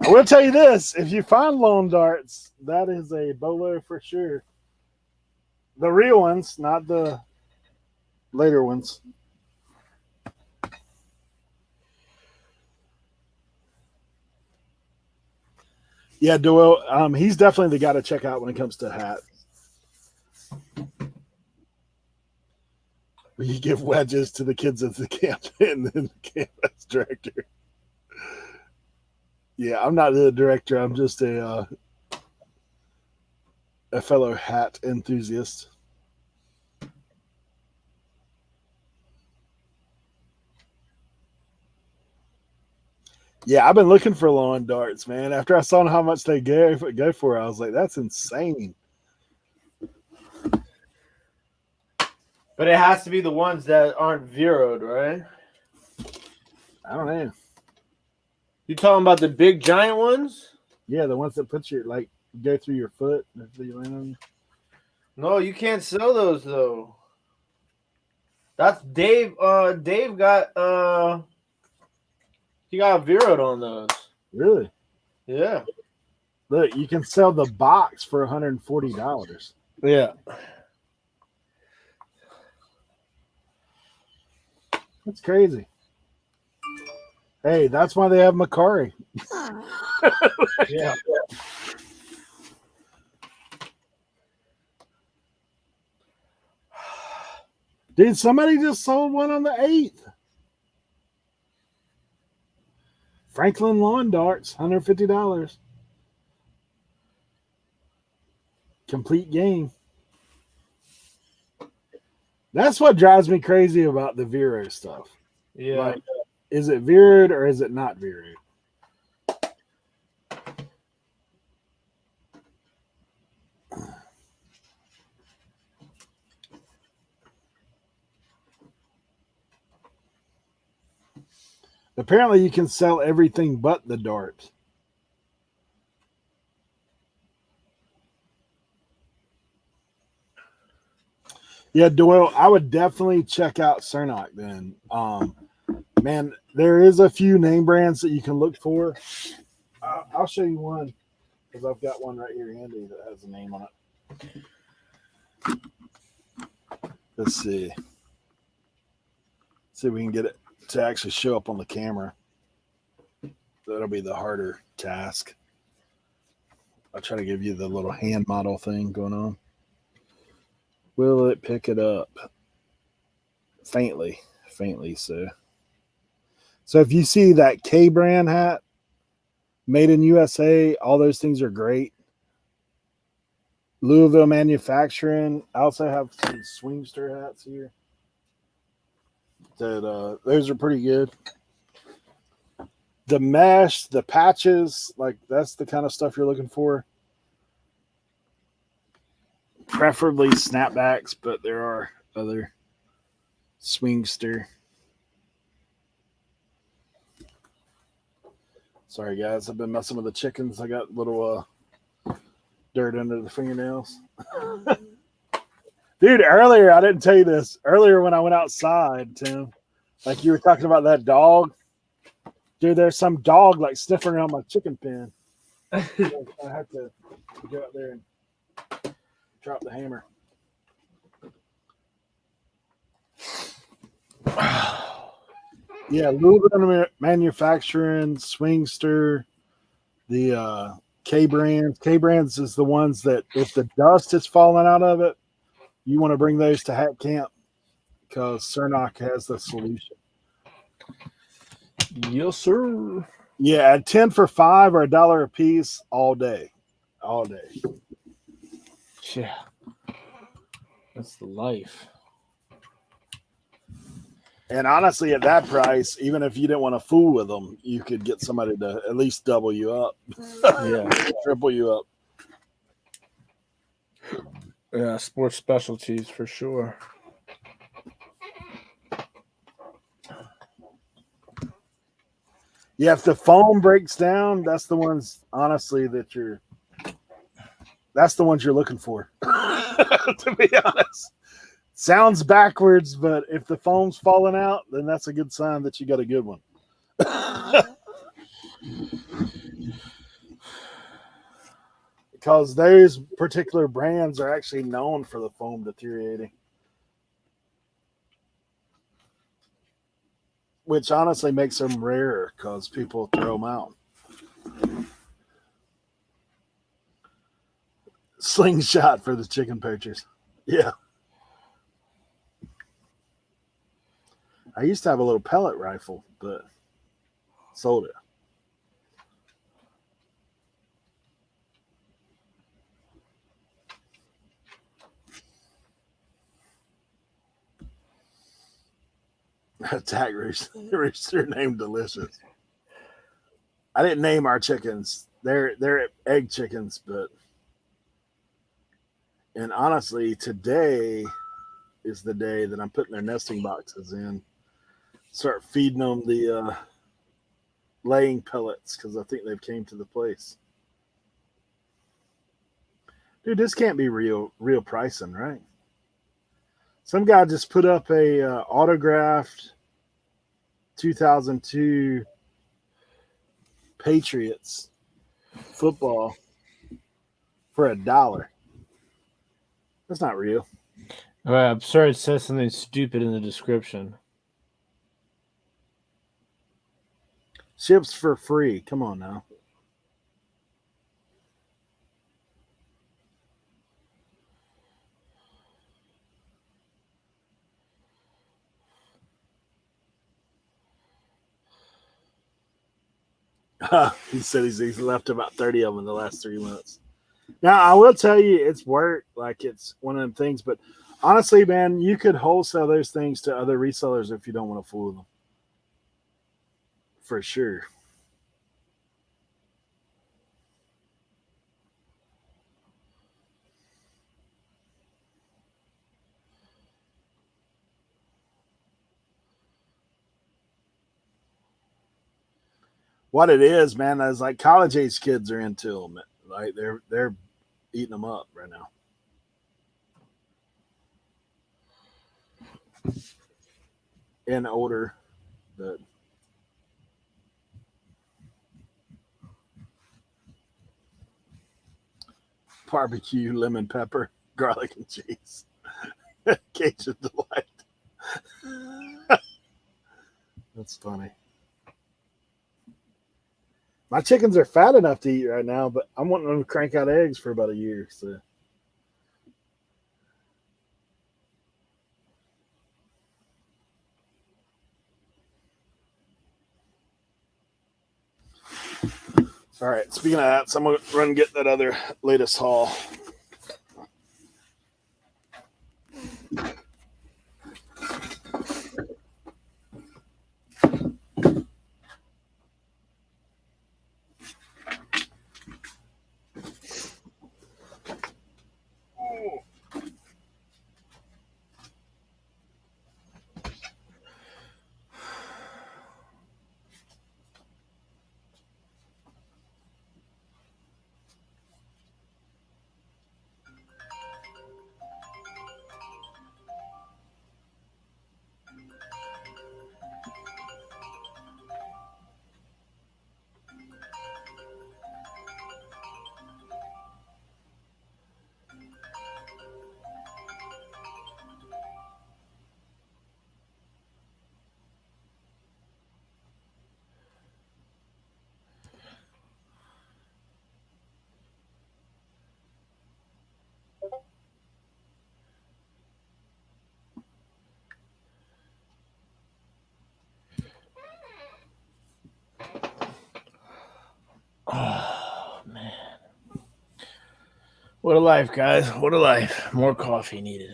will tell you this: if you find lawn darts, that is a bolo for sure. The real ones, not the later ones. Yeah, Doyle. He's definitely the guy to check out when it comes to hats. You give wedges to the kids at the camp and then the campus director. Yeah, I'm not the director. I'm just a fellow hat enthusiast. Yeah, I've been looking for lawn darts, man. After I saw how much they go for, I was like, that's insane. But it has to be the ones that aren't zeroed, right? I don't know. You talking about the big giant ones? Yeah, the ones that put your like go through your foot after you land on you. No, you can't sell those though. That's Dave. Dave got he got zeroed on those. Really? Yeah. Look, you can sell the box for $140. Yeah. That's crazy. Hey, that's why they have Macari. Yeah. Dude, somebody just sold one on the 8th. Franklin Lawn Darts, $150. Complete game. That's what drives me crazy about the Vero stuff. Yeah. Like, is it Veroed or is it not Veroed? Apparently, you can sell everything but the dart. Yeah, Doyle, I would definitely check out Cernoc then. Man, there is a few name brands that you can look for. I'll show you one because I've got one right here handy that has a name on it. Let's see. See if we can get it to actually show up on the camera. That'll be the harder task. I'll try to give you the little hand model thing going on. Will it pick it up? Faintly so. So if you see that K brand hat, made in USA, all those things are great. Louisville manufacturing. I also have some Swingster hats here. That those are pretty good. The mesh, the patches, like that's the kind of stuff you're looking for. Preferably snapbacks, but there are other Swingster. Sorry guys, I've been messing with the chickens. I got little dirt under the fingernails. Dude, earlier I didn't tell you this. Earlier when I went outside, Tim, like you were talking about that dog. Dude, there's some dog like sniffing around my chicken pen. I have to go out there and drop the hammer. Yeah, Louisville manufacturing, Swingster, the K brands. K brands is the ones that if the dust is falling out of it, you want to bring those to Hat Camp because Cernoc has the solution. Yes, sir. Yeah, at 10 for $5 or $1 a piece all day. All day. Yeah. That's the life. And honestly, at that price, even if you didn't want to fool with them, you could get somebody to at least double you up. Yeah. Triple you up. Yeah, sports specialties for sure. Yeah, if the foam breaks down, that's the ones honestly that's the ones you're looking for. To be honest. Sounds backwards, but if the foam's falling out, then that's a good sign that you got a good one. Because those particular brands are actually known for the foam deteriorating. Which honestly makes them rarer because people throw them out. Slingshot for the chicken poachers. Yeah. I used to have a little pellet rifle, but sold it. Attack rooster named Delicious. I didn't name our chickens. They're egg chickens, but and honestly, today is the day that I'm putting their nesting boxes in. Start feeding them the laying pellets because I think they've came to the place. Dude, this can't be real pricing, right? Some guy just put up a autographed 2002 Patriots football for $1. That's not real. All right, I'm sorry it says something stupid in the description. Ships for free. Come on now. He said he's left about 30 of them in the last 3 months. Now, I will tell you, it's work. Like, it's one of them things. But honestly, man, you could wholesale those things to other resellers if you don't want to fool them. For sure. what it is, man, is like college age kids are into them. Like they're eating them up right now. And older, but barbecue, lemon pepper, garlic and cheese, Cajun delight. That's funny. My chickens are fat enough to eat right now, but I'm wanting them to crank out eggs for about a year. So. All right. Speaking of that, so I'm gonna run and get that other latest haul. Oh man, what a life, guys! What a life. More coffee needed.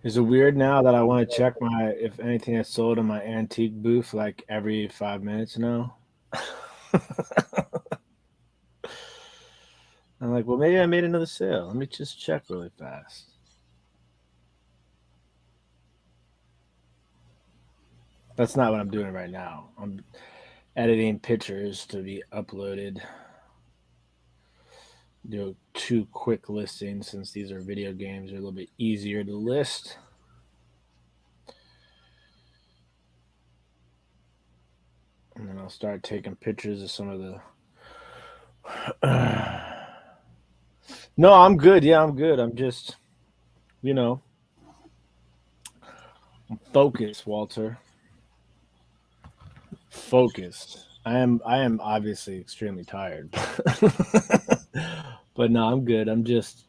Is it weird now that I want to check my if anything is sold in my antique booth like every 5 minutes now? I'm like, well, maybe I made another sale. Let me just check really fast. That's not what I'm doing right now. I'm editing pictures to be uploaded. Do 2 quick listings since these are video games. They're a little bit easier to list. And then I'll start taking pictures of some of the. No, I'm good. Yeah, I'm good. I'm just, you know, focused, Walter. Focused. I am obviously extremely tired. But no, I'm good. I'm just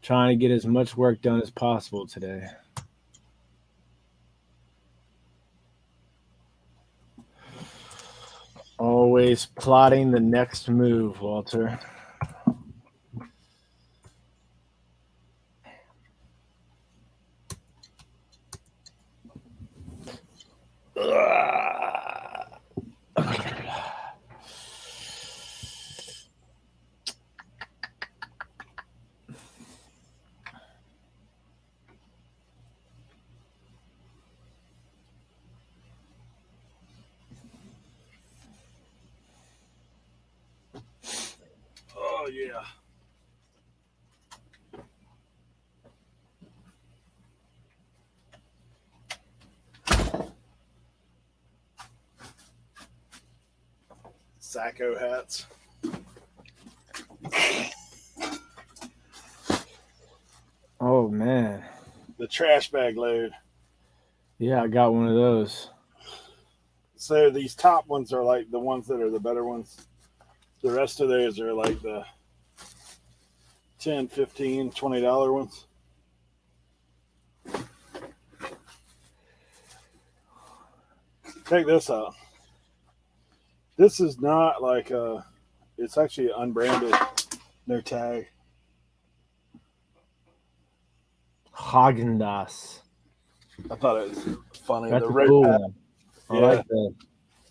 trying to get as much work done as possible today. Always plotting the next move, Walter. Oh yeah. Sacco hats. Oh man. The trash bag load. Yeah, I got one of those. So these top ones are like the ones that are the better ones. The rest of those are like the $10, $15, $20 ones. Check this out. This is not like it's actually unbranded, no tag. Haagen-Dazs. I thought it was funny. That's the a rope cool hat, one. I Yeah. like that.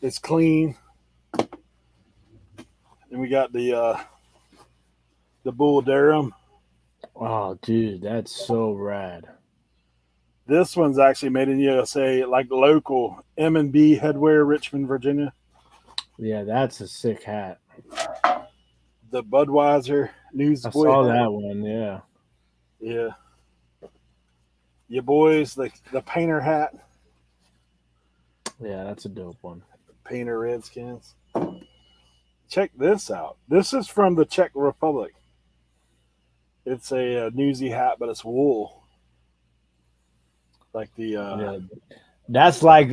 it's clean. And we got the Bull Durham. Oh, dude, that's so rad. This one's actually made in USA, like local M&B Headwear, Richmond, Virginia. Yeah, that's a sick hat. The Budweiser I Newsboy saw hat. that one. Yeah. Yeah. Your boys, the Painter hat. Yeah, that's a dope one. Painter Redskins. Check this out. This is from the Czech Republic. It's a newsy hat, but it's wool. Like the Yeah. That's like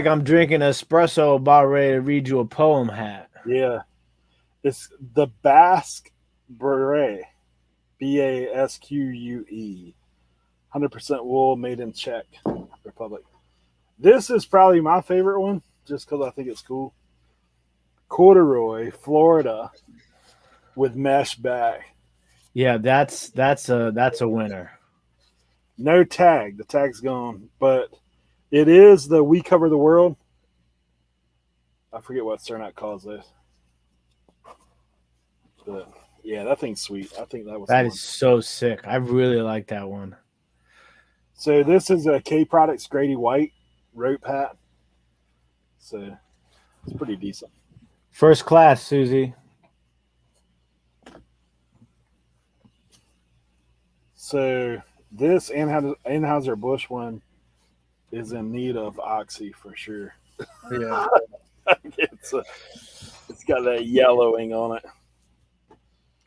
I'm drinking espresso about ready to read you a poem hat. yeah. It's the Basque Beret. Basque. 100% wool, made in Czech Republic. This is probably my favorite one, just because I think it's cool. Corduroy, Florida, with mesh back. Yeah, that's a winner. No tag. The tag's gone, but it is the We Cover the World. I forget what Cernak calls this. But yeah, that thing's sweet. I think that was That fun. is so sick. I really like that one. So this is a K Products Grady White rope hat. So it's pretty decent. First class, Susie. So this Anheuser-Busch one is in need of oxy for sure. Yeah. it's got that yellowing on it.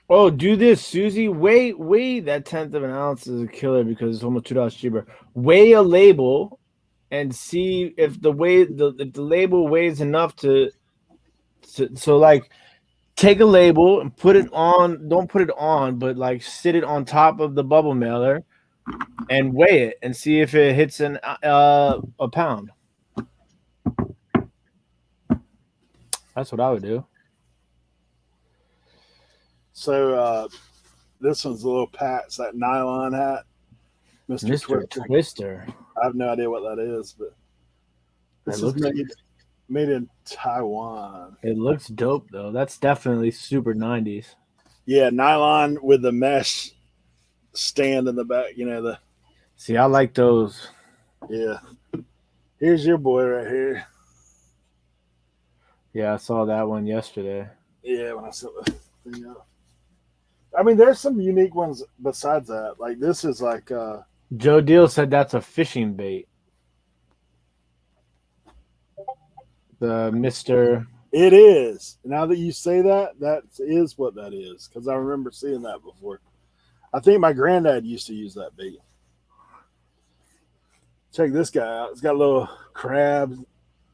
Oh, do this, Susie. Weigh that 1/10 of an ounce is a killer because it's almost $2 cheaper. Weigh a label and see if the label weighs enough to like take a label and put it on. Don't put it on, but like sit it on top of the bubble mailer and weigh it and see if it hits a pound. That's what I would do. So this one's a little Pat's, that nylon hat. Mr. Twister. I have no idea what that is, but this is made in Taiwan. It looks dope though. That's definitely super 90s. Yeah, nylon with the mesh stand in the back. See, I like those. Yeah. Here's your boy right here. Yeah, I saw that one yesterday. Yeah, when I set the thing up. I mean, there's some unique ones besides that. Like this is like Joe Deal said that's a fishing bait. The Mr. It is. Now that you say that, that is what that is. Because I remember seeing that before. I think my granddad used to use that bait. Check this guy out. It's got little crabs.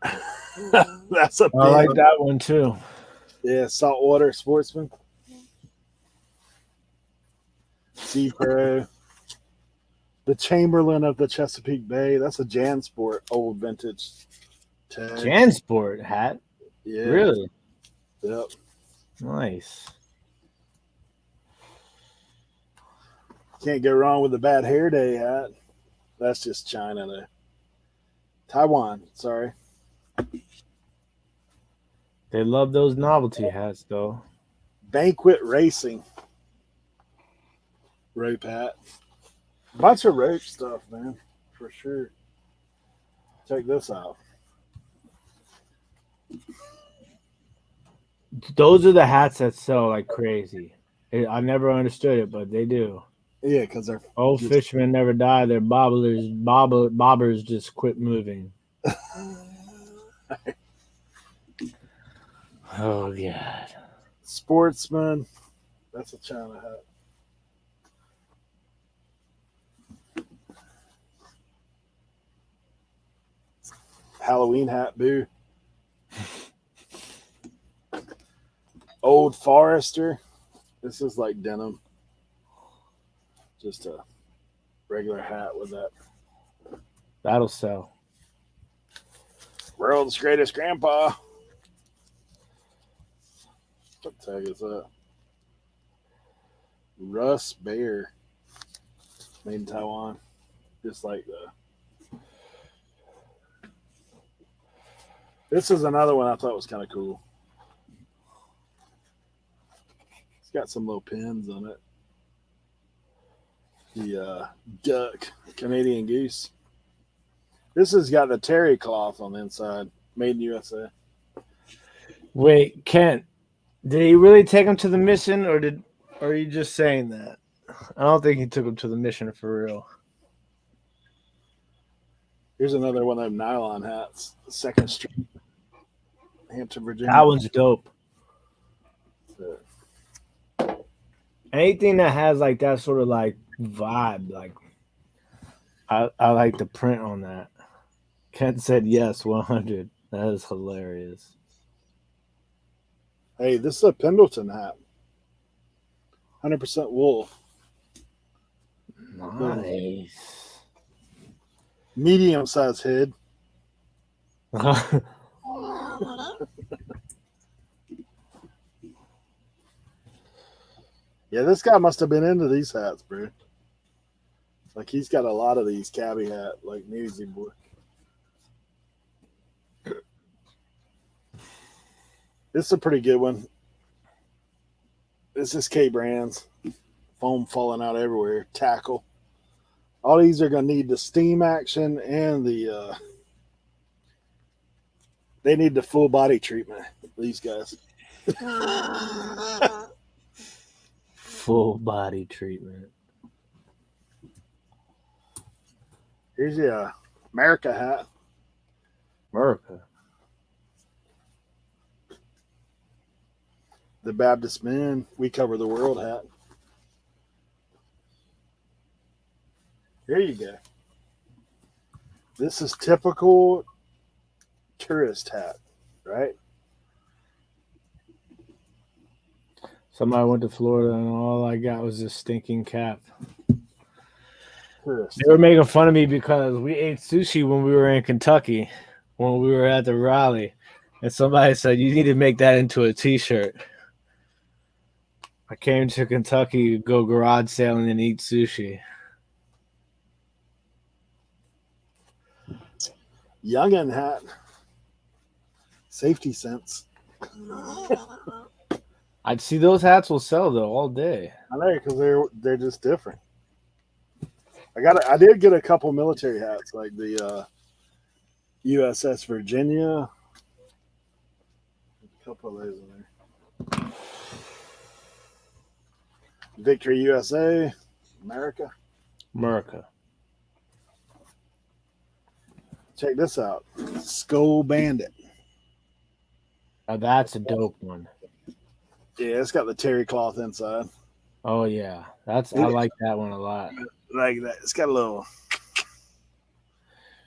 That's a big I like that one too. Yeah, saltwater sportsman. Sea Pro. The Chamberlain of the Chesapeake Bay. That's a JanSport old vintage tag. JanSport hat? Yeah. Really? Yep. Nice. Can't go wrong with the Bad Hair Day hat. That's just China though. Taiwan, sorry. They love those novelty hats though. Banquet Racing. Rope hat. Bunch of rope stuff, man. For sure. Check this out. Those are the hats that sell like crazy. I never understood it, but they do. Yeah, because they're old fishermen never die. Their bobbers just quit moving. Oh God. Sportsman. That's a China hat. Halloween hat, boo. Old Forester. This is like denim. Just a regular hat with that. That'll sell. World's Greatest Grandpa. What tag is that? Russ Bear. Made in Taiwan. Just like the. This is another one I thought was kind of cool. It's got some little pins on it. The duck, Canadian goose. This has got the terry cloth on the inside, made in USA. Wait, Kent, did he really take him to the mission, or are you just saying that? I don't think he took him to the mission for real. Here's another one of them nylon hats, 2nd Street, Hampton, Virginia. That one's dope. Anything that has like that sort of like vibe, like I like the print on that. Kent said yes, 100. That is hilarious. Hey, this is a Pendleton hat. 100% wool. Nice. Medium sized head. Yeah, this guy must have been into these hats, bro. Like he's got a lot of these cabbie hat, like Newsy boy. This is a pretty good one. This is K Brands. Foam falling out everywhere. Tackle. All these are going to need the steam action and the. They need the full body treatment. These guys. Full body treatment. Here's your America hat. America. The Baptist Men, we cover the world hat. Here you go. This is typical tourist hat, right? Somebody went to Florida and all I got was this stinking cap. Tourist. They were making fun of me because we ate sushi when we were in Kentucky, when we were at the rally. And somebody said, you need to make that into a t-shirt. I came to Kentucky to go garage sailing and eat sushi. Youngin hat. Safety sense. I'd see those hats will sell though all day. I know, because they're just different. I did get a couple military hats, like the USS Virginia. A couple of those in there. Victory USA, America. Check this out. Skull Bandit. Now that's a dope one. Yeah, it's got the terry cloth inside. Oh yeah, I like that one a lot. Like that. It's got a little.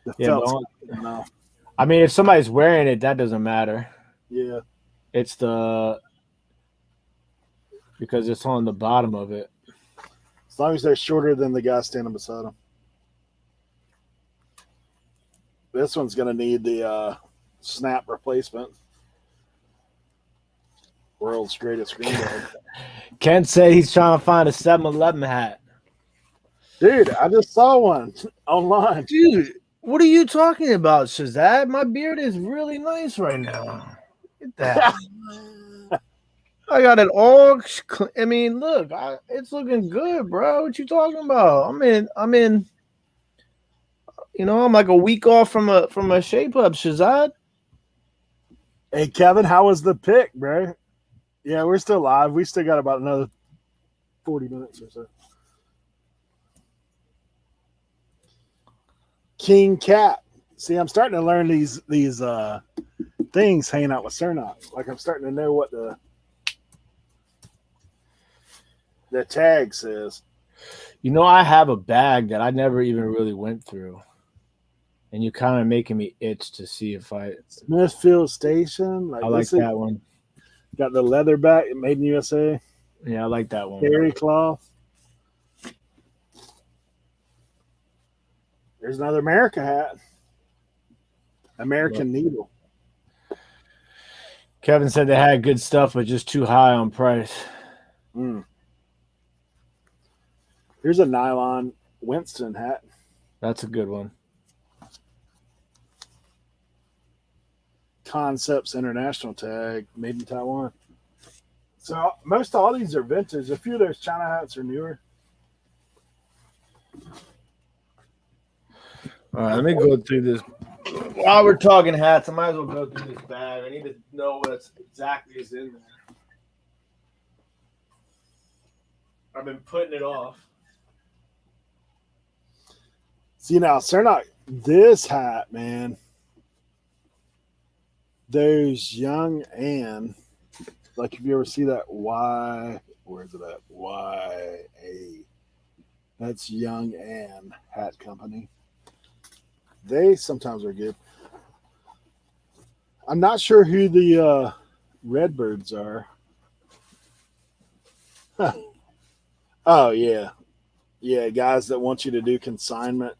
The Yeah, felt. I mean, if somebody's wearing it, that doesn't matter. Yeah. It's because it's on the bottom of it. As long as they're shorter than the guy standing beside them. This one's going to need the snap replacement. World's greatest green dog. Ken said he's trying to find a 7-Eleven hat. Dude, I just saw one online. Dude, what are you talking about, Shazad? My beard is really nice right now. Look at that. I got it all. I mean, look, it's looking good, bro. What you talking about? I'm in. You know, I'm like a week off from a shape up, Shazad. Hey, Kevin, how was the pick, bro? Yeah, we're still live. We still got about another 40 minutes or so. King Cat. See, I'm starting to learn these things hanging out with Cernot. Like I'm starting to know what the tag says. You know, I have a bag that I never even really went through. And you're kind of making me itch to see if Smithfield Station. I like that one. Got the leather back, made in USA. Yeah, I like that one. Terry cloth. There's another America hat. American Needle. Kevin said they had good stuff, but just too high on price. Here's a nylon Winston hat. That's a good one. Concepts International tag, made in Taiwan. So most all these are vintage. A few of those China hats are newer. All right, let me go through this. While we're talking hats, I might as well go through this bag. I need to know what exactly is in there. I've been putting it off. See now, they're not this hat, man. There's Young Ann. Like if you ever see that Y, where's it at? YA. That's Young Ann Hat Company. They sometimes are good. I'm not sure who the Redbirds are. Oh yeah. Yeah, guys that want you to do consignment.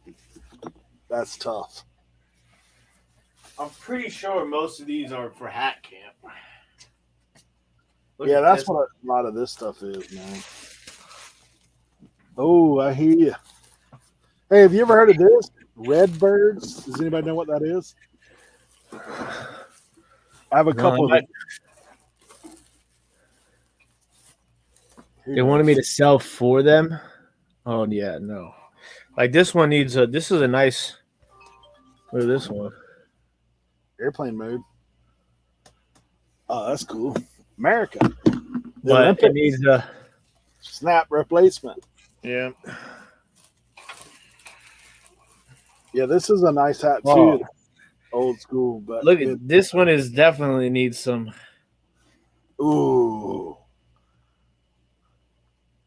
That's tough. I'm pretty sure most of these are for hat camp. Yeah, that's what a lot of this stuff is, man. Oh, I hear you. Hey, have you ever heard of this? Redbirds? Does anybody know what that is? I have a couple of. They wanted me to sell for them. Oh yeah, no. Like this one needs a. This is a nice. Look at this one. Airplane mode. Oh, that's cool. America. But it needs a snap replacement. Yeah. Yeah, this is a nice hat too. Oh. Old school, but look at this one is definitely needs some. Ooh.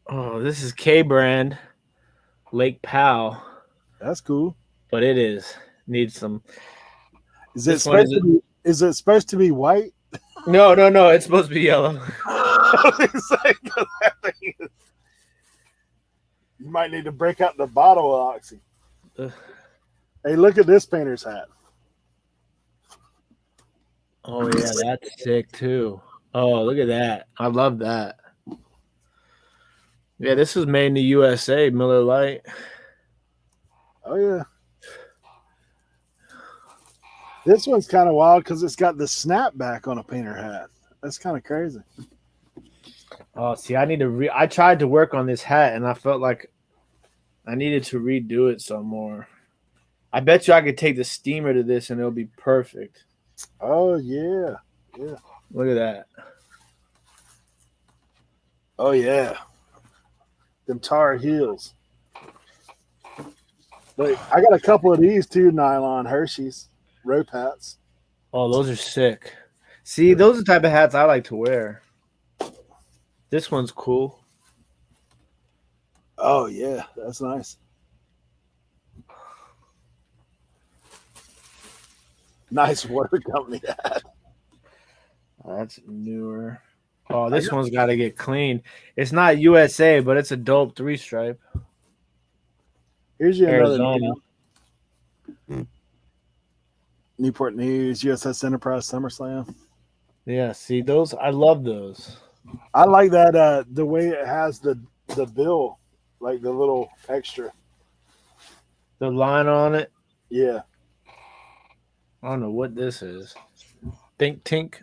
Oh, this is K brand, Lake Powell. That's cool. But it needs some. Is it supposed to be white? No. It's supposed to be yellow. You might need to break out the bottle of Oxy. Hey, look at this painter's hat. Oh yeah, that's sick too. Oh, look at that. I love that. Yeah, this is made in the USA, Miller Lite. Oh yeah. This one's kind of wild because it's got the snapback on a painter hat. That's kind of crazy. Oh, see, I need to I tried to work on this hat and I felt like I needed to redo it some more. I bet you I could take the steamer to this and it'll be perfect. Oh yeah. Yeah. Look at that. Oh yeah. Them Tar Heels. But I got a couple of these too, nylon Hershey's rope hats. Oh, those are sick. See, those are the type of hats I like to wear. This one's cool. Oh yeah, that's nice. Nice water company hat. That's newer. Oh, this one's got to get cleaned. It's not USA, but it's a dope 3-stripe. Here's your Arizona. Newport News, USS Enterprise, SummerSlam. Yeah, see those? I love those. I like that the way it has the bill, like the little extra. The line on it. Yeah. I don't know what this is. Think Tink.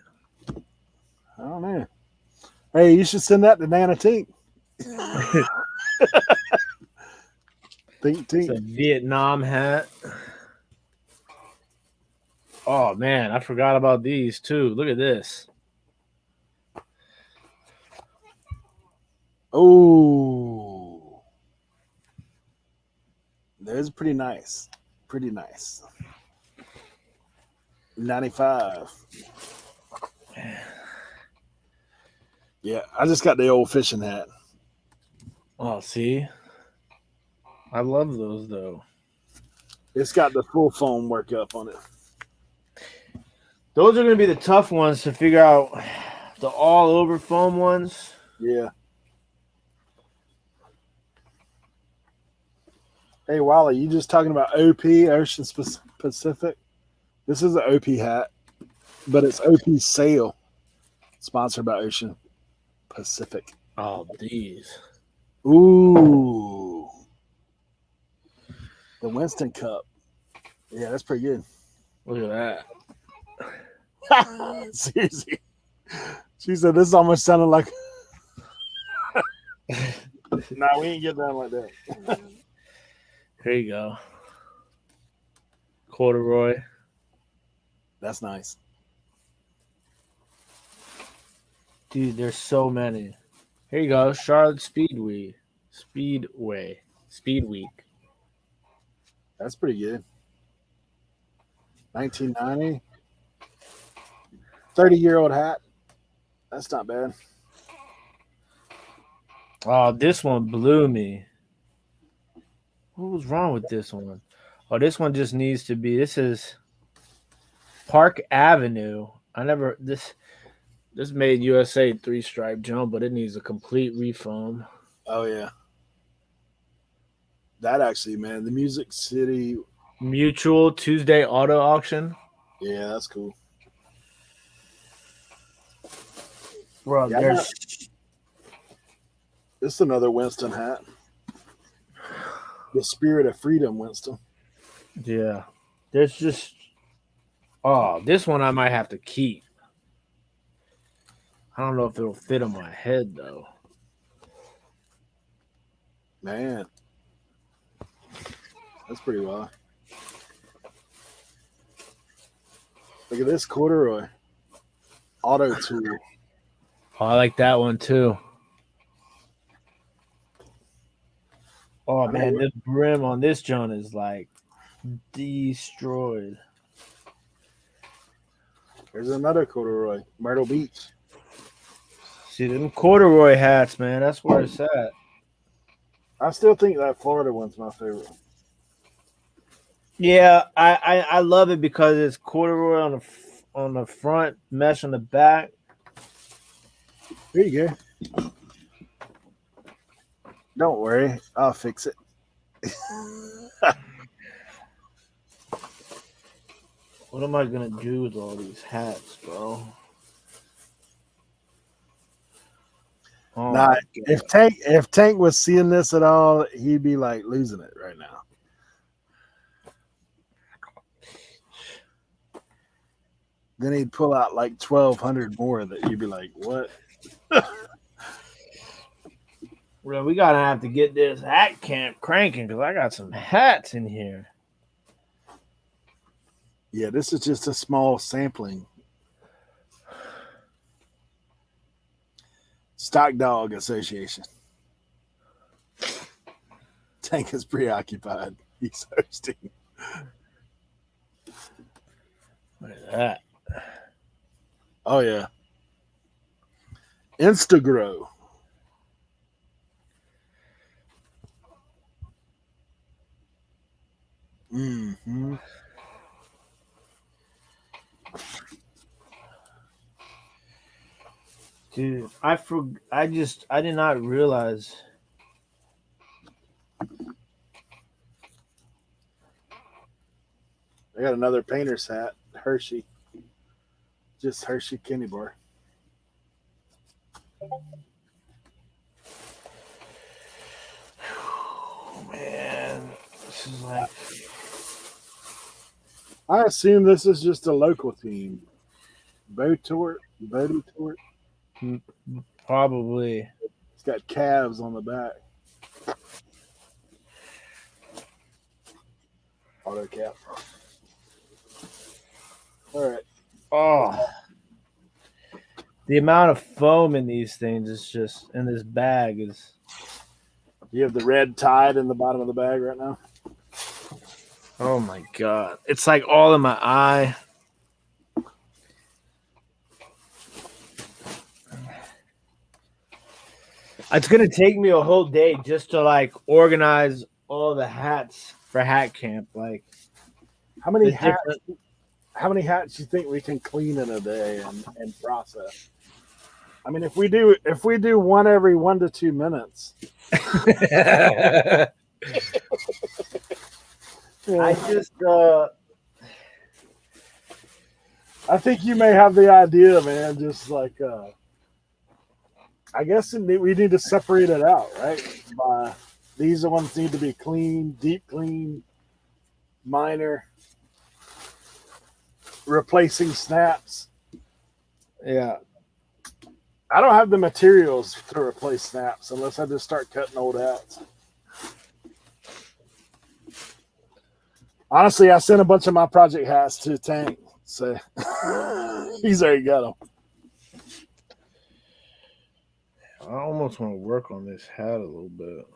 I don't know. Hey, you should send that to Nana Tink. Think Tink. It's a Vietnam hat. Oh man, I forgot about these too. Look at this. Oh, there's pretty nice. Pretty nice. 95. Yeah, I just got the old fishing hat. Oh, see? I love those though. It's got the full foam work up on it. Those are going to be the tough ones to figure out. The all over foam ones. Yeah. Hey, Wally, you just talking about OP, Ocean Pacific? This is an OP hat, but it's OP sale, sponsored by Ocean Pacific. Oh, these. Ooh. The Winston Cup. Yeah, that's pretty good. Look at Seriously. She said this almost sounded like nah, we ain't getting down like that. that. Here you go. Corduroy. That's nice. Dude, there's so many. Here you go. Charlotte Speed Week. That's pretty good. 1990. 30-year-old hat. That's not bad. Oh, this one blew me. What was wrong with this one? Oh, this one just needs to be. This is Park Avenue. This made USA 3-stripe jump, but it needs a complete refoam. Oh yeah. That actually, man, the Music City. Mutual Tuesday auto auction. Yeah, that's cool. Bro, Yeah, there's this is another Winston hat. The spirit of freedom, Winston. yeah. There's just this one I might have to keep. I don't know if it'll fit on my head though. Man. That's pretty wild. Look at this corduroy. Auto tool. Oh, I like that one too. Oh man, the brim on this John is like destroyed. There's another corduroy. Myrtle Beach. See them corduroy hats, man. That's where it's at. I still think that Florida one's my favorite. Yeah, I love it because it's corduroy on the front, mesh on the back. Here you go. Don't worry, I'll fix it. What am I gonna do with all these hats, bro? Oh, Nah, if Tank was seeing this at all, he'd be like losing it right now. Then he'd pull out like 1,200 more that you'd be like, what? Well, we gotta have to get this hat camp cranking because I got some hats in here. Yeah, this is just a small sampling. Stock Dog Association. Tank is preoccupied. He's hosting. Look at that. Oh, yeah. Instagrow. Mm-hmm. Dude, I did not realize. I got another painter's hat. Hershey. Just Hershey candy bar. Oh, man. This is like. I assume this is just a local team. Bodie Tort. Probably. It's got calves on the back. Auto cap. All right. Oh. The amount of foam in these things is just in this bag is. You have the red tide in the bottom of the bag right now. Oh my god. It's like all in my eye. It's gonna take me a whole day just to like organize all the hats for hat camp. Like How many hats? How many hats do you think we can clean in a day and process? I mean, if we do one every 1 to 2 minutes. I just I think you may have the idea, man. Just like I guess we need to separate it out, right? These ones need to be clean, deep clean. minor, replacing snaps. Yeah. I don't have the materials to replace snaps unless I just start cutting old hats. Honestly, I sent a bunch of my project hats to Tank, so he's already got them. I almost want to work on this hat a little bit.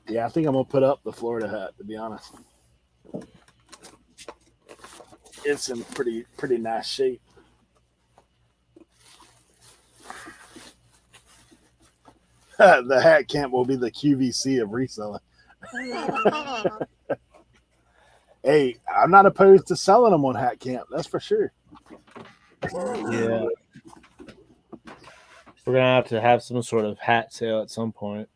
Yeah, I think I'm gonna put up the Florida hat, to be honest. It's in pretty nice shape. The hat camp will be the QVC of reselling. Hey, I'm not opposed to selling them on Hat Camp. That's for sure. Yeah. We're going to have some sort of hat sale at some point.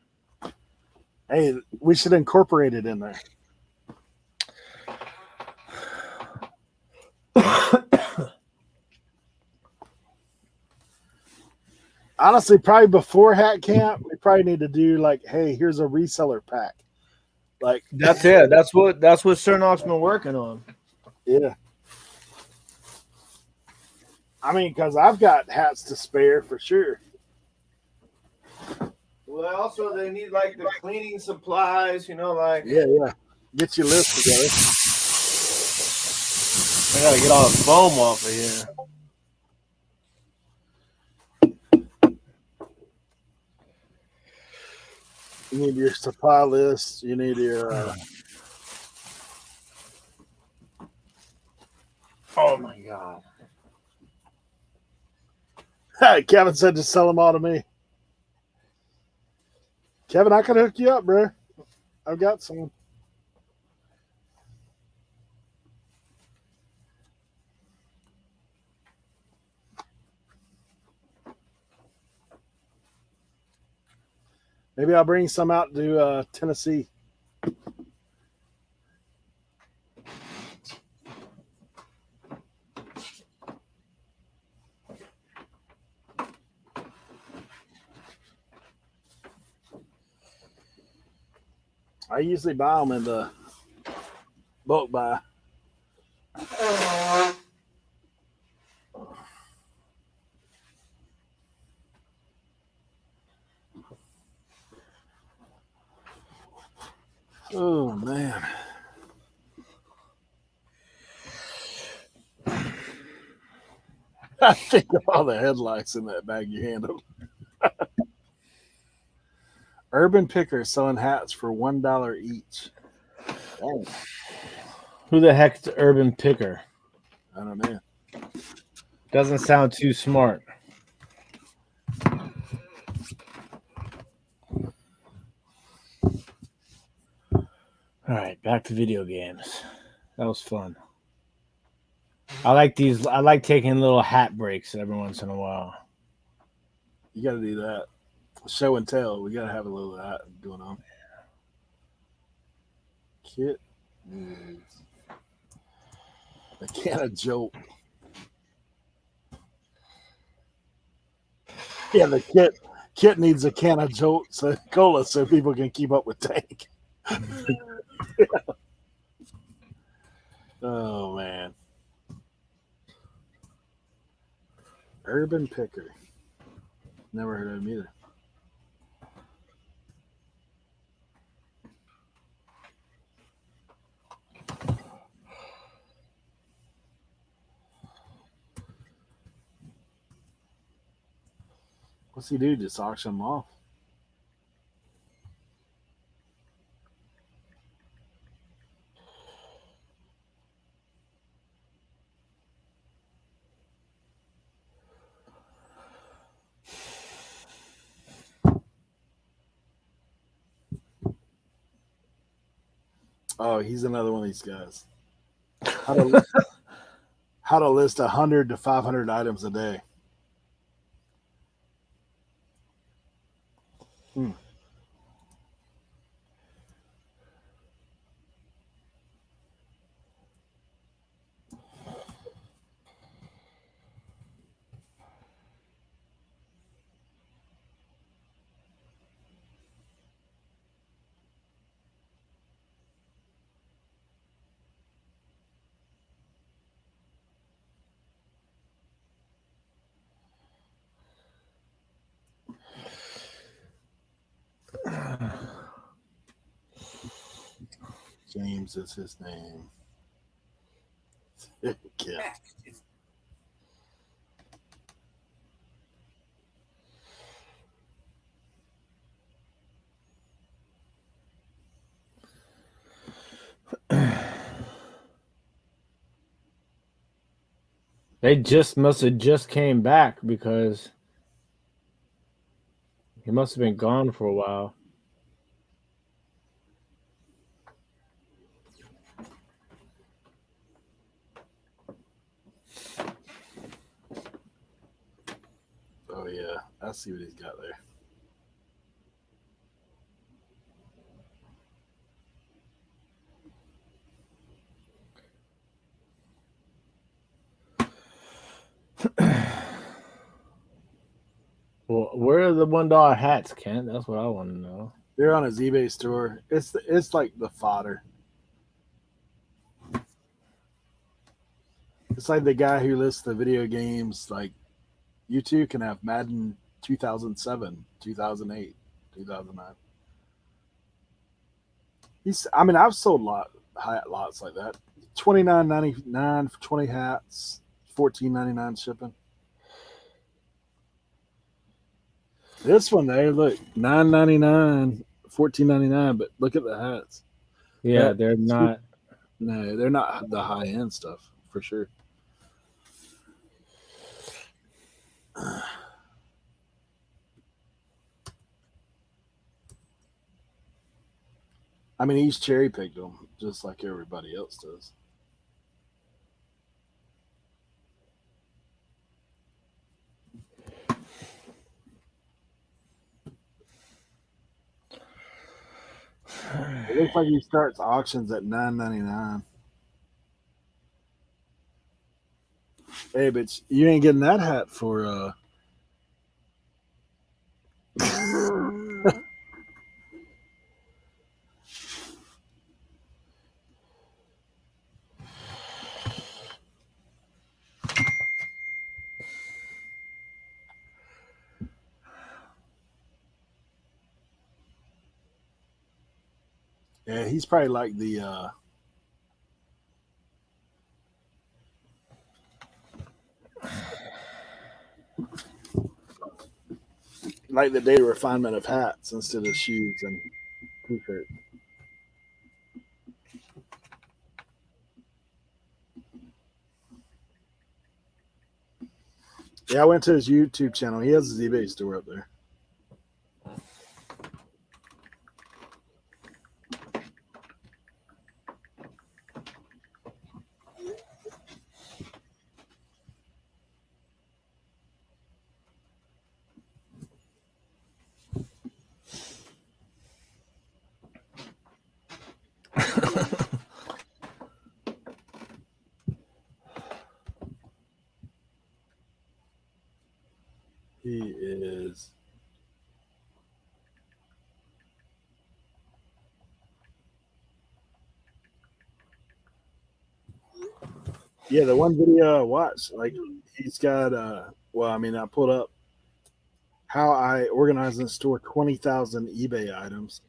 Hey, we should incorporate it in there. Honestly, probably before Hat Camp, we probably need to do like, hey, here's a reseller pack. Like That's it. That's what Cernock's been working on. Yeah. I mean, because I've got hats to spare for sure. Well, also they need like the cleaning supplies, like Yeah. Get your list together. I got to get all the foam off of here. You need your supply list. You need your. Oh my God. Kevin said to sell them all to me. Kevin, I can hook you up, bro. I've got some. Maybe I'll bring some out to Tennessee. I usually buy them in the bulk buy. Oh, man. I think of all the headlights in that bag you handled. Urban Picker selling hats for $1 each. Dang. Who the heck's Urban Picker? I don't know. Doesn't sound too smart. All right, back to video games. That was fun. I like these. I like taking little hat breaks every once in a while. You got to do that. Show and tell. We got to have a little of that going on. Kit needs a can of Jolt. Yeah, the kit needs a can of Jolt cola so people can keep up with Tank. Oh man. Urban Picker. Never heard of him either. What's he do? Just auction them off? Oh, he's another one of these guys. How to list 100 to 500 items a day. James is his name. Yeah. They just must have just came back because he must have been gone for a while. Oh yeah, I see what he's got there. Well, where are the $1 hats, Kent? That's what I want to know. They're on his eBay store. It's like the fodder. It's like the guy who lists the video games. Like you too can have Madden 2007, 2008, 2009. I mean, I've sold lots like that. $29.99 for 20 hats, $14.99 shipping. This one there, look, $9.99, $14.99. But look at the hats. Yeah, they're not. No, they're not the high end stuff for sure. I mean, he's cherry picked them just like everybody else does. It looks like he starts auctions at $9.99. Hey, but you ain't getting that hat for yeah, he's probably like the data refinement of hats instead of shoes and t-shirts. Yeah, I went to his YouTube channel. He has his eBay store up there. He is. Yeah, the one video I watched, like he's got well, I mean, I pulled up how I organize and store 20,000 eBay items.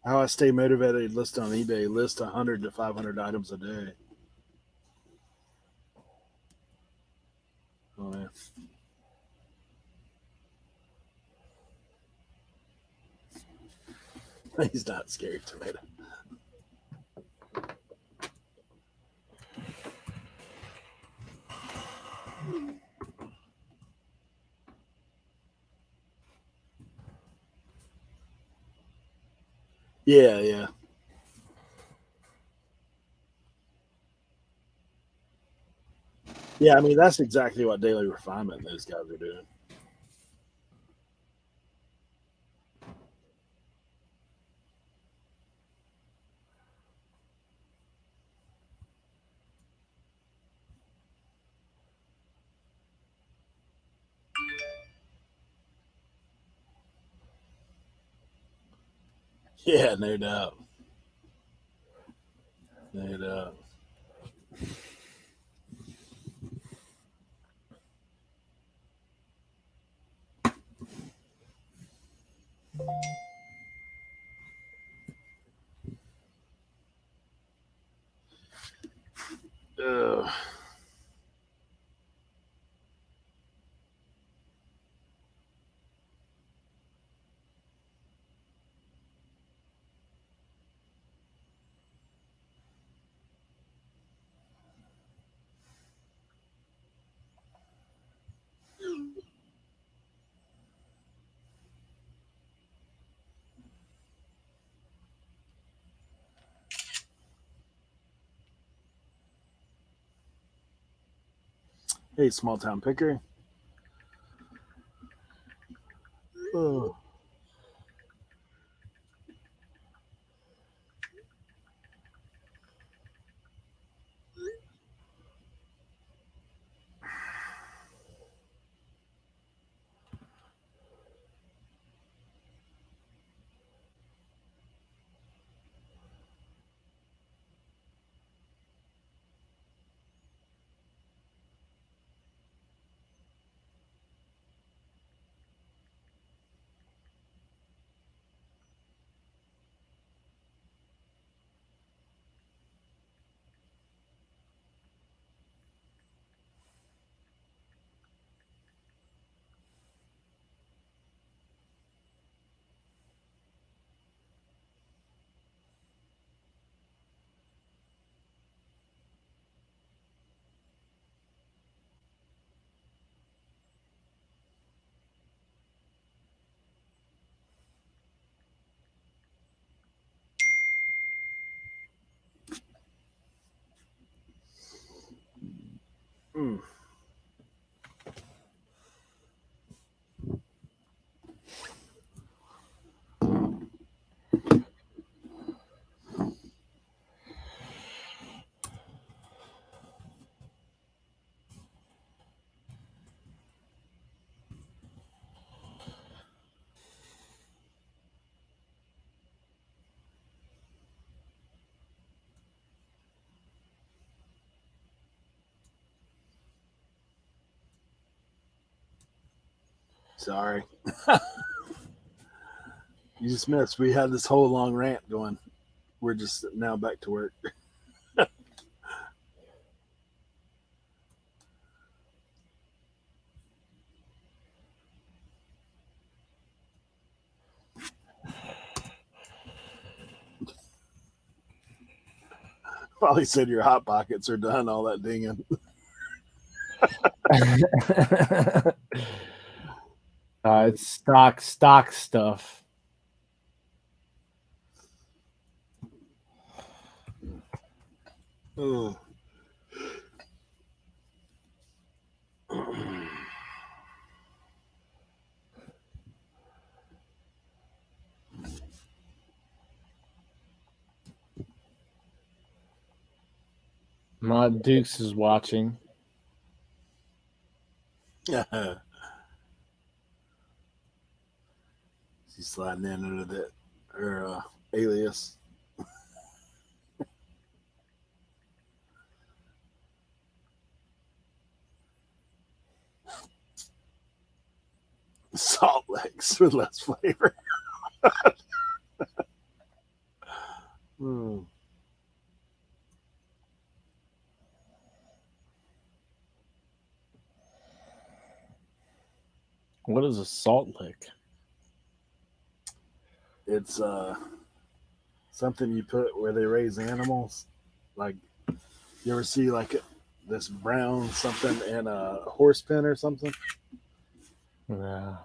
How I stay motivated, list on eBay, list 100 to 500 items a day. Oh, man. He's not scared tomato. Yeah, yeah. Yeah, I mean, that's exactly what daily refinement those guys are doing. Yeah, no doubt. No doubt. Hey, small town picker. Oh. Mm. Sorry. You just missed. We had this whole long rant going. We're just now back to work. Probably said your hot pockets are done. All that dinging. It's stock stuff. Ugh. Mod Dukes is watching. She's sliding in under that her alias. Salt licks with less flavor. Mm. What is a salt lick? It's something you put where they raise animals. Like you ever see like this brown something in a horse pen or something? Yeah.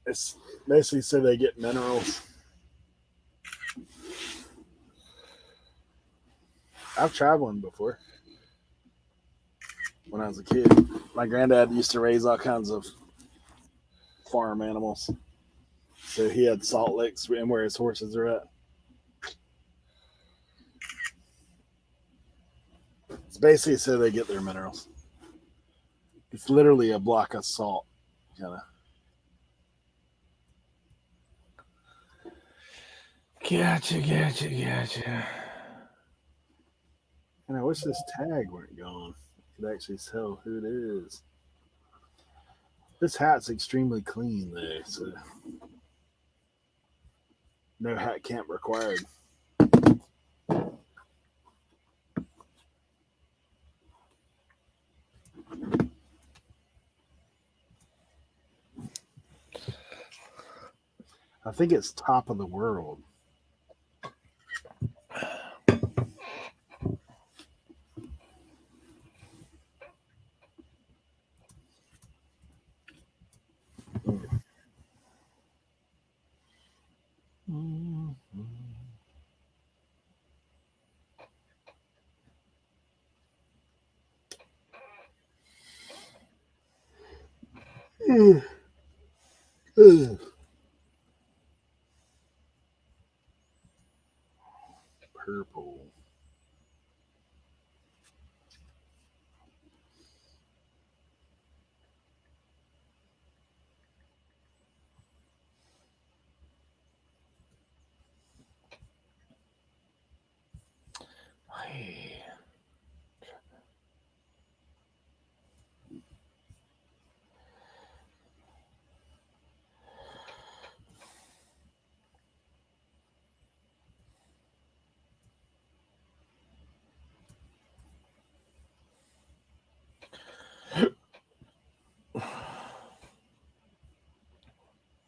It's basically so they get minerals. I've tried one before when I was a kid. My granddad used to raise all kinds of farm animals. So he had salt licks and where his horses are at. It's basically so they get their minerals. It's literally a block of salt. Kind of. Gotcha. And I wish this tag weren't gone. You could actually tell who it is. This hat's extremely clean though, so no hat camp required. I think it's top of the world. Purple.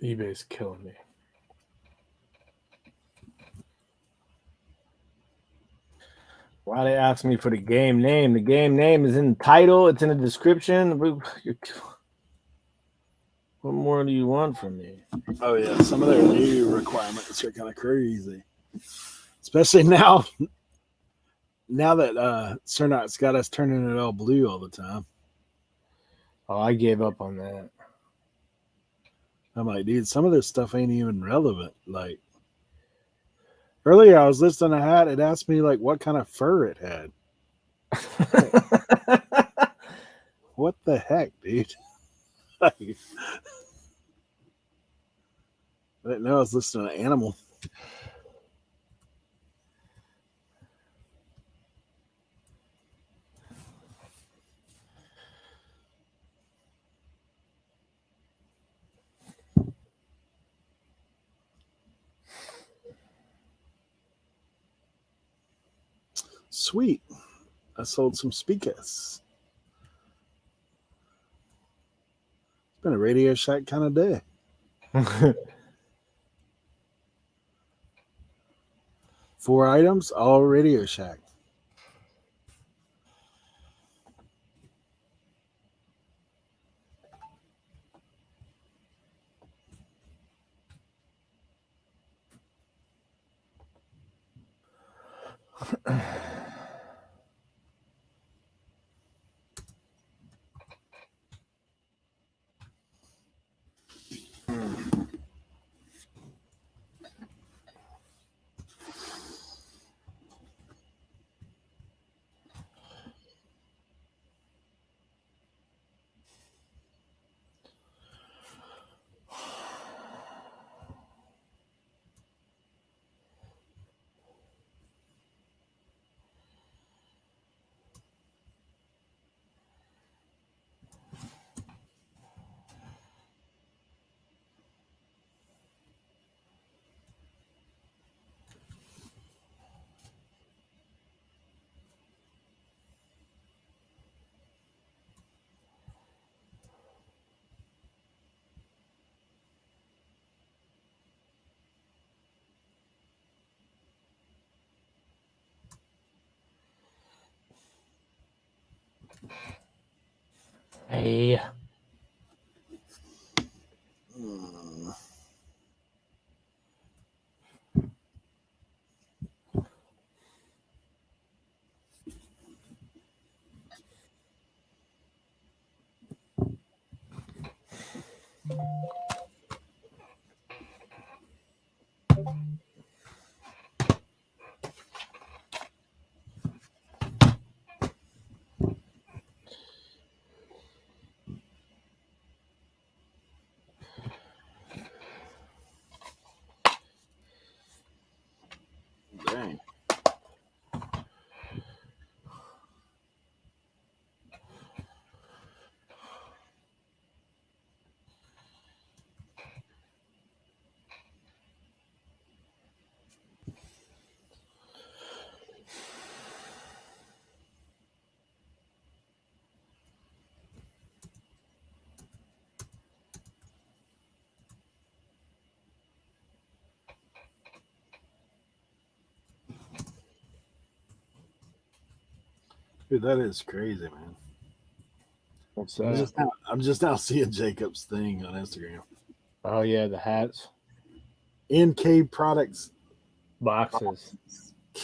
eBay's killing me. Why they ask me for the game name? The game name is in the title. It's in the description. What more do you want from me? Oh yeah, some of their new requirements are kind of crazy, especially now. Now that Cernot's got us turning it all blue all the time. Oh, I gave up on that. I'm like, dude, some of this stuff ain't even relevant. Like earlier, I was listing a hat. It asked me like what kind of fur it had. What the heck, dude? I didn't know I was listing an animal. Sweet. I sold some speakers. It's been a Radio Shack kind of day. 4 items, all Radio Shack. Hey. Dang. Dude, that is crazy, man. What's I'm that? just now seeing Jacob's thing on Instagram. Oh yeah, the hats, NK Products. boxes.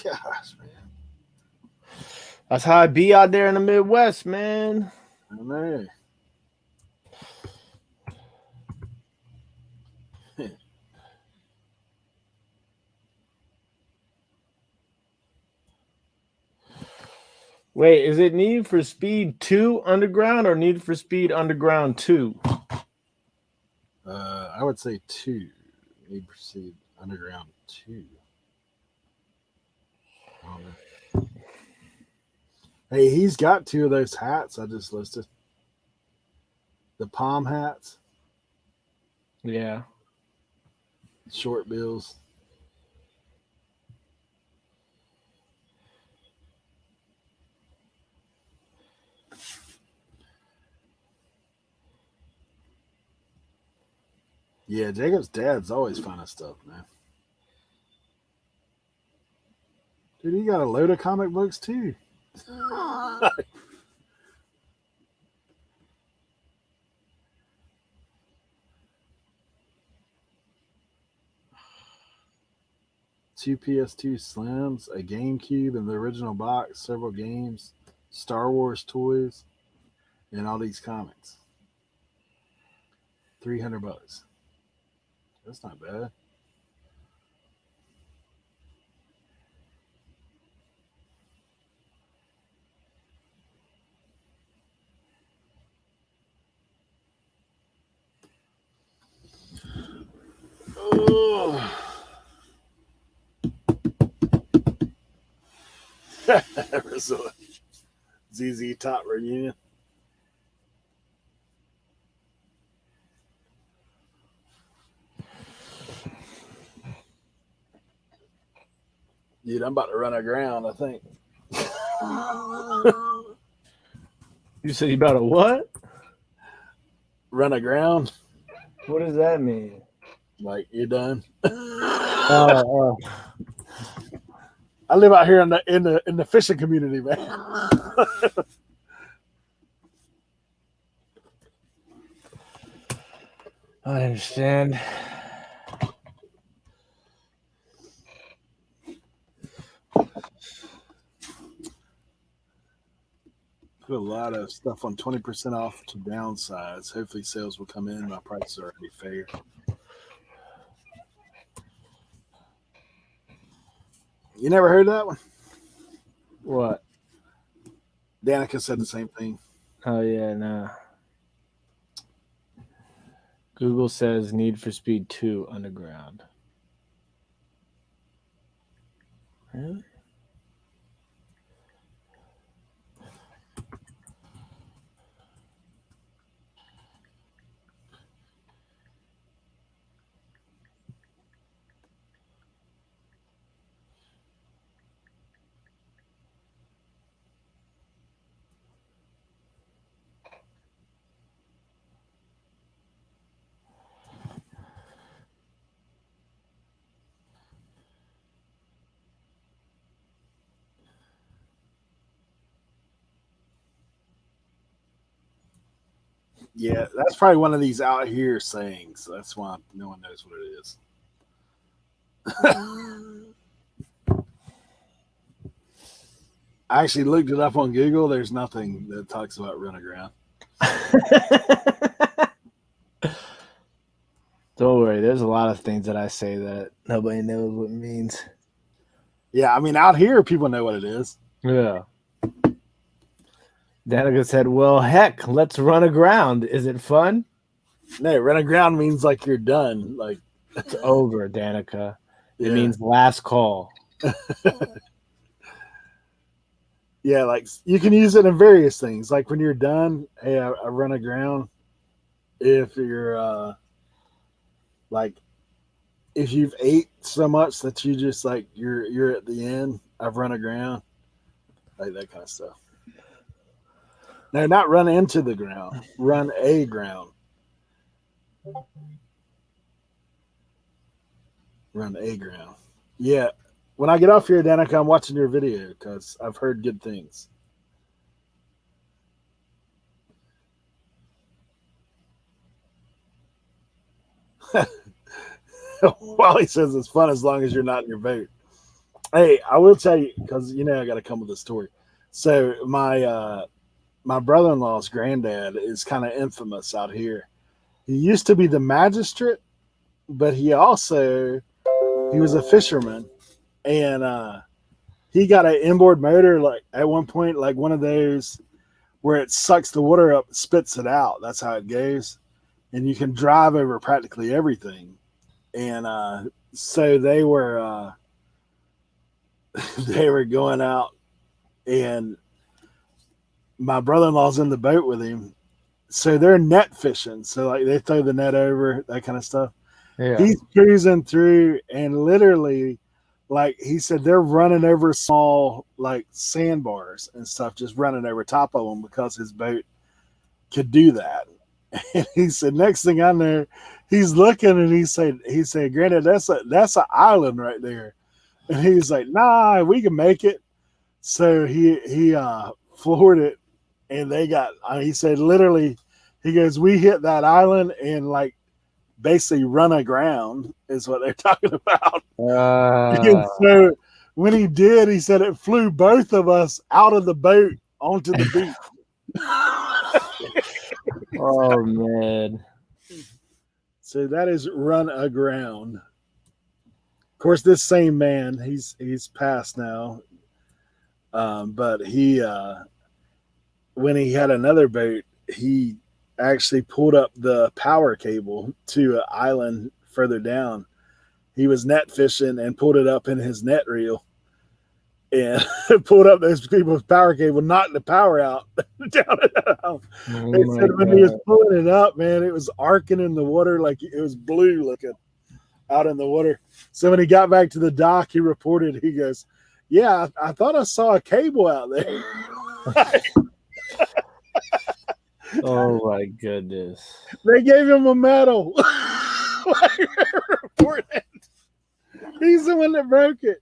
Gosh, man. That's how I be out there in the Midwest, man. I know. Wait, is it Need for Speed 2 Underground or Need for Speed Underground 2? I would say 2. Need for Speed Underground 2. I don't know. Hey, he's got 2 of those hats I just listed. The palm hats, Yeah. short bills. Yeah, Jacob's dad's always finding stuff, man. Dude, he got a load of comic books too. Two PS2 Slims, a GameCube in the original box, several games, Star Wars toys, and all these comics. $300. That's not bad. Oh. Reseller. ZZ Top reunion. Dude, I'm about to run aground, I think. You said you about a what? Run aground? What does that mean? Like, you done? Oh, I live out here in the fishing community, man. I understand. Put a lot of stuff on 20% off to downsize. Hopefully sales will come in. My prices are already fair. You never heard that one? What? Danica said the same thing. Oh, yeah, no. Google says Need for Speed 2 Underground. Really? Yeah, that's probably one of these out here sayings. That's why no one knows what it is. I actually looked it up on Google. There's nothing that talks about run aground. Don't worry, there's a lot of things that I say that nobody knows what it means. Yeah, I mean, out here, people know what it is. Yeah. Danica said, well, heck, let's run aground. Is it fun? No, run aground means like you're done. Like, It's over, Danica. It yeah. means last call. Yeah, like you can use it in various things. Like when you're done, hey, I run aground. If you're like, if you've ate so much that you just like you're at the end, I've run aground, like that kind of stuff. No, not run into the ground. Run a ground. Run a ground. Yeah. When I get off here, Danica, I'm watching your video because I've heard good things. Wally says it's fun as long as you're not in your boat. Hey, I will tell you because I got to come with a story. So my brother-in-law's granddad is kind of infamous out here. He used to be the magistrate, but he was a fisherman, and he got an inboard motor, like at one point, like one of those where it sucks the water up, spits it out. That's how it goes. And you can drive over practically everything. And so they were they were going out, and my brother-in-law's in the boat with him. So they're net fishing. So like they throw the net over, that kind of stuff. Yeah. He's cruising through, and literally, like he said, they're running over small like sandbars and stuff, just running over top of them because his boat could do that. And he said, next thing I know, he's looking and he said, Granted, that's an island right there. And he's like, nah, we can make it. So he floored it, and they got. He said, literally, he goes, we hit that island and like basically run aground is what they're talking about. And so when he did, he said it flew both of us out of the boat onto the beach. Oh man. So that is run aground. Of course, this same man, he's passed now. But he when he had another boat, he actually pulled up the power cable to an island further down. He was net fishing and pulled it up in his net reel and pulled up those people's power cable, knocked the power out down it out. They said when he was pulling it up, man, it was arcing in the water like it was blue looking out in the water. So when he got back to the dock, he reported, he goes, yeah, I thought I saw a cable out there. Oh my goodness. They gave him a medal. He's the one that broke it.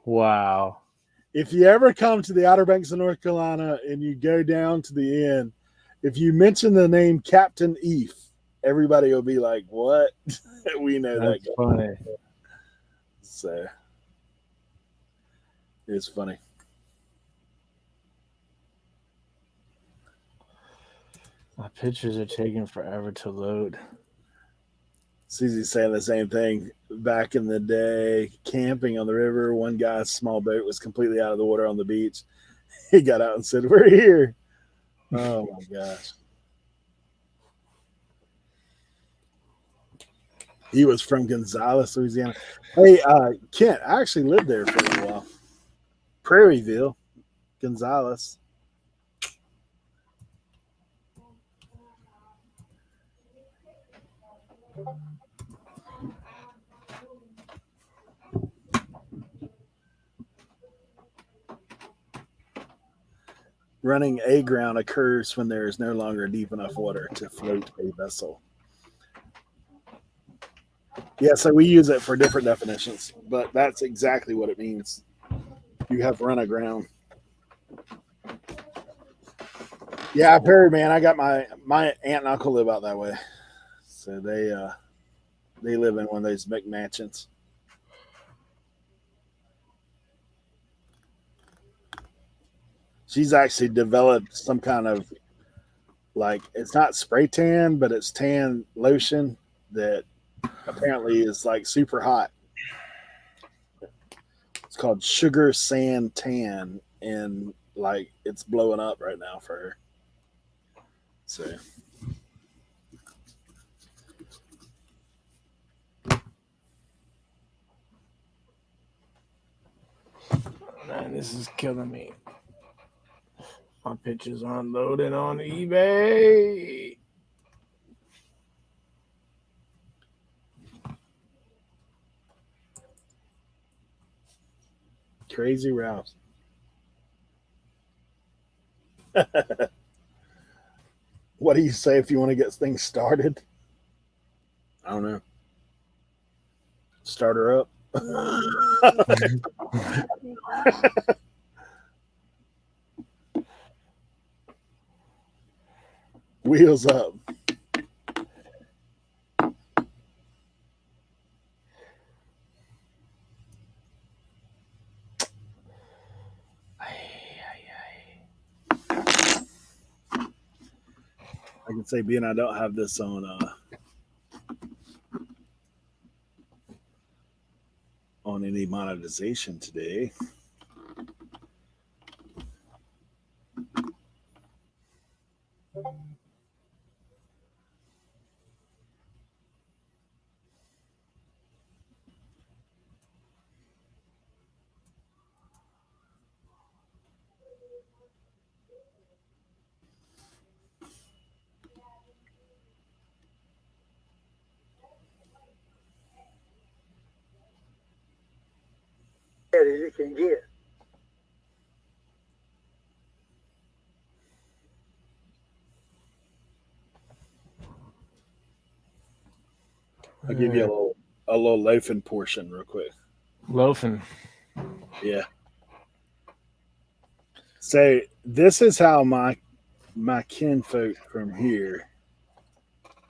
Wow. If you ever come to the Outer Banks of North Carolina and you go down to the end, if you mention the name Captain Eve, everybody will be like, what? We know That's that guy. funny. So it's funny. My pictures are taking forever to load. Susie's saying the same thing. Back in the day, camping on the river, one guy's small boat was completely out of the water on the beach. He got out and said, we're here. Oh my gosh. He was from Gonzales, Louisiana. Hey, Kent, I actually lived there for a little while. Prairieville, Gonzales. Running aground occurs when there is no longer deep enough water to float a vessel. Yeah, so we use it for different definitions, but that's exactly what it means. You have run aground. Yeah, I've heard, man. I got my aunt and uncle live out that way, so they live in one of those McMansions. She's actually developed some kind of like, it's not spray tan, but it's tan lotion that apparently is like super hot. It's called Sugar Sand Tan, and like it's blowing up right now for her. So Man, this is killing me. My pictures aren't loading on eBay. crazy routes. What do you say if you want to get things started? I don't know. Start her up. Wheels up. I can say, being I don't have this on on any monetization today. As you can get. I'll give you a little loafing portion real quick. Loafing. Yeah. So this is how my kinfolk from here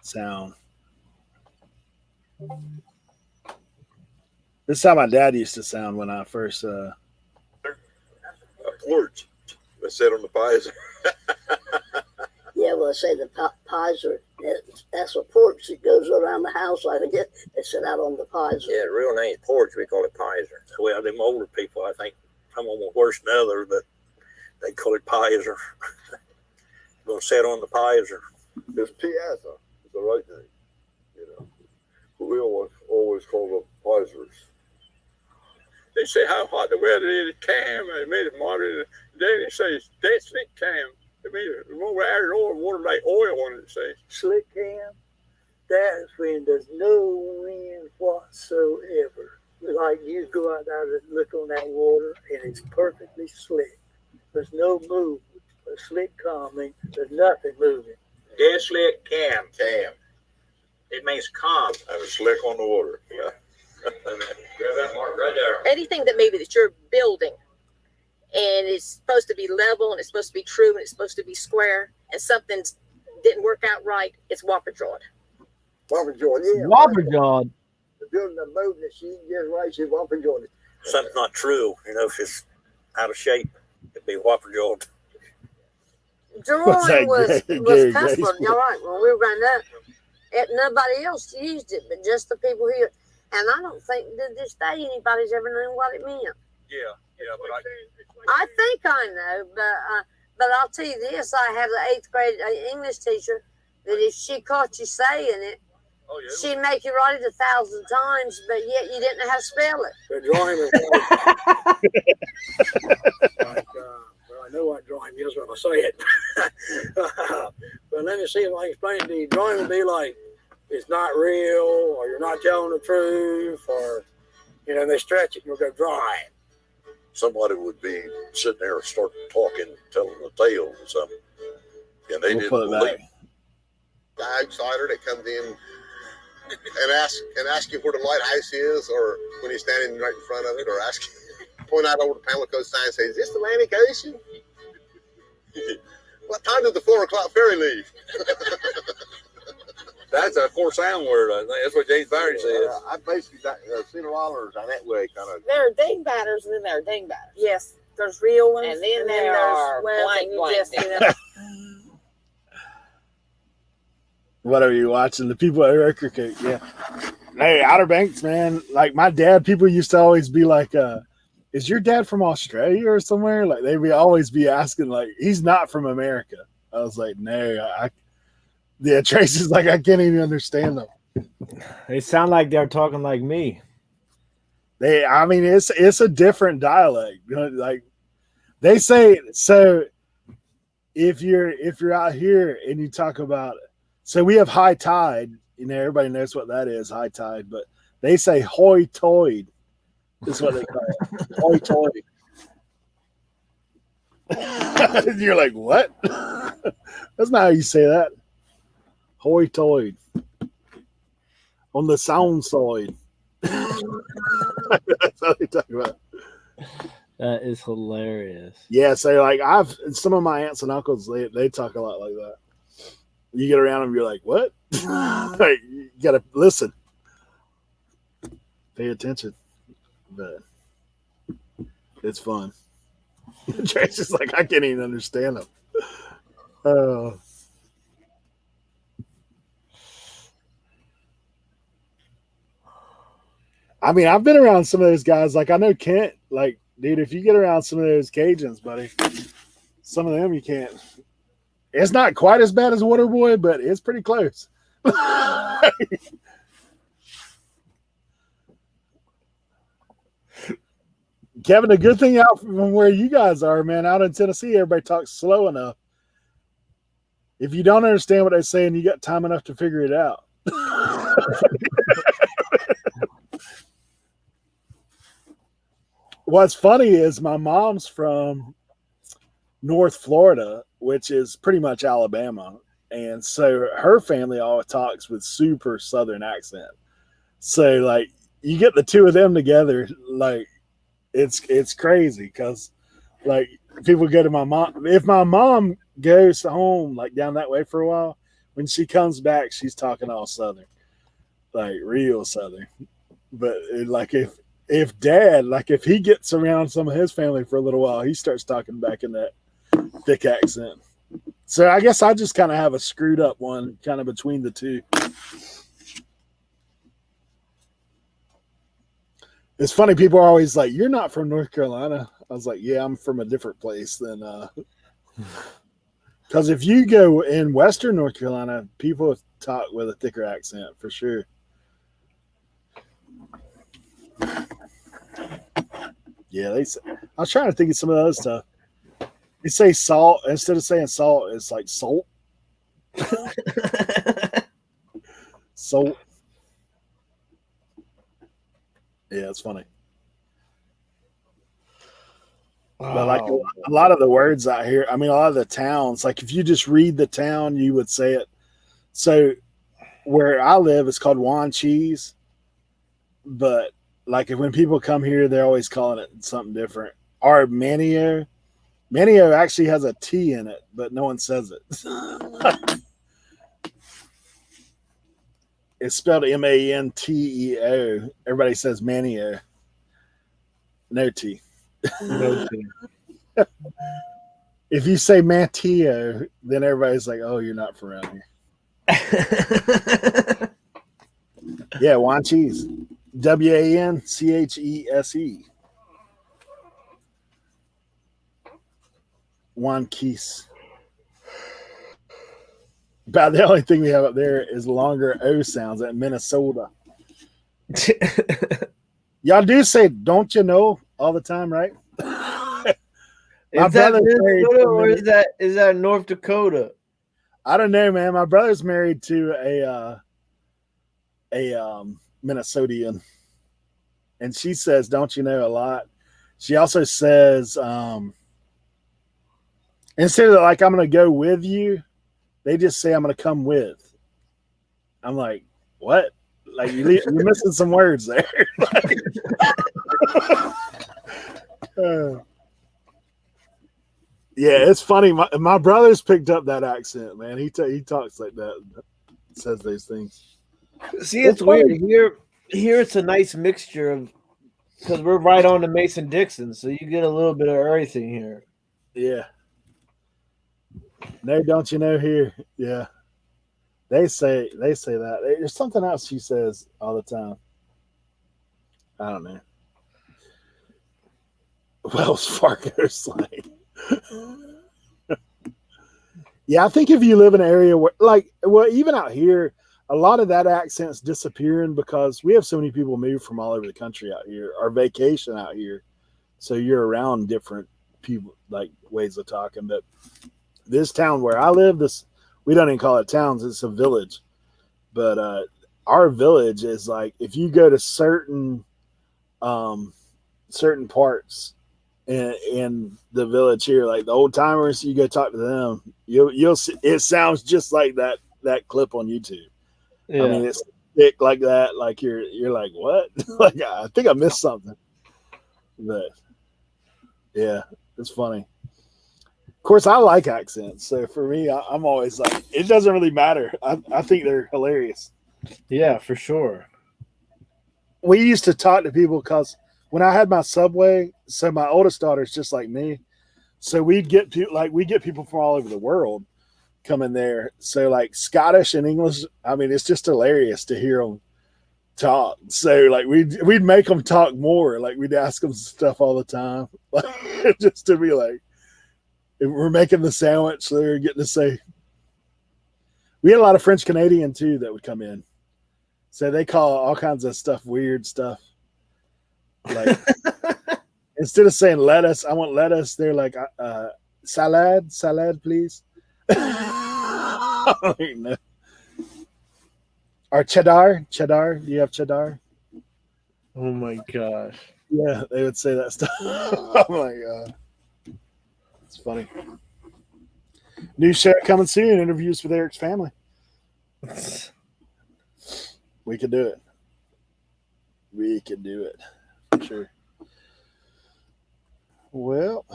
sound. This is how my dad used to sound when I first A porch. They sit on the pies. Yeah, well, I say the pies are, that's a porch that goes around the house. Like they sit out on the pies. Yeah, the real name's porch. We call it pizer. Well, them older people, I think some of them were worse than others, but they call it pizer. Gonna sit on the pizer. It's piazza. It's the right name. You know, but we always call them pisers. They say how hot the weather is. Cam, they made it moderate. Then they say it's dead slick cam. They made it more added oil, water like oil on it. Say Slick cam, that's when there's no wind whatsoever. Like you go out there and look on that water and it's perfectly slick. There's no movement. A slick calming, there's nothing moving. dead slick cam. Cam. It means calm. And it's slick on the water. Yeah. Grab that mark right there. Anything that maybe that you're building and it's supposed to be level and it's supposed to be true and it's supposed to be square and something didn't work out right, it's whopper jawed. Whopper jawed, yeah. Whopper jawed. Building a boat machine just right, she's whopper jawed. Something's not true. You know, if it's out of shape, it'd be whopper jawed. What's that, Drawing was Gary custom. Grace? You're right. When we were growing up, nobody else used it, but just the people here. And I don't think to this day anybody's ever known what it meant. Yeah, but I think I know, but I'll tell you this: I had an 8th grade English teacher that if she caught you saying it, she'd make you write it 1,000 times, but yet you didn't know how to spell it. The drawing was like, well, I know what drawing is when I say it. But let me see if I can explain it to you. Drawing would be like, it's not real, or you're not telling the truth, or, you know, they stretch it and you'll go drawing. Somebody would be sitting there and start talking, telling a tale or something. And they We'll didn't put it believe. back. The outsider that comes in and ask you where the lighthouse is, or when he's standing right in front of it, or point out over the Pamlico sign and say, "Is this the Atlantic Ocean? What time did the 4 o'clock ferry leave?" That's a core sound word. I think that's what James Barry says. I basically seen a lot of that way, kind of. There are dingbatters and then there are dingbatters. Yes, there's real ones, And then there are ones that blank, you blank. just, you know. What are you watching? The people at Record Cake, yeah. Hey, Outer Banks, man. Like my dad, people used to always be like, is your dad from Australia or somewhere? Like they would always be asking, like, he's not from America. I was like, no, yeah, Tracy's like, I can't even understand them. They sound like they're talking like me. I mean, it's a different dialect. You know, like they say, so if you're out here and you talk about, so we have high tide, you know, everybody knows what that is, high tide, but they say hoy toid is what they call it. Hoy toid. You're like, what? That's not how you say that. Hoy toid. On the sound side. That's how they talk about. That is hilarious. Yeah, so like some of my aunts and uncles, they talk a lot like that. You get around them, you're like, what? Like, you gotta listen. Pay attention. But it's fun. Tracy's like, I can't even understand them. I mean, I've been around some of those guys. Like I know Kent. Like, dude, if you get around some of those Cajuns, buddy, some of them you can't. It's not quite as bad as Waterboy, but it's pretty close. Kevin, the good thing out from where you guys are, man, out in Tennessee, everybody talks slow enough. If you don't understand what they're saying, you got time enough to figure it out. What's funny is my mom's from North Florida, which is pretty much Alabama. And so her family always talks with super Southern accent. So like you get the two of them together, like it's crazy because like people go to my mom. If my mom goes home like down that way for a while, when she comes back, she's talking all Southern, like real Southern. But like if Dad, like if he gets around some of his family for a little while, he starts talking back in that thick accent. So I guess I just kind of have a screwed up one kind of between the two. It's funny, people are always like, "You're not from North Carolina." I was like, "Yeah, I'm from a different place than." Because if you go in Western North Carolina, people talk with a thicker accent for sure. Yeah, I was trying to think of some of the other stuff. They say salt instead of saying salt, it's like salt. Salt. Yeah, it's funny. But like a lot of the words out here, I mean, a lot of the towns, like if you just read the town, you would say it. So where I live, it's called Juan Cheese. But like when people come here, they're always calling it something different. Or Manio. Manio actually has a T in it, but no one says it. It's spelled Manteo. Everybody says Manio. No T. No T. If you say Manteo, then everybody's like, "Oh, you're not from around here." Yeah, Juan Cheese. WANCHESE. Juan Keese. About the only thing we have up there is longer O sounds at Minnesota. Y'all do say "don't you know" all the time, right? Is that Minnesota or is that North Dakota? I don't know, man. My brother's married to a Minnesotian, and she says "don't you know" a lot. She also says instead of like "I'm going to go with you," they just say "I'm going to come with." I'm like, what? Like you're missing some words there. Yeah, it's funny. My brother's picked up that accent, man. He talks like that, says those things. See, it's weird. Here it's a nice mixture of because we're right on the Mason-Dixon, so you get a little bit of everything here. Yeah. No, don't you know here? Yeah. They say that. There's something else she says all the time. I don't know. Wells Fargo slang. Yeah, I think if you live in an area where, like, well, even out here, a lot of that accent's disappearing because we have so many people move from all over the country out here or vacation out here. So you're around different people, like ways of talking. But this town where I live, we don't even call it towns, it's a village. But our village is like if you go to certain parts in the village here, like the old timers, you go talk to them, you'll see it sounds just like that clip on YouTube. Yeah. I mean, it's thick like that, like you're like, what? Like I think I missed something. But yeah, it's funny. Of course, I like accents, so for me, I'm always like, it doesn't really matter. I think they're hilarious. Yeah, for sure. We used to talk to people because when I had my Subway, so my oldest daughter's just like me, so we get people from all over the world coming there. So like Scottish and English, I mean, it's just hilarious to hear them talk. So like we'd make them talk more. Like we'd ask them stuff all the time, like just to be like, if we're making the sandwich, they're getting to say. We had a lot of French Canadian too that would come in, so they call all kinds of stuff weird stuff. Like instead of saying lettuce, I want lettuce. They're like salad, please. No. Or cheddar. Do you have cheddar? Oh my gosh. Yeah, they would say that stuff. Oh my god. It's funny. New show coming soon, interviews with Eric's family. We could do it. We could do it. For sure. Well,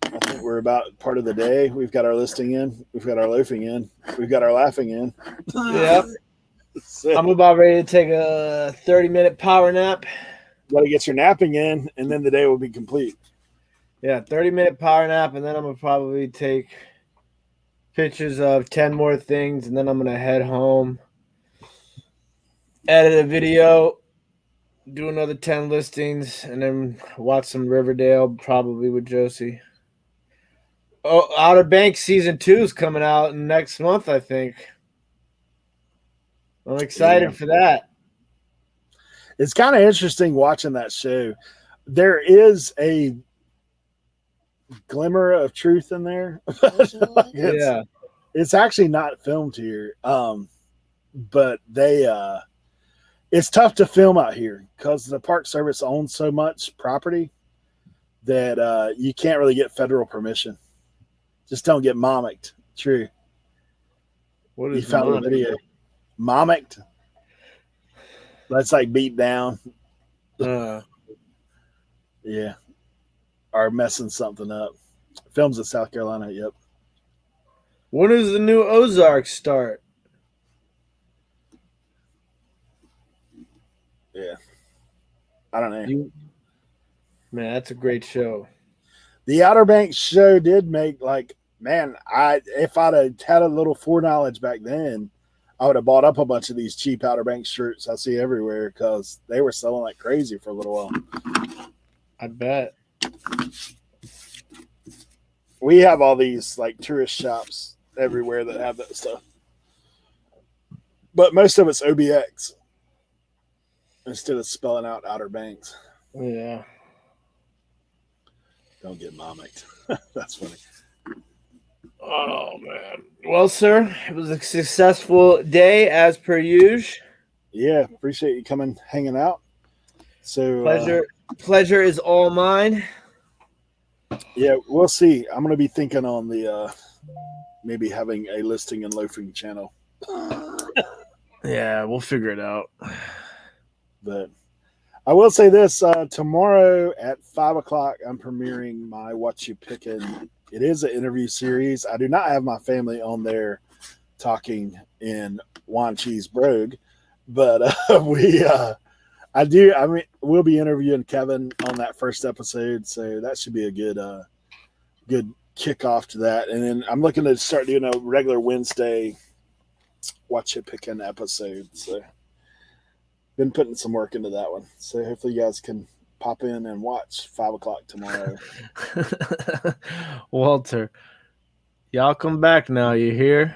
I think we're about part of the day. We've got our listing in. We've got our loafing in. We've got our laughing in. Yep. I'm about ready to take a 30-minute power nap. Got to get your napping in, and then the day will be complete. Yeah, 30-minute power nap, and then I'm going to probably take pictures of 10 more things, and then I'm going to head home, edit a video, do another 10 listings, and then watch some Riverdale, probably with Josie. Oh, Outer Banks Season 2 is coming out next month, I think. I'm excited for that. It's kind of interesting watching that show. There is a glimmer of truth in there. It's actually not filmed here. But it's tough to film out here because the Park Service owns so much property that you can't really get federal permission. Just don't get momicked. True. What You is found the video. Momicked. That's like beat down. Yeah. Or messing something up. Films in South Carolina, yep. When does the new Ozark start? Yeah. I don't know. Man, that's a great show. The Outer Banks show did make if I'd had a little foreknowledge back then, I would have bought up a bunch of these cheap Outer Banks shirts I see everywhere because they were selling like crazy for a little while. I bet. We have all these like tourist shops everywhere that have that stuff. But most of it's OBX instead of spelling out Outer Banks. Yeah. Don't get momicked. That's funny. Oh, man. Well, sir, it was a successful day as per usual. Yeah, appreciate you coming, hanging out. So pleasure is all mine. Yeah, we'll see. I'm going to be thinking on the maybe having a listing and loafing channel. Yeah, we'll figure it out. But I will say this, tomorrow at 5:00, I'm premiering my What You Pickin'. It is an interview series. I do not have my family on there talking in wine cheese brogue, but we'll be interviewing Kevin on that first episode, so that should be a good kickoff to that. And then I'm looking to start doing a regular Wednesday What You Pickin' episode. So been putting some work into that one. So hopefully you guys can pop in and watch 5:00 tomorrow. Walter, y'all come back now. You hear?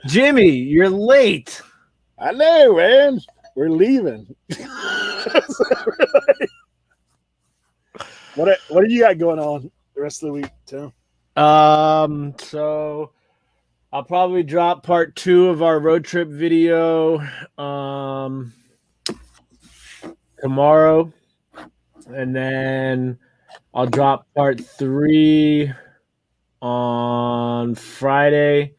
Jimmy, you're late. I know, man. We're leaving. What do you got going on the rest of the week, Tim? So I'll probably drop part 2 of our road trip video tomorrow, and then I'll drop part 3 on Friday,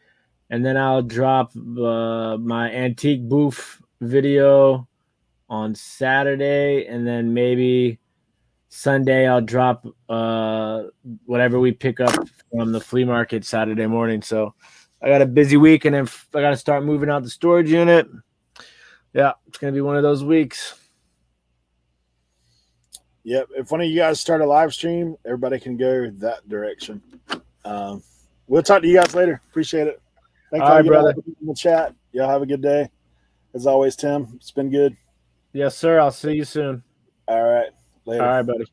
and then I'll drop my antique booth video on Saturday, and then maybe Sunday I'll drop whatever we pick up from the flea market Saturday morning. So I got a busy week, and then I got to start moving out the storage unit. Yeah, it's going to be one of those weeks. Yep. If one of you guys start a live stream, everybody can go that direction. We'll talk to you guys later. Appreciate it. Thanks, all right, brother. In the chat. Y'all have a good day. As always, Tim, it's been good. Yes, sir. I'll see you soon. All right. Later. All right, buddy.